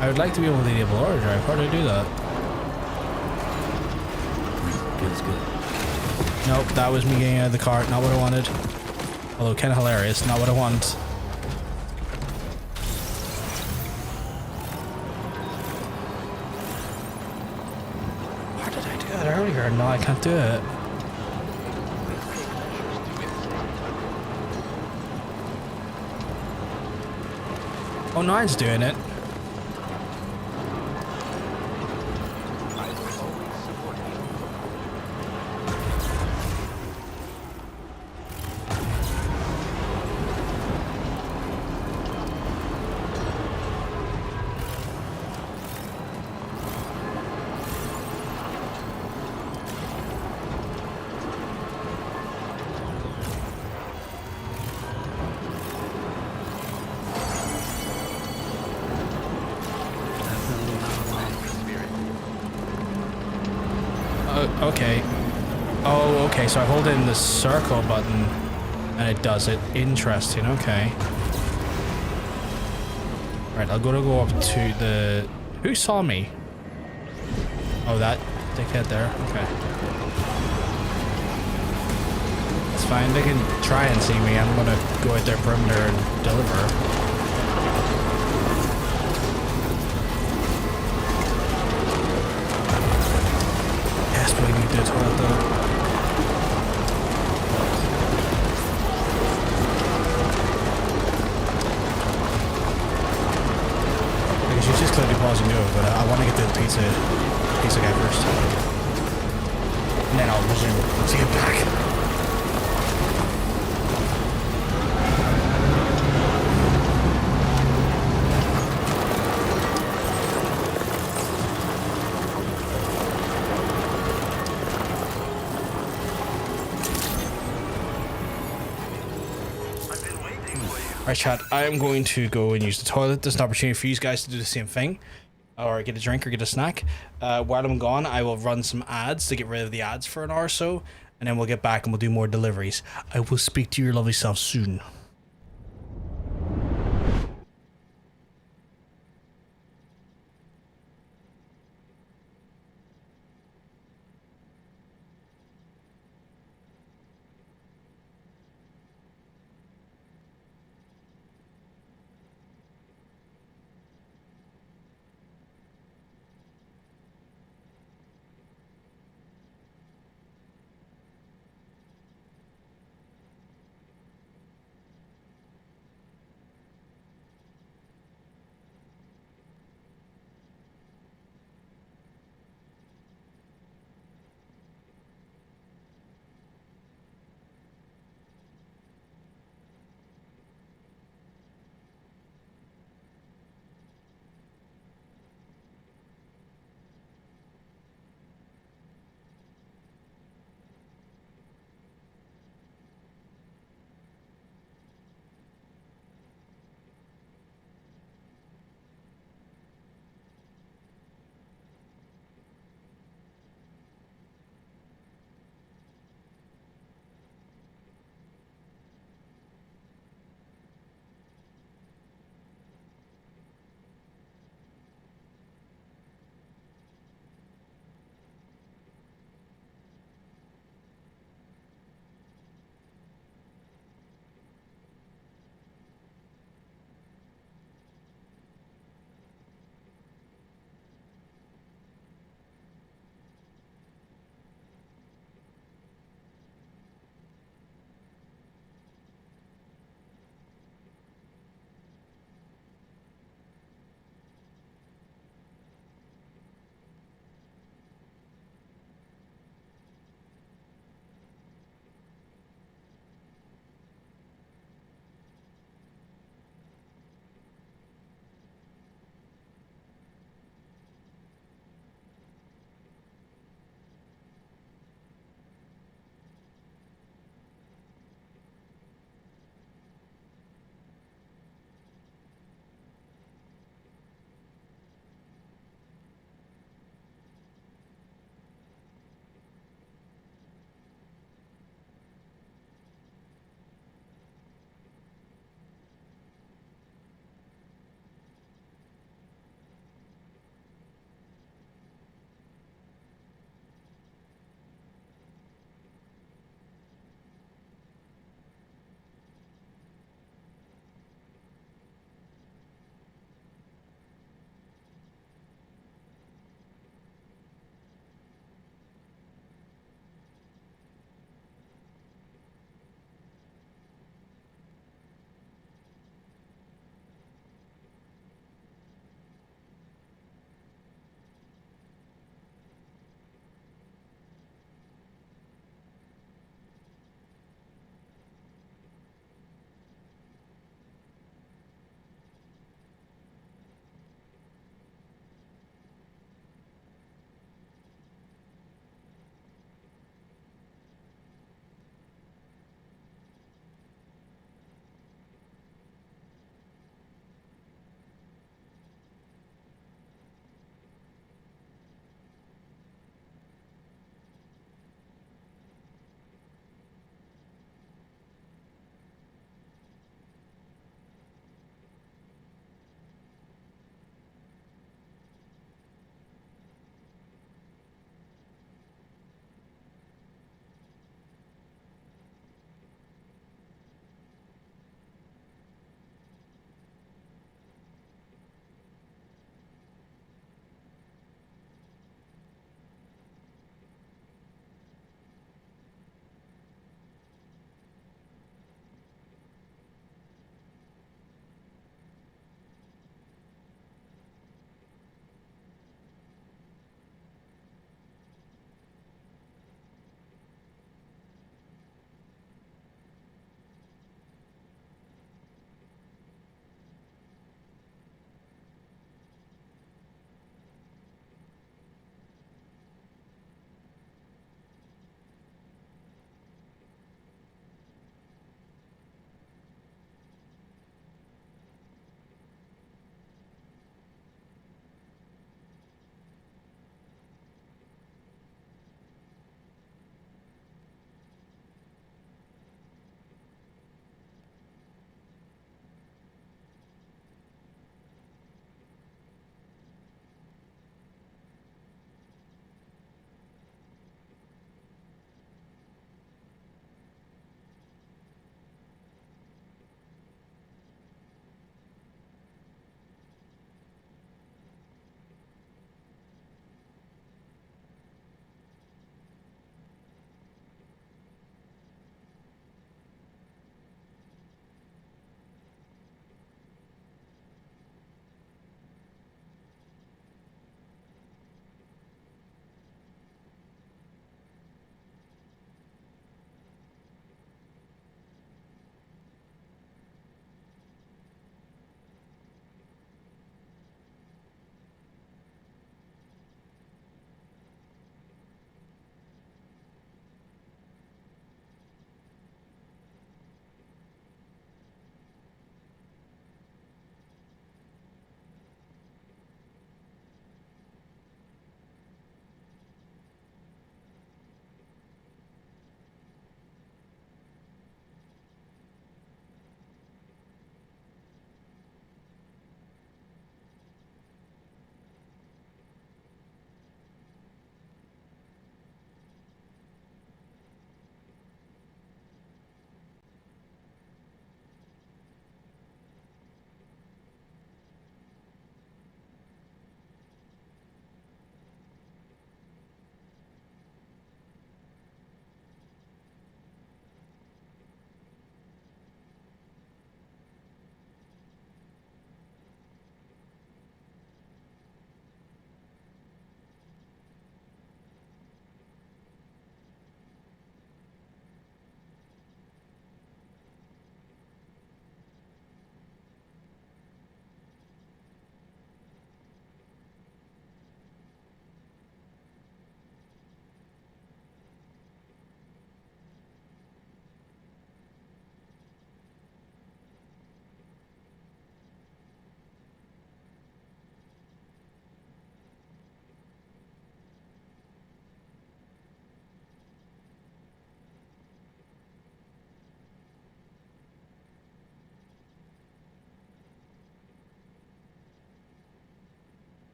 I would like to be able to enable auto drive. How do I do that? Feels good. Nope, that was me getting out of the car. Not what I wanted. Although kind of hilarious. Not what I want. Why did I do that earlier? No, I can't do it. Oh, Nine's doing it. Okay. Oh, okay, so I hold in the circle button and it does it. Interesting, okay. Right, I'll go up to the... Who saw me? Oh, that dickhead there? Okay. It's fine, they can try and see me. I'm gonna go out their perimeter and deliver. We need to toilet though. Because you just clearly pause and do it, but I want to get to the pizza guy first. And then I'll resume. Let's get back. Alright, chat, I am going to go and use the toilet. There's an opportunity for you guys to do the same thing. Or get a drink or get a snack. While I'm gone, I will run some ads to get rid of the ads for an hour or so. And then we'll get back and we'll do more deliveries. I will speak to your lovely self soon.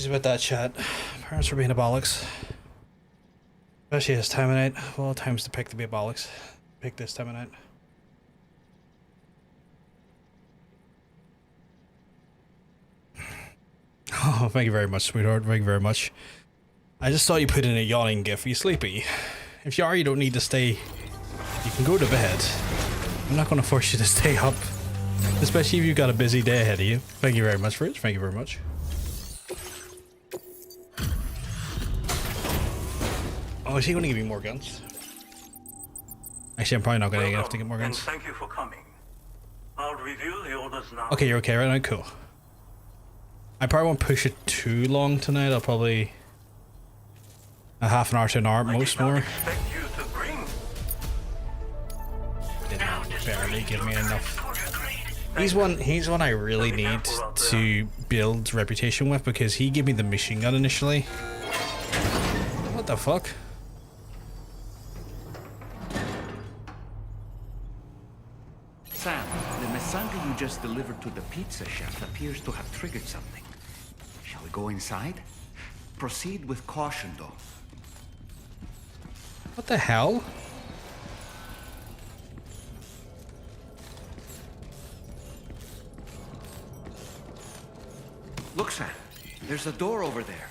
Apologies about that, chat. Parents for being a bollocks. Especially this time of night. Well, times to pick to be a bollocks. Pick this time of night. Oh, thank you very much, sweetheart. Thank you very much. I just saw you put in a yawning gif. Are you sleepy? If you are, you don't need to stay. You can go to bed. I'm not going to force you to stay up. Especially if you've got a busy day ahead of you. Thank you very much, Rich. Thank you very much. Oh, is he going to give me more guns? Actually, I'm probably not going to have to get more guns. Thank you for coming. I'll review the orders now. Okay, you're okay right now? Cool. I probably won't push it too long tonight. I'll probably... a half an hour to an hour at most more. Didn't barely give me enough. He's one I really need to build reputation with because he gave me the machine gun initially. What the fuck? Sam, the mesanga you just delivered to the pizza chef appears to have triggered something. Shall we go inside? Proceed with caution, though. What the hell? Look, Sam. There's a door over there.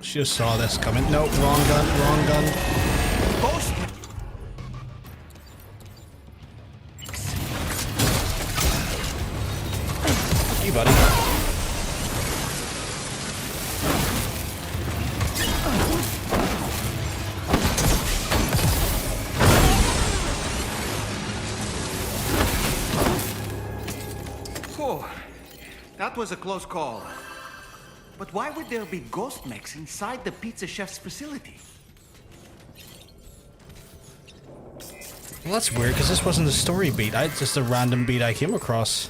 She just saw this coming. No, wrong gun, wrong gun. Ghost! You buddy. Whew. That was a close call. But why would there be ghost mechs inside the pizza chef's facility? Well, that's weird because this wasn't a story beat. It's just a random beat I came across.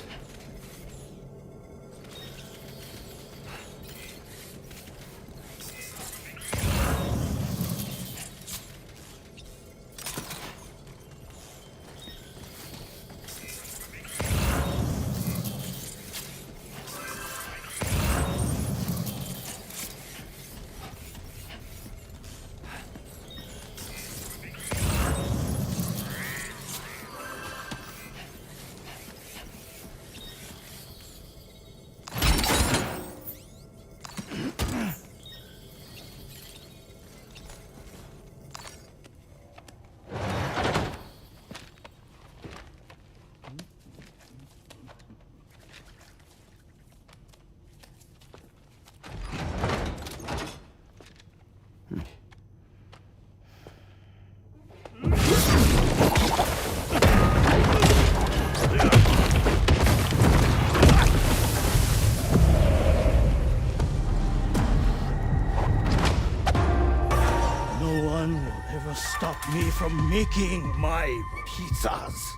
Me from making my pizzas.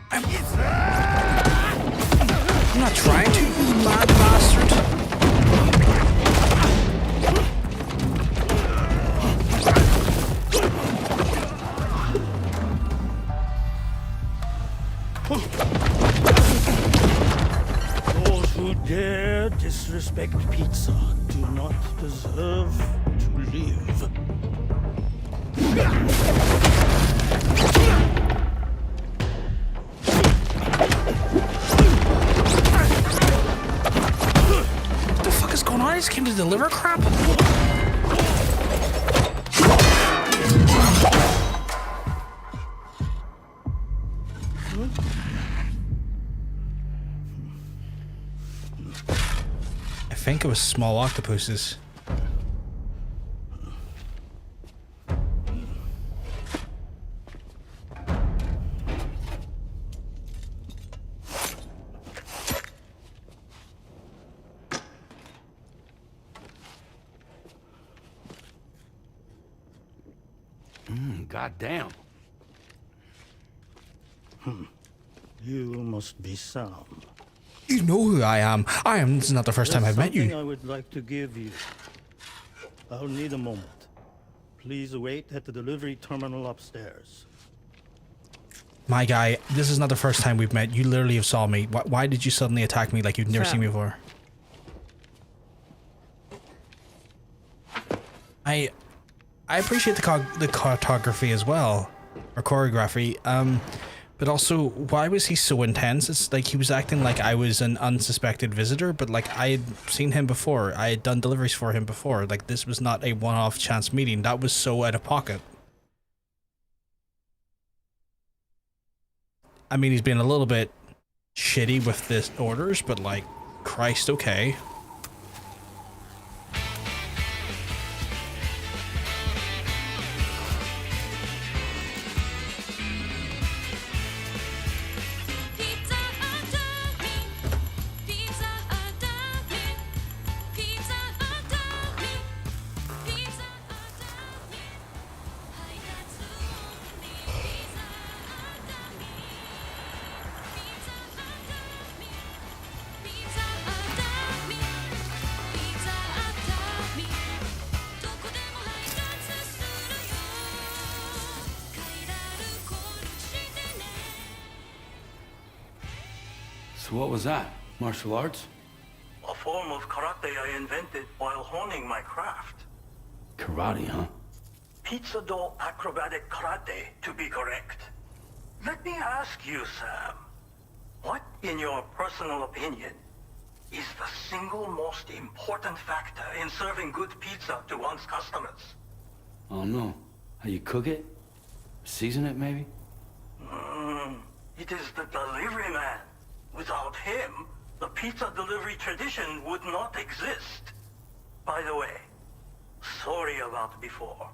I'm not trying to, you mad bastard. Those who dare disrespect pizza do not deserve to live. What the fuck is going on? I just came to deliver crap. I think it was small octopuses. Goddamn. You must be Sam. You know who I am. This is not the first time I've met Something you. I would like to give you. I'll need a moment. Please wait at the delivery terminal upstairs. My guy, this is not the first time we've met. You literally have saw me. Why did you suddenly attack me like you've never seen me before? I appreciate the cartography as well, or choreography. But also, why was he so intense? It's like he was acting like I was an unsuspected visitor, but like I had seen him before. I had done deliveries for him before. Like this was not a one-off chance meeting. That was so out of pocket. I mean, he's been a little bit shitty with this orders, but like, Christ, okay. So what was that? Martial arts? A form of karate I invented while honing my craft. Karate, huh? Pizza dough acrobatic karate, to be correct. Let me ask you, Sam. What, in your personal opinion, is the single most important factor in serving good pizza to one's customers? Oh no. How you cook it? Season it, maybe? It is the delivery man. Without him, the pizza delivery tradition would not exist. By the way, sorry about before.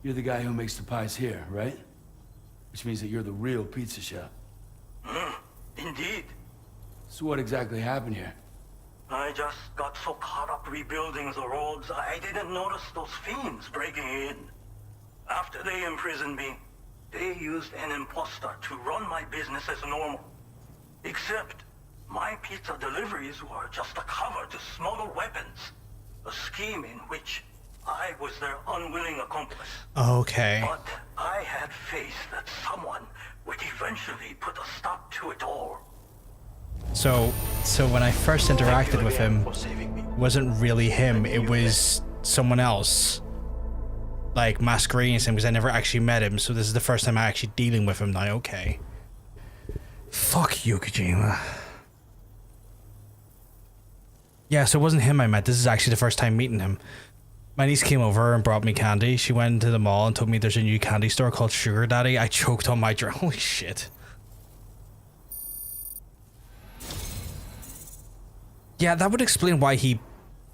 You're the guy who makes the pies here, right? Which means that you're the real pizza chef. Indeed. So what exactly happened here? I just got so caught up rebuilding the roads, I didn't notice those fiends breaking in. After they imprisoned me, they used an imposter to run my business as normal. Except, my pizza deliveries were just a cover to smuggle weapons. A scheme in which I was their unwilling accomplice. Okay. But I had faith that someone would eventually put a stop to it all. So when I first interacted with him, it wasn't really him. It was someone else. Like masquerading as him, because I never actually met him. So this is the first time I'm actually dealing with him now. Okay. Fuck you, Kojima. Yeah, so it wasn't him I met. This is actually the first time meeting him. My niece came over and brought me candy. She went to the mall and told me there's a new candy store called Sugar Daddy. I choked on my drink. Holy shit. Yeah, that would explain why he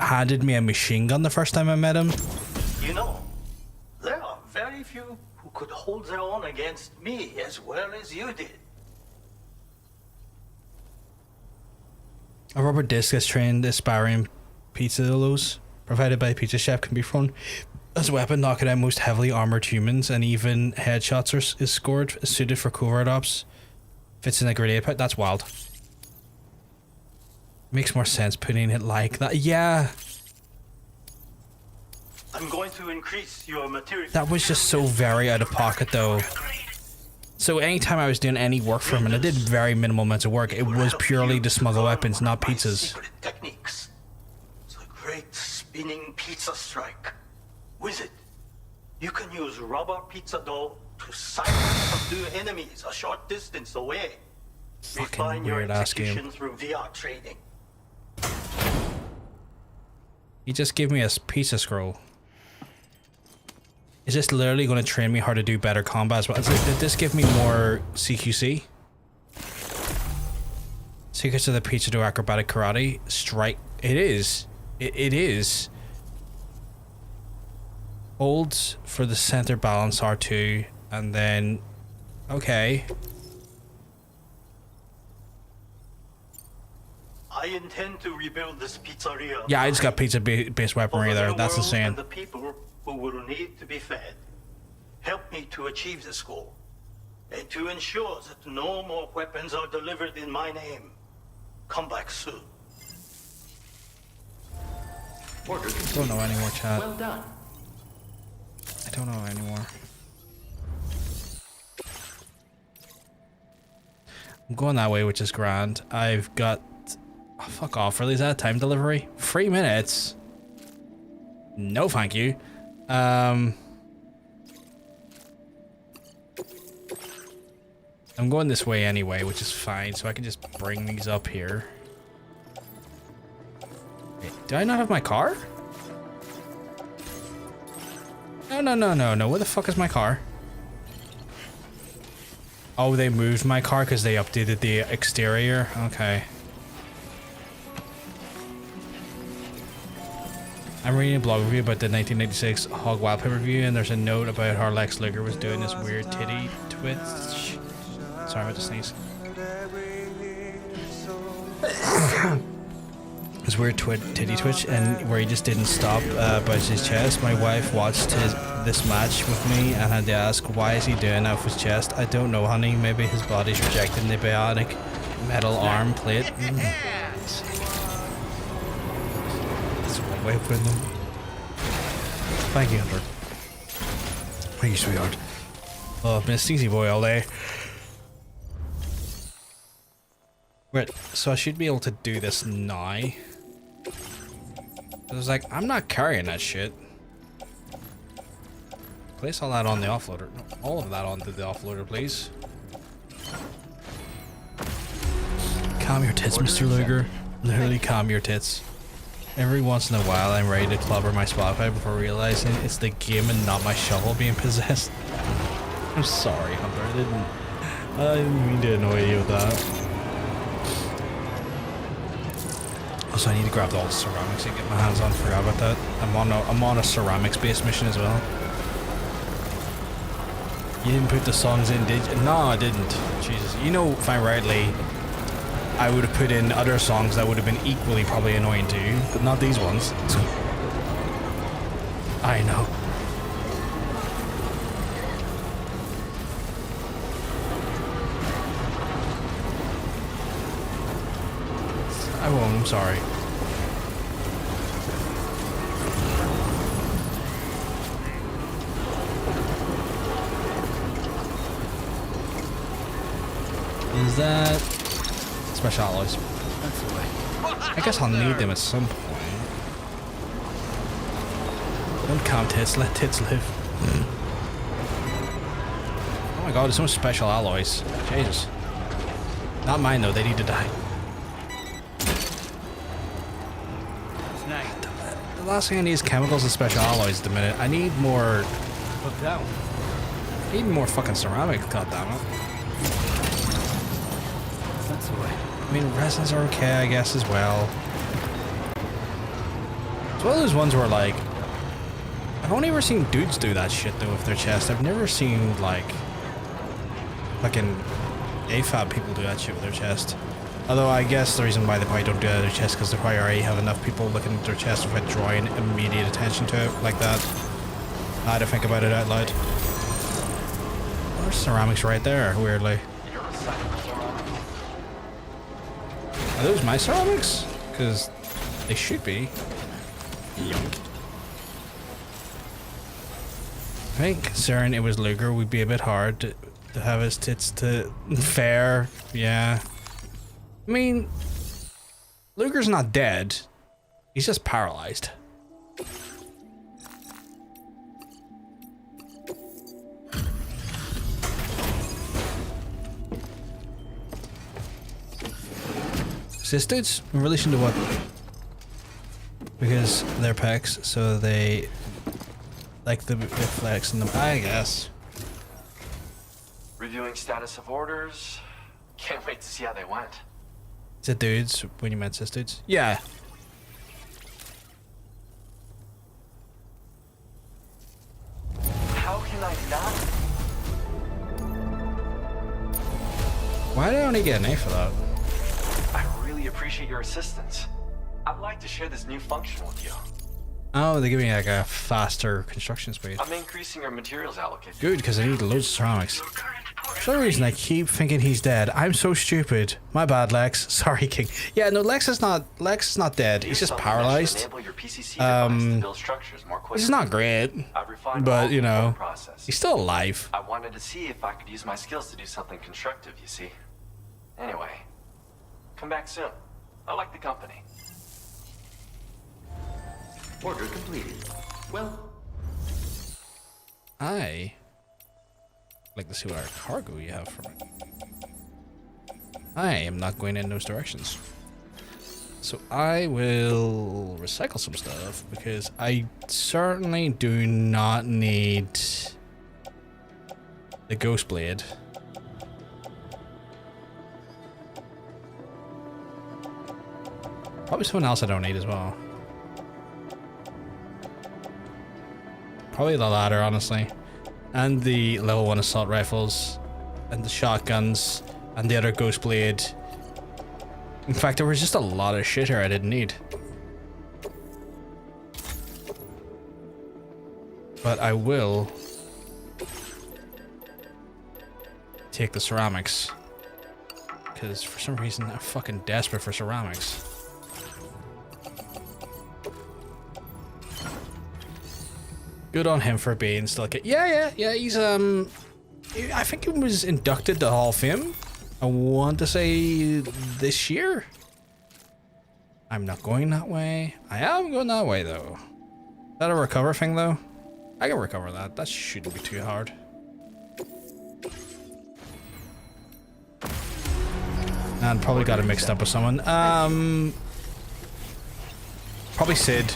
handed me a machine gun the first time I met him. You know, there are very few who could hold their own against me as well as you did. A rubber disc as trained aspiring pizzalos provided by a pizza chef can be thrown as a weapon, knocking out most heavily armored humans, and even headshots is scored, suited for covert ops. Fits in a grenade pit. That's wild. Makes more sense putting it like that. Yeah. I'm going to increase your material. That was just so very out of pocket though. So anytime I was doing any work for him, and I did very minimal amounts of work, it was purely to smuggle weapons, not pizzas. Secret techniques. The great spinning pizza strike. With it, you can use rubber pizza dough to silence subdue enemies a short distance away. Refine your weird ass execution game. through VR training. He just gave me a pizza scroll. Is this literally going to train me how to do better combat as well? Did this give me more CQC? Secrets of the Pizza Do Acrobatic Karate Strike. It is. It is. Holds for the center balance R2 and then... Okay. I intend to rebuild this pizzeria. Yeah, I just got pizza-based weaponry there. That's insane. And the people who will need to be fed. Help me to achieve this goal. And to ensure that no more weapons are delivered in my name. Come back soon. Order I don't know anymore, chat. Well done. I don't know anymore. I'm going that way, which is grand. I've got... Oh, fuck off, really? Is that a time delivery? 3 minutes? No, thank you. I'm going this way anyway, which is fine, so I can just bring these up here. Wait, do I not have my car? No. Where the fuck is my car? Oh, they moved my car because they updated the exterior? Okay. I'm reading a blog review about the 1996 Hog Wild Pig review, and there's a note about how Lex Luger was doing this weird titty twitch. Sorry about the sneeze. This weird titty twitch, and where he just didn't stop about his chest. My wife watched this match with me and had to ask, why is he doing that with his chest? I don't know, honey. Maybe his body's rejecting the bionic metal arm plate. That's one way of putting them. Thank you, Hunter. Thank you, sweetheart. Oh, I've been a sneezy boy all day. Right, so I should be able to do this now. I was like, I'm not carrying that shit. Place all that on the offloader. No, all of that onto the offloader, please. Calm your tits, Mr. Luger. Literally calm your tits. Every once in a while, I'm ready to clobber my Spotify before realizing it's the game and not my shovel being possessed. I'm sorry, Hunter. I didn't mean to annoy you with that. Also, I need to grab all the ceramics and get my hands on. Forgot about that. I'm on a ceramics based mission as well. You didn't put the songs in, did you? No, I didn't. Jesus. You know, if I'm rightly, I would have put in other songs that would have been equally probably annoying to you, but not these ones. I know. I won't, I'm sorry. Is that special alloys? That's the way. I guess I'll need them at some point. Don't count tits, let tits live. Oh my god, there's so much special alloys. Jesus. Not mine though, they need to die. The last thing I need is chemicals and special alloys at the minute. I need more... Put down. I need more fucking ceramics, goddammit. That's the way. I mean, resins are okay, I guess, as well. It's one of those ones where, like... I've only ever seen dudes do that shit, though, with their chest. I've never seen, like... Fucking AFAB people do that shit with their chest. Although I guess the reason why they probably don't do that with their chest because they probably already have enough people looking at their chest without drawing immediate attention to it like that. I had to think about it out loud. There's ceramics right there, weirdly. Are those my ceramics? Because they should be. Yunk. I think considering it was Luger would be a bit hard to have his tits to fair. Yeah. I mean, Luger's not dead. He's just paralyzed. Sisters? In relation to what? Because they're pecs, so they like the flex in them, I guess. Reviewing status of orders. Can't wait to see how they went. Is it dudes when you meant cis dudes? Yeah. How can I not? Why did I only get an A for that? I really appreciate your assistance. I'd like to share this new function with you. Oh, they give me like a faster construction speed. I'm increasing your materials allocation. Good, because I need loads of ceramics. For some reason, I keep thinking he's dead. I'm so stupid. My bad, Lex. Sorry, King. Yeah, no, Lex is not dead. He's just paralyzed. This is not great, but you know, he's still alive. I wanted to see if I could use my skills to do something constructive, you see. Anyway, come back soon. I like the company. Order completed. Well, I like to see what our cargo you have for me. I am not going in those directions. So I will recycle some stuff because I certainly do not need the ghost blade. Probably someone else I don't need as well. Probably the latter, honestly. And the level 1 assault rifles. And the shotguns. And the other ghost blade. In fact, there was just a lot of shit here I didn't need. But I will take the ceramics. Because for some reason I'm fucking desperate for ceramics. Good on him for being still a kid. Yeah, he's I think he was inducted to Hall of Fame. I want to say this year. I'm not going that way. I am going that way though. Is that a recover thing though? I can recover that. That shouldn't be too hard. And probably got it mixed up with someone. Probably Sid.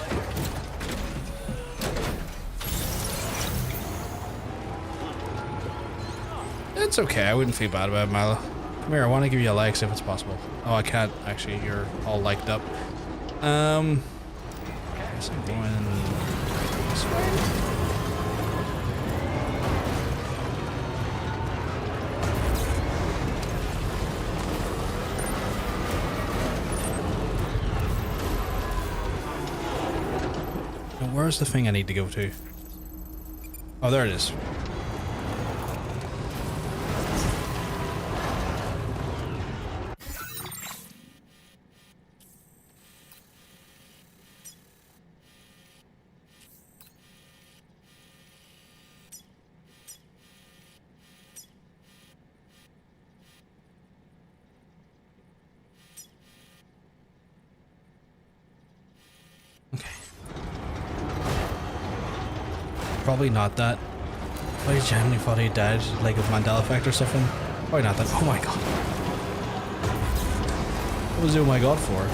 It's okay, I wouldn't feel bad about it, Milo. Come here, I want to give you a likes if it's possible. Oh, I can't, actually, you're all liked up. I guess I'm going this way. Now, where's the thing I need to go to? Oh, there it is. Probably not that. I genuinely thought he died, like of Mandela effect or something. Probably not that. Oh my god. What was it oh my god for?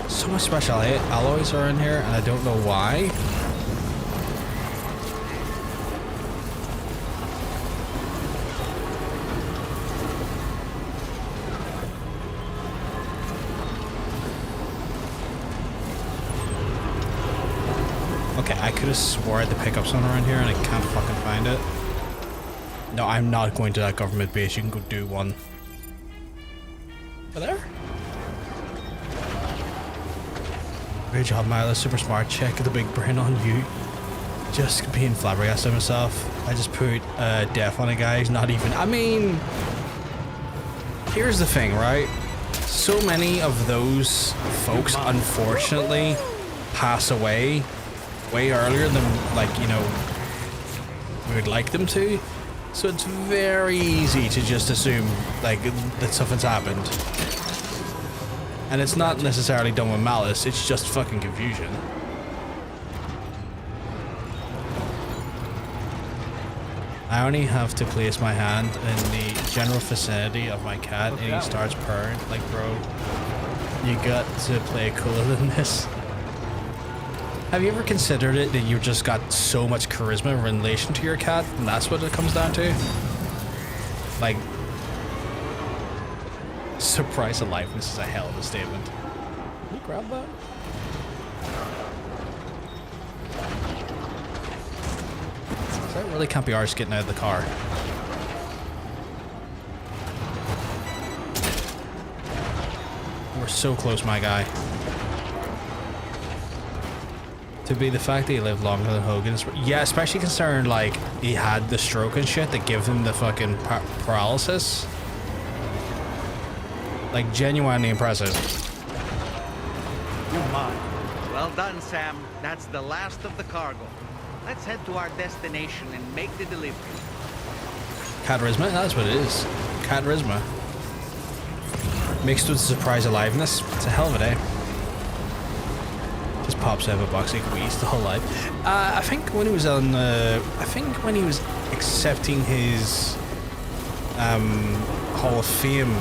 So much special alloys are in here and I don't know why. I could have swore I had to pick up something around here and I can't fucking find it. No, I'm not going to that government base. You can go do one. Over there? Great job, Milo. Super smart. Check the big brain on you. Just being flabbergasted myself. I just put death on a guy. He's not even... I mean... Here's the thing, right? So many of those folks, unfortunately, pass away way earlier than, like, you know, we would like them to. So it's very easy to just assume, like, that something's happened. And it's not necessarily done with malice, it's just fucking confusion. I only have to place my hand in the general vicinity of my cat and he starts purring. Like, bro, you got to play cooler than this. Have you ever considered it that you just got so much charisma in relation to your cat and that's what it comes down to? Like, surprise aliveness is a hell of a statement. Can you grab that? I really can't be arsed getting out of the car. we're so close, my guy. To be the fact that he lived longer than Hogan is, yeah, especially considering like he had the stroke and shit that gave him the fucking paralysis. Like genuinely impressive. Oh my. Well done, Sam. That's the last of the cargo. Let's head to our destination and make the delivery. Charisma, that's what it is. Charisma. Mixed with surprise aliveness. It's a hell of a day. Just pops out of a box like we used the whole life. I think when he was on when he was accepting his Hall of Fame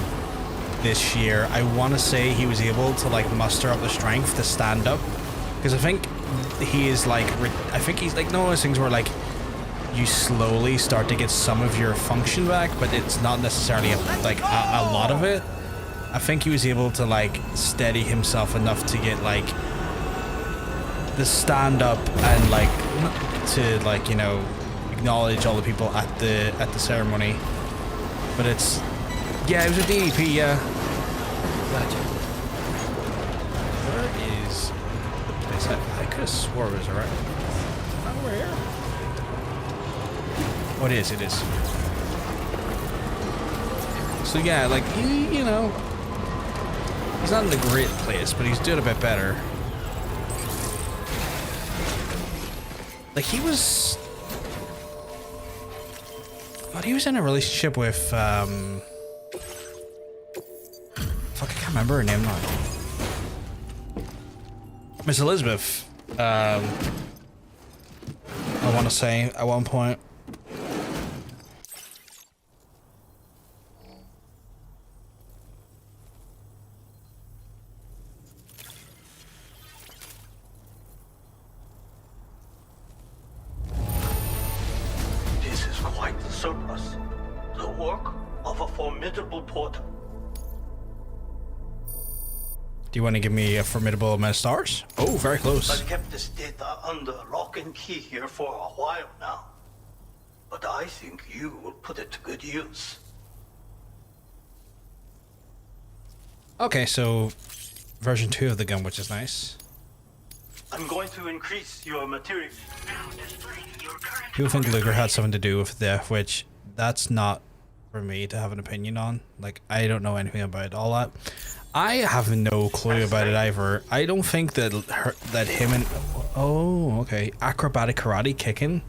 this year, I want to say he was able to like muster up the strength to stand up, because I think he is like I think he's like, no, those things where like you slowly start to get some of your function back, but it's not necessarily a lot of it. I think he was able to like steady himself enough to get like the stand up and like to like, you know, acknowledge all the people at the ceremony. But it's, yeah, it was a DDP, yeah. Gotcha. Where is the place? I could have swore it was right. Not over here. Oh, it is. It is. So yeah, like you know, he's not in a great place, but he's doing a bit better. Like he was, but he was in a relationship with fuck, I can't remember her name now. Miss Elizabeth. I want to say at one point. This is quite the surplus. The work of a formidable porter. Do you want to give me a formidable amount of stars? Oh, very close. I've kept this data under lock and key here for a while now. But I think you will put it to good use. Okay, so version 2 of the gun, which is nice. I'm going to increase your material. People think Luger had something to do with death, which that's not for me to have an opinion on. Like, I don't know anything about all that. I have no clue about it either. I don't think that him and acrobatic karate kicking,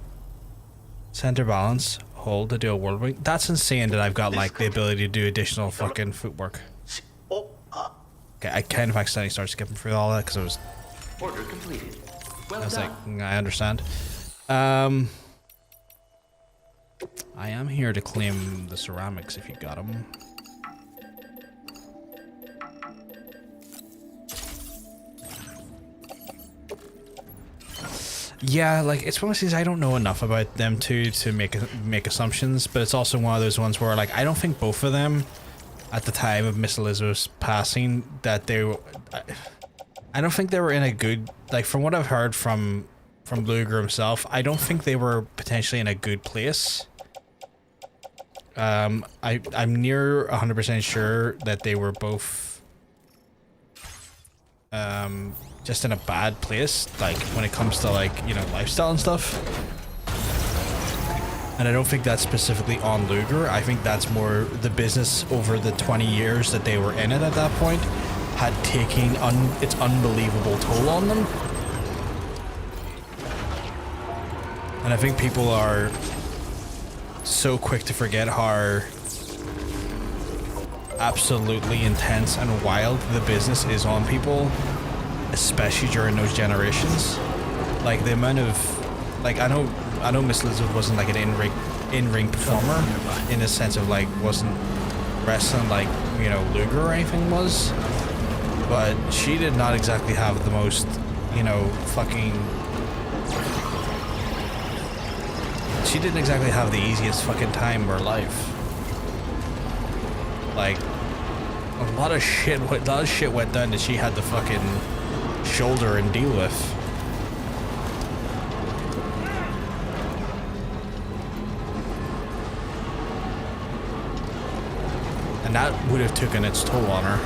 center balance, hold to do a whirlwind. That's insane that I've got like the ability to do additional fucking footwork. Okay, I kind of accidentally started skipping through all that because I was. Order completed. Well I was done. like, I understand. I am here to claim the ceramics if you got them. Yeah, like it's one of those things I don't know enough about them to make assumptions, but it's also one of those ones where like I don't think both of them at the time of Miss Elizabeth's passing that they were. I don't think they were in a good, like from what I've heard from Luger himself, I don't think they were potentially in a good place. I'm near 100% sure that they were both just in a bad place, like when it comes to like, you know, lifestyle and stuff. And I don't think that's specifically on Luger. I think that's more the business over the 20 years that they were in it at that point had taken its unbelievable toll on them. And I think people are so quick to forget how absolutely intense and wild the business is on people, especially during those generations. Like the amount of, like I know Miss Elizabeth wasn't like an in-ring performer in the sense of like wasn't wrestling like, you know, Luger or anything was, but she did not exactly have the most, you know, she didn't exactly have the easiest fucking time of her life. Like a lot of shit went down that she had to fucking shoulder and deal with. And that would have taken its toll on her.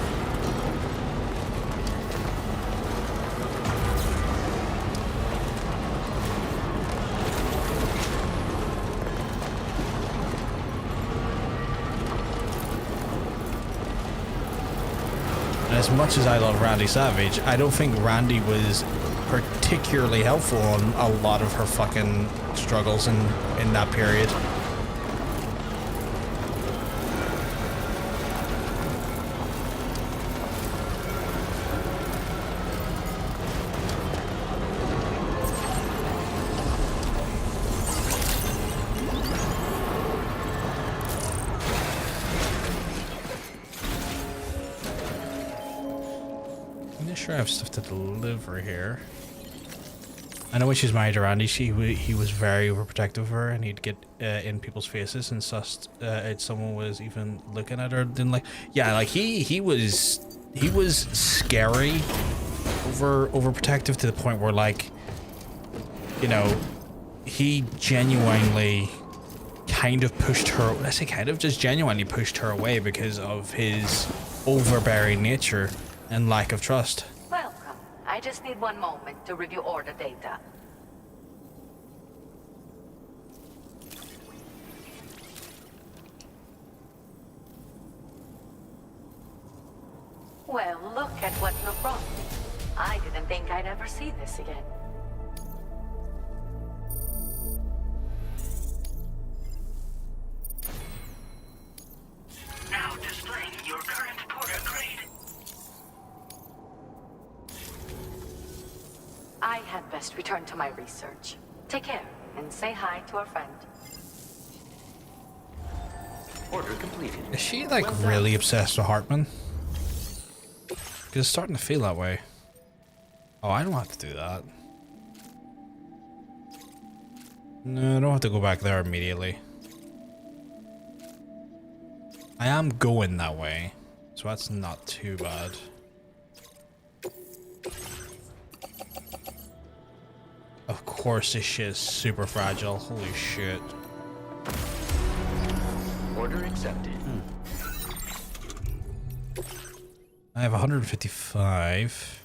as much as I love Randy Savage, I don't think Randy was particularly helpful on a lot of her fucking struggles in that period. I have stuff to deliver here. I know when she's married to Randy, he was very overprotective of her, and he'd get in people's faces and sussed if someone was even looking at her. Then like, yeah, like he was scary, overprotective to the point where, like, you know, he genuinely kind of pushed her. I say kind of, just genuinely pushed her away because of his overbearing nature and lack of trust. Welcome. I just need one moment to review order data. Well, look at what you brought me. I didn't think I'd ever see this again. Now displaying your current porter grade. I had best return to my research. Take care, and say hi to our friend. Order completed. Is she like really obsessed with Hartman? Because it's starting to feel that way. Oh, I don't have to do that. No, I don't have to go back there immediately. I am going that way, so that's not too bad. Of course, this shit is super fragile. Holy shit. Order accepted. I have 155.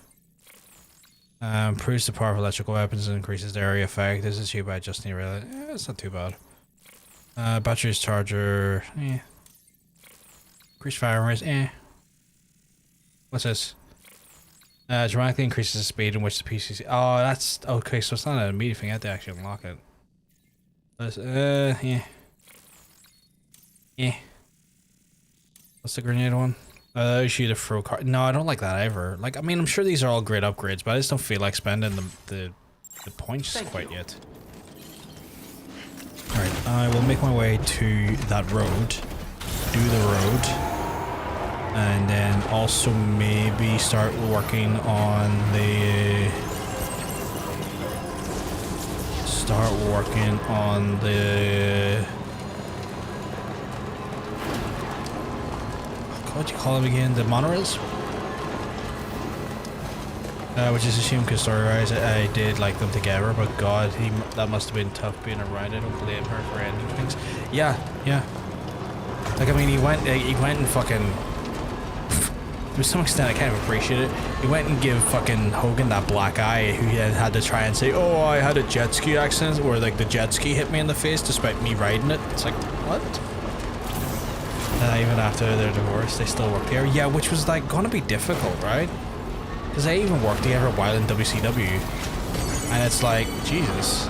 Improves the power of electrical weapons and increases the area effect. This is cheap, I just need really. It's not too bad. Batteries charger. Increase fire rate. What's this? Dramatically increases the speed in which the PC. Oh, that's okay. So it's not an immediate thing. I have to actually unlock it. What's the grenade one? Shoot a throw card. No, I don't like that ever. Like, I mean, I'm sure these are all great upgrades, but I just don't feel like spending the points quite yet. All right, I will make my way to that road. Do the road. And then also maybe start working on the... What do you call them again? The monorails? Which is a shame because story-wise I did like them together, but god, that must have been tough being around. I don't blame her for ending things. Yeah. Like, I mean, he went and fucking... To some extent, I kind of appreciate it. He went and gave fucking Hogan that black eye, who he had to try and say, oh, I had a jet ski accident, or like the jet ski hit me in the face despite me riding it. It's like, what? Even after their divorce, they still work together. Yeah, which was like gonna be difficult, right? Because they even worked together a while in WCW, and it's like, Jesus,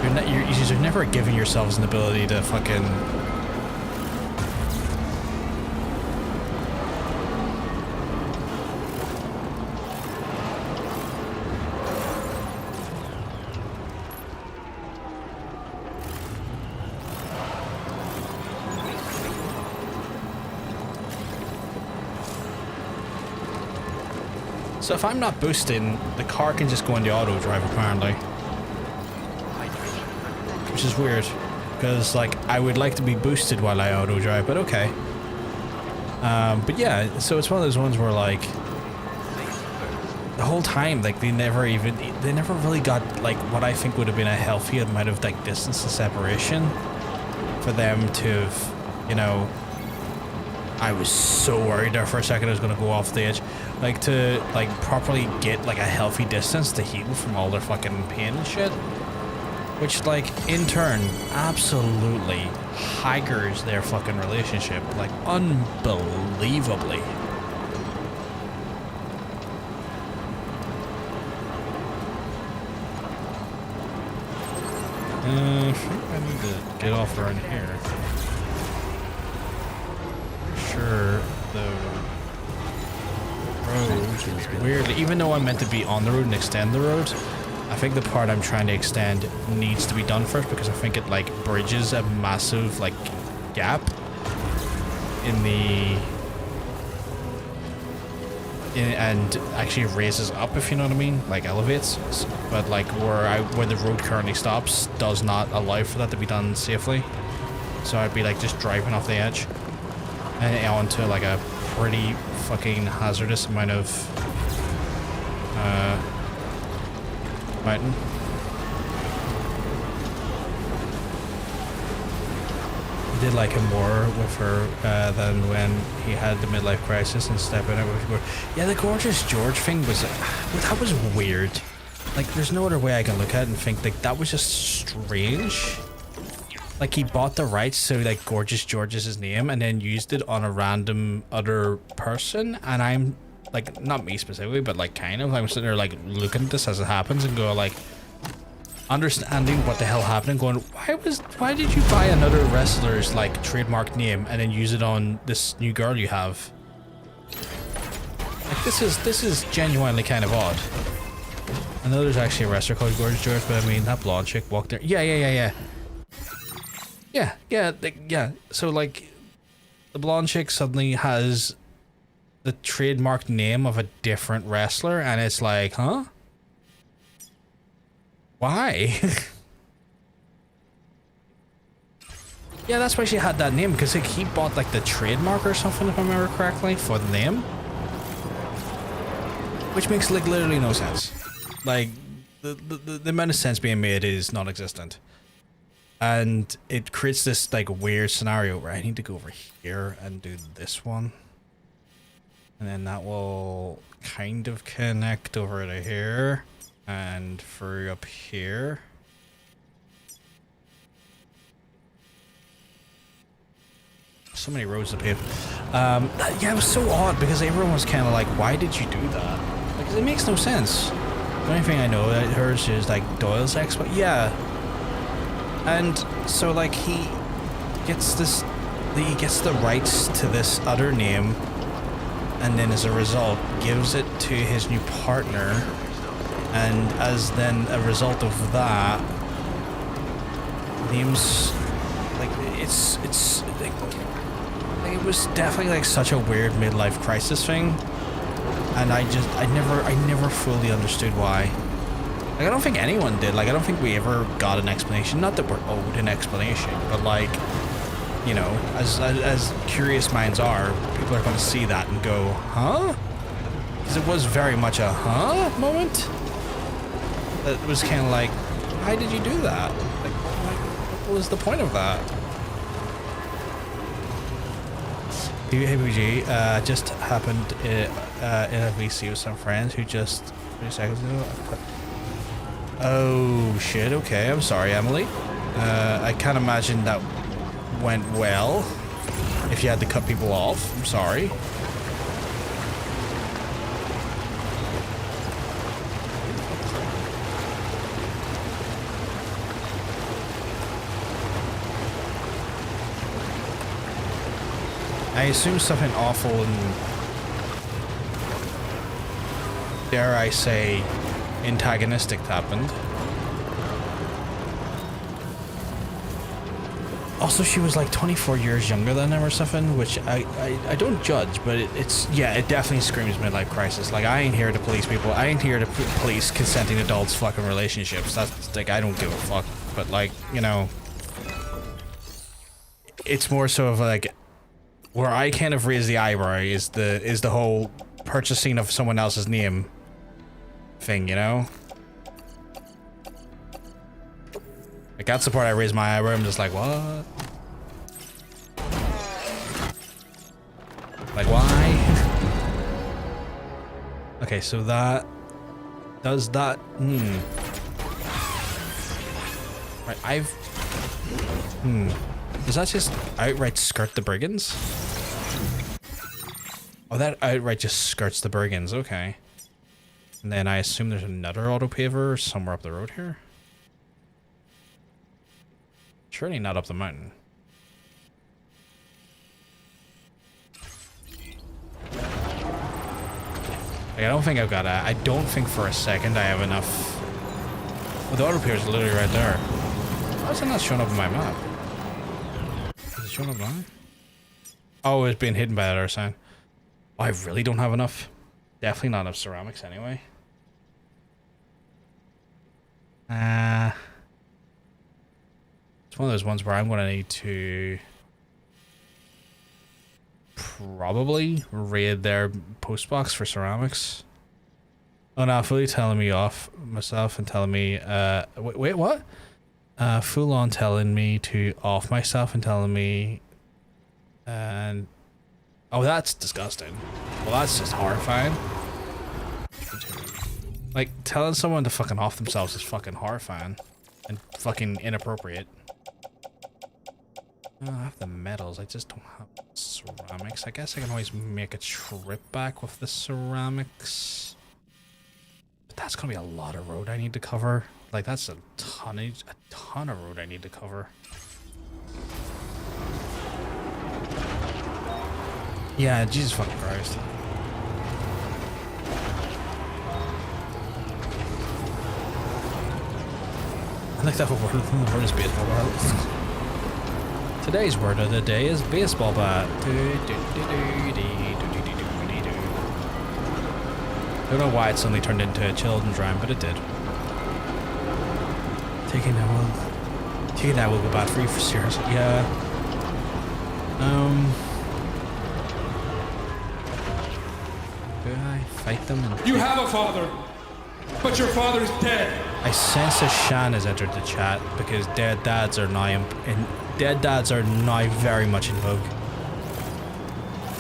you're never giving yourselves an ability to fucking. So if I'm not boosting, the car can just go into auto drive apparently. Which is weird, because like I would like to be boosted while I auto drive, but okay. But yeah, so it's one of those ones where like the whole time, like they never really got like what I think would have been a healthy amount of like distance and separation for them to have, you know. I was so worried there for a second I was gonna go off the edge. Like to like properly get like a healthy distance to heal from all their fucking pain and shit. Which like in turn absolutely haggers their fucking relationship like unbelievably. I think I need to get off around here. Sure, the road, weirdly, even though I'm meant to be on the road and extend the road, I think the part I'm trying to extend needs to be done first because I think it like bridges a massive like gap in the and actually raises up, if you know what I mean, like elevates, but like where the road currently stops does not allow for that to be done safely. So I'd be like just driving off the edge and onto like a pretty fucking hazardous amount of mountain. I did like him more with her than when he had the midlife crisis and stepping out with her. Yeah, the Gorgeous George thing was that was weird. Like, there's no other way I can look at it and think like that was just strange. Like, he bought the rights to like Gorgeous George is his name and then used it on a random other person, and I'm like, not me specifically, but like kind of, I'm sitting there like looking at this as it happens and go like, understanding what the hell happened, going, why did you buy another wrestler's like trademark name and then use it on this new girl you have? Like, this is genuinely kind of odd. I know there's actually a wrestler called Gorgeous George, but I mean, that blonde chick walked there. Yeah. So like, the blonde chick suddenly has the trademark name of a different wrestler, and it's like, huh? Why? Yeah, that's why she had that name, because like, he bought like the trademark or something, if I remember correctly, for the name. Which makes like literally no sense. Like, the amount of sense being made is non-existent. And it creates this like weird scenario where I need to go over here and do this one. And then that will kind of connect over to here. And through up here. So many roads to pave. Yeah, it was so odd because everyone was kind of like, why did you do that? Because it makes no sense. The only thing I know that hers is like Doyle's ex, but yeah. And so like he gets the rights to this other name, and then as a result gives it to his new partner. And as then a result of that, names like it's like, it was definitely like such a weird midlife crisis thing, and I never fully understood why. Like, I don't think anyone did. Like, I don't think we ever got an explanation. Not that we're owed an explanation, but like, you know, as curious minds are, people are going to see that and go, huh? Because it was very much a huh moment. That was kind of like, why did you do that? Like, what was the point of that? PvG just happened in a VC with some friends who just 3 seconds ago. Oh shit, okay, I'm sorry, Emily. I can't imagine that went well if you had to cut people off. I'm sorry. I assume something awful and, dare I say, antagonistic happened. Also, she was like 24 years younger than him or something, which I don't judge, but it definitely screams midlife crisis. Like, I ain't here to police people. I ain't here to police consenting adults' fucking relationships. That's like, I don't give a fuck. But like, you know, it's more so of like, where I kind of raise the eyebrow is the whole purchasing of someone else's name thing, you know? Like, that's the part I raise my eyebrow. I'm just like, what? Like, why? Okay, so that does that. Right, does that just outright skirt the brigands? Oh, that outright just skirts the brigands, okay. And then I assume there's another auto paver somewhere up the road here. Surely not up the mountain. Like, I don't think I've got a... I don't think for a second I have enough... Well, the auto repair is literally right there. Why is it not showing up on my map? Is it showing up now? Oh, it's being hidden by that other sign. Oh, I really don't have enough. Definitely not enough ceramics anyway. It's one of those ones where I'm going to need to probably raid their postbox for ceramics. Oh no, fully telling me off myself and telling me, wait, what? Full on telling me to off myself and telling me, and oh, that's disgusting. Well, that's just horrifying. Like, telling someone to fucking off themselves is fucking horrifying and fucking inappropriate. Oh, I have the metals, I just don't have ceramics. I guess I can always make a trip back with the ceramics. But that's gonna be a lot of road I need to cover. Like, that's a ton of road I need to cover. Yeah, Jesus fucking Christ. I like that word is baseball bat. Today's word of the day is baseball bat. Don't know why it suddenly turned into a children's rhyme, but it did. Taking that will go bad for you, for seriously. Yeah. Do I fight them? You have a father, but your father is dead. I sense a Shan has entered the chat because dead dads are now very much in vogue.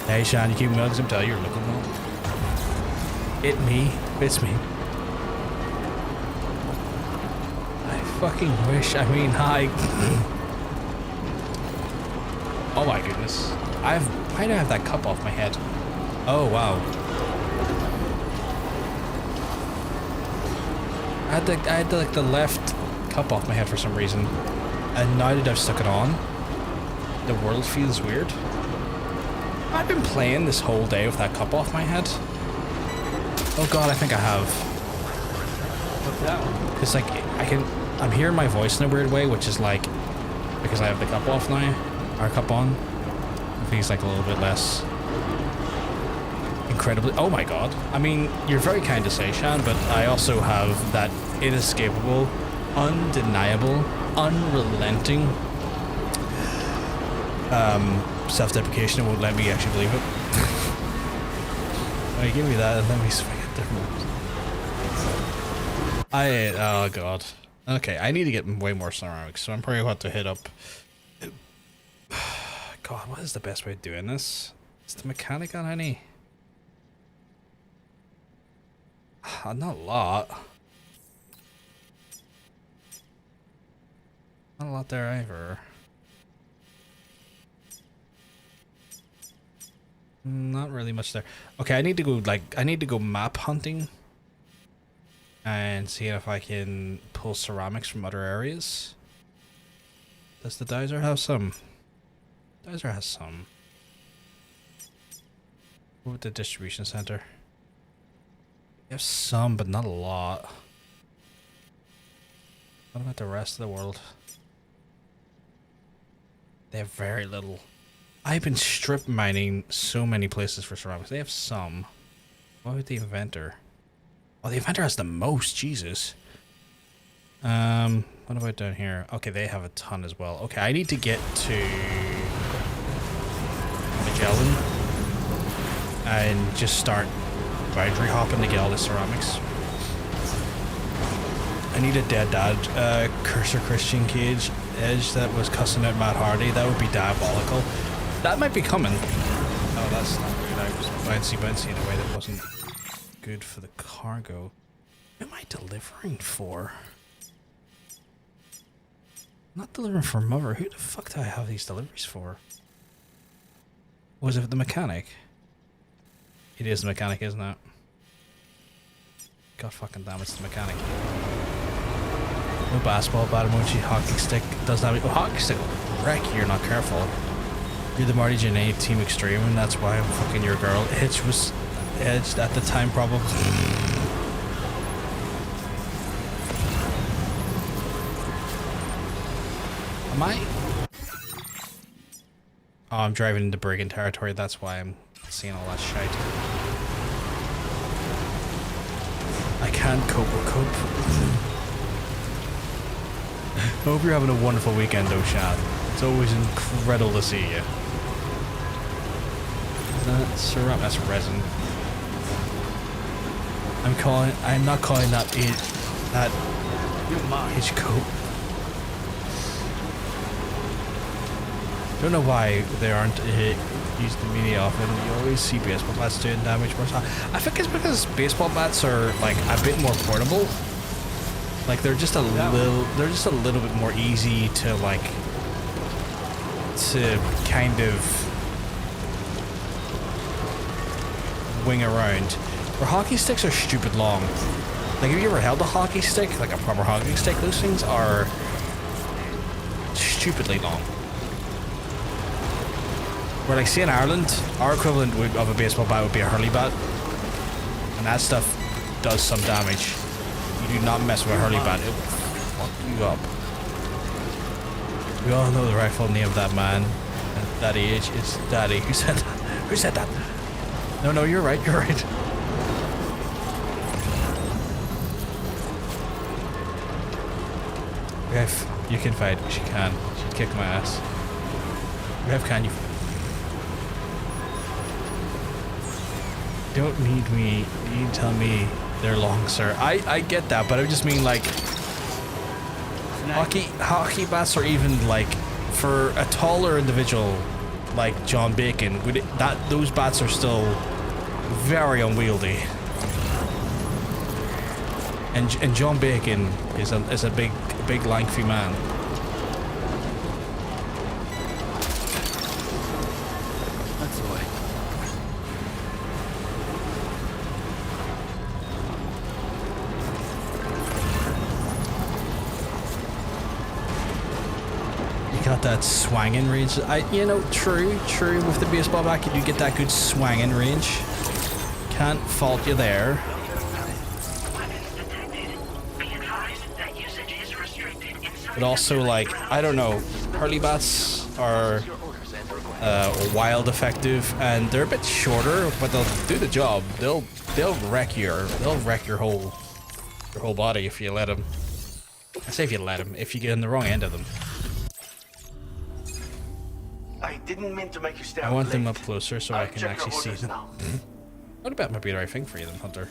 Hey Shan, you keep going because I'm telling you you're looking wrong. It's me. I fucking wish. I mean, hi. Oh my goodness. Why do I have that cup off my head? Oh wow. I had like the left cup off my head for some reason, and now that I've stuck it on, the world feels weird. I've been playing this whole day with that cup off my head. Oh god, I think I have. Because like I'm hearing my voice in a weird way, which is like because I have the cup off now, or cup on. It feels like a little bit less. Incredibly, oh my god. I mean, you're very kind to say, Shan, but I also have that inescapable, undeniable, unrelenting self-deprecation. It won't let me actually believe it. Oh, give me that and let me swing it different. Oh god. Okay, I need to get way more ceramics, so I'm probably about to hit up. God, what is the best way of doing this? Is the mechanic on any? Not a lot. Not a lot there either. Not really much there. Okay, I need to go map hunting and see if I can pull ceramics from other areas. Does the Dowser have some? Dowser has some. What about the distribution center? You have some, but not a lot. What about the rest of the world? They have very little. I've been strip mining so many places for ceramics. They have some. What about the inventor? Oh, the inventor has the most. Jesus. What about down here? Okay, they have a ton as well. Okay, I need to get to Magellan and just start boundary hopping to get all the ceramics. I need a dead dad cursor Christian cage edge that was cussing out Matt Hardy. That would be diabolical. That might be coming. Oh, that's not good. I was bouncy in a way that wasn't good for the cargo. Who am I delivering for? I'm not delivering for Mother. Who the fuck do I have these deliveries for? Was it the mechanic? It is the mechanic, isn't it? God fucking damn, it's the mechanic. No basketball, bad emoji, hockey stick does not. Oh, hockey stick will wreck you, you're not careful. You're the Marty Janae Team Extreme, and that's why I'm fucking your girl. Hitch was edged at the time, probably. Am I? Oh, I'm driving into brigand territory, that's why I'm seeing all that shite. I can't cope or cope. I hope you're having a wonderful weekend, though, Shad. It's always incredible to see you. That's resin. I'm not calling that H cope. Don't know why they aren't used in media often. You always see baseball bats doing damage more. I think it's because baseball bats are like a bit more portable. Like they're just a little bit more easy to like to kind of wing around. Where hockey sticks are stupid long. Like, have you ever held a hockey stick, like a proper hockey stick? Those things are stupidly long. Where, like, see in Ireland, our equivalent of a baseball bat would be a hurley bat, and that stuff does some damage. You do not mess with a hurley bat; it will fuck you up. We all know the rightful name of that man at that age. It's Daddy. Who said that? Who said that? No, you're right. You're right. Rev, you can fight. She can. She'd kick my ass. Rev, can you? Don't need me. You tell me they're long, sir. I get that, but I just mean like hockey bats, or even like for a taller individual like John Bacon, those bats are still very unwieldy. And John Bacon is a big lengthy man. That's the way. You got that swanging range. True. With the baseball bat, you do get that good swanging range. Can't fault you there. But also, like, I don't know, hurley bats are wild effective, and they're a bit shorter, but they'll do the job. They'll wreck your whole body if you let them. I say if you let them, if you get in the wrong end of them. I didn't mean to make you stay. I want them up closer so I can actually see them. What about might be the right thing for you, then, Hunter?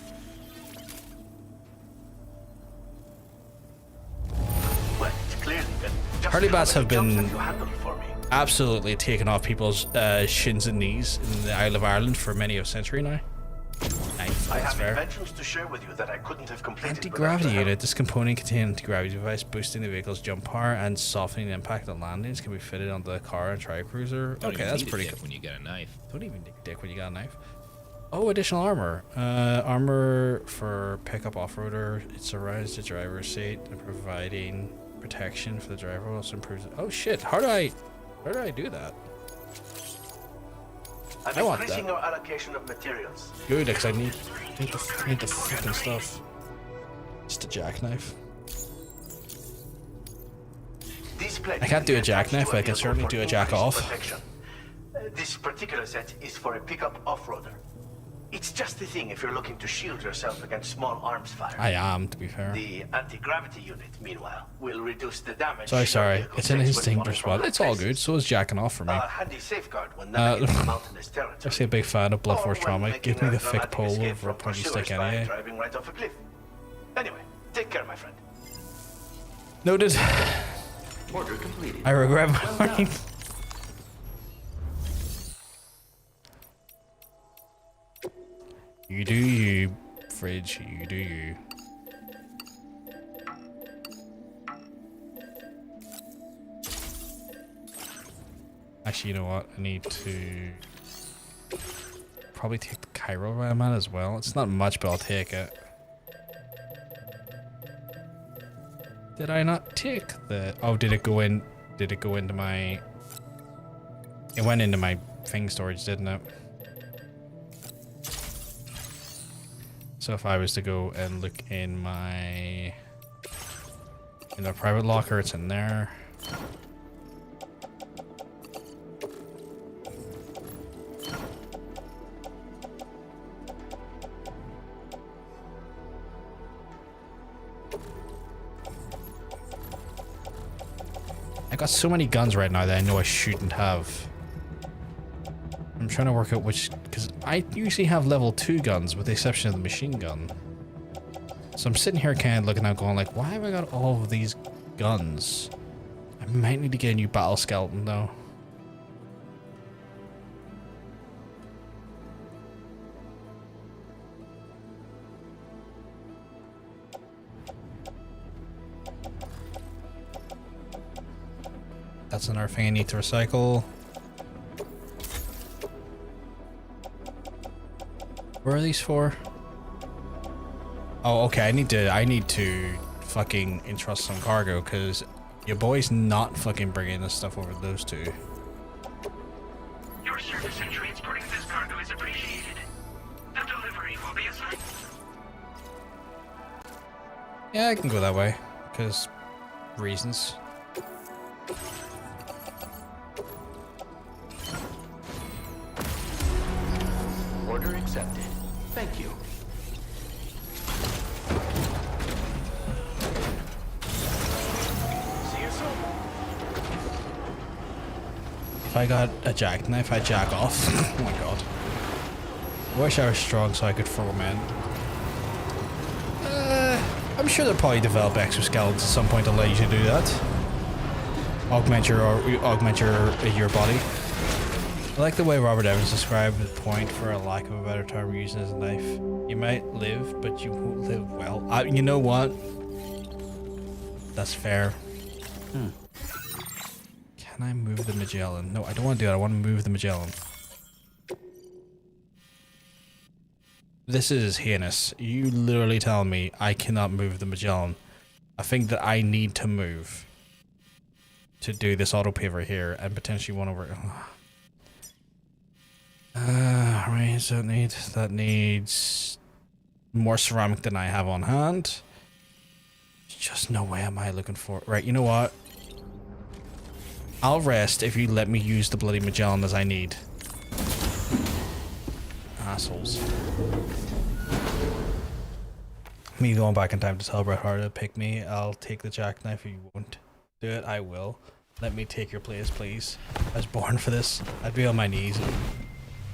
Well, it's clearly good. Hurley bats have been absolutely taken off people's shins and knees in the Isle of Ireland for many a century now. Nice, I that's have fair. inventions to share with you that I couldn't have completed. Anti-gravity unit. This component contains an anti-gravity device boosting the vehicle's jump power and softening the impact on landings. Can be fitted onto the car and tri-cruiser. Okay, that's pretty cool. When you get a knife. Don't even need a dick when you got a knife. Oh, additional armor. Armor for pickup off-roader. It surrounds the driver's seat and providing protection for the driver. Also improves. Oh shit! How do I do that? I'm increasing your allocation of materials. Good, because I need the fucking stuff. Just a jackknife. I can't do a jackknife, but I can certainly do a jack off. This particular set is for a pickup off-roader. It's just the thing if you're looking to shield yourself against small arms fire. I am, to be fair. The anti-gravity unit, meanwhile, will reduce the damage. Sorry. It's an instinct response. It's all good. So is jacking off for me. Handy safeguard when navigating mountainous territory. Actually, a big fan of Blood Force Trauma. Give me the thick pole over a pointy stick anyway. Driving right off a cliff. Anyway, take care, my friend. Noted. Order completed. I regret my warning. You do you, fridge. You do you. Actually, you know what? I need to probably take the Cairo ram out as well. It's not much, but I'll take it. Did I not take the... Oh, did it go in? Did it go into my... It went into my thing storage, didn't it? So if I was to go and look in my... In the private locker, it's in there. I got so many guns right now that I know I shouldn't have. I'm trying to work out which, because I usually have level 2 guns with the exception of the machine gun. So I'm sitting here kind of looking out going like, why have I got all of these guns? I might need to get a new battle skeleton though. That's another thing I need to recycle. Where are these for? Oh, okay. I need to fucking entrust some cargo because your boy's not fucking bringing this stuff over to those two. Your service in transporting this cargo is appreciated. The delivery will be assigned. Yeah, I can go that way because reasons. Order accepted. Thank you. See you soon. If I got a jackknife, I'd jack off. Oh my god. I wish I was strong so I could throw them in. I'm sure they'll probably develop exoskeletons at some point to let you to do that. Augment your body. I like the way Robert Evans described the point, for a lack of a better term, using his knife. You might live, but you won't live well. You know what? That's fair. Can I move the Magellan? No, I don't want to do that. I want to move the Magellan. This is heinous. You literally tell me I cannot move the Magellan. A thing that I need to move to do this auto paver here and potentially one over. Right, so that needs more ceramic than I have on hand. Just no way am I looking for. Right, you know what? I'll rest if you let me use the bloody Magellan as I need. Assholes. Me going back in time to tell Bret Hart to pick me. I'll take the jackknife if you won't do it. I will. Let me take your place, please. I was born for this. I'd be on my knees and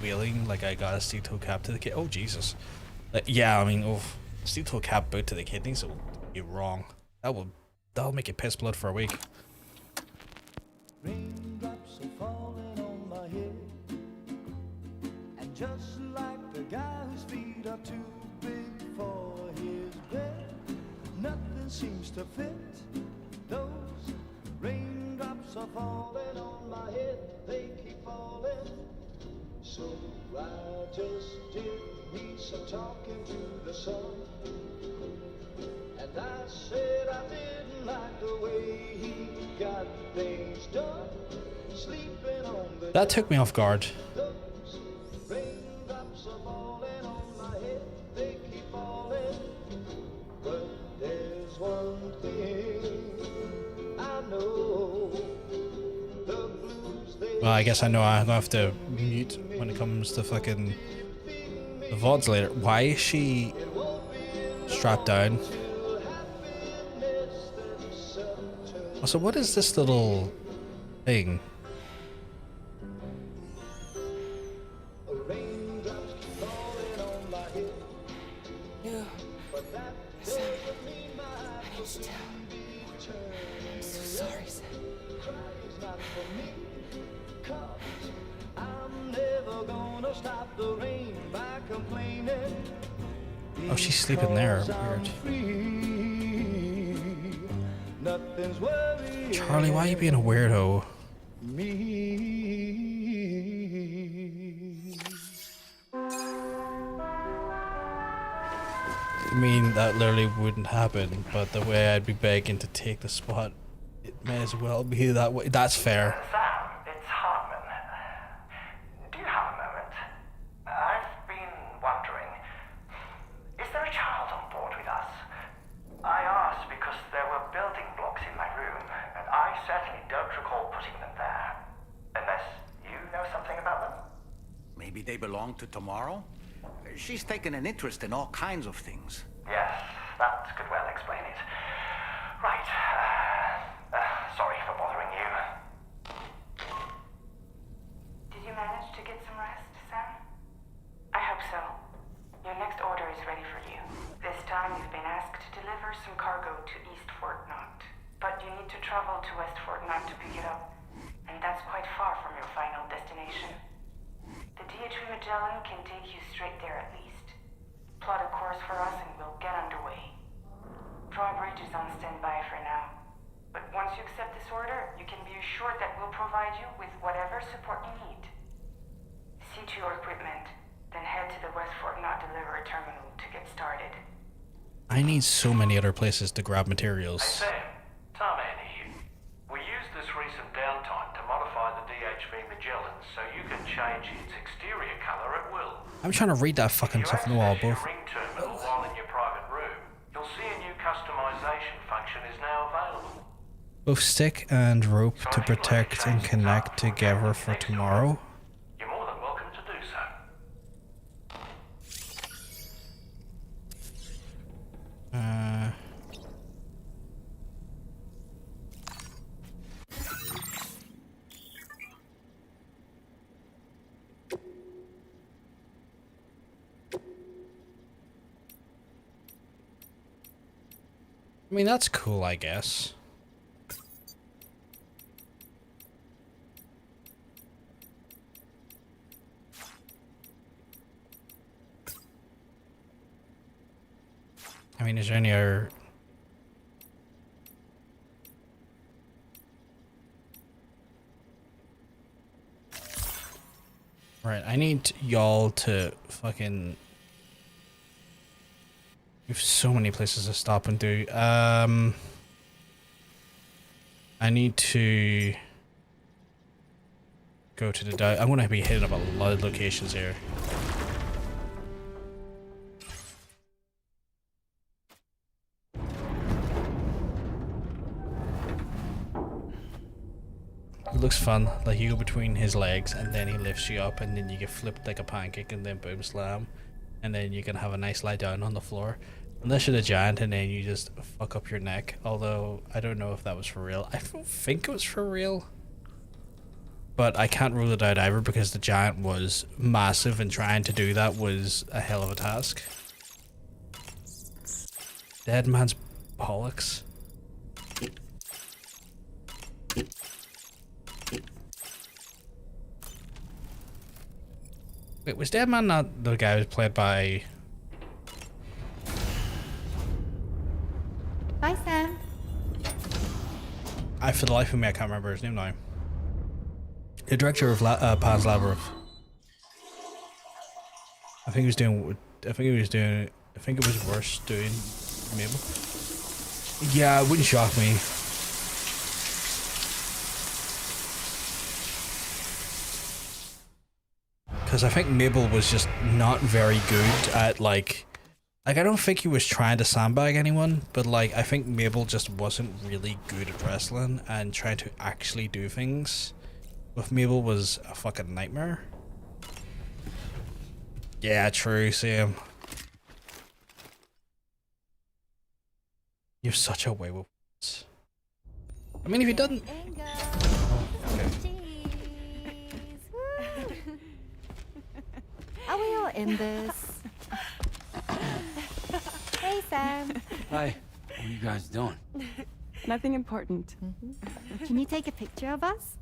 wheeling like I got a steel toe cap to the kid. Oh Jesus. Yeah, I mean, steel toe cap boot to the kidneys will be wrong. That'll make you piss blood for a week. Raindrops are falling on my head, and just like the guy whose feet are too big for his bed, nothing seems to fit. Those raindrops are falling on my head, they keep falling. So I just did me some talking to the sun, and I said I didn't like the way he got things done. Sleeping on the That took me off guard. raindrops are falling on my head, they keep falling. But there's one thing I know, the blues they Well, I guess I know I'm gonna have to mute when it comes to fucking the VODs later. Why is she strapped down? Also, what is this little thing? No. Sam, I need to tell. I'm so sorry, Sam. I'm never gonna stop the rain by complaining. Oh, she's sleeping there. Weird. Nothing's worrying Charlie, why are you being a weirdo? me. mean, that literally wouldn't happen, but the way I'd be begging to take the spot, it may as well be that way. That's fair. Sam, it's Hartman. Do you have a moment? I've been wondering, is there a child on board with us? I asked because there were building blocks in my room, and I certainly don't recall putting them there. Unless you know something about them? Maybe they belong to Tomorrow? She's taken an interest in all kinds of things. Yes, that could well explain it. Right. Sorry for bothering you. Did you manage to get some rest, Sam? I hope so. Your next order is ready for you. This time you've been asked to deliver some cargo to East Fort Knot. But you need to travel to West Fort Knot to pick it up. And that's quite far from your final destination. The DHV Magellan can take you straight there at least. Plot a course for us and we'll get underway. Drawbridge is on standby for now. But once you accept this order, you can be assured that we'll provide you with whatever support you need. See to your equipment, then head to the West Fort Knot delivery terminal to get started. I need so many other places to grab materials. Hey Sam, Tarman here. We used this recent downtime to modify the DHV Magellan so you can change its exterior colour at will. I'm trying to read that fucking stuff in the wall, both. Ring terminal while in your private room. You'll see a new customization function is now available. Both stick and rope to protect and connect together for tomorrow. You're more than welcome to do so. I mean, that's cool, I guess. I mean, is there any other... Right, I need y'all to fucking... We have so many places to stop and do. I need to go to the... I'm going to be hitting up a lot of locations here. It looks fun. Like, you go between his legs and then he lifts you up and then you get flipped like a pancake and then boom slam. And then you can have a nice lie down on the floor. Unless you're the giant and then you just fuck up your neck. Although, I don't know if that was for real. I don't think it was for real. But I can't rule it out either because the giant was massive and trying to do that was a hell of a task. Dead man's bollocks. Wait, was Dead Man not the guy who was played by... Bye, Sam. For the life of me, I can't remember his name now. The director of Pan's Labyrinth. I think he was doing... I think it was worse doing Mabel. Yeah, it wouldn't shock me. Because I think Mabel was just not very good at, like, I don't think he was trying to sandbag anyone, but, like, I think Mabel just wasn't really good at wrestling and trying to actually do things. With Mabel was a fucking nightmare. Yeah, true, Sam. You have such a way with words. I mean, if you didn't... Are we all in this? Hey, Sam. Hi. What are you guys doing? Nothing important. Can you take a picture of us?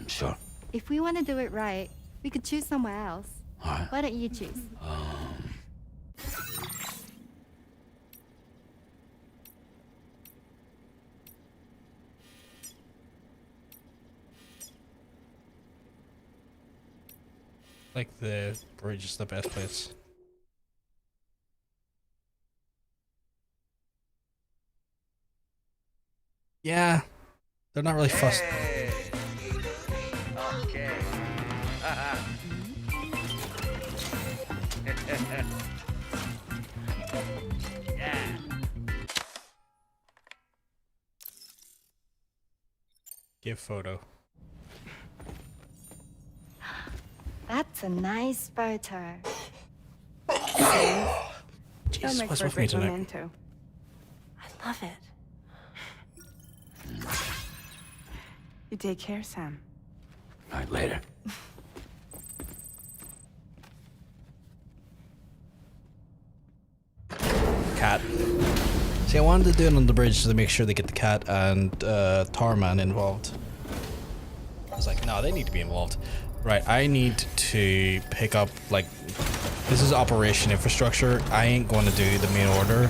Sure. If we want to do it right, we could choose somewhere else. All right. Why don't you choose? Like, the bridge is the best place. Yeah, they're not really fussed. Hey. Okay. Yeah. Give photo. That's a nice photo. That'll Jesus, make what's for a with me great tonight? memento. I love it. You take care, Sam. All right, later. Cat. See, I wanted to do it on the bridge to make sure they get the cat and Tarman involved. I was like, no, they need to be involved. Right, I need to pick up, like, this is operation infrastructure. I ain't going to do the main order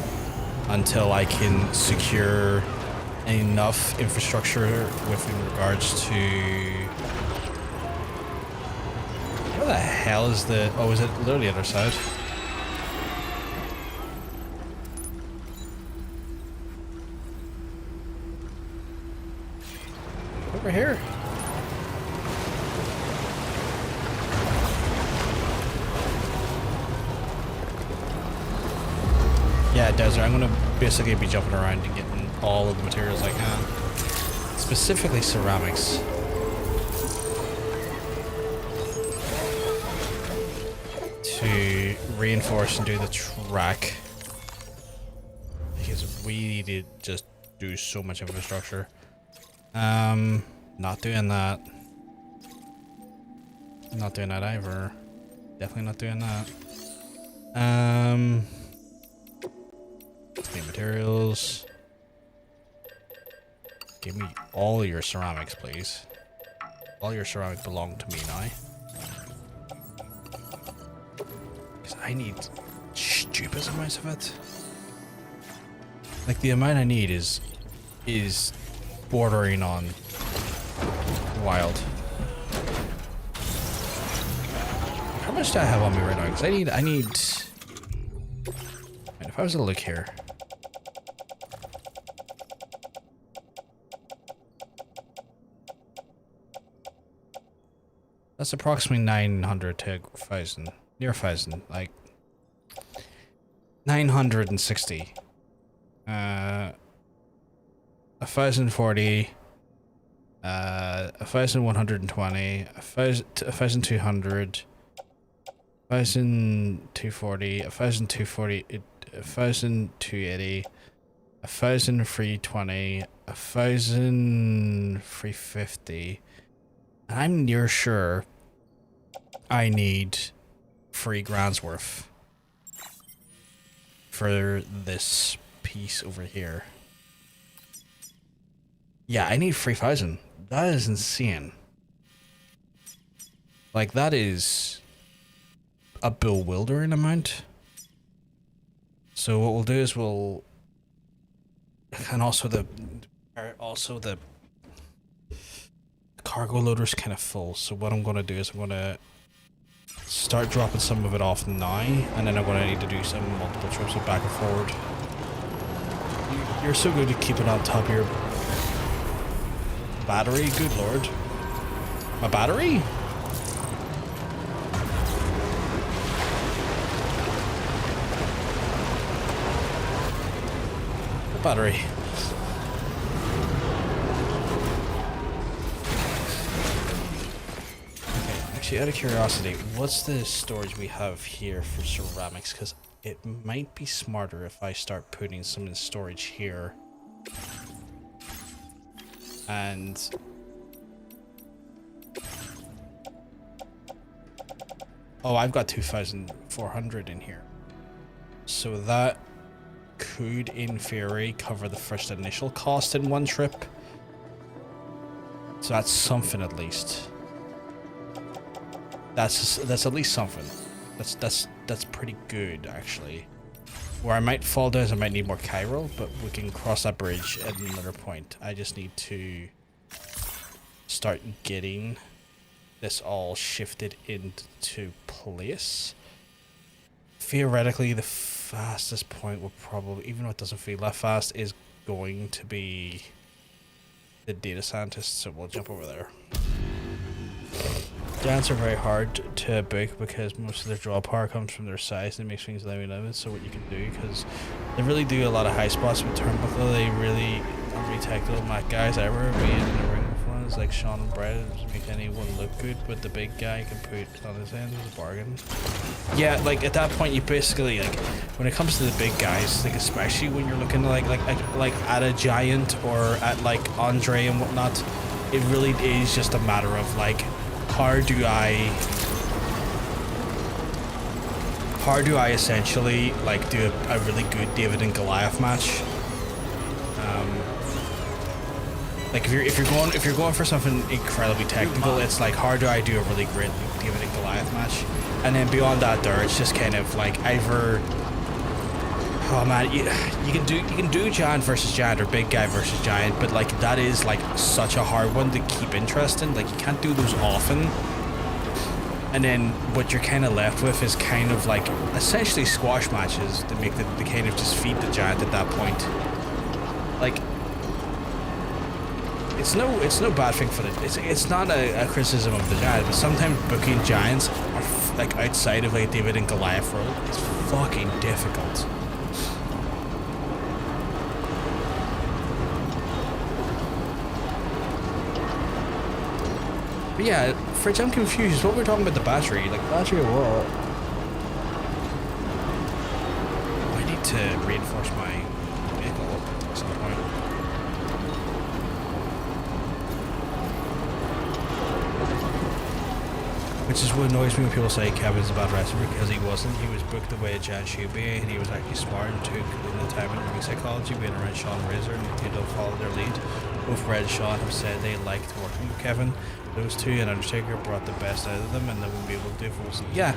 until I can secure enough infrastructure in regards to... Where the hell is the... Oh, is it literally the other side? Over here. Yeah, desert. I'm gonna basically be jumping around and getting all of the materials I can. Specifically ceramics. To reinforce and do the track. Because we need to just do so much infrastructure. Not doing that. Not doing that either. Definitely not doing that. Clean materials. Give me all your ceramics, please. All your ceramics belong to me now. Because I need stupid amounts of it. Like, the amount I need is bordering on wild. How much do I have on me right now? Because I need. And if I was to look here. That's approximately 900 to 1,000. Near 1,000. Like 960. 1,040. 1,120. 1,200. 1,240. 1,240. 1,280. 1,320. 1,350. I'm near sure I need 3 grand's worth for this piece over here. Yeah, I need 3,000. That is insane. Like, that is a bewildering amount. So what we'll do is we'll... And also the cargo loader's kind of full, so what I'm going to do is I'm going to start dropping some of it off now, and then I'm going to need to do some multiple trips of back and forward. You're so good at keeping on top of your battery, good lord. My battery? The battery. Actually, out of curiosity, what's the storage we have here for ceramics? Because it might be smarter if I start putting some in storage here. And... oh, I've got 2,400 in here. So that could, in theory, cover the first initial cost in one trip. So that's something at least. That's at least something. That's pretty good, actually. Where I might fall down is I might need more chiral, but we can cross that bridge at another point. I just need to start getting this all shifted into place. Theoretically, the fastest point will probably, even though it doesn't feel that fast, is going to be the data scientists, so we'll jump over there. Giants are very hard to book because most of their draw power comes from their size and it makes things limited. So what you can do, because they really do a lot of high spots with turnbuckle, they really retake little Mac guys ever being in the ring with ones like Sean and Brett. It doesn't make anyone look good, but the big guy can put on his end as a bargain. Yeah, like at that point you basically, like when it comes to the big guys, like especially when you're looking like at a Giant or at like Andre and whatnot, it really is just a matter of like how do I essentially like do a really good David and Goliath match. Like if you're going for something incredibly technical, it's like how do I do a really great David and Goliath match? And then beyond that, there it's just kind of like either, oh man, you can do Giant versus Giant or big guy versus Giant, but like that is like such a hard one to keep interesting. Like you can't do those often. And then what you're kind of left with is kind of like essentially squash matches to make the kind of just feed the Giant at that point. Like it's no bad thing for it's not a criticism of the Giant, but sometimes booking Giants are like outside of like David and Goliath role is fucking difficult. But yeah, Fridge, I'm confused. What we're talking about the battery? Like battery or what? I need to reinforce my vehicle at some point. Which is what annoys me when people say Kevin's a bad wrestler, because he wasn't. He was booked the way a Giant should be, and he was actually smart and took in the time and ring psychology, being around Sean and Razor, and continued to follow their lead. Both Red and Sean have said they liked working with Kevin. Those two and Undertaker brought the best out of them, and they wouldn't be able to do if it wasn't. Yeah,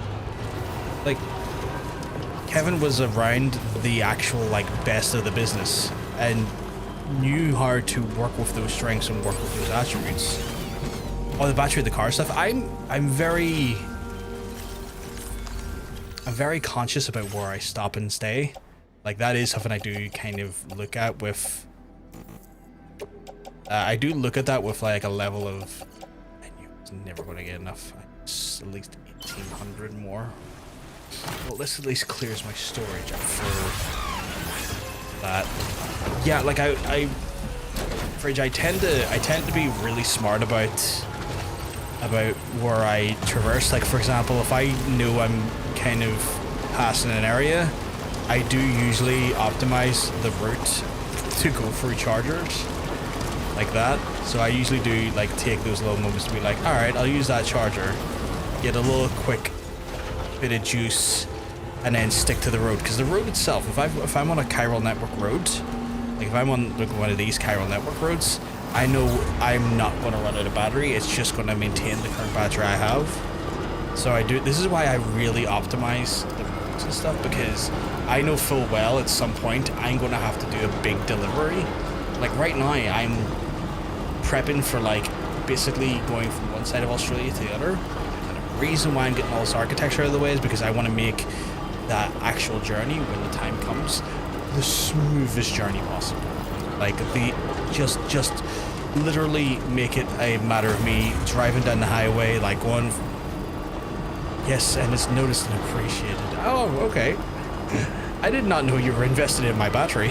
like Kevin was around the actual like best of the business and knew how to work with those strengths and work with those attributes. Oh, the battery of the car stuff. I'm very conscious about where I stop and stay. Like that is something I do kind of look at with. I do look at that with like a level of. I knew I was never going to get enough. It's at least 1,800 more. Well, this at least clears my storage up for that. Yeah, like Fridge, I tend to be really smart about where I traverse. Like for example, if I know I'm kind of passing an area, I do usually optimize the route to go through chargers like that. So I usually do like take those little moments to be like, all right, I'll use that charger, get a little quick bit of juice, and then stick to the road. Because the road itself, if I'm on a chiral network road, like if I'm on like one of these chiral network roads, I know I'm not going to run out of battery. It's just going to maintain the current battery I have. So I do. This is why I really optimize the roads and stuff, because I know full well at some point I'm going to have to do a big delivery. Like right now, I'm prepping for like basically going from one side of Australia to the other. And the reason why I'm getting all this architecture out of the way is because I want to make that actual journey, when the time comes, the smoothest journey possible. Like just literally make it a matter of me driving down the highway, like going. Yes, and it's noticed and appreciated. Oh, okay. I did not know you were invested in my battery.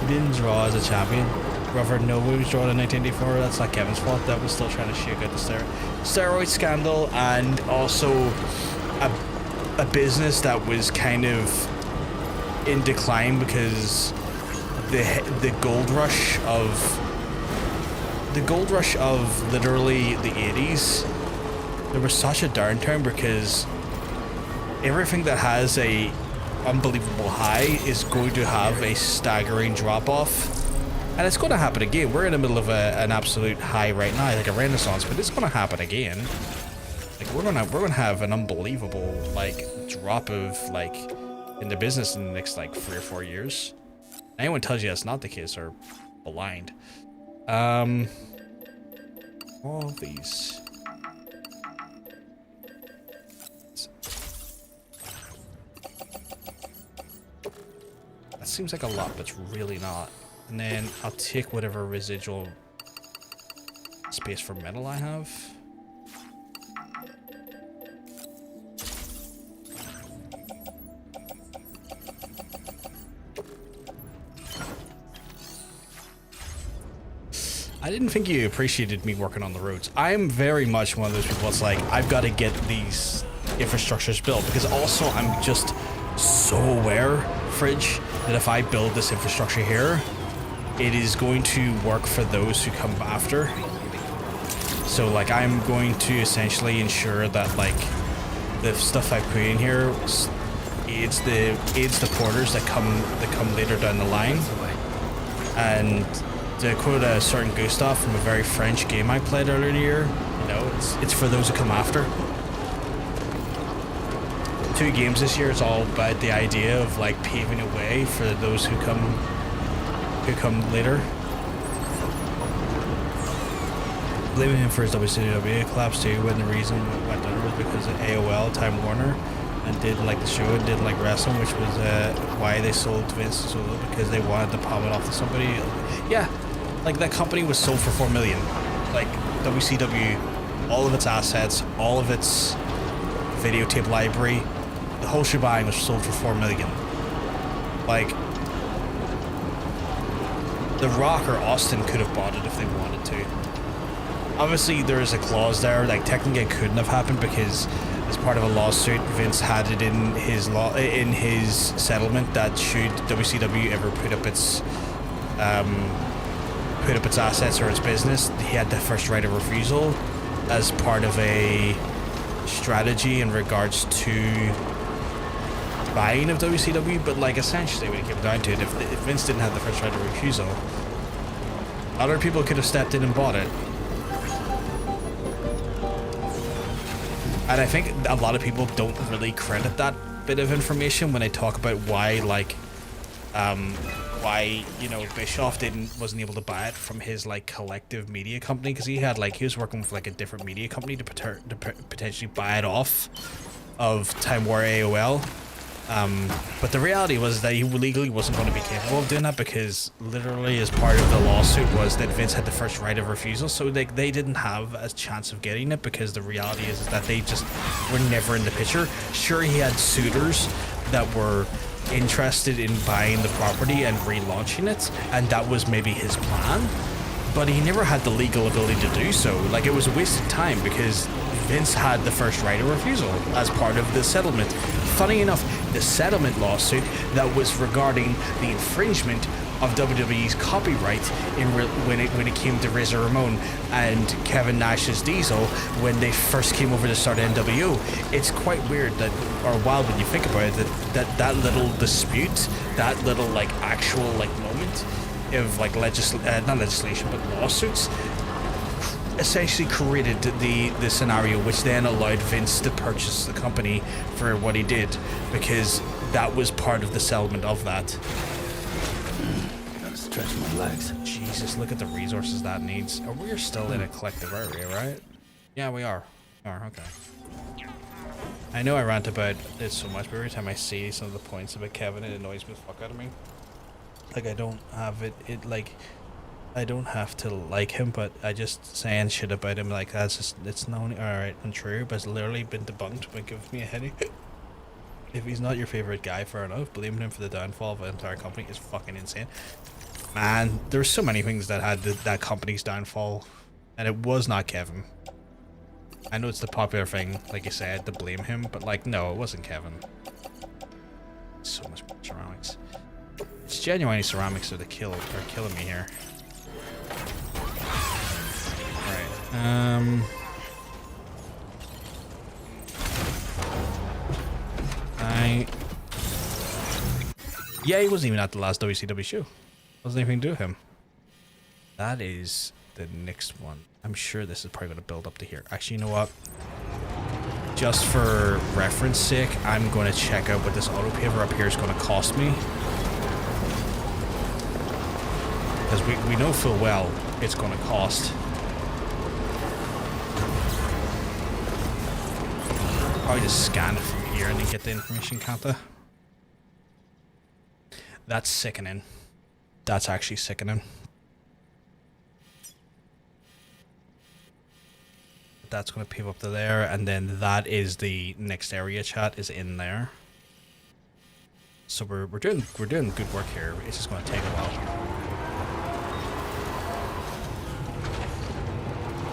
He didn't draw as a champion. Robert Noble was drawn in 1984. That's not Kevin's fault. That was still trying to shake out the steroid scandal, and also a business that was kind of in decline because the gold rush of literally the 80s, there was such a downturn because everything that has a unbelievable high is going to have a staggering drop off, and it's going to happen again. We're in the middle of an absolute high right now, like a renaissance, but it's going to happen again. Like we're gonna have an unbelievable like drop of like in the business in the next like 3 or 4 years. Anyone tells you that's not the case are blind. All these. That seems like a lot, but it's really not. And then I'll take whatever residual space for metal I have. I didn't think you appreciated me working on the roads. I'm very much one of those people that's like, I've got to get these infrastructures built, because also I'm just so aware, Fridge, that if I build this infrastructure here, it is going to work for those who come after. So like, I'm going to essentially ensure that like the stuff I put in here aids the porters that come later down the line. And to quote a certain Gustav from a very French game I played earlier in the year, you know, it's for those who come after. 2 games this year, it's all about the idea of like paving a way for those who come later. Blaming him for his WCW collapse too, when the reason went down was because of AOL, Time Warner, and didn't like the show and didn't like wrestling, which was why they sold Vince so low, because they wanted to palm it off to somebody. Yeah, like that company was sold for $4 million. Like WCW, all of its assets, all of its videotape library, the whole shebang was sold for $4 million. Like, The Rock or Austin could have bought it if they wanted to. Obviously, there is a clause there, like technically it couldn't have happened because as part of a lawsuit, Vince had it in his settlement that should WCW ever put up its assets or its business, he had the first right of refusal as part of a strategy in regards to buying of WCW. But like essentially when it came down to it, if Vince didn't have the first right of refusal, other people could have stepped in and bought it. And I think a lot of people don't really credit that bit of information when they talk about why, like, why, you know, Bischoff wasn't able to buy it from his, like, collective media company, because he was working with, like, a different media company to potentially buy it off of Time War AOL. But the reality was that he legally wasn't going to be capable of doing that, because literally as part of the lawsuit was that Vince had the first right of refusal, so they didn't have a chance of getting it, because the reality is that they just were never in the picture. Sure, he had suitors that were interested in buying the property and relaunching it, and that was maybe his plan, but he never had the legal ability to do so. Like, it was a waste of time because Vince had the first right of refusal as part of the settlement. Funny enough, the settlement lawsuit that was regarding the infringement of WWE's copyright when it came to Razor Ramon and Kevin Nash's Diesel when they first came over to start NWO. It's quite weird that, or wild when you think about it, that little dispute, that little like actual like moment of like not legislation but lawsuits essentially created the scenario which then allowed Vince to purchase the company for what he did, because that was part of the settlement of that. Gotta stretch my legs. Jesus, look at the resources that needs. Oh, we're still in a collective area, right? Yeah, we are. Okay. I know I rant about it so much, but every time I see some of the points about Kevin, it annoys the fuck out of me. Like, I don't have I don't have to like him, but I just saying shit about him like that's just, it's not only alright and true, but it's literally been debunked, but gives me a headache. If he's not your favorite guy, fair enough. Blaming him for the downfall of an entire company is fucking insane. Man, there's so many things that had that company's downfall, and it was not Kevin. I know it's the popular thing, like you said, to blame him, but like, no, it wasn't Kevin. So much ceramics. It's genuinely ceramics that are killing me here. Right. Yeah, he wasn't even at the last WCW show. Wasn't anything to do with him. That is the next one. I'm sure this is probably going to build up to here. Actually, you know what? Just for reference sake, I'm going to check out what this autopaver up here is going to cost me. Because we know full well it's going to cost. Probably just scan it from here and then get the information, can't I? That's sickening. That's actually sickening. That's going to pave up to there, and then that is the next area. Chat is in there. So we're doing good work here. It's just going to take a while.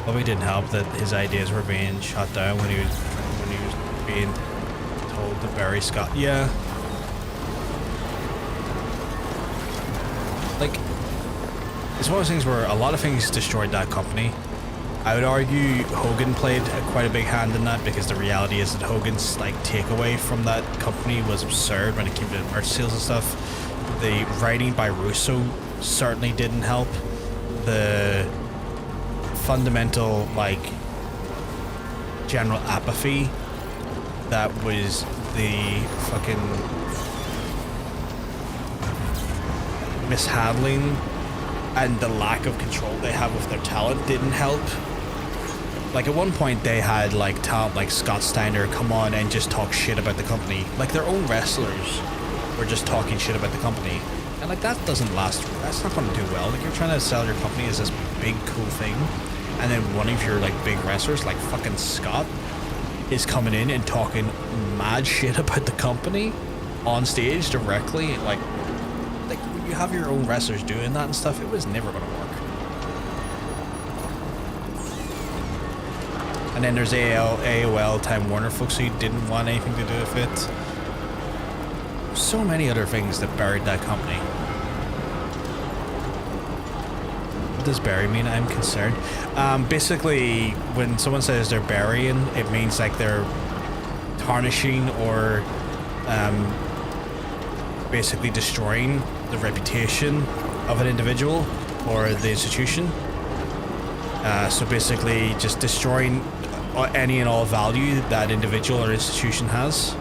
Probably didn't help that his ideas were being shot down when he was being told to bury Scott. Yeah. Like, it's one of those things where a lot of things destroyed that company. I would argue Hogan played quite a big hand in that, because the reality is that Hogan's like takeaway from that company was absurd when it came to merch sales and stuff. The writing by Russo certainly didn't help. The fundamental like general apathy that was the fucking mishandling and the lack of control they have of their talent didn't help. Like at one point they had like talent like Scott Steiner come on and just talk shit about the company. Like their own wrestlers were just talking shit about the company. And like that doesn't last, that's not going to do well. Like you're trying to sell your company as this big cool thing, and then one of your like big wrestlers like fucking Scott is coming in and talking mad shit about the company on stage directly. Like when you have your own wrestlers doing that and stuff, it was never going to work. And then there's AOL, Time Warner folks who didn't want anything to do with it. So many other things that buried that company. What does bury mean? I'm concerned. Basically, when someone says they're burying, it means like they're tarnishing or basically destroying the reputation of an individual or the institution. So basically just destroying any and all value that individual or institution has.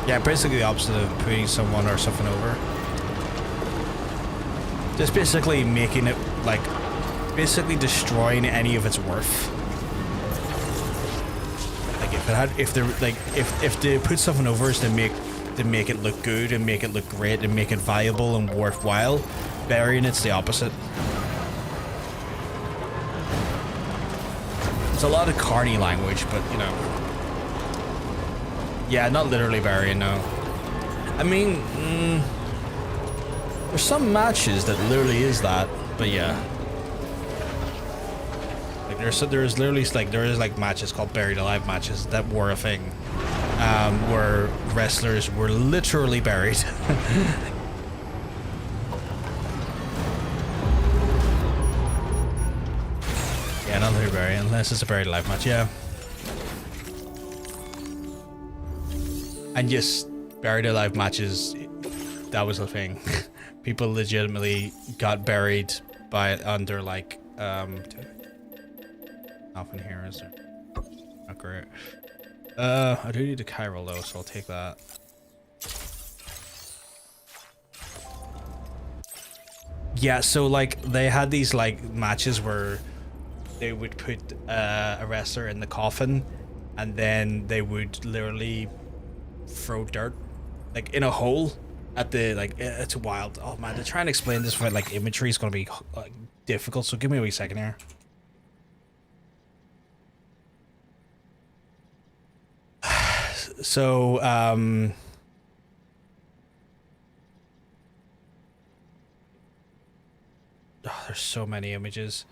Yeah, basically the opposite of putting someone or something over. Just basically making it like, basically destroying any of its worth. If they put something over is to make it look good and make it look great and make it viable and worthwhile, burying it's the opposite. It's a lot of carny language, but you know. Yeah, not literally burying, no. I mean, there's some matches that literally is that, but yeah. There's literally like matches called buried alive matches that were a thing, where wrestlers were literally buried. Yeah, not literally buried unless it's a buried alive match. Yeah, and just buried alive matches. That was the thing. People legitimately got buried by under like Nothing here, is there? Not great. I do need a chiral though, so I'll take that. Yeah, so like they had these like matches where they would put a wrestler in the coffin, and then they would literally throw dirt like in a hole at the like. It's wild. Oh man, to try and explain this for like imagery is gonna be difficult. So give me a wee second here. So, oh, there's so many images.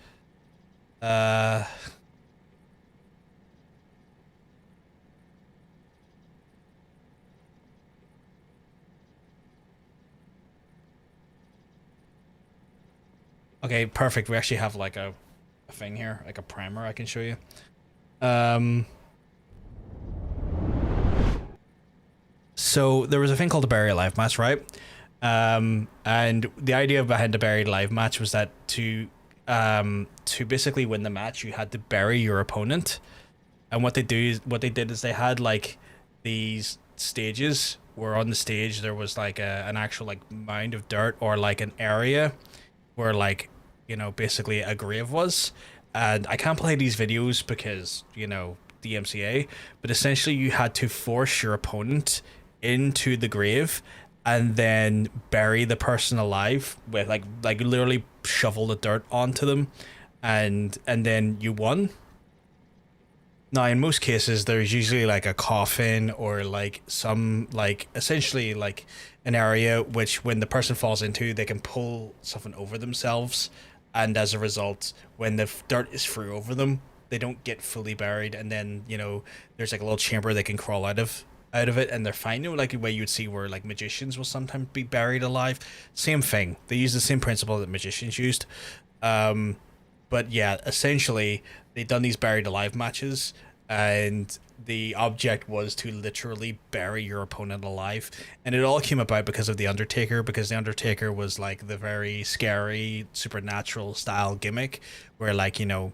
Okay, perfect. We actually have like a thing here, like a primer I can show you. So there was a thing called the Buried Alive match, right? And the idea behind the Buried Alive match was that to basically win the match, you had to bury your opponent. And what they did is they had like these stages where on the stage there was like an actual like mound of dirt or like an area where like, you know, basically a grave was. and I can't play these videos because, you know, DMCA, but essentially you had to force your opponent into the grave and then bury the person alive with like literally shovel the dirt onto them, and then you won. Now, in most cases, there's usually like a coffin or like some like essentially like an area which when the person falls into, they can pull something over themselves. And as a result, when the dirt is free over them, they don't get fully buried. And then, you know, there's like a little chamber they can crawl out of it and they're fine. You know, like the way you would see where like magicians will sometimes be buried alive. Same thing. They use the same principle that magicians used. But yeah, essentially, they'd done these buried alive matches, and the object was to literally bury your opponent alive. And it all came about because of The Undertaker, because The Undertaker was like the very scary, supernatural style gimmick, where like, you know,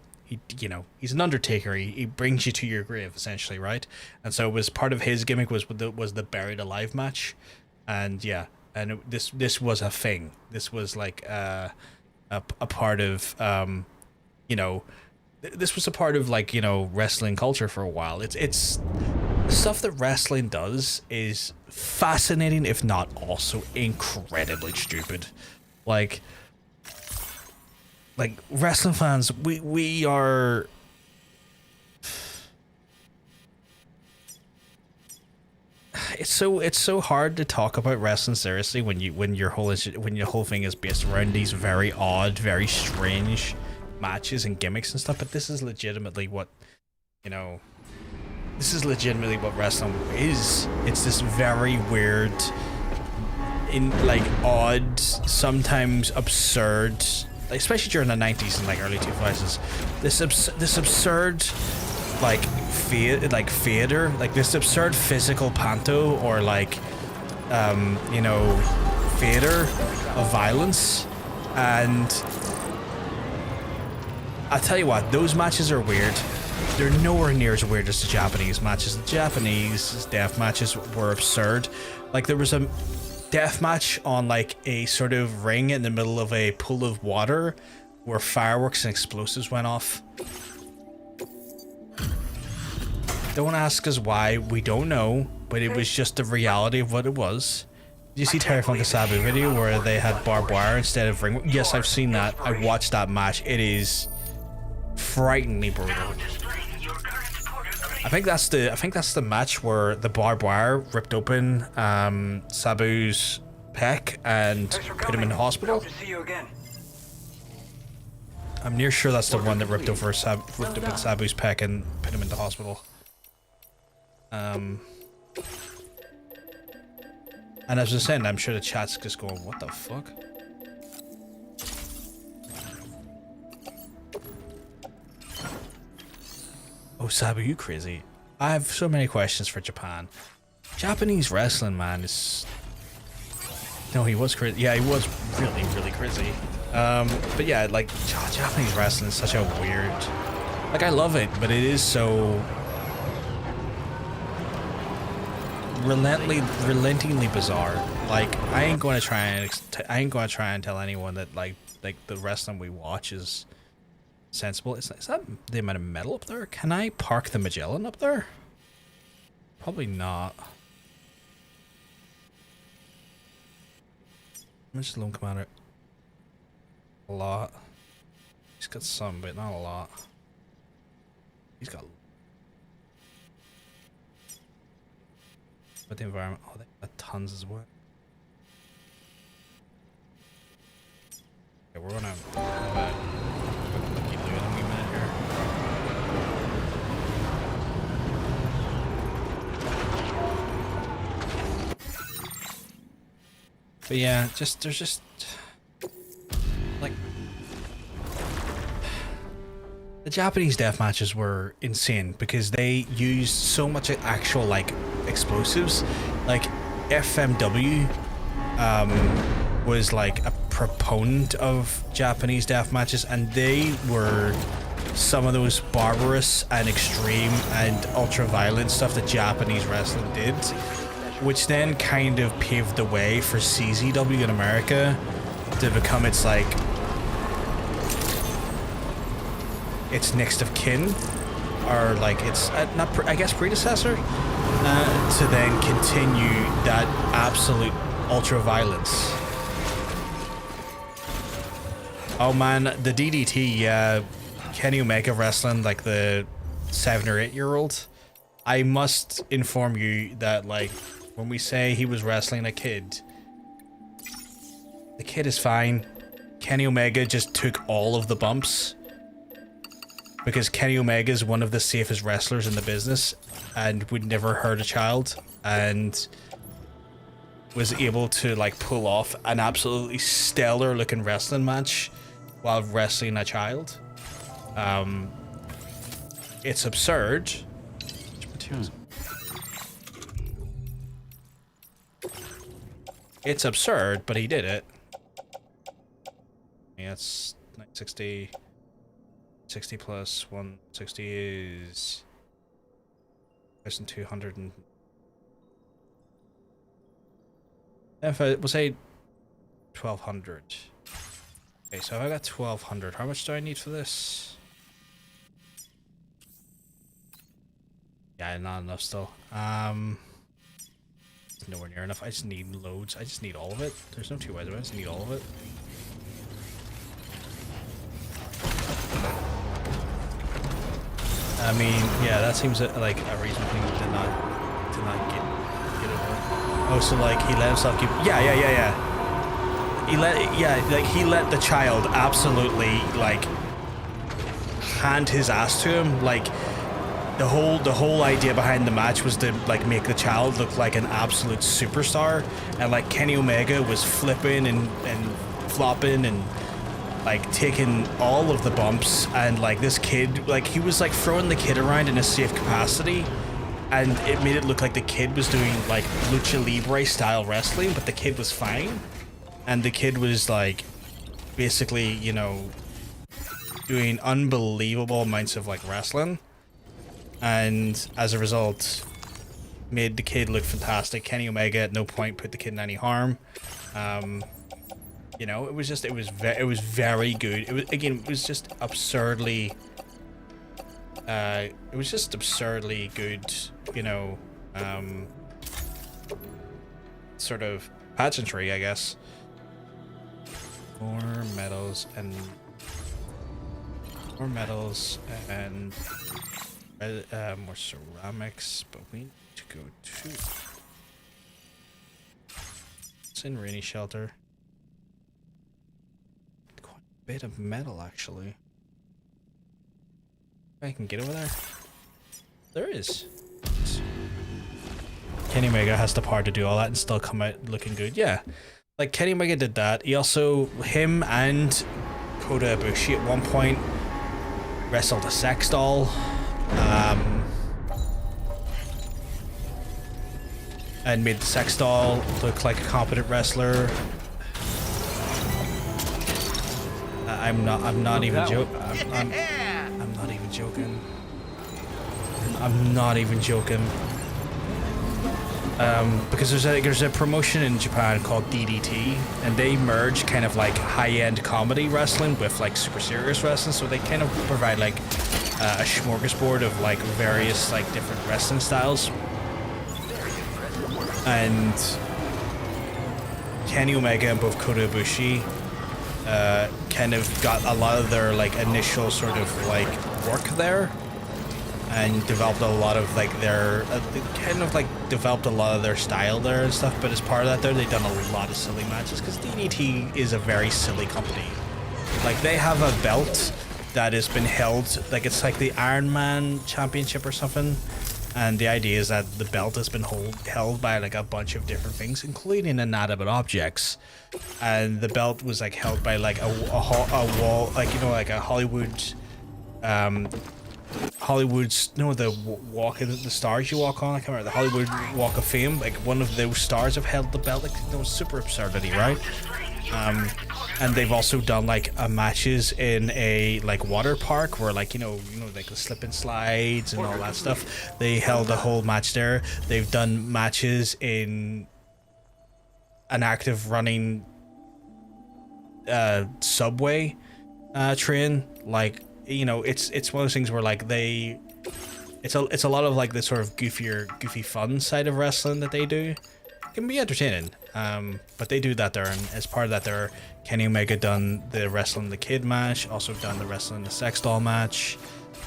he's an Undertaker. He brings you to your grave, essentially, right? And so it was part of his gimmick was the buried alive match, and yeah, and this was a thing. This was like a part of you know, this was a part of like, you know, wrestling culture for a while. It's the stuff that wrestling does is fascinating, if not also incredibly stupid. Like wrestling fans, we are it's so hard to talk about wrestling seriously when your whole thing is based around these very odd, very strange matches and gimmicks and stuff. But this is legitimately what, you know, this is legitimately what wrestling is. It's this very weird, in like odd, sometimes absurd, especially during the 90s and like early 2000s, this absurd like theater, like this absurd physical panto, or like you know, theater of violence. And I'll tell you what, those matches are weird. They're nowhere near as weird as the Japanese matches. The Japanese death matches were absurd. Like there was a death match on like a sort of ring in the middle of a pool of water where fireworks and explosives went off. Don't ask us why, we don't know, but it was just the reality of what it was. Did you see Terry Funk and Sabu video where they had barbed wire instead of ring? Yes, I've seen that. I watched that match. It is frighteningly brutal. I think that's the match where the barbed wire ripped open Sabu's pec and put him in the hospital. I'm near sure that's the one that ripped open Sabu's pec and put him into hospital. And as I was saying, I'm sure the chat's just going, what the fuck? Oh, Sabu, you crazy. I have so many questions for Japan. Japanese wrestling, man, is... No, he was crazy. Yeah, he was really, really crazy. But yeah, like, Japanese wrestling is such a weird... Like, I love it, but it is so... relentingly bizarre. Like, I ain't going to try and tell anyone that like the wrestling we watch is sensible. Is that the amount of metal up there? Can I park the Magellan up there? Probably not. How much does Lone Commander? A lot. He's got some, but not a lot. He's got. But the environment, oh, they got tons as well. Okay, we're gonna have a quick looky look in a minute here. But yeah, there's just like the Japanese death matches were insane because they used so much actual like explosives. Like FMW was like a proponent of Japanese death matches, and they were some of those barbarous and extreme and ultra violent stuff that Japanese wrestling did, which then kind of paved the way for CZW in America to become its like its next of kin, or like its I guess predecessor, to then continue that absolute ultra violence. Oh man, the DDT, Kenny Omega wrestling like the 7 or 8 year old. I must inform you that like when we say he was wrestling a kid, the kid is fine. Kenny Omega just took all of the bumps because Kenny Omega is one of the safest wrestlers in the business and would never hurt a child, and was able to like pull off an absolutely stellar looking wrestling match while wrestling a child. It's absurd. It's absurd, but he did it. Yeah, it's 60 plus 160 is 1,200 and if I will say 1,200. Okay, so I got 1,200. How much do I need for this? Yeah, not enough still. It's nowhere near enough. I just need loads. I just need all of it. There's no two ways about it. I just need all of it. I mean, yeah, that seems like a reasonable thing to not get over. Oh, so like he let himself keep. Yeah. He let the child absolutely like hand his ass to him. Like the whole idea behind the match was to like make the child look like an absolute superstar, and like Kenny Omega was flipping and flopping and like taking all of the bumps, and like this kid, like he was like throwing the kid around in a safe capacity, and it made it look like the kid was doing like lucha libre style wrestling, but the kid was fine, and the kid was like basically, you know, doing unbelievable amounts of like wrestling, and as a result made the kid look fantastic. Kenny Omega at no point put the kid in any harm. You know, it was very good. It was just absurdly good, you know, sort of pageantry, I guess. More medals and more ceramics, but we need to go to it's in Rainy Shelter. Bit of metal, actually. I can get over there. There is. Kenny Omega has the power to do all that and still come out looking good. Yeah, like Kenny Omega did that. He also, him and Kota Ibushi at one point wrestled a sex doll. And made the sex doll look like a competent wrestler. I'm not even joking. I'm not even joking. I'm not even joking. Because there's a promotion in Japan called DDT, and they merge kind of like high-end comedy wrestling with like super serious wrestling, so they kind of provide like a smorgasbord of like various like different wrestling styles. And Kenny Omega and both Kota Ibushi kind of got a lot of their like initial sort of like work there, and developed a lot of like their developed a lot of their style there and stuff. But as part of that, they've done a lot of silly matches because DDT is a very silly company. Like they have a belt that has been held, like it's like the Iron Man Championship or something. And the idea is that the belt has been held by like a bunch of different things, including inanimate objects. And the belt was like held by like a wall, like, you know, like a Hollywood's, the walk of the stars you walk on. I can't remember, the Hollywood Walk of Fame. Like one of those stars have held the belt. Like, you know, super absurdity, right? And they've also done like matches in a like water park where like you know like the slip and slides and all that stuff. They held a whole match there. They've done matches in an active running subway train, like you know, it's one of those things where like it's a lot of like the sort of goofy fun side of wrestling that they do. It can be entertaining, but they do that there, and as part of that there, Kenny Omega done the Wrestling the Kid match, also done the Wrestling the Sex Doll match,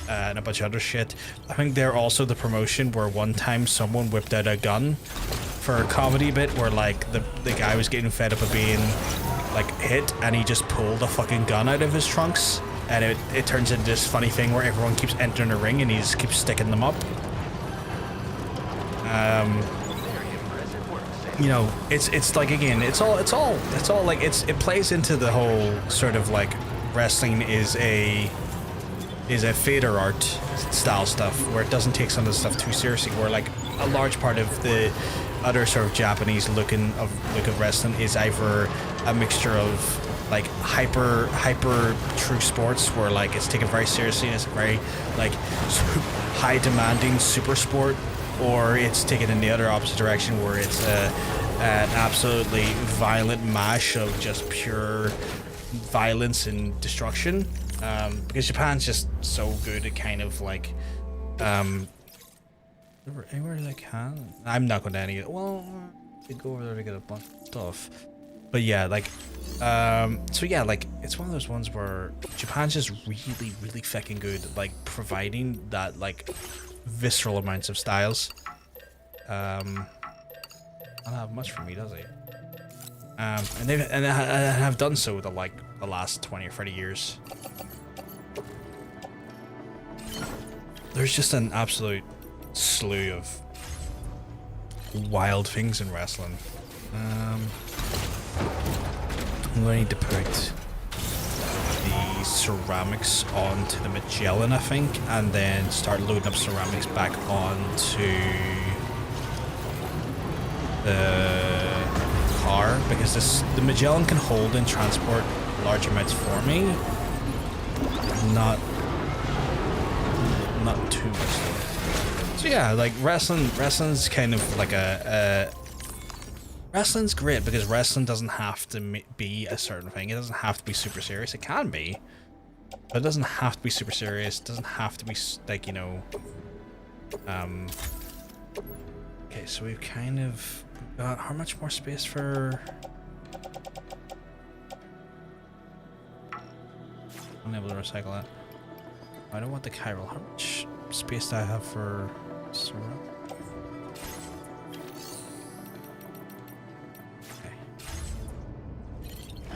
and a bunch of other shit. I think they're also the promotion where one time someone whipped out a gun for a comedy bit where like the guy was getting fed up of being like hit, and he just pulled a fucking gun out of his trunks, and it turns into this funny thing where everyone keeps entering the ring and he just keeps sticking them up. You know, it's like, again, it's all like it plays into the whole sort of like wrestling is a theater art style stuff where it doesn't take some of the stuff too seriously, where like a large part of the other sort of Japanese look of wrestling is either a mixture of like hyper true sports where like it's taken very seriously and it's very like high demanding super sport, or it's taken in the other opposite direction where it's an absolutely violent mash of just pure violence and destruction, because Japan's just so good at kind of like anywhere they can. I'm not going to any. Well, they go over there to get a bunch of stuff. But yeah, like, so yeah, like, it's one of those ones where Japan's just really, really fucking good at, like, providing that, like, visceral amounts of styles. I don't have much for me, does he? And they have done so the last 20 or 30 years. There's just an absolute slew of wild things in wrestling. I'm going to need to put the ceramics onto the Magellan, I think, and then start loading up ceramics back onto the car, because the Magellan can hold and transport large amounts for me. Not too much though. So yeah, like wrestling's kind of like wrestling's great because wrestling doesn't have to be a certain thing. It doesn't have to be super serious. It can be, but it doesn't have to be super serious. It doesn't have to be like, you know. Okay, so we've kind of got how much more space for? I'm able to recycle that. I don't want the chiral. How much space do I have for ceramic?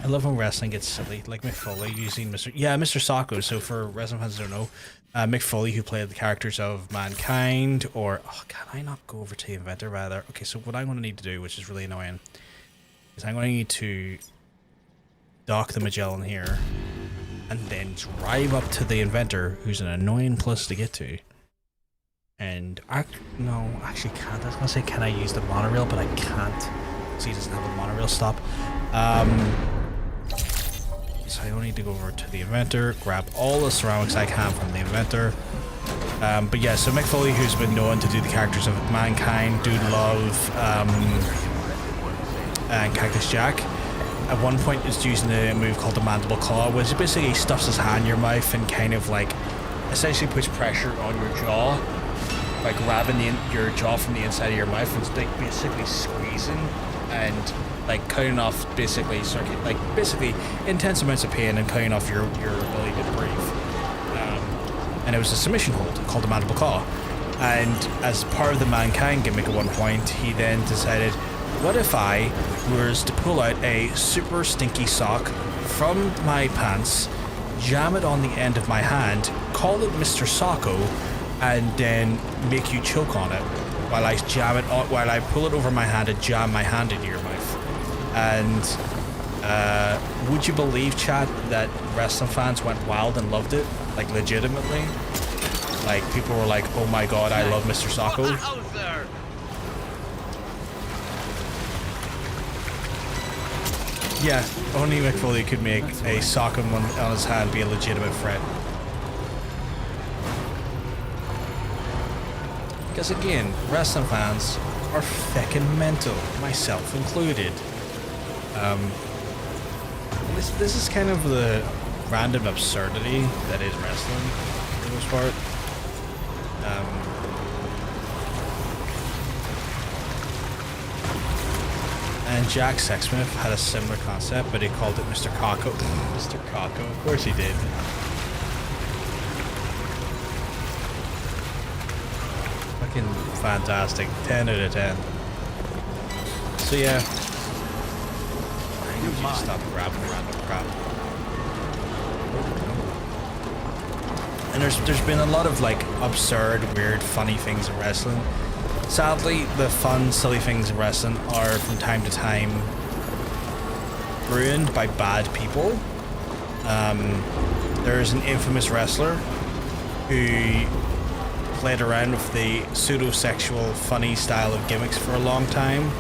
I love when wrestling gets silly, like Mick Foley using Mr. Sacco. So for wrestling fans who don't know, Mick Foley, who played the characters of Mankind, or can I not go over to the Inventor rather? Okay, so what I'm going to need to do, which is really annoying, is I'm going to need to dock the Magellan here, and then drive up to the Inventor, who's an annoying place to get to. And no, actually can't. I was going to say, can I use the monorail, but I can't. See, it doesn't have a monorail stop. So I only need to go over to the Inventor, grab all the ceramics I can from the Inventor. But yeah, so Mick Foley, who's been known to do the characters of Mankind, Dude Love, and Cactus Jack, at one point is using a move called the Mandible Claw, which basically stuffs his hand in your mouth and kind of like essentially puts pressure on your jaw by grabbing your jaw from the inside of your mouth and like basically squeezing and like cutting off basically intense amounts of pain and cutting off your ability to breathe. And it was a submission hold called the Mandible Claw. And as part of the Mankind gimmick at one point, he then decided, what if I was to pull out a super stinky sock from my pants, jam it on the end of my hand, call it Mr. Socko, and then make you choke on it while I pull it over my hand and jam my hand into your mouth. And would you believe, chat, that wrestling fans went wild and loved it? Like, legitimately. Like, people were like, oh my god, I love Mr. Socko. Yeah, only Mick Foley could make a sock on his hand be a legitimate threat. Because again, wrestling fans are feckin' mental, myself included. This is kind of the random absurdity that is wrestling for the most part. And Jack Sexsmith had a similar concept, but he called it Mr. Cocko. Mr. Cocko, of course he did. Fucking fantastic. 10 out of 10. So yeah. I need you to stop grabbing random crap. And there's been a lot of like absurd, weird, funny things in wrestling. Sadly, the fun, silly things in wrestling are from time to time ruined by bad people. There's an infamous wrestler who played around with the pseudo-sexual, funny style of gimmicks for a long time,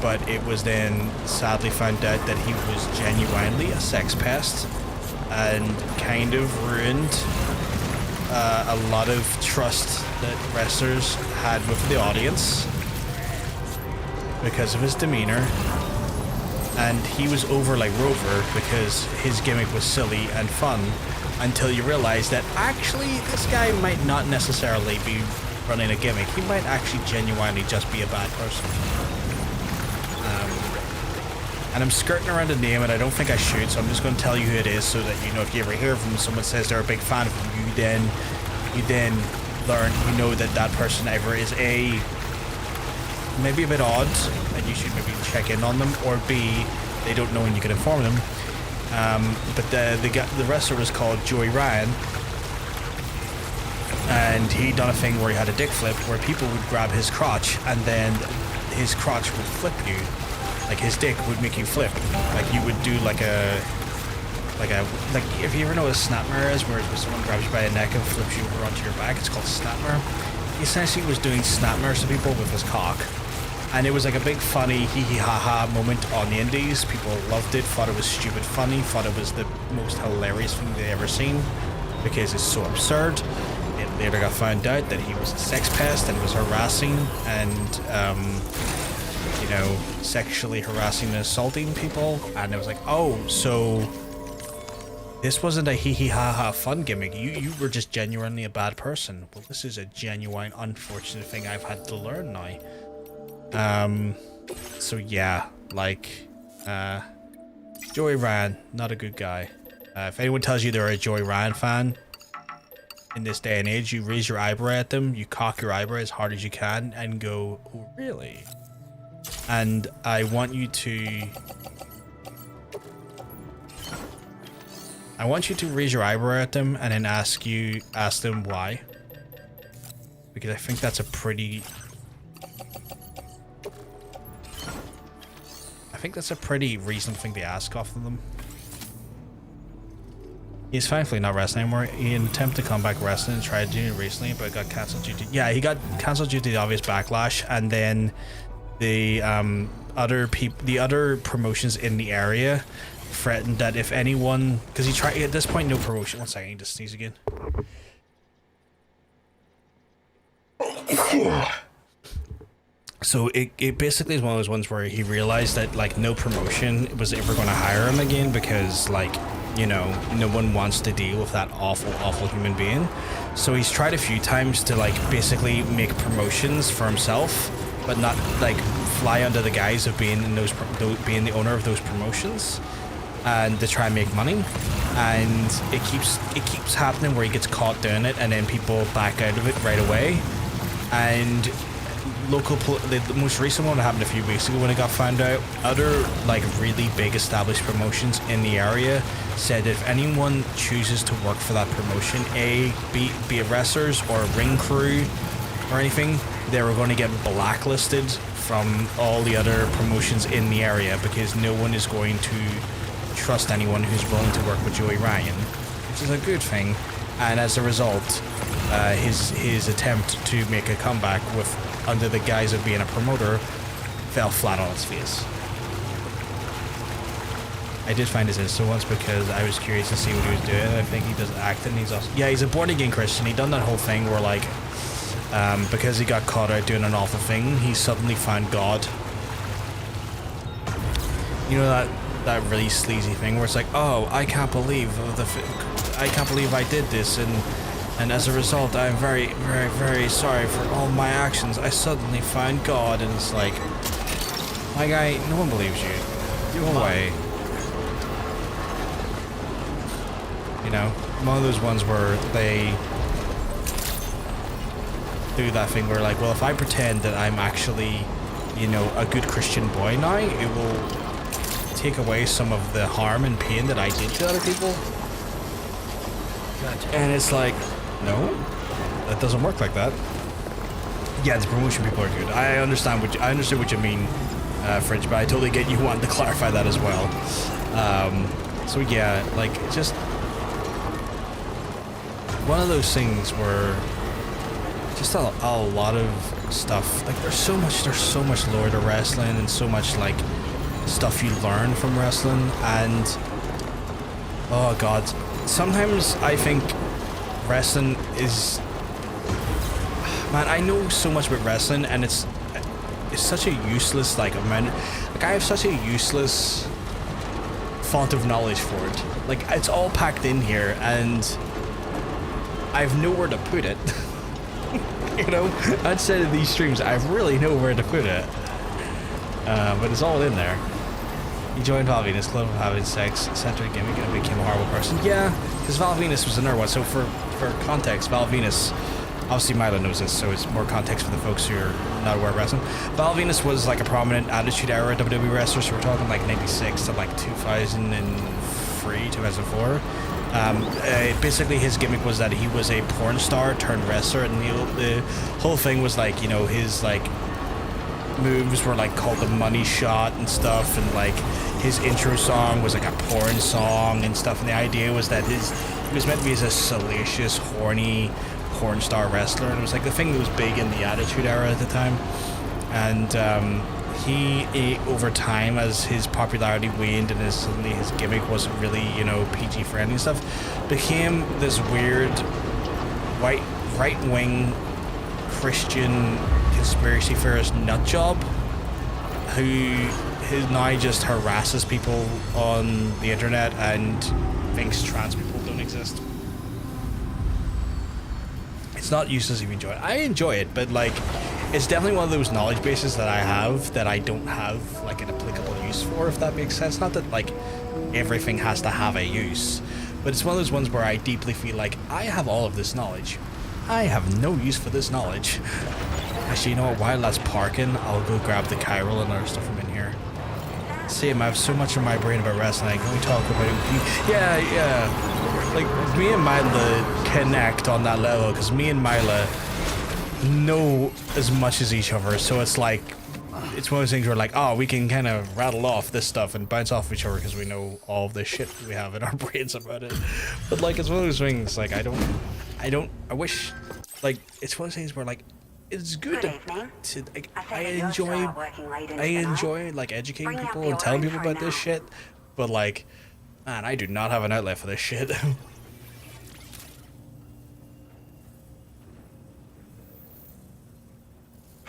but it was then sadly found out that he was genuinely a sex pest and kind of ruined a lot of trust that wrestlers had with the audience because of his demeanor. And he was over like Rover because his gimmick was silly and fun, until you realize that actually this guy might not necessarily be running a gimmick. He might actually genuinely just be a bad person. And I'm skirting around the name, and I don't think I should, so I'm just going to tell you who it is, so that you know, if you ever hear from someone says they're a big fan of him, you then learn, you know, that that person either is A, maybe a bit odd, and you should maybe check in on them, or B, they don't know and you can inform them. But the wrestler was called Joey Ryan, and he done a thing where he had a dick flip where people would grab his crotch, and then his crotch would flip you. Like his dick would make you flip. Like you would do like if you ever know what a snapmare is, where someone grabs you by the neck and flips you over onto your back, it's called snapmare. He essentially was doing snapmares to people with his cock. And it was like a big funny hee hee ha ha moment on the indies. People loved it, thought it was stupid funny, thought it was the most hilarious thing they'd ever seen because it's so absurd. It later got found out that he was a sex pest and was harassing and you know, sexually harassing and assaulting people, and it was like, oh, so this wasn't a hee hee ha ha fun gimmick. You were just genuinely a bad person. Well, this is a genuine unfortunate thing I've had to learn now. So yeah, like Joey Ryan, not a good guy. If anyone tells you they're a Joey Ryan fan in this day and age, you raise your eyebrow at them, you cock your eyebrow as hard as you can and go, oh, really? And I want you to raise your eyebrow at them and then ask them why, because I think that's a pretty reasonable thing to ask off of them. He's thankfully not wrestling anymore. He attempted to come back wrestling and tried to do it recently, but got cancelled due to he got cancelled due to the obvious backlash, and then the other promotions in the area threatened that if anyone, because he tried at this point, no promotion. 1 second, I need to sneeze again. So it basically is one of those ones where he realized that like no promotion was ever going to hire him again, because like, you know, no one wants to deal with that awful human being. So he's tried a few times to like basically make promotions for himself, but not like fly under the guise of being in those being the owner of those promotions, and to try and make money. And it keeps happening where he gets caught doing it, and then people back out of it right away. And the most recent one happened a few weeks ago when it got found out. Other like really big established promotions in the area said that if anyone chooses to work for that promotion, be it wrestlers or a ring crew or anything, they were going to get blacklisted from all the other promotions in the area, because no one is going to trust anyone who's willing to work with Joey Ryan, which is a good thing. And as a result, his attempt to make a comeback under the guise of being a promoter fell flat on its face. I did find his Insta once because I was curious to see what he was doing. I think he does acting. He's a born again Christian. He done that whole thing where like, because he got caught out doing an awful thing, he suddenly found God. You know that really sleazy thing where it's like, oh, I can't believe I did this, and as a result, I'm very, very, very sorry for all my actions. I suddenly find God, and it's like, my guy, no one believes you. Go away. You know, one of those ones where they do that thing where like, well, if I pretend that I'm actually, you know, a good Christian boy now, it will take away some of the harm and pain that I did to other people. Gotcha. And it's like, no, that doesn't work like that. Yeah, the promotion people are good. I understand what you mean, Fridge, but I totally get you wanting to clarify that as well. So yeah, like, just one of those things where just a lot of stuff, like there's so much lore to wrestling and so much like stuff you learn from wrestling, and oh god, sometimes I think wrestling is, man, I know so much about wrestling and it's such a useless like amount, like I have such a useless font of knowledge for it, like it's all packed in here and I've nowhere to put it. You know, outside of these streams I really know where to put it, but it's all in there. You joined Val Venus Club of having sex-centered gimmick and became a horrible person. Yeah, because Val Venus was another one. So for context, Val Venus, obviously Milo knows this, so it's more context for the folks who are not aware of wrestling. Val Venus was like a prominent Attitude Era WWE wrestler, so we're talking like 96 to like 2003, 2004. Basically his gimmick was that he was a porn star turned wrestler, and the whole thing was like, you know, his like moves were like called the money shot and stuff, and like his intro song was like a porn song and stuff, and the idea was that he was meant to be as a salacious, horny porn star wrestler, and it was like the thing that was big in the Attitude Era at the time. And he, over time, as his popularity waned and suddenly his gimmick wasn't really, you know, PG friendly and stuff, became this weird right-wing Christian conspiracy theorist nutjob who now just harasses people on the internet and thinks trans people don't exist. It's not useless if you enjoy it. I enjoy it, but like, it's definitely one of those knowledge bases that I have that I don't have like an applicable use for, if that makes sense. Not that like everything has to have a use, but it's one of those ones where I deeply feel like I have all of this knowledge. I have no use for this knowledge. Actually, you know what, while that's parking, I'll go grab the chiral and other stuff from in here. Same, I have so much in my brain about wrestling. Can we talk about it? Yeah. Like, me and Mila connect on that level, because me and Mila know as much as each other, so it's like, it's one of those things where like, oh, we can kind of rattle off this stuff and bounce off each other because we know all of the shit we have in our brains about it. But like, it's one of those things, like, I wish, like, it's one of those things where like, it's good to like, I enjoy like educating people and telling people about this shit, but like, man, I do not have an outlet for this shit.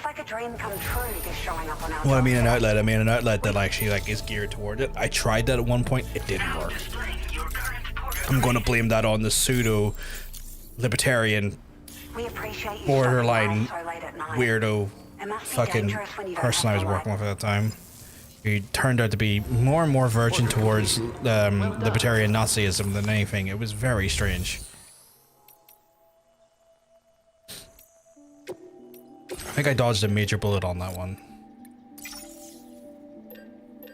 Like a dream come true, just showing up on our Well, I mean an outlet that actually like is geared toward it. I tried that at one point, it didn't work. I'm going to blame that on the pseudo libertarian, borderline weirdo fucking person I was working with at the time. He turned out to be more and more virgin towards libertarian Nazism than anything. It was very strange. I think I dodged a major bullet on that one.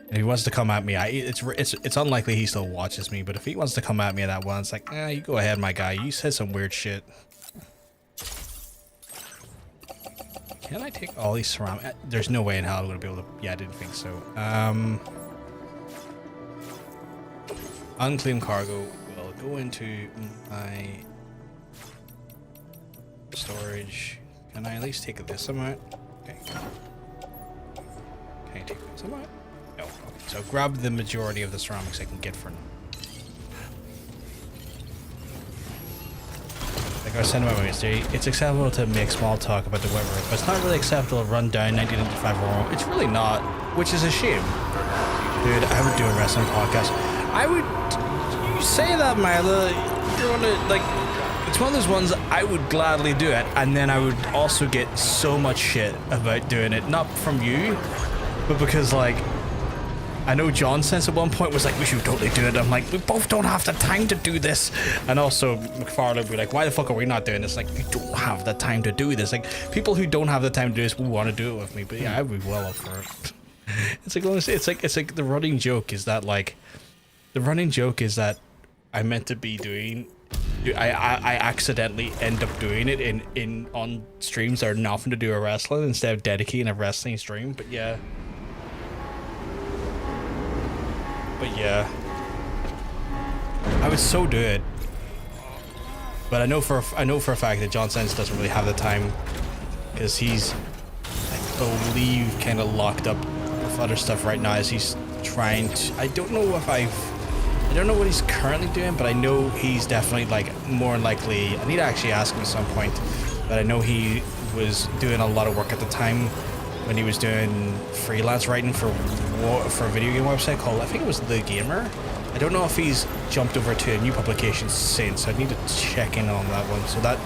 If he wants to come at me, it's unlikely he still watches me, but if he wants to come at me at that one, it's like, you go ahead, my guy. You said some weird shit. Can I take all these ceramic? There's no way in hell I'm gonna be able to. Yeah, I didn't think so. Unclaimed cargo will go into my storage. Can I at least take this amount? Okay. Can I take this amount? No. Okay. So grab the majority of the ceramics I can get for now. Like I was saying about my history, it's acceptable to make small talk about the weather, but it's not really acceptable to run down 1995 or it's really not, which is a shame. Dude, I would do a wrestling podcast. I would. You say that, Marla. You're one of, like, it's one of those ones I would gladly do it, and then I would also get so much shit about doing it. Not from you, but because, like, I know John Sense at one point was like, we should totally do it. I'm like, we both don't have the time to do this. And also McFarlane would be like, why the fuck are we not doing this? Like, you don't have the time to do this. Like, people who don't have the time to do this will want to do it with me. But yeah, I'd be well up for it. It's like the running joke is that, like, the running joke is that I meant to be doing, I accidentally end up doing it in on streams that are nothing to do with wrestling instead of dedicating a wrestling stream. But yeah. I would so do it. But I know for a fact that John Sens doesn't really have the time because he's, I believe, kind of locked up with other stuff right now as he's trying to. I don't know what he's currently doing, but I know he's definitely, like, more likely. I need to actually ask him at some point, but I know he was doing a lot of work at the time when he was doing freelance writing for a video game website called, I think it was The Gamer. I don't know if he's jumped over to a new publication since. I need to check in on that one. So that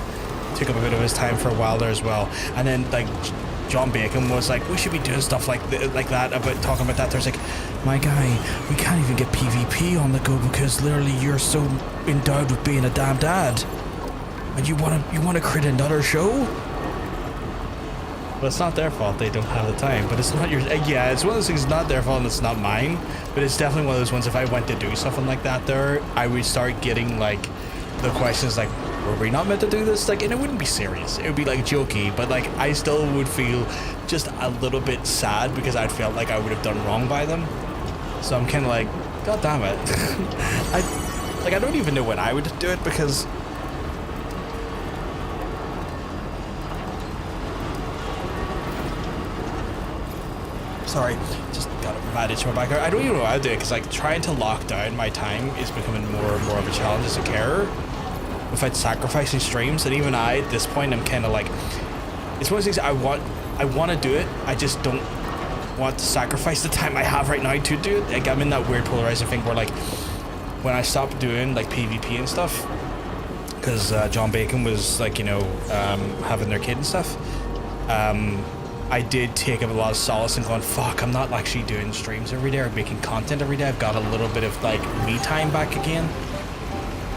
took up a bit of his time for a while there as well. And then, like, John Bacon was like, we should be doing stuff like that, about talking about that. There's like, my guy, we can't even get PvP on the go because literally you're so endowed with being a damn dad, and you want to create another show. But it's not their fault they don't have the time. But it's not your, yeah, it's one of those things. It's not their fault and it's not mine. But it's definitely one of those ones. If I went to do something like that there, I would start getting, like, the questions like, were we not meant to do this? Like, and it wouldn't be serious. It would be, like, jokey. But, like, I still would feel just a little bit sad because I felt like I would have done wrong by them. So I'm kind of like, God damn it. I don't even know when I would do it because. Sorry, just got a mad itch in my back. I don't even know how to do it because, like, trying to lock down my time is becoming more and more of a challenge as a carer without sacrificing streams. And even I, at this point, I'm kind of like, it's one of those things I want to do it. I just don't want to sacrifice the time I have right now to do it. Like, I'm in that weird polarizing thing where, like, when I stopped doing, like, PvP and stuff, because John Bacon was, like, you know, having their kid and stuff, I did take a lot of solace in going, fuck, I'm not actually doing streams every day or making content every day. I've got a little bit of, like, me time back again.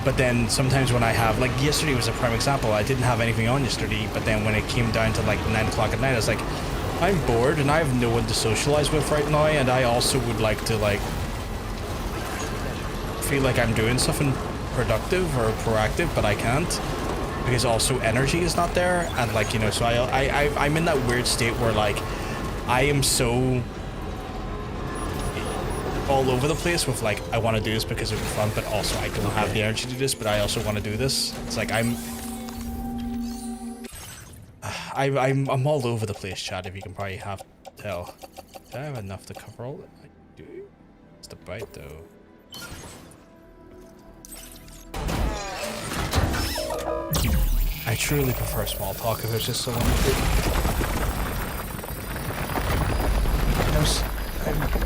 But then sometimes when I have, like, yesterday was a prime example. I didn't have anything on yesterday, but then when it came down to, like, 9 o'clock at night, I was like, I'm bored and I have no one to socialize with right now, and I also would like to, like, feel like I'm doing something productive or proactive, but I can't because also energy is not there. And, like, you know, so I'm in that weird state where, like, I am so all over the place with, like, I want to do this because it would be fun, but also I don't have the energy to do this, but I also want to do this. It's like I'm all over the place, Chad, if you can probably tell. Do I have enough to cover all it? I do. It's the bite, though. I truly prefer small talk if it's just someone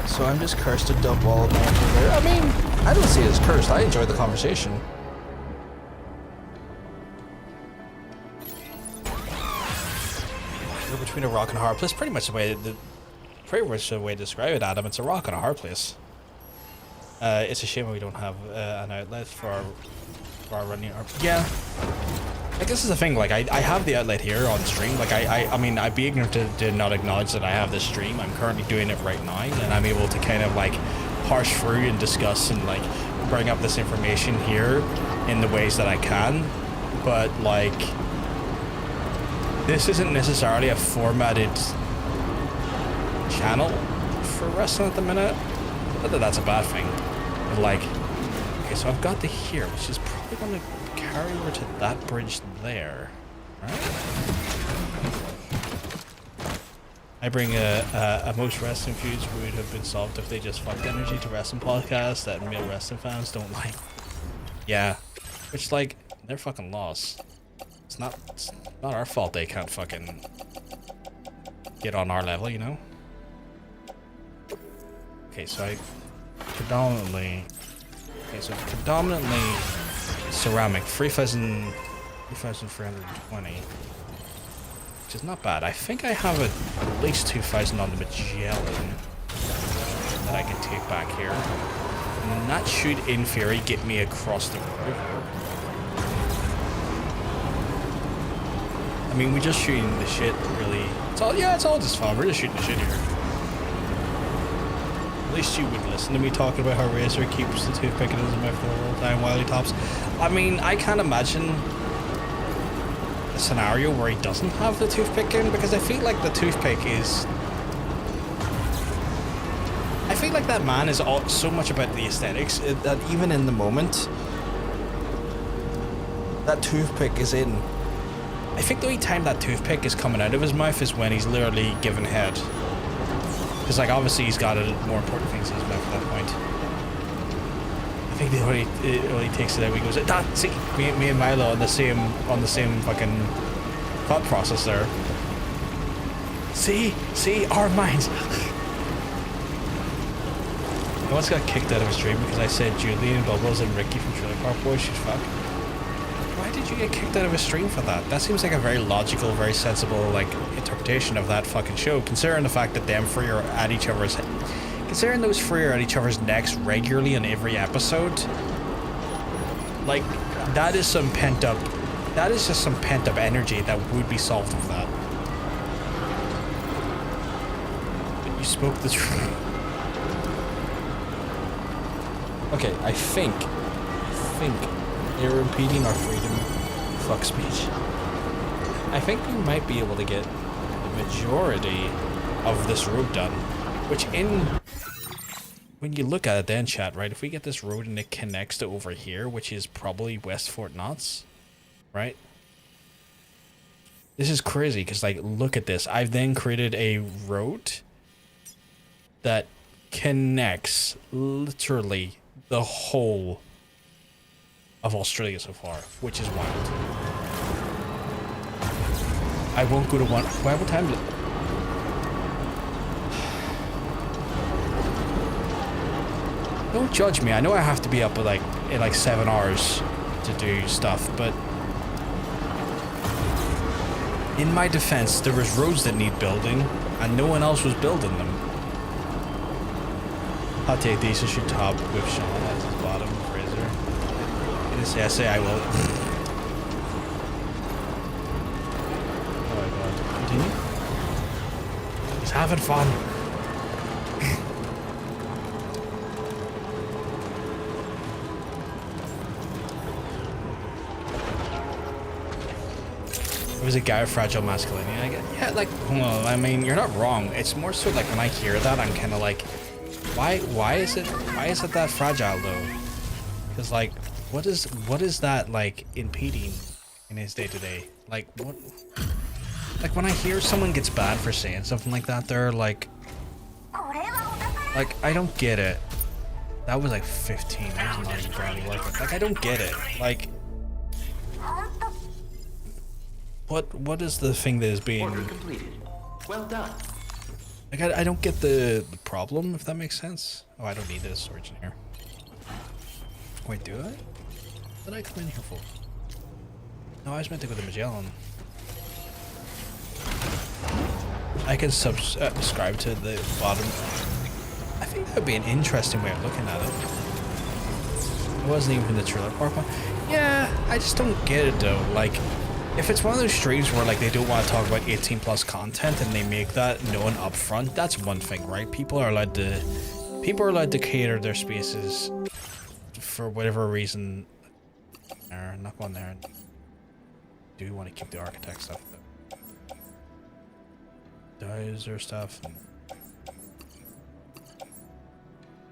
so I'm just cursed to dump all of my energy there. I mean, I don't see it as cursed. I enjoyed the conversation. You're between a rock and a hard place. Pretty much the way to describe it, Adam. It's a rock and a hard place. It's a shame we don't have an outlet for our running. Yeah. Like, this is the thing, like, I have the outlet here on stream. Like, I mean, I'd be ignorant to not acknowledge that I have this stream. I'm currently doing it right now, and I'm able to kind of, like, parse through and discuss and, like, bring up this information here in the ways that I can. But, like, this isn't necessarily a formatted channel for wrestling at the minute. Not that that's a bad thing. But, like, okay, so I've got the here, which is probably going to carry over to that bridge there, right? I bring a most wrestling feuds would have been solved if they just fucked energy to wrestling podcasts that male wrestling fans don't like. Yeah, which, like, they're fucking lost. It's not our fault they can't fucking get on our level, you know? Okay, so I predominantly... Okay, so predominantly ceramic, 3,320. Which is not bad. I think I have at least 2,000 on the Magellan that I can take back here. And then that should, in theory, get me across the river. I mean, we're just shooting the shit, really. It's all just fun. We're just shooting the shit here. At least you would listen to me talking about how Razor keeps the toothpick in his mouth the whole time while he tops. I mean, I can't imagine a scenario where he doesn't have the toothpick in, because I feel like the toothpick is... I feel like that man is so much about the aesthetics that even in the moment that toothpick is in. I think the only time that toothpick is coming out of his mouth is when he's literally giving head. Because, like, obviously he's got more important things in his mouth at that point. I think it only takes it out when he goes, see, me and Milo on the same fucking thought process there. See, our minds. I once got kicked out of a stream because I said Julian, Bubbles, and Ricky from Trailer Park Boys should fuck. Why did you get kicked out of a stream for that? That seems like a very logical, very sensible, like, interpretation of that fucking show, considering the fact that them three are at each other's... Considering those three are at each other's necks regularly in every episode, like, that is some pent-up... That is just some pent-up energy that would be solved with that. But you spoke the truth. Okay, I think they're impeding our freedom fuck speech. I think we might be able to get the majority of this road done, which when you look at it then, chat, right, if we get this road and it connects to over here, which is probably West Fort Knox, right? This is crazy, because, like, look at this. I've then created a road that connects literally the whole of Australia so far, which is wild. I won't go to one... Why, what time is it? Don't judge me. I know I have to be up at in 7 hours to do stuff, but in my defense, there was roads that need building, and no one else was building them. Hot take, these should top with Sean as his bottom Fraser. In this essay, I will. Oh my god. Continue? He's having fun. It was a guy with fragile masculinity. I get, yeah, like, well, I mean, you're not wrong. It's more so like when I hear that, I'm kind of like, why is it that fragile though? Because, like, what is that, like, impeding in his day-to-day? Like, what? Like, when I hear someone gets banned for saying something like that, they're like, I don't get it. That was like 15. That was not even barely worth it. Like, I don't get it. Like, what is the thing that is being... Order completed. Well done. Like, I don't get the problem, if that makes sense. Oh, I don't need this storage in here. Wait, do I? What did I come in here for? No, I was meant to go to Magellan. I can subscribe to the bottom. I think that would be an interesting way of looking at it. It wasn't even the Trailer Park one. Yeah, I just don't get it though. Like, if it's one of those streams where, like, they don't want to talk about 18+ content and they make that known up front, that's one thing, right? People are allowed to cater their spaces for whatever reason. There, not going there. Do want to keep the architect stuff though. Dozer stuff. And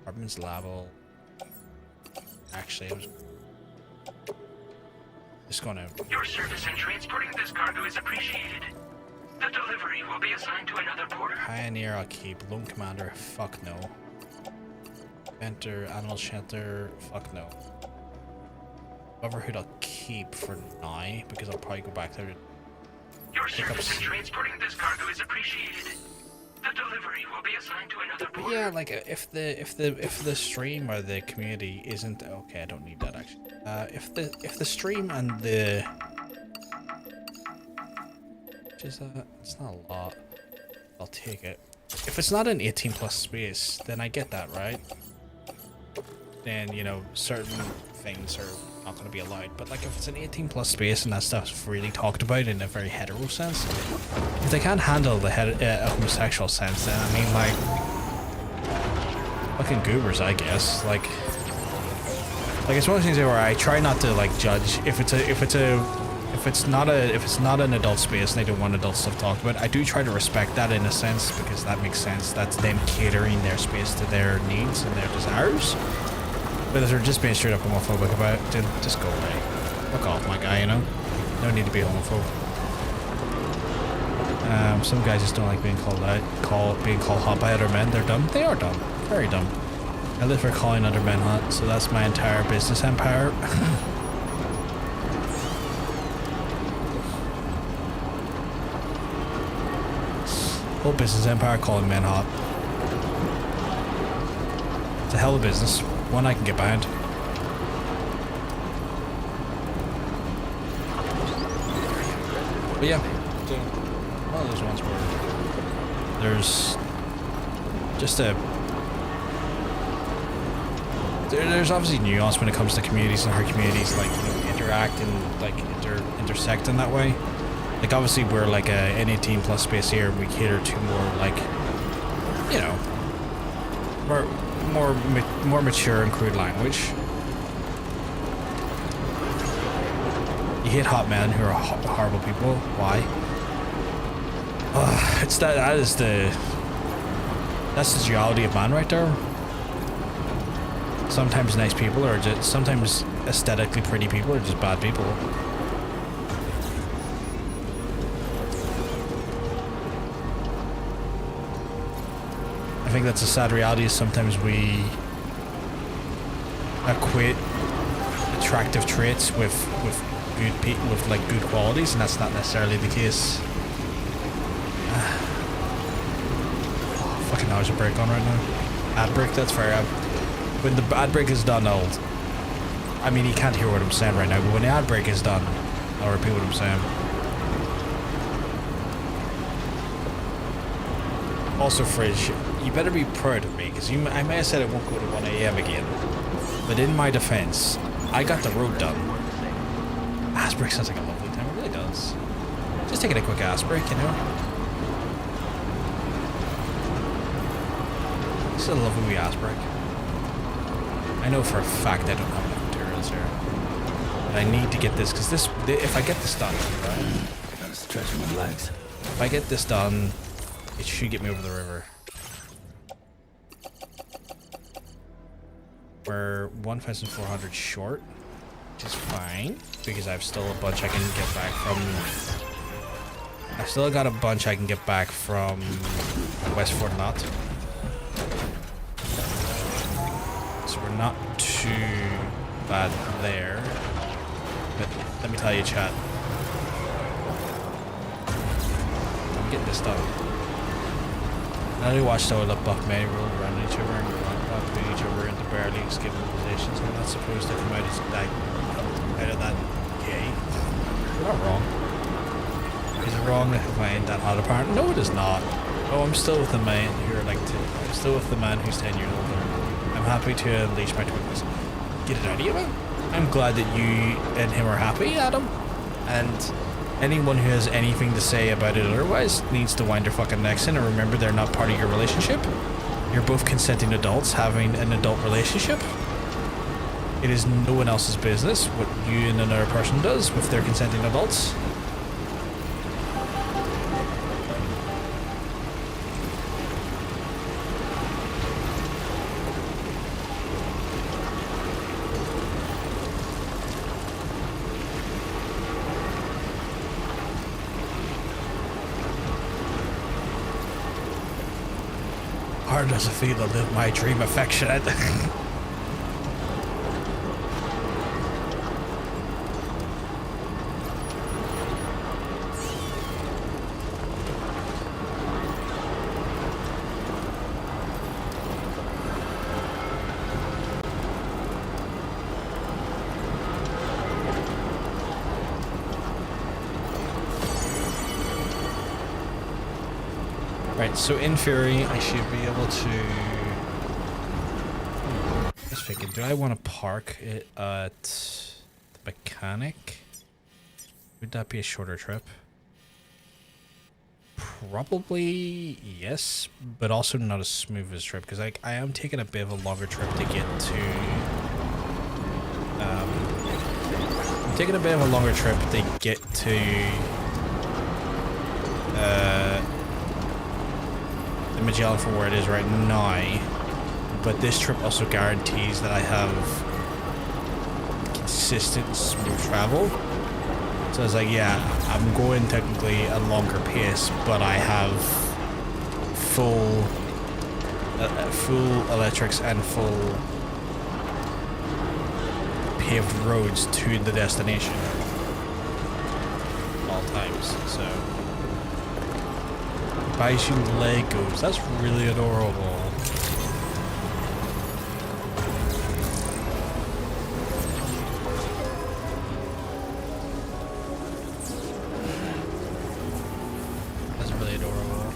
apartments level. Actually, I was just going to... Your service in transporting this cargo is appreciated. The delivery will be assigned to another porter. Pioneer, I'll keep. Lone Commander, fuck no. Enter, Animal Shelter, fuck no. Brotherhood, I'll keep for now, because I'll probably go back there to Your service in transporting this cargo is appreciated. The delivery will be assigned to another But porter. yeah, like if the stream or the community isn't okay, I don't need that actually. If the stream and the which is it's not a lot. I'll take it. If it's not an 18+ space, then I get that, right? Then, you know, certain things are not going to be allowed. But like if it's an 18+ space and that stuff's really talked about in a very hetero sense, if they can't handle the homosexual sense, then I mean, like, fucking goobers, I guess. Like it's one of those things where I try not to like judge if it's not an adult space and they don't want adult stuff talked about. I do try to respect that in a sense because that makes sense. That's them catering their space to their needs and their desires. But if they're just being straight up homophobic about it, then just go away. Fuck off, my guy, you know? No need to be homophobe. Some guys just don't like being called hot by other men. They're dumb. They are dumb. Very dumb. I live for calling other men hot, so that's my entire business empire. Whole business empire calling men hot. It's a hell of a business. One I can get behind. But yeah, it's one of those ones where there's just there's obviously nuance when it comes to communities and how communities like, you know, interact and like intersect in that way. Like obviously we're like an 18+ space here. We cater to more like, you know, more mature and crude language. You hate hot men who are horrible people. Why? That's the duality of man right there. Sometimes nice people are just, sometimes aesthetically pretty people are just bad people. I think that's a sad reality. Is sometimes we equate attractive traits with good qualities, and that's not necessarily the case. Fucking hell, there's a break on right now. Ad break. That's fair. When the ad break is done, I mean, you can't hear what I'm saying right now, but when the ad break is done, I'll repeat what I'm saying. Also, Fridge, you better be proud of me, because I may have said it won't go to 1 AM again. But in my defense, I got the road done. Ass break sounds like a lovely time, it really does. Just taking a quick ass break, you know? This is a lovely wee ass break. I know for a fact I don't have enough materials here. But I need to get this, because if I get this done, right? Gotta stretch my legs. If I get this done, it should get me over the river. We're 1,400 short, which is fine, because I've still a bunch I can get back from... I've still got a bunch I can get back from West Fort Knot. So we're not too bad there. But let me tell you, chat. I'm getting this done. I only watched all the Buckman roll around each other and put each other into barely given positions. We're not supposed to come out of that gay. You're not wrong. Is it wrong if I ain't that hot apparent? No, it is not. Oh, I'm still with the man I'm still with the man who's 10 years older. I'm happy to unleash my twinkles. Get it out of you, man. I'm glad that you and him are happy, Adam. And anyone who has anything to say about it otherwise needs to wind their fucking necks in and remember they're not part of your relationship. You're both consenting adults having an adult relationship. It is no one else's business what you and another person does with their consenting adults. Hard does it feel to live my dream affectionate? Right, so in theory, I should be able to... Just thinking, do I want to park it at the mechanic? Would that be a shorter trip? Probably yes, but also not as smooth as trip, because I am taking a bit of a longer trip to get to... I'm taking a bit of a longer trip to get to... the Magellan from where it is right now, but this trip also guarantees that I have consistent smooth travel. So I was like, yeah, I'm going technically a longer pace, but I have full electrics and full paved roads to the destination all times. So buys you Legos. That's really adorable. That's really adorable.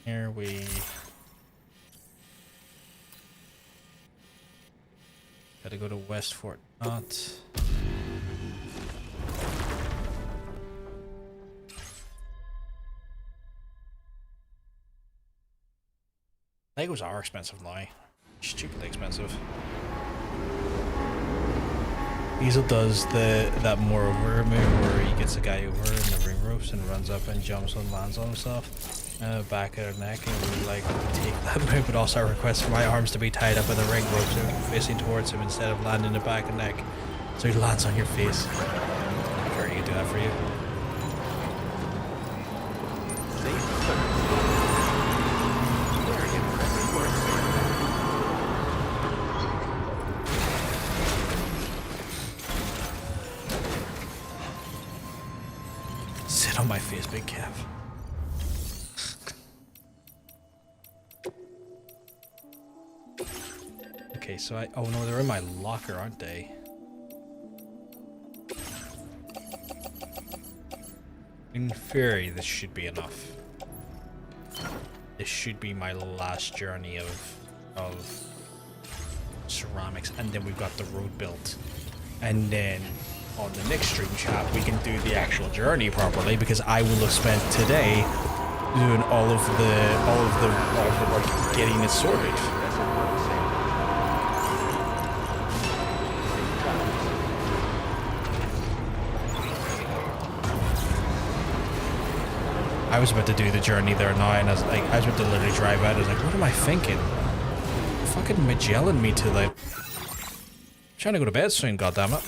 Here we gotta go to West Fort Knott. Legos are expensive now. Stupidly expensive. Diesel does that more over move where he gets a guy over in the ring ropes and runs up and jumps and lands on himself. Back of their neck, and we like take that move, but also I request for my arms to be tied up in the ring rope so facing towards him instead of landing in the back and neck. So he lands on your face. I'm sure he can do that for you. Sit on my face, Big Kev. Okay, so oh no, they're in my locker, aren't they? In theory, this should be enough. This should be my last journey of ceramics, and then we've got the road built. And then on the next stream chat, we can do the actual journey properly, because I will have spent today doing all of the work getting it sorted. I was about to do the journey there now, and I was about to literally drive out. I was like, what am I thinking? Fucking Magellan me to like... I'm trying to go to bed soon, goddammit.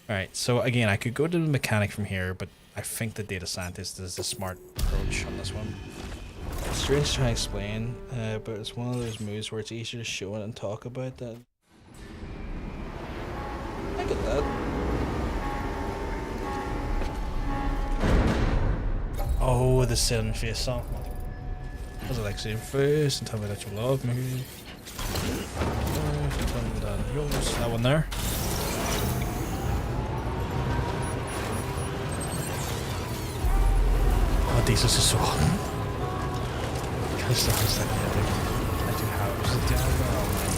Alright, so again, I could go to the mechanic from here, but I think the data scientist is the smart approach on this one. It's strange to try and explain, but it's one of those moves where it's easier to show it and talk about that. I get that. Oh, the silent face song. Was it like saying first and tell me that you love me? Tell me that I'm yours. That one there. Oh, Jesus is so hot. Because that was like epic. I do have was it down there? Oh man.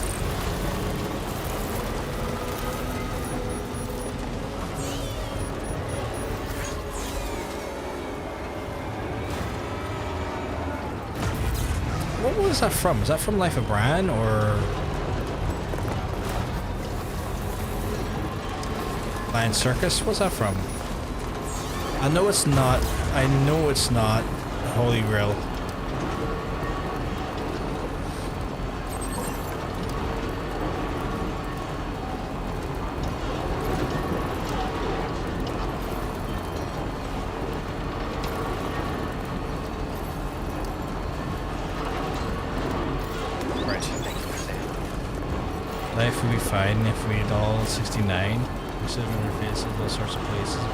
What was that from? Is that from Life of Brian or Lion Circus? What's that from? I know it's not. I know it's not Holy Grail. Life would be fine if we had all 69. Receive interfaces, all sorts of places.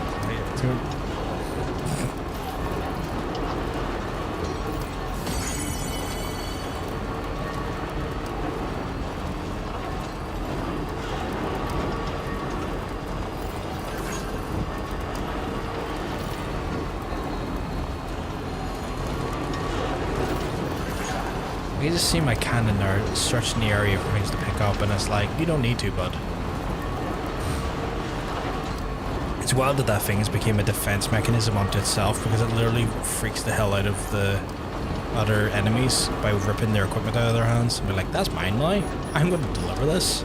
You just see my cannon there searching the area for things to pick up, and it's like, you don't need to, bud. It's wild that thing has become a defense mechanism unto itself, because it literally freaks the hell out of the other enemies by ripping their equipment out of their hands and be like, that's mine now, I'm going to deliver this.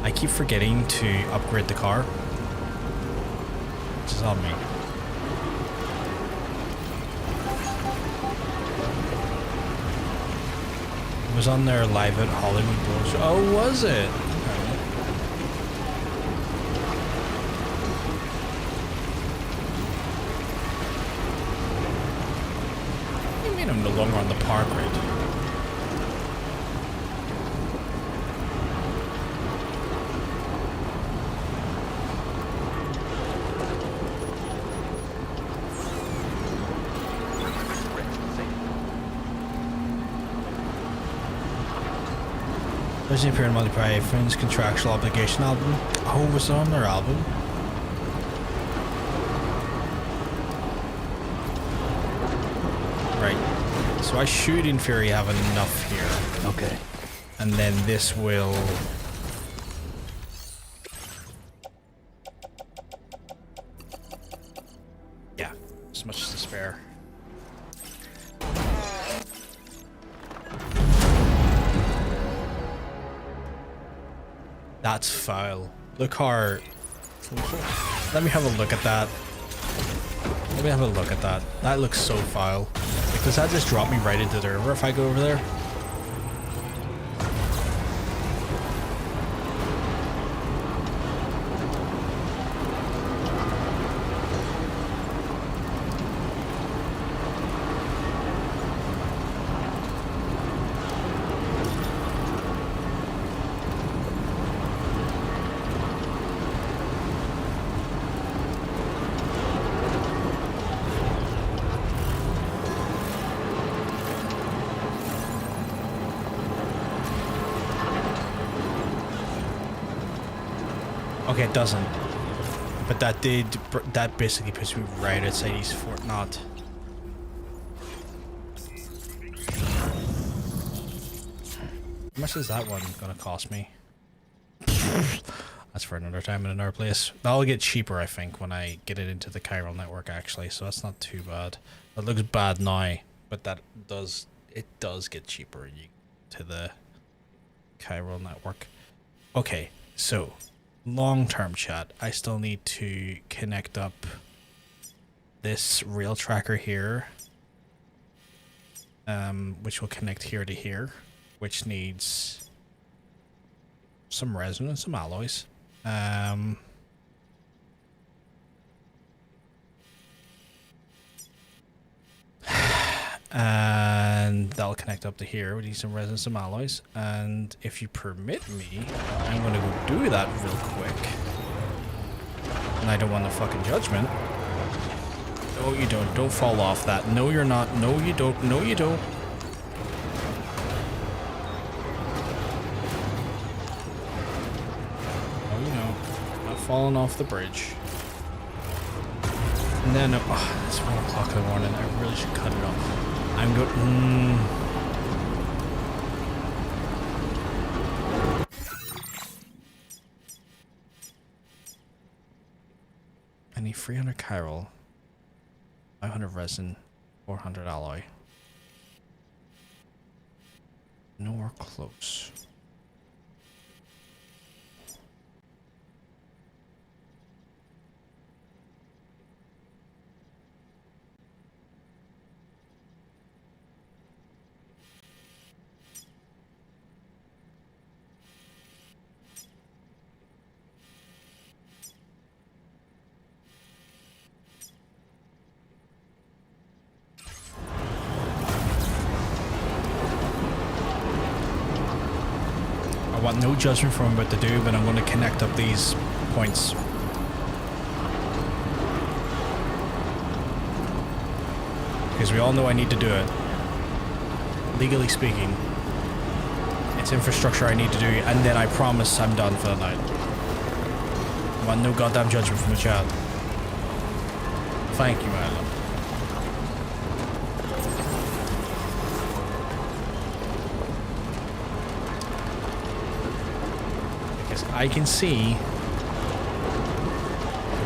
I keep forgetting to upgrade the car, which is on me. It was on their Live at Hollywood Bowl. Oh, was it? What do you mean I'm no longer on the park ride? Does it appear in Multiplayer Friends Contractual Obligation album? Oh, was it on their album? Right. So I should, in theory, have enough here. Okay. And then this will... Yeah, as much as to spare. That's foul. The car... Let me have a look at that. Let me have a look at that. That looks so foul. Does that just drop me right into the river if I go over there? Okay, it doesn't. But that basically puts me right outside East Fort Knot. How much is that one gonna cost me? That's for another time in another place. That'll get cheaper, I think, when I get it into the chiral network, actually, so that's not too bad. It looks bad now, but it does get cheaper to the chiral network. Okay, so long-term chat, I still need to connect up this rail tracker here, which will connect here to here, which needs some resin and some alloys. And that'll connect up to here. We need some resin, some alloys, and if you permit me, I'm gonna go do that real quick. And I don't want the fucking judgment. No, you don't. Don't fall off that. No, you're not. No, you don't. No, you don't. No, you don't. Not falling off the bridge. And then, oh, it's 1 o'clock in the morning. I really should cut it off. I'm going. I need 300 chiral, 500 resin, 400 alloy. Nowhere close. want no judgment from what to do, but I'm going to connect up these points. Because we all know I need to do it. Legally speaking. It's infrastructure I need to do, and then I promise I'm done for the night. I want no goddamn judgment from the chat. Thank you, my love. Because I can see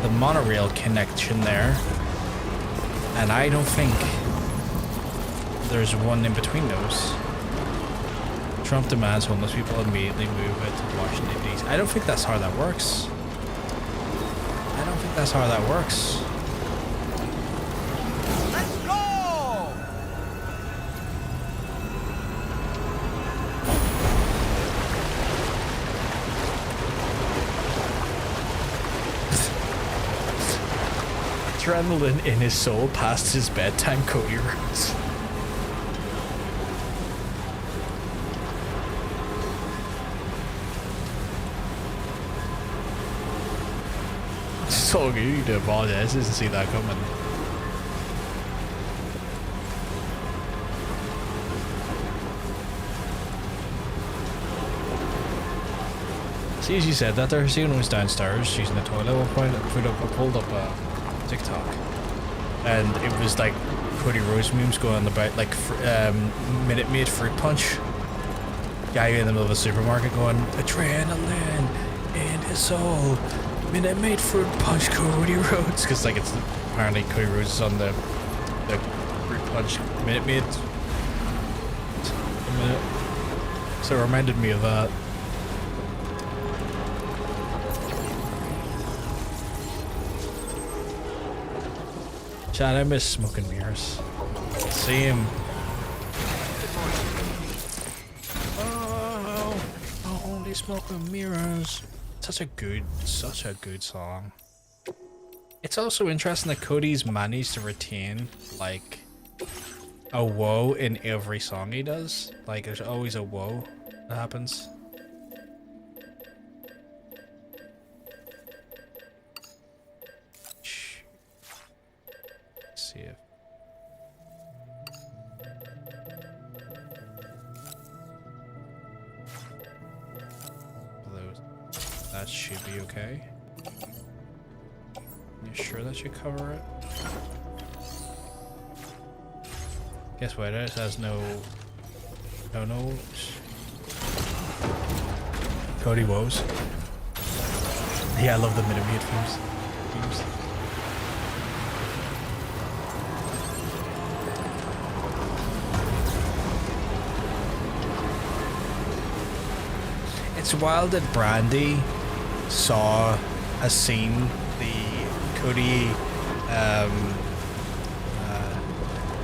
the monorail connection there, and I don't think there's one in between those. Trump demands homeless people immediately move it to Washington, D.C. I don't think that's how that works. I don't think that's how that works. Let's go! Adrenaline in his soul past his bedtime, Cody Rhodes. So you to apologize, didn't see that coming. See, as you said that there, Sienna was downstairs using the toilet at one point. I pulled up a TikTok, and it was like Cody Rhodes memes going about like Minute Maid fruit punch. Guy in the middle of a supermarket going adrenaline in his soul. Minute Maid fruit punch Cody Rhodes, because like it's apparently Cody Rhodes is on the fruit punch Minute Maid. So it reminded me of that. Chad, I miss smoking mirrors. Same. Oh, only smoking mirrors. Such a good song. It's also interesting that Cody's managed to retain like a whoa in every song he does. Like there's always a whoa that happens. Let's see if that should be okay. You sure that should cover it? Guess what? It has no notes. Cody woes. Yeah, I love the Minute Maid themes. It's wild that Brandy has seen the Cody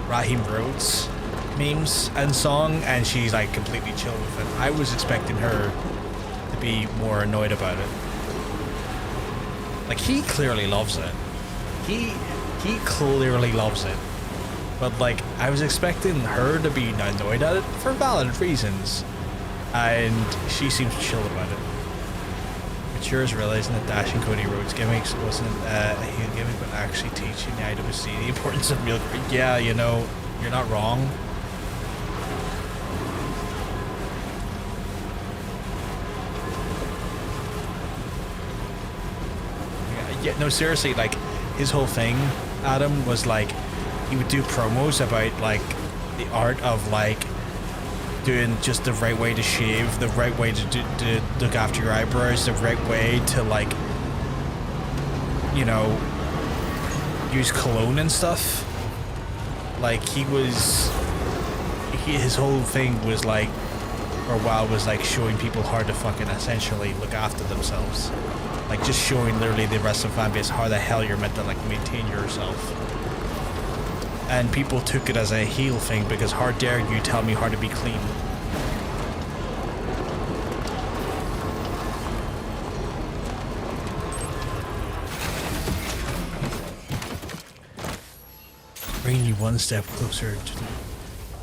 Raheem Rhodes memes and song, and she's like completely chill with it. I was expecting her to be more annoyed about it. Like he clearly loves it. He clearly loves it. But like I was expecting her to be annoyed at it for valid reasons. And she seems chill about it. Mature is realizing that dashing Cody Rhodes gimmicks wasn't a heel gimmick, but actually teaching the IWC the importance of real. Yeah, you know, you're not wrong. Yeah, no, seriously, like his whole thing, Adam, was like he would do promos about like the art of like doing just the right way to shave, the right way to look after your eyebrows, the right way to like, you know, use cologne and stuff. Like his whole thing was like, for a while was like showing people how to fucking essentially look after themselves. Like just showing literally the rest of the fan base how the hell you're meant to like maintain yourself. And people took it as a heel thing because how dare you tell me how to be clean. Bringing you one step closer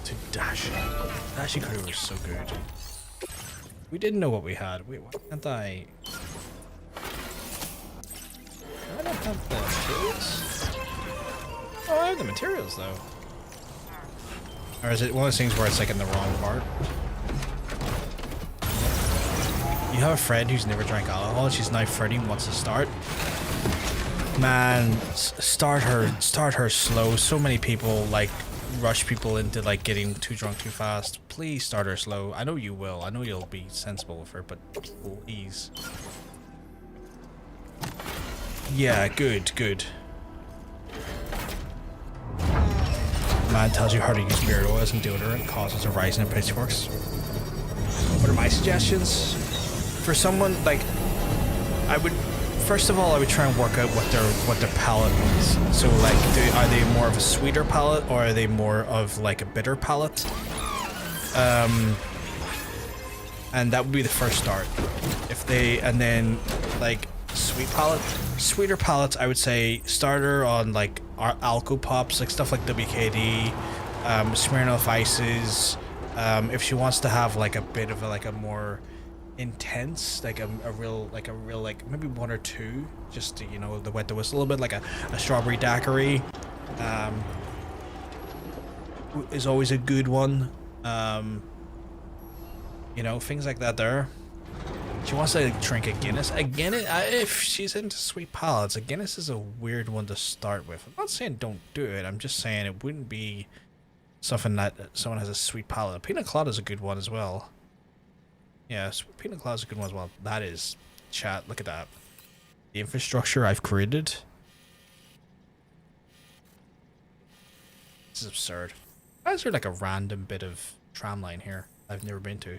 to dashing. Dashing crew was so good. We didn't know what we had. Wait, why can't I? I don't have the materials. Oh, I have the materials though. Or is it one of those things where it's like in the wrong part? You have a friend who's never drank alcohol. She's now 30 and wants to start. Man, start her slow. So many people like rush people into like getting too drunk too fast. Please start her slow. I know you will. I know you'll be sensible with her, but please. Yeah, good. Man tells you how to use beard oils and deodorant, causes a rise in pitchforks. What are my suggestions? For someone like, first of all, I would try and work out what their palate is. So like, are they more of a sweeter palate or are they more of like a bitter palate? And that would be the first start. And then like sweeter palettes, I would say starter on like Alco Pops, like stuff like WKD, Smirnoff Ices. If she wants to have like a bit of a more intense, like a real maybe one or two, just to, you know, the wet the whistle a little bit, like a strawberry daiquiri is always a good one. You know, things like that there. She wants to drink a Guinness. If she's into sweet palates, a Guinness is a weird one to start with. I'm not saying don't do it. I'm just saying it wouldn't be something that someone has a sweet palate. A pina colada is a good one as well. Yeah, pina colada is a good one as well. That is, chat, look at that. The infrastructure I've created. This is absurd. Why is there like a random bit of tram line here I've never been to?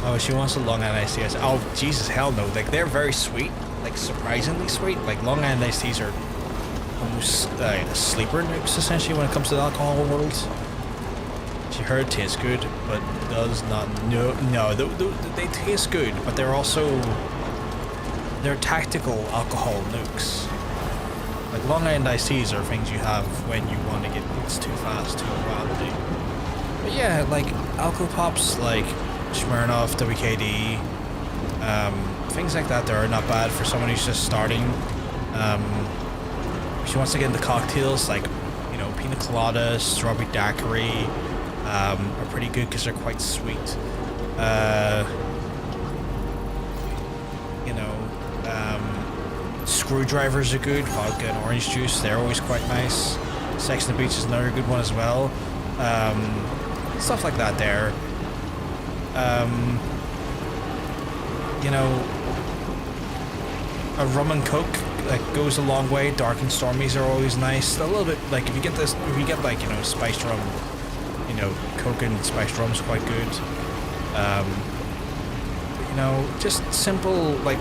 Oh, she wants a Long Island iced tea. Oh, Jesus, hell no. Like, they're very sweet. Like, surprisingly sweet. Like, Long Island iced teas are almost sleeper nukes, essentially, when it comes to the alcohol world. She heard it tastes good, but does not. No, they taste good, but they're also... They're tactical alcohol nukes. Like, Long Island iced teas are things you have when you want to get it's too fast, too wildly. But yeah, like, Alco Pops, like... Smirnoff, WKD, things like that, are not bad for someone who's just starting. If she wants to get into cocktails, like, you know, pina colada, strawberry daiquiri, are pretty good because they're quite sweet. You know, screwdrivers are good, vodka and orange juice, they're always quite nice. Sex on the Beach is another good one as well. Stuff like that there. You know, a rum and coke like goes a long way. Dark and stormies are always nice. A little bit like if you get like, you know, spiced rum, you know, coke and spiced rum's quite good. You know, just simple, like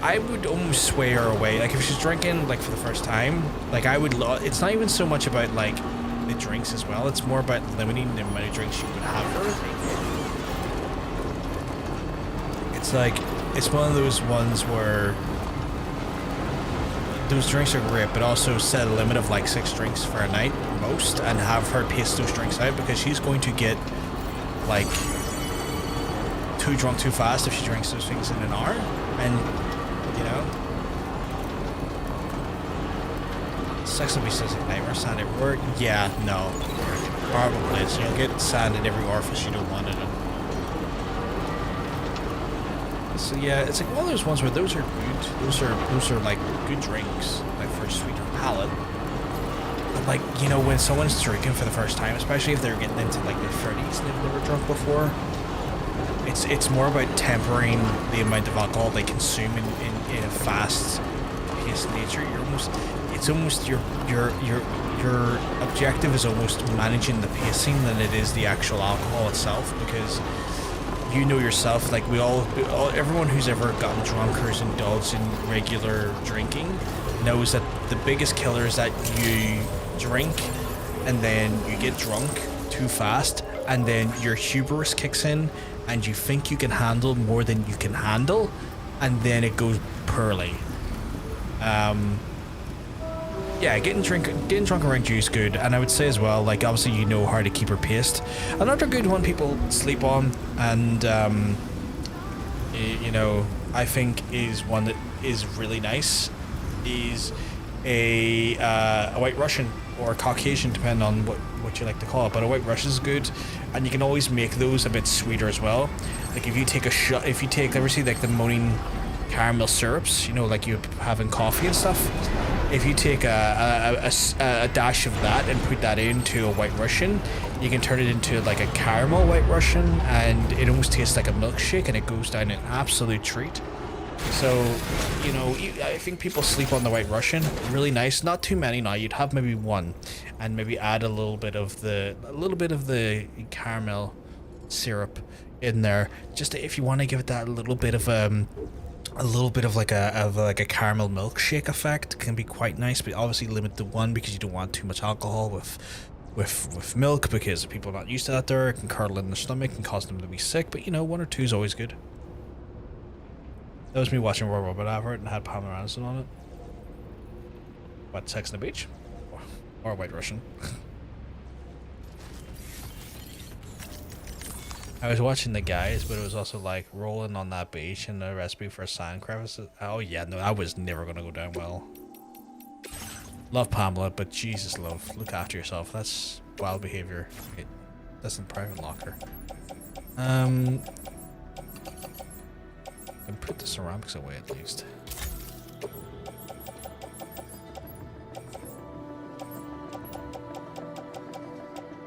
I would almost sway her away. Like if she's drinking like for the first time, like I would. It's not even so much about like the drinks as well. It's more about limiting the amount of drinks you would have her. It's like, it's one of those ones where those drinks are great, but also set a limit of like 6 drinks for a night most, and have her pace those drinks out, because she's going to get like too drunk too fast if she drinks those things in an hour. And you know, Sex and the Beast is a nightmare. Sand everywhere. Yeah, no, horrible place. You'll get sand in every orifice you don't want it in. So yeah, it's like one of those ones where those are good. Those are like good drinks, like for a sweeter palate. But like, you know, when someone's drinking for the first time, especially if they're getting into like their 30s and they've never drunk before, it's more about tempering the amount of alcohol they consume in a fast-paced nature. Your objective is almost managing the pacing than it is the actual alcohol itself, because you know yourself, like everyone who's ever gotten drunk or is indulged in regular drinking knows that the biggest killer is that you drink and then you get drunk too fast, and then your hubris kicks in and you think you can handle more than you can handle, and then it goes poorly. Yeah, getting drunk around you is good, and I would say as well, like obviously you know how to keep her paced. Another good one people sleep on, and you know, I think is one that is really nice, is a White Russian or Caucasian, depending on what you like to call it. But a White Russian is good, and you can always make those a bit sweeter as well. Like if you take a shot, ever see like the moaning caramel syrups, you know, like you have in coffee and stuff. If you take a dash of that and put that into a White Russian, you can turn it into like a caramel White Russian, and it almost tastes like a milkshake, and it goes down an absolute treat. So, you know, I think people sleep on the White Russian. Really nice. Not too many now. You'd have maybe one, and maybe add a little bit of the caramel syrup in there, just if you want to give it that little bit of like a caramel milkshake effect. Can be quite nice, but obviously limit to one because you don't want too much alcohol with milk, because people are not used to that there. It can curdle in their stomach and cause them to be sick, but you know, 1 or 2 is always good. That was me watching Royal Robot Advert and had Pamela Anderson on it. What, Sex on the Beach? Or White Russian. I was watching the guys, but it was also like rolling on that beach and the recipe for sand crevices. Oh yeah, no, that was never gonna go down well. Love Pamela, but Jesus love, look after yourself. That's wild behavior. That's in private locker. And put the ceramics away at least.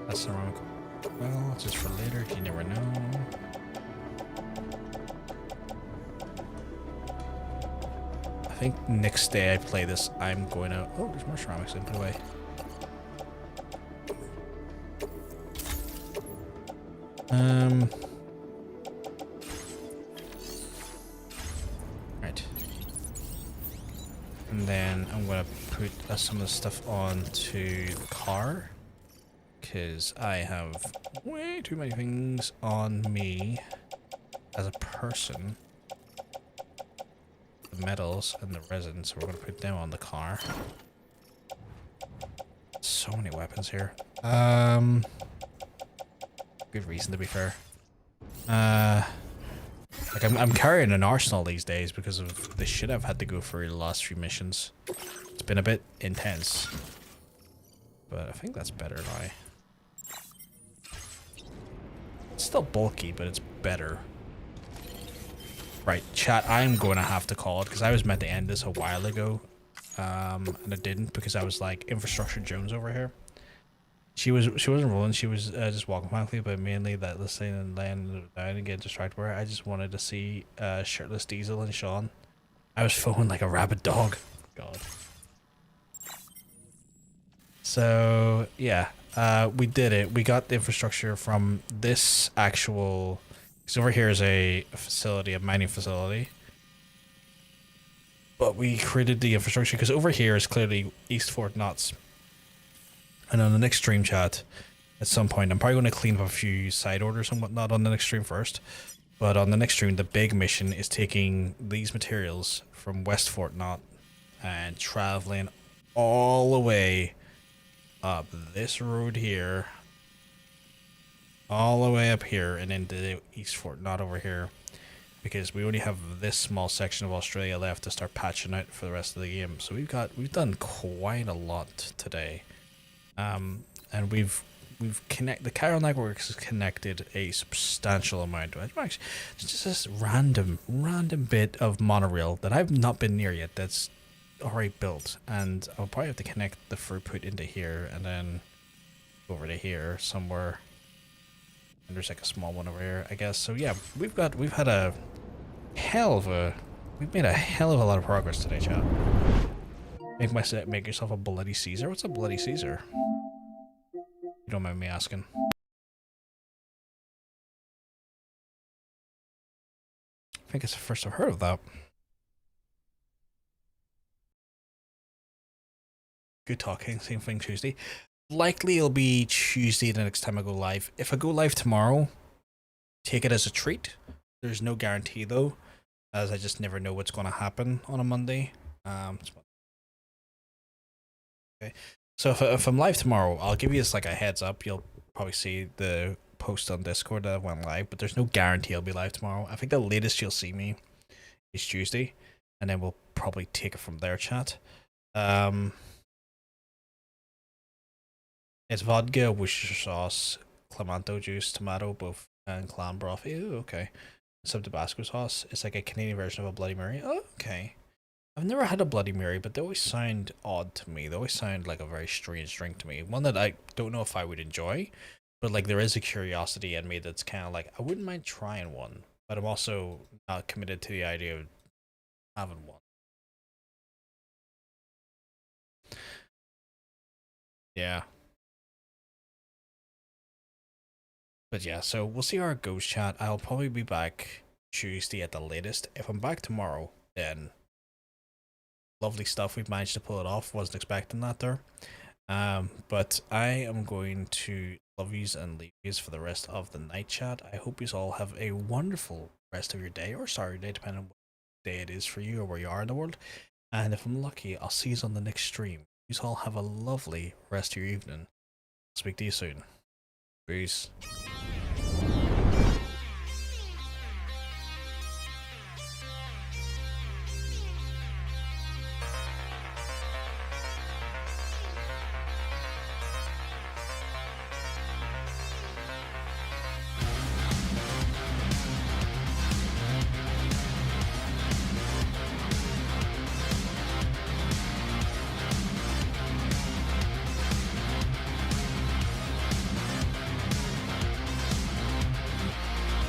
That's ceramic. Well, it's just for later, you never know. I think next day I play this, I'm going to... Oh, there's more ceramics in, put away. Right. And then I'm going to put some of the stuff onto the car, because I have way too many things on me as a person. The metals and the resin, so we're going to put them on the car. So many weapons here. Good reason, to be fair. Like I'm carrying an arsenal these days because of the shit I've had to go through the last few missions. It's been a bit intense, but I think that's better now. It's still bulky, but it's better. Right, chat, I'm going to have to call it because I was meant to end this a while ago, and I didn't because I was like Infrastructure Jones over here. She wasn't rolling. She was just walking quickly, but mainly that listening and laying down and getting distracted. Where I just wanted to see shirtless Diesel and Sean. I was foaming like a rabid dog. God. So yeah, we did it. We got the infrastructure from this actual. Because over here is a facility, a mining facility. But we created the infrastructure because over here is clearly East Fort Knox. And on the next stream chat, at some point, I'm probably going to clean up a few side orders and whatnot on the next stream first. But on the next stream, the big mission is taking these materials from West Fort Knox and traveling all the way up this road here, all the way up here, and into the East Fort Knox over here. Because we only have this small section of Australia left to start patching out for the rest of the game. So we've done quite a lot today. And we've connected, the chiral network has connected a substantial amount. It's just this random bit of monorail that I've not been near yet that's already built, and I'll probably have to connect the throughput into here and then over to here somewhere. And there's like a small one over here, I guess. So yeah, we've made a hell of a lot of progress today, chat. Make yourself a bloody Caesar. What's a bloody Caesar? You don't mind me asking. I think it's the first I've heard of that. Good talking. Same thing Tuesday. Likely it'll be Tuesday the next time I go live. If I go live tomorrow, take it as a treat. There's no guarantee though. as I just never know what's going to happen on a Monday. Okay, so if I'm live tomorrow, I'll give you this like a heads up. You'll probably see the post on Discord that I went live, but there's no guarantee I'll be live tomorrow. I think the latest you'll see me is Tuesday, and then we'll probably take it from there, chat. It's vodka, Worcestershire sauce, clamato juice, tomato, both, and clam broth. Ew, okay. Some Tabasco sauce. It's like a Canadian version of a Bloody Mary. Oh, okay. I've never had a Bloody Mary, but they always sound odd to me. They always sound like a very strange drink to me. One that I don't know if I would enjoy, but like there is a curiosity in me that's kind of like, I wouldn't mind trying one, but I'm also not committed to the idea of having one. Yeah. But yeah, so we'll see how it goes, chat. I'll probably be back Tuesday at the latest. If I'm back tomorrow, then lovely stuff. We've managed to pull it off. Wasn't expecting that there. But I am going to love yous and leave yous for the rest of the night, chat. I hope you all have a wonderful rest of your day, or sorry day, depending on what day it is for you or where you are in the world. And if I'm lucky, I'll see you on the next stream. You all have a lovely rest of your evening. Speak to you soon. Peace.